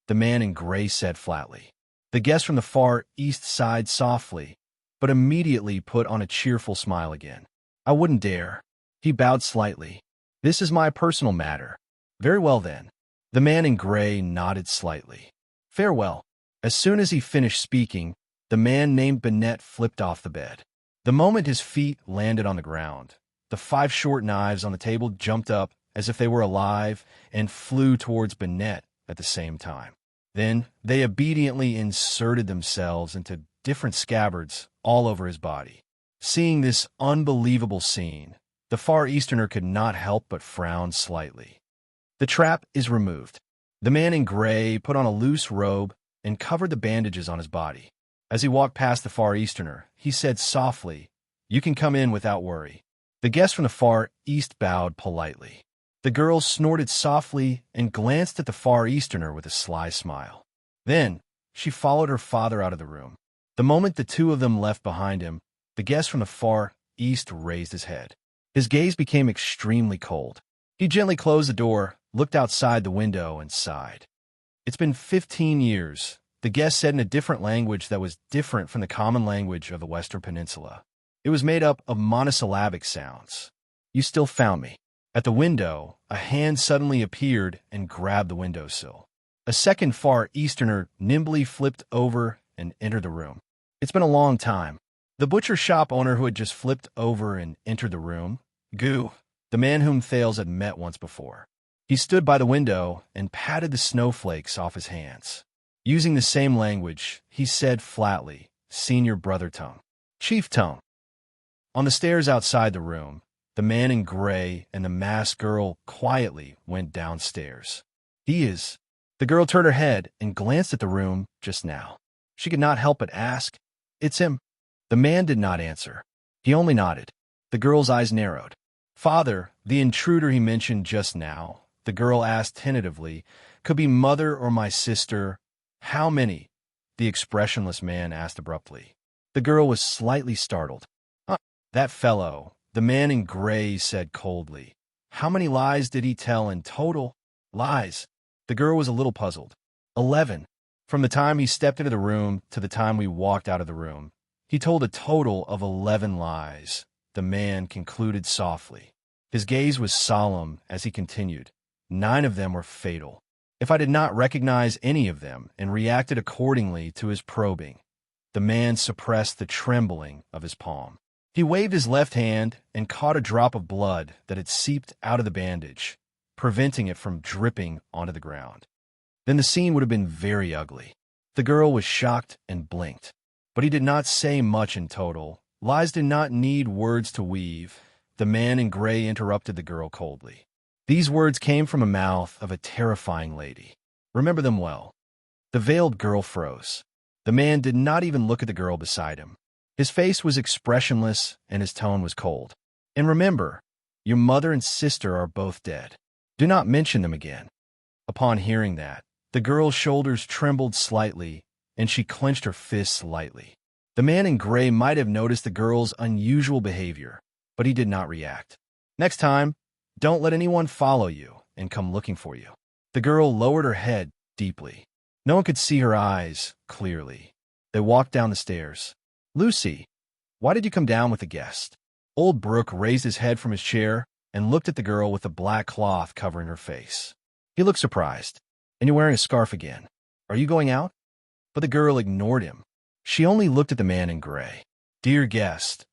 the man in gray said flatly. The guest from the Far East sighed softly, but immediately put on a cheerful smile again. "I wouldn't dare." He bowed slightly. "This is my personal matter." "Very well, then." The man in gray nodded slightly. "Farewell." As soon as he finished speaking, the man named Bennett flipped off the bed. The moment his feet landed on the ground, the 5 short knives on the table jumped up as if they were alive and flew towards Bennett at the same time. Then they obediently inserted themselves into different scabbards all over his body. Seeing this unbelievable scene, the Far Easterner could not help but frown slightly. The trap is removed. The man in gray put on a loose robe and covered the bandages on his body. As he walked past the Far Easterner, he said softly, "You can come in without worry." The guest from the Far East bowed politely. The girl snorted softly and glanced at the Far Easterner with a sly smile. Then she followed her father out of the room. The moment the two of them left behind him, the guest from the far east raised his head. His gaze became extremely cold. He gently closed the door, looked outside the window, and sighed. It's been 15 years, the guest said in a different language that was different from the common language of the Western Peninsula. It was made up of monosyllabic sounds. You still found me. At the window, a hand suddenly appeared and grabbed the windowsill. A second Far Easterner nimbly flipped over and entered the room. It's been a long time. The butcher shop owner who had just flipped over and entered the room, Gu, the man whom Thales had met once before. He stood by the window and patted the snowflakes off his hands. Using the same language, he said flatly, Senior Brother Tung. Chief Tung. On the stairs outside the room, the man in gray and the masked girl quietly went downstairs. He is. The girl turned her head and glanced at the room just now. She could not help but ask, It's him. The man did not answer. He only nodded. The girl's eyes narrowed. Father, the intruder he mentioned just now, the girl asked tentatively, could be mother or my sister. How many? The expressionless man asked abruptly. The girl was slightly startled. That fellow, the man in gray said coldly. How many lies did he tell in total? Lies. The girl was a little puzzled. 11. From the time he stepped into the room to the time we walked out of the room, he told a total of 11 lies, the man concluded softly. His gaze was solemn as he continued. 9 of them were fatal. If I did not recognize any of them and reacted accordingly to his probing, the man suppressed the trembling of his palm. He waved his left hand and caught a drop of blood that had seeped out of the bandage, preventing it from dripping onto the ground. Then the scene would have been very ugly. The girl was shocked and blinked. But he did not say much in total. Lies did not need words to weave. The man in gray interrupted the girl coldly. These words came from the mouth of a terrifying lady. Remember them well. The veiled girl froze. The man did not even look at the girl beside him. His face was expressionless and his tone was cold. And remember, your mother and sister are both dead. Do not mention them again. Upon hearing that, the girl's shoulders trembled slightly and she clenched her fists lightly. The man in gray might have noticed the girl's unusual behavior, but he did not react. Next time, don't let anyone follow you and come looking for you. The girl lowered her head deeply. No one could see her eyes clearly. They walked down the stairs. Lucy, why did you come down with the guest? Old Brooke raised his head from his chair and looked at the girl with the black cloth covering her face. He looked surprised. And you're wearing a scarf again. Are you going out? But the girl ignored him. She only looked at the man in gray. Dear guest,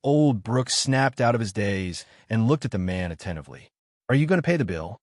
Old Brooke snapped out of his daze and looked at the man attentively. Are you going to pay the bill?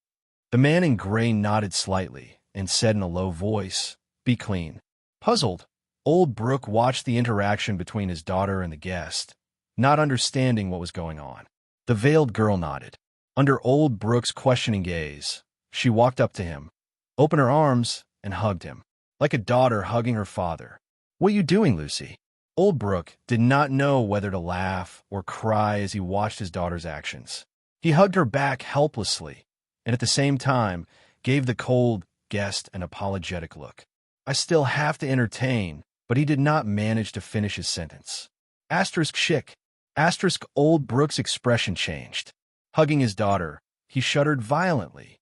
The man in gray nodded slightly and said in a low voice, Be clean. Puzzled, Old Brooke watched the interaction between his daughter and the guest, not understanding what was going on. The veiled girl nodded. Under Old Brooke's questioning gaze, she walked up to him, opened her arms, and hugged him, like a daughter hugging her father. What are you doing, Lucy? Old Brooke did not know whether to laugh or cry as he watched his daughter's actions. He hugged her back helplessly, and at the same time gave the cold guest an apologetic look. I still have to entertain, but he did not manage to finish his sentence. Asterisk chick. Asterisk Old Brooke's expression changed. Hugging his daughter, he shuddered violently.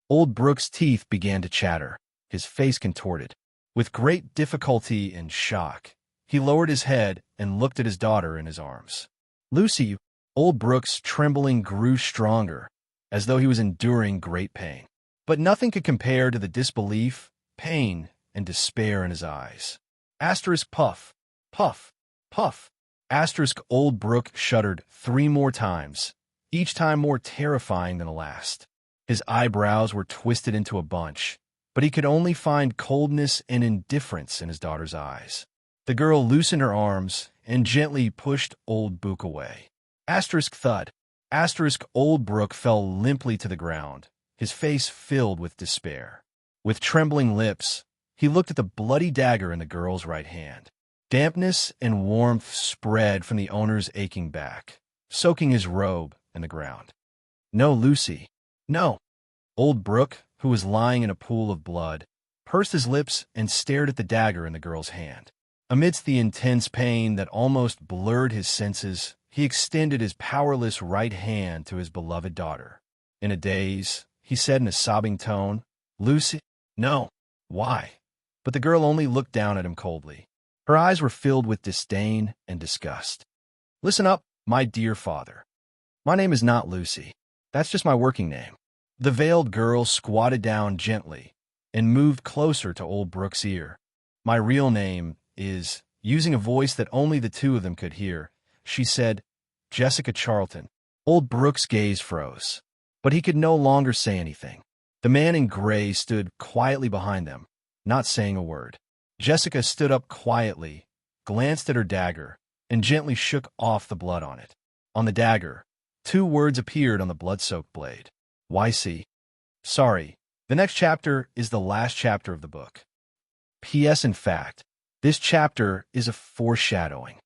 Old Brooke's teeth began to chatter, his face contorted. With great difficulty and shock, he lowered his head and looked at his daughter in his arms. Lucy, Old Brooke's trembling grew stronger, as though he was enduring great pain. But nothing could compare to the disbelief, pain, and despair in his eyes. Asterisk puff, puff, puff. Asterisk Old Brooke shuddered 3 more times, each time more terrifying than the last. His eyebrows were twisted into a bunch, but he could only find coldness and indifference in his daughter's eyes. The girl loosened her arms and gently pushed Old Brooke away. Asterisk thud. Asterisk Old Brooke fell limply to the ground, his face filled with despair. With trembling lips, he looked at the bloody dagger in the girl's right hand. Dampness and warmth spread from the owner's aching back, soaking his robe in the ground. No, Lucy. No. Old Brooke, who was lying in a pool of blood, pursed his lips and stared at the dagger in the girl's hand. Amidst the intense pain that almost blurred his senses, he extended his powerless right hand to his beloved daughter. In a daze, he said in a sobbing tone, "Lucy, no, why?" But the girl only looked down at him coldly. Her eyes were filled with disdain and disgust. "Listen up, my dear father. My name is not Lucy. That's just my working name." The veiled girl squatted down gently and moved closer to old Brooke's ear. "My real name is," using a voice that only the two of them could hear, she said, "Jessica Charlton." Old Brooke's gaze froze, but he could no longer say anything. The man in gray stood quietly behind them, not saying a word. Jessica stood up quietly, glanced at her dagger, and gently shook off the blood on it. On the dagger, 2 words appeared on the blood-soaked blade. YC. Sorry, the next chapter is the last chapter of the book. P.S. In fact, this chapter is a foreshadowing.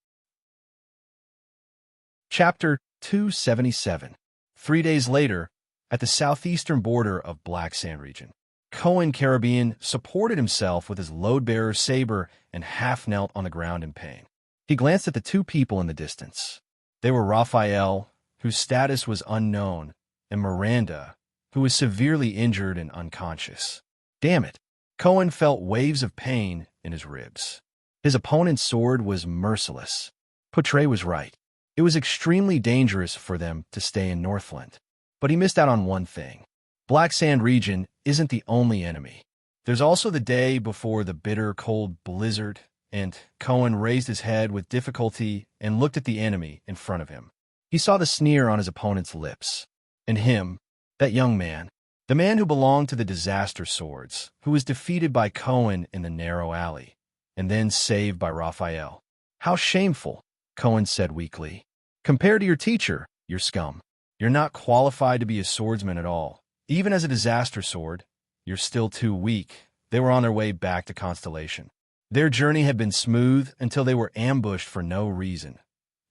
Chapter 277. 3 days later, at the southeastern border of Black Sand region, Cohen Caribbean supported himself with his load-bearer saber and half knelt on the ground in pain. He glanced at the 2 people in the distance. They were Raphael, whose status was unknown, and Miranda, who was severely injured and unconscious. Damn it! Cohen felt waves of pain in his ribs. His opponent's sword was merciless. Potre was right. It was extremely dangerous for them to stay in Northland. But he missed out on one thing. Black Sand region isn't the only enemy. There's also the day before the bitter, cold blizzard, and Cohen raised his head with difficulty and looked at the enemy in front of him. He saw the sneer on his opponent's lips. And him, that young man, the man who belonged to the Disaster Swords, who was defeated by Cohen in the narrow alley, and then saved by Raphael. "How shameful," Cohen said weakly. "Compared to your teacher, you're scum. You're not qualified to be a swordsman at all. Even as a Disaster Sword, you're still too weak." They were on their way back to Constellation. Their journey had been smooth until they were ambushed for no reason.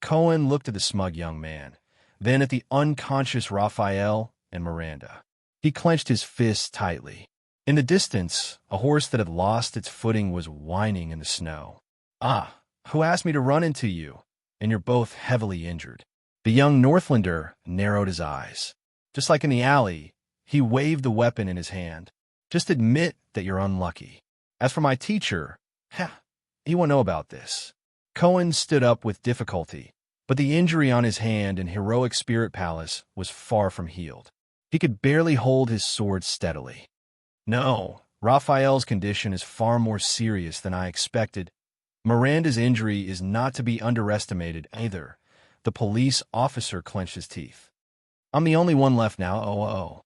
Cohen looked at the smug young man, then at the unconscious Raphael and Miranda. He clenched his fists tightly. In the distance, a horse that had lost its footing was whining in the snow. "Ah, who asked me to run into you? And you're both heavily injured." The young Northlander narrowed his eyes. Just like in the alley, he waved the weapon in his hand. "Just admit that you're unlucky. As for my teacher, he won't know about this." Cohen stood up with difficulty, but the injury on his hand in Heroic Spirit Palace was far from healed. He could barely hold his sword steadily. "No, Raphael's condition is far more serious than I expected. Miranda's injury is not to be underestimated either." The police officer clenched his teeth. "I'm the only one left now, oh.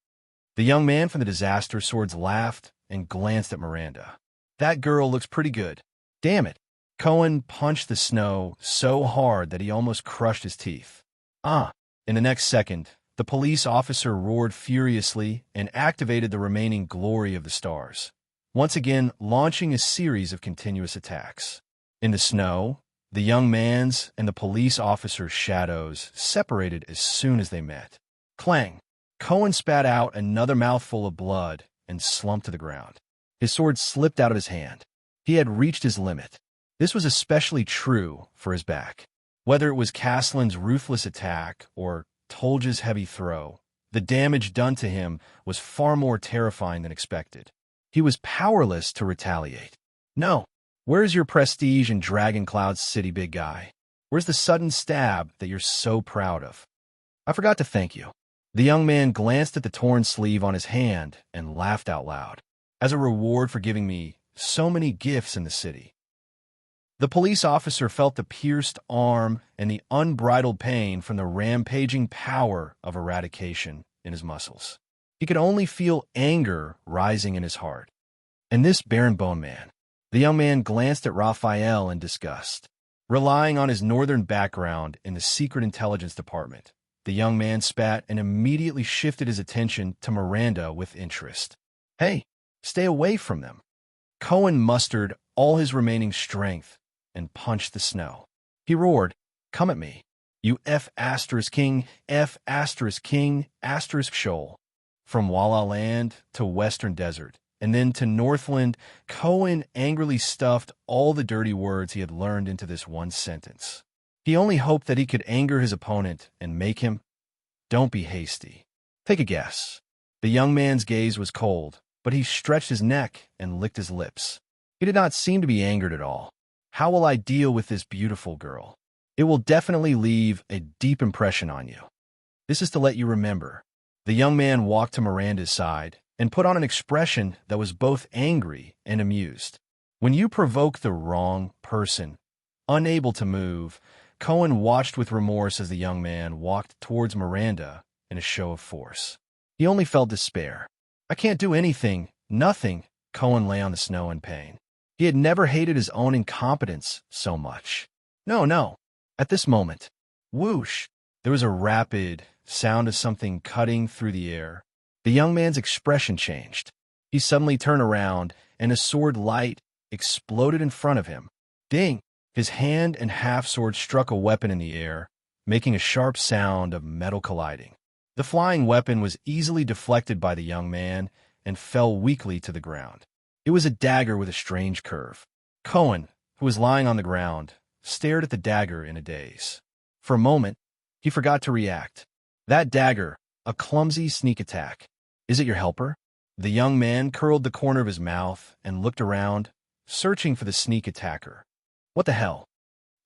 The young man from the Disaster Swords laughed and glanced at Miranda. "That girl looks pretty good. Damn it." Cohen punched the snow so hard that he almost crushed his teeth. In the next second, the police officer roared furiously and activated the remaining glory of the stars, once again launching a series of continuous attacks. In the snow, the young man's and the police officer's shadows separated as soon as they met. Clang! Cohen spat out another mouthful of blood and slumped to the ground. His sword slipped out of his hand. He had reached his limit. This was especially true for his back. Whether it was Castellan's ruthless attack or Tolja's heavy throw, the damage done to him was far more terrifying than expected. He was powerless to retaliate. "No. Where's your prestige in Dragon Cloud City, big guy? Where's the sudden stab that you're so proud of? I forgot to thank you." The young man glanced at the torn sleeve on his hand and laughed out loud. "As a reward for giving me so many gifts in the city." The police officer felt the pierced arm and the unbridled pain from the rampaging power of eradication in his muscles. He could only feel anger rising in his heart. And this barren bone man. The young man glanced at Raphael in disgust. Relying on his northern background in the Secret Intelligence Department, the young man spat and immediately shifted his attention to Miranda with interest. "Hey, stay away from them." Cohen mustered all his remaining strength and punched the snow. He roared, "Come at me, you F***king, F***king, *** shoal." From Walla Land to Western Desert, and then to Northland, Cohen angrily stuffed all the dirty words he had learned into this one sentence. He only hoped that he could anger his opponent and make him. Don't be hasty. Take a guess. The young man's gaze was cold, but he stretched his neck and licked his lips. He did not seem to be angered at all. How will I deal with this beautiful girl? It will definitely leave a deep impression on you. This is to let you remember. The young man walked to Miranda's side and put on an expression that was both angry and amused. When you provoke the wrong person, unable to move, Cohen watched with remorse as the young man walked towards Miranda in a show of force. He only felt despair. I can't do anything, nothing. Cohen lay on the snow in pain. He had never hated his own incompetence so much. No. At this moment, whoosh, there was a rapid sound of something cutting through the air. The young man's expression changed. He suddenly turned around, and a sword light exploded in front of him. Ding! His hand and half-sword struck a weapon in the air, making a sharp sound of metal colliding. The flying weapon was easily deflected by the young man and fell weakly to the ground. It was a dagger with a strange curve. Cohen, who was lying on the ground, stared at the dagger in a daze. For a moment, he forgot to react. That dagger, a clumsy sneak attack. Is it your helper? The young man curled the corner of his mouth and looked around, searching for the sneak attacker. What the hell?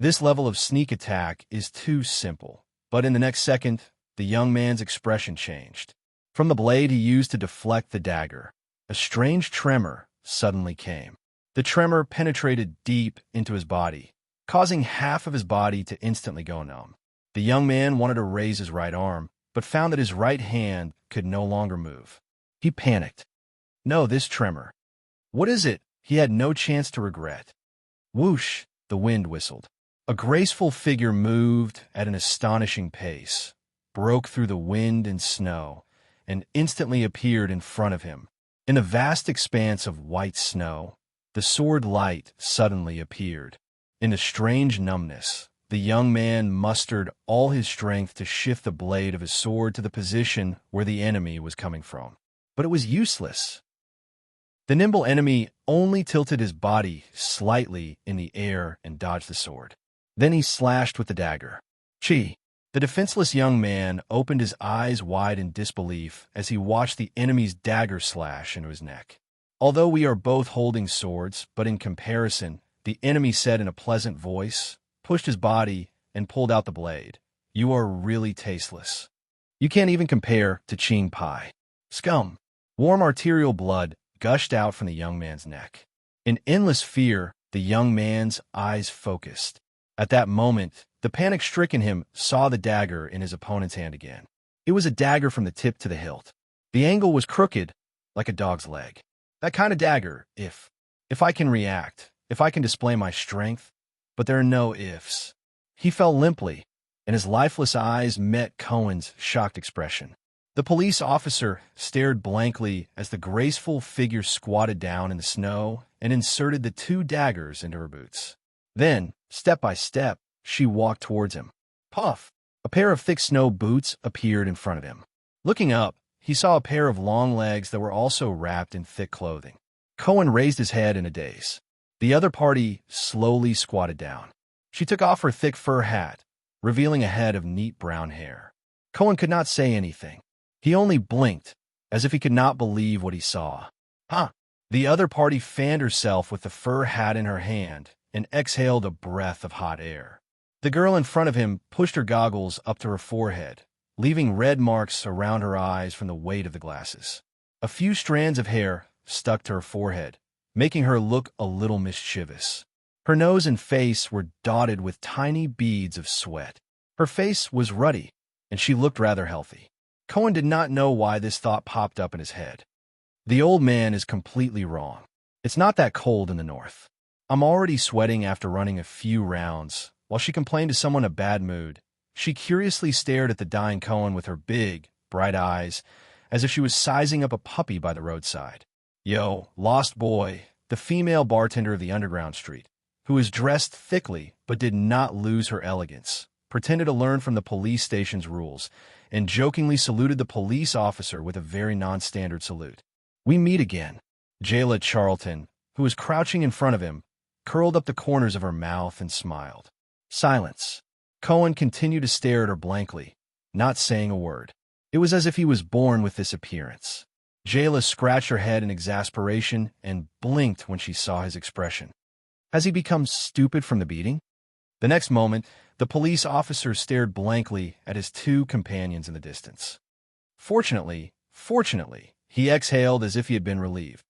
This level of sneak attack is too simple. But in the next second, the young man's expression changed. From the blade he used to deflect the dagger, a strange tremor suddenly came. The tremor penetrated deep into his body, causing half of his body to instantly go numb. The young man wanted to raise his right arm, but found that his right hand could no longer move. He panicked. No, this tremor. What is it? He had no chance to regret. Whoosh, the wind whistled. A graceful figure moved at an astonishing pace, broke through the wind and snow, and instantly appeared in front of him. In the vast expanse of white snow, the sword light suddenly appeared. In a strange numbness, the young man mustered all his strength to shift the blade of his sword to the position where the enemy was coming from. But it was useless. The nimble enemy only tilted his body slightly in the air and dodged the sword. Then he slashed with the dagger. Chi! The defenseless young man opened his eyes wide in disbelief as he watched the enemy's dagger slash into his neck. Although we are both holding swords, but in comparison, the enemy said in a pleasant voice, pushed his body, and pulled out the blade. You are really tasteless. You can't even compare to Ching Pai. Scum! Warm arterial blood gushed out from the young man's neck. In endless fear, the young man's eyes focused. At that moment, the panic-stricken him saw the dagger in his opponent's hand again. It was a dagger from the tip to the hilt. The angle was crooked, like a dog's leg. That kind of dagger, if I can react, if I can display my strength, but there are no ifs. He fell limply, and his lifeless eyes met Cohen's shocked expression. The police officer stared blankly as the graceful figure squatted down in the snow and inserted the two daggers into her boots. Then, step by step, she walked towards him. Puff! A pair of thick snow boots appeared in front of him. Looking up, he saw a pair of long legs that were also wrapped in thick clothing. Cohen raised his head in a daze. The other party slowly squatted down. She took off her thick fur hat, revealing a head of neat brown hair. Cohen could not say anything. He only blinked, as if he could not believe what he saw. Huh! The other party fanned herself with the fur hat in her hand and exhaled a breath of hot air. The girl in front of him pushed her goggles up to her forehead, leaving red marks around her eyes from the weight of the glasses. A few strands of hair stuck to her forehead, making her look a little mischievous. Her nose and face were dotted with tiny beads of sweat. Her face was ruddy, and she looked rather healthy. Cohen did not know why this thought popped up in his head. The old man is completely wrong. It's not that cold in the north. I'm already sweating after running a few rounds. While she complained to someone in a bad mood, she curiously stared at the dying Cohen with her big, bright eyes, as if she was sizing up a puppy by the roadside. Yo, lost boy, the female bartender of the underground street, who was dressed thickly but did not lose her elegance, pretended to learn from the police station's rules, and jokingly saluted the police officer with a very non-standard salute. We meet again. Jayla Charlton, who was crouching in front of him, curled up the corners of her mouth and smiled. Silence. Cohen continued to stare at her blankly, not saying a word. It was as if he was born with this appearance. Jayla scratched her head in exasperation and blinked when she saw his expression. Has he become stupid from the beating? The next moment, the police officer stared blankly at his two companions in the distance. Fortunately, he exhaled as if he had been relieved.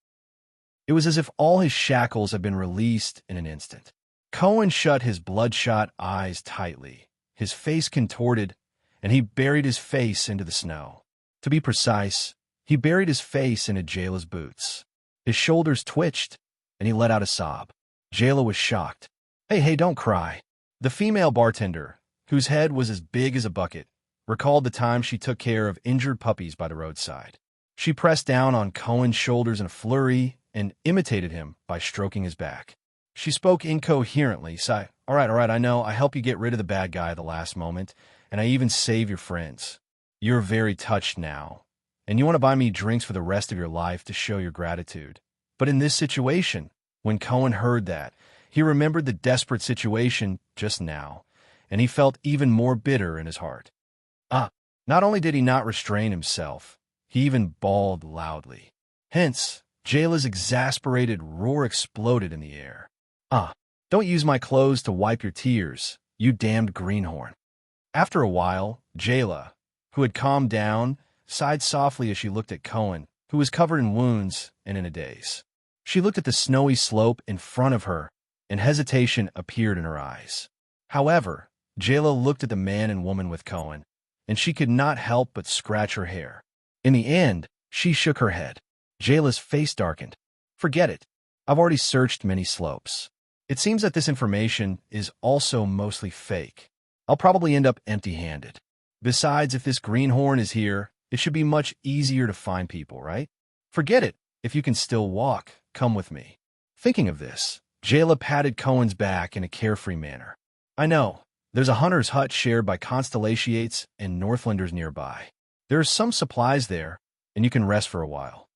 It was as if all his shackles had been released in an instant. Cohen shut his bloodshot eyes tightly, his face contorted, and he buried his face into the snow. To be precise, he buried his face into Jayla's boots. His shoulders twitched, and he let out a sob. Jayla was shocked. Hey, don't cry. The female bartender, whose head was as big as a bucket, recalled the time she took care of injured puppies by the roadside. She pressed down on Cohen's shoulders in a flurry and imitated him by stroking his back. She spoke incoherently, sighed, All right, I know, I help you get rid of the bad guy at the last moment, and I even save your friends. You're very touched now, and you want to buy me drinks for the rest of your life to show your gratitude. But in this situation, when Cohen heard that, he remembered the desperate situation just now, and he felt even more bitter in his heart. Not only did he not restrain himself, he even bawled loudly. Hence, Jayla's exasperated roar exploded in the air. Don't use my clothes to wipe your tears, you damned greenhorn. After a while, Jayla, who had calmed down, sighed softly as she looked at Cohen, who was covered in wounds and in a daze. She looked at the snowy slope in front of her, and hesitation appeared in her eyes. However, Jayla looked at the man and woman with Cohen, and she could not help but scratch her hair. In the end, she shook her head. Jayla's face darkened. Forget it. I've already searched many slopes. It seems that this information is also mostly fake. I'll probably end up empty-handed. Besides, if this greenhorn is here, it should be much easier to find people, right? Forget it. If you can still walk, come with me. Thinking of this, Jayla patted Cohen's back in a carefree manner. I know. There's a hunter's hut shared by Constellations and Northlanders nearby. There are some supplies there, and you can rest for a while.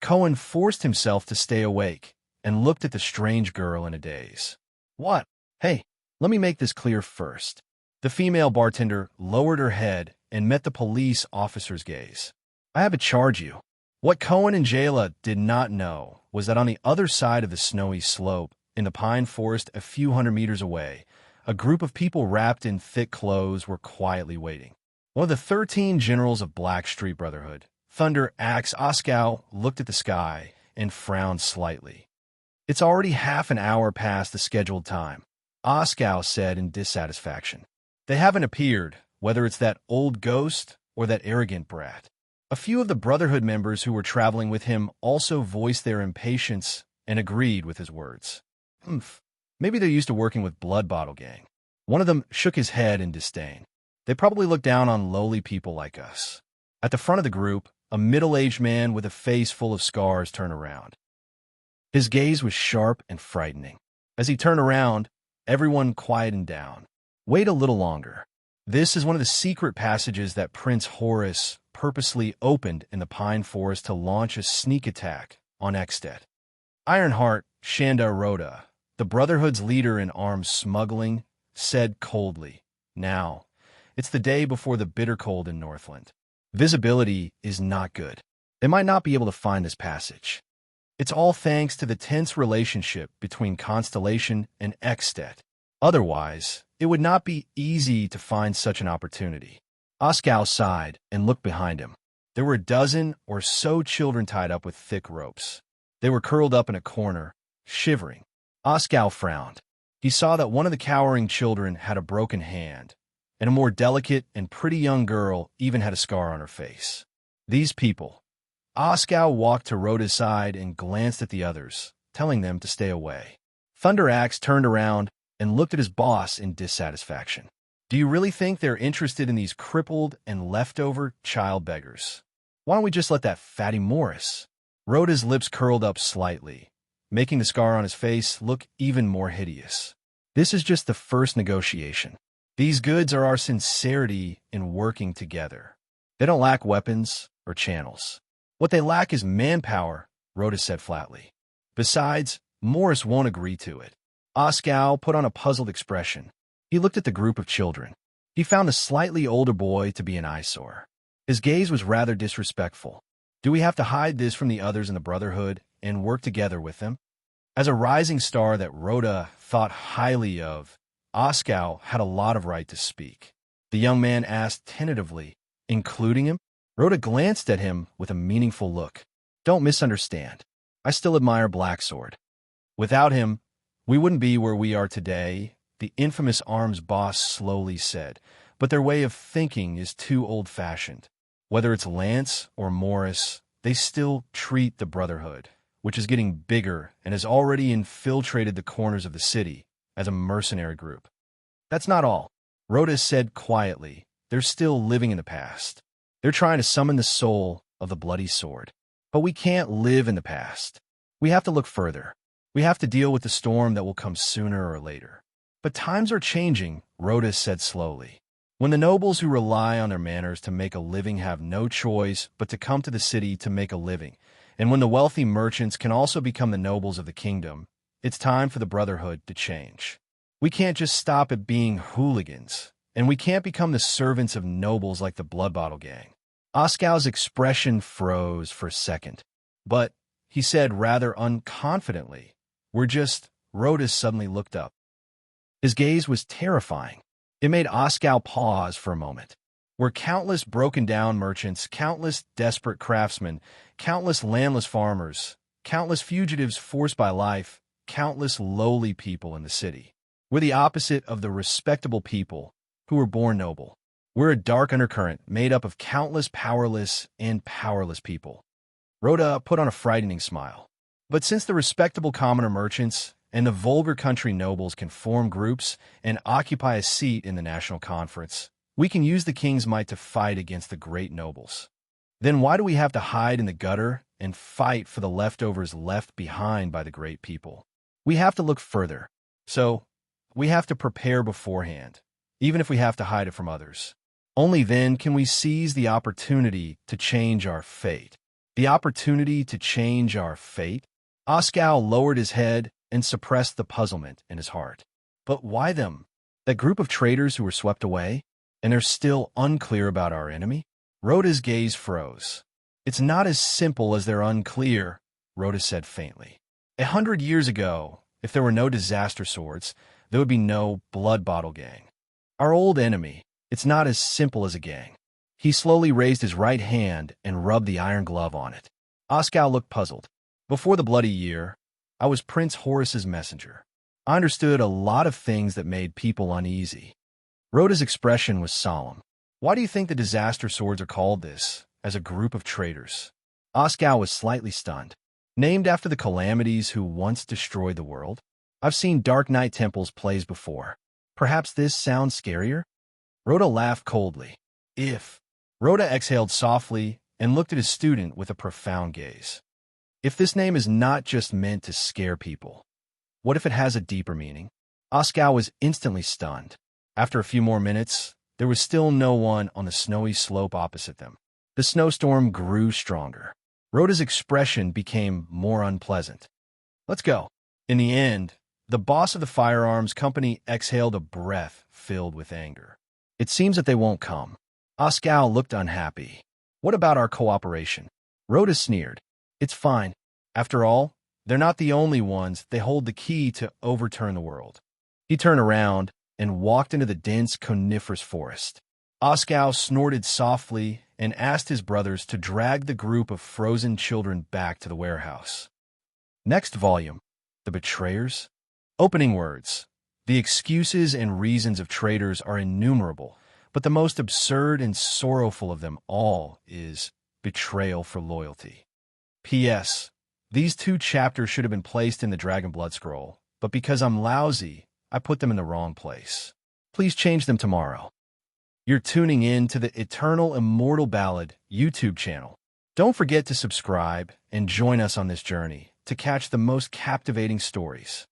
Cohen forced himself to stay awake and looked at the strange girl in a daze. What? Hey, let me make this clear first. The female bartender lowered her head and met the police officer's gaze. I have to charge you. What Cohen and Jayla did not know was that on the other side of the snowy slope, in the pine forest a few hundred meters away, a group of people wrapped in thick clothes were quietly waiting. One of the 13 generals of Black Street Brotherhood, Thunder Axe Oskow, looked at the sky and frowned slightly. It's already half an hour past the scheduled time, Oskow said in dissatisfaction. They haven't appeared, whether it's that old ghost or that arrogant brat. A few of the Brotherhood members who were traveling with him also voiced their impatience and agreed with his words. Maybe they're used to working with Blood Bottle Gang. One of them shook his head in disdain. They probably look down on lowly people like us. At the front of the group, a middle-aged man with a face full of scars turned around. His gaze was sharp and frightening. As he turned around, everyone quietened down. Wait a little longer. This is one of the secret passages that Prince Horus purposely opened in the pine forest to launch a sneak attack on Ekstedt. Ironheart Shanda Rhoda, the Brotherhood's leader in arms smuggling, said coldly, Now, it's the day before the bitter cold in Northland. Visibility is not good. They might not be able to find this passage. It's all thanks to the tense relationship between Constellation and Ekstedt. Otherwise, it would not be easy to find such an opportunity. Oskow sighed and looked behind him. There were a dozen or so children tied up with thick ropes. They were curled up in a corner, shivering. Oskow frowned. He saw that one of the cowering children had a broken hand, and a more delicate and pretty young girl even had a scar on her face. These people. Oskow walked to Rhoda's side and glanced at the others, telling them to stay away. Thunder Axe turned around and looked at his boss in dissatisfaction. Do you really think they're interested in these crippled and leftover child beggars? Why don't we just let that fatty Morris? Rhoda's lips curled up slightly, making the scar on his face look even more hideous. This is just the first negotiation. These goods are our sincerity in working together. They don't lack weapons or channels. What they lack is manpower Rhoda said flatly. Besides, Morris won't agree to it. Oskal put on a puzzled expression. He looked at the group of children. He found the slightly older boy to be an eyesore. His gaze was rather disrespectful. Do we have to hide this from the others in the Brotherhood and work together with them? As a rising star that Rhoda thought highly of, Oskal had a lot of right to speak. The young man asked tentatively, including him? Rhoda glanced at him with a meaningful look. Don't misunderstand. I still admire Blacksword. Without him, we wouldn't be where we are today, the infamous arms boss slowly said, but their way of thinking is too old-fashioned. Whether it's Lance or Morris, they still treat the Brotherhood, which is getting bigger and has already infiltrated the corners of the city, as a mercenary group. That's not all. Rhoda said quietly, they're still living in the past. They're trying to summon the soul of the bloody sword. But we can't live in the past. We have to look further. We have to deal with the storm that will come sooner or later. But times are changing, Rhoda said slowly. When the nobles who rely on their manors to make a living have no choice but to come to the city to make a living, and when the wealthy merchants can also become the nobles of the kingdom, it's time for the Brotherhood to change. We can't just stop at being hooligans, and we can't become the servants of nobles like the Blood Bottle Gang. Oskal's expression froze for a second, but he said rather unconfidently, Rhoda suddenly looked up. His gaze was terrifying. It made Oskal pause for a moment. We're countless broken-down merchants, countless desperate craftsmen, countless landless farmers, countless fugitives forced by life, countless lowly people in the city. We're the opposite of the respectable people who were born noble. We're a dark undercurrent made up of countless powerless and powerless people. Rhoda put on a frightening smile. But since the respectable commoner merchants and the vulgar country nobles can form groups and occupy a seat in the national conference, we can use the king's might to fight against the great nobles. Then why do we have to hide in the gutter and fight for the leftovers left behind by the great people? We have to look further. So, we have to prepare beforehand, even if we have to hide it from others. Only then can we seize the opportunity to change our fate. The opportunity to change our fate? Oskal lowered his head and suppressed the puzzlement in his heart. But why them? That group of traitors who were swept away? And they're still unclear about our enemy? Rhoda's gaze froze. It's not as simple as they're unclear, Rhoda said faintly. 100 years ago, if there were no disaster swords, there would be no Blood Bottle Gang. Our old enemy, it's not as simple as a gang. He slowly raised his right hand and rubbed the iron glove on it. Oskal looked puzzled. Before the bloody year, I was Prince Horus's messenger. I understood a lot of things that made people uneasy. Rhoda's expression was solemn. Why do you think the disaster swords are called this, as a group of traitors? Oskal was slightly stunned. Named after the calamities who once destroyed the world? I've seen Dark Knight Temples plays before. Perhaps this sounds scarier? Rhoda laughed coldly. Rhoda exhaled softly and looked at his student with a profound gaze. If this name is not just meant to scare people, what if it has a deeper meaning? Oskal was instantly stunned. After a few more minutes, there was still no one on the snowy slope opposite them. The snowstorm grew stronger. Rhoda's expression became more unpleasant. Let's go. In the end, the boss of the firearms company exhaled a breath filled with anger. It seems that they won't come. Oskal looked unhappy. What about our cooperation? Rhoda sneered. It's fine. After all, they're not the only ones. They hold the key to overturn the world. He turned around and walked into the dense coniferous forest. Oskal snorted softly and asked his brothers to drag the group of frozen children back to the warehouse. Next volume, The Betrayers. Opening words. The excuses and reasons of traitors are innumerable, but the most absurd and sorrowful of them all is betrayal for loyalty. P.S. These 2 chapters should have been placed in the Dragon Blood Scroll, but because I'm lousy, I put them in the wrong place. Please change them tomorrow. You're tuning in to the Eternal Immortal Ballad YouTube channel. Don't forget to subscribe and join us on this journey to catch the most captivating stories.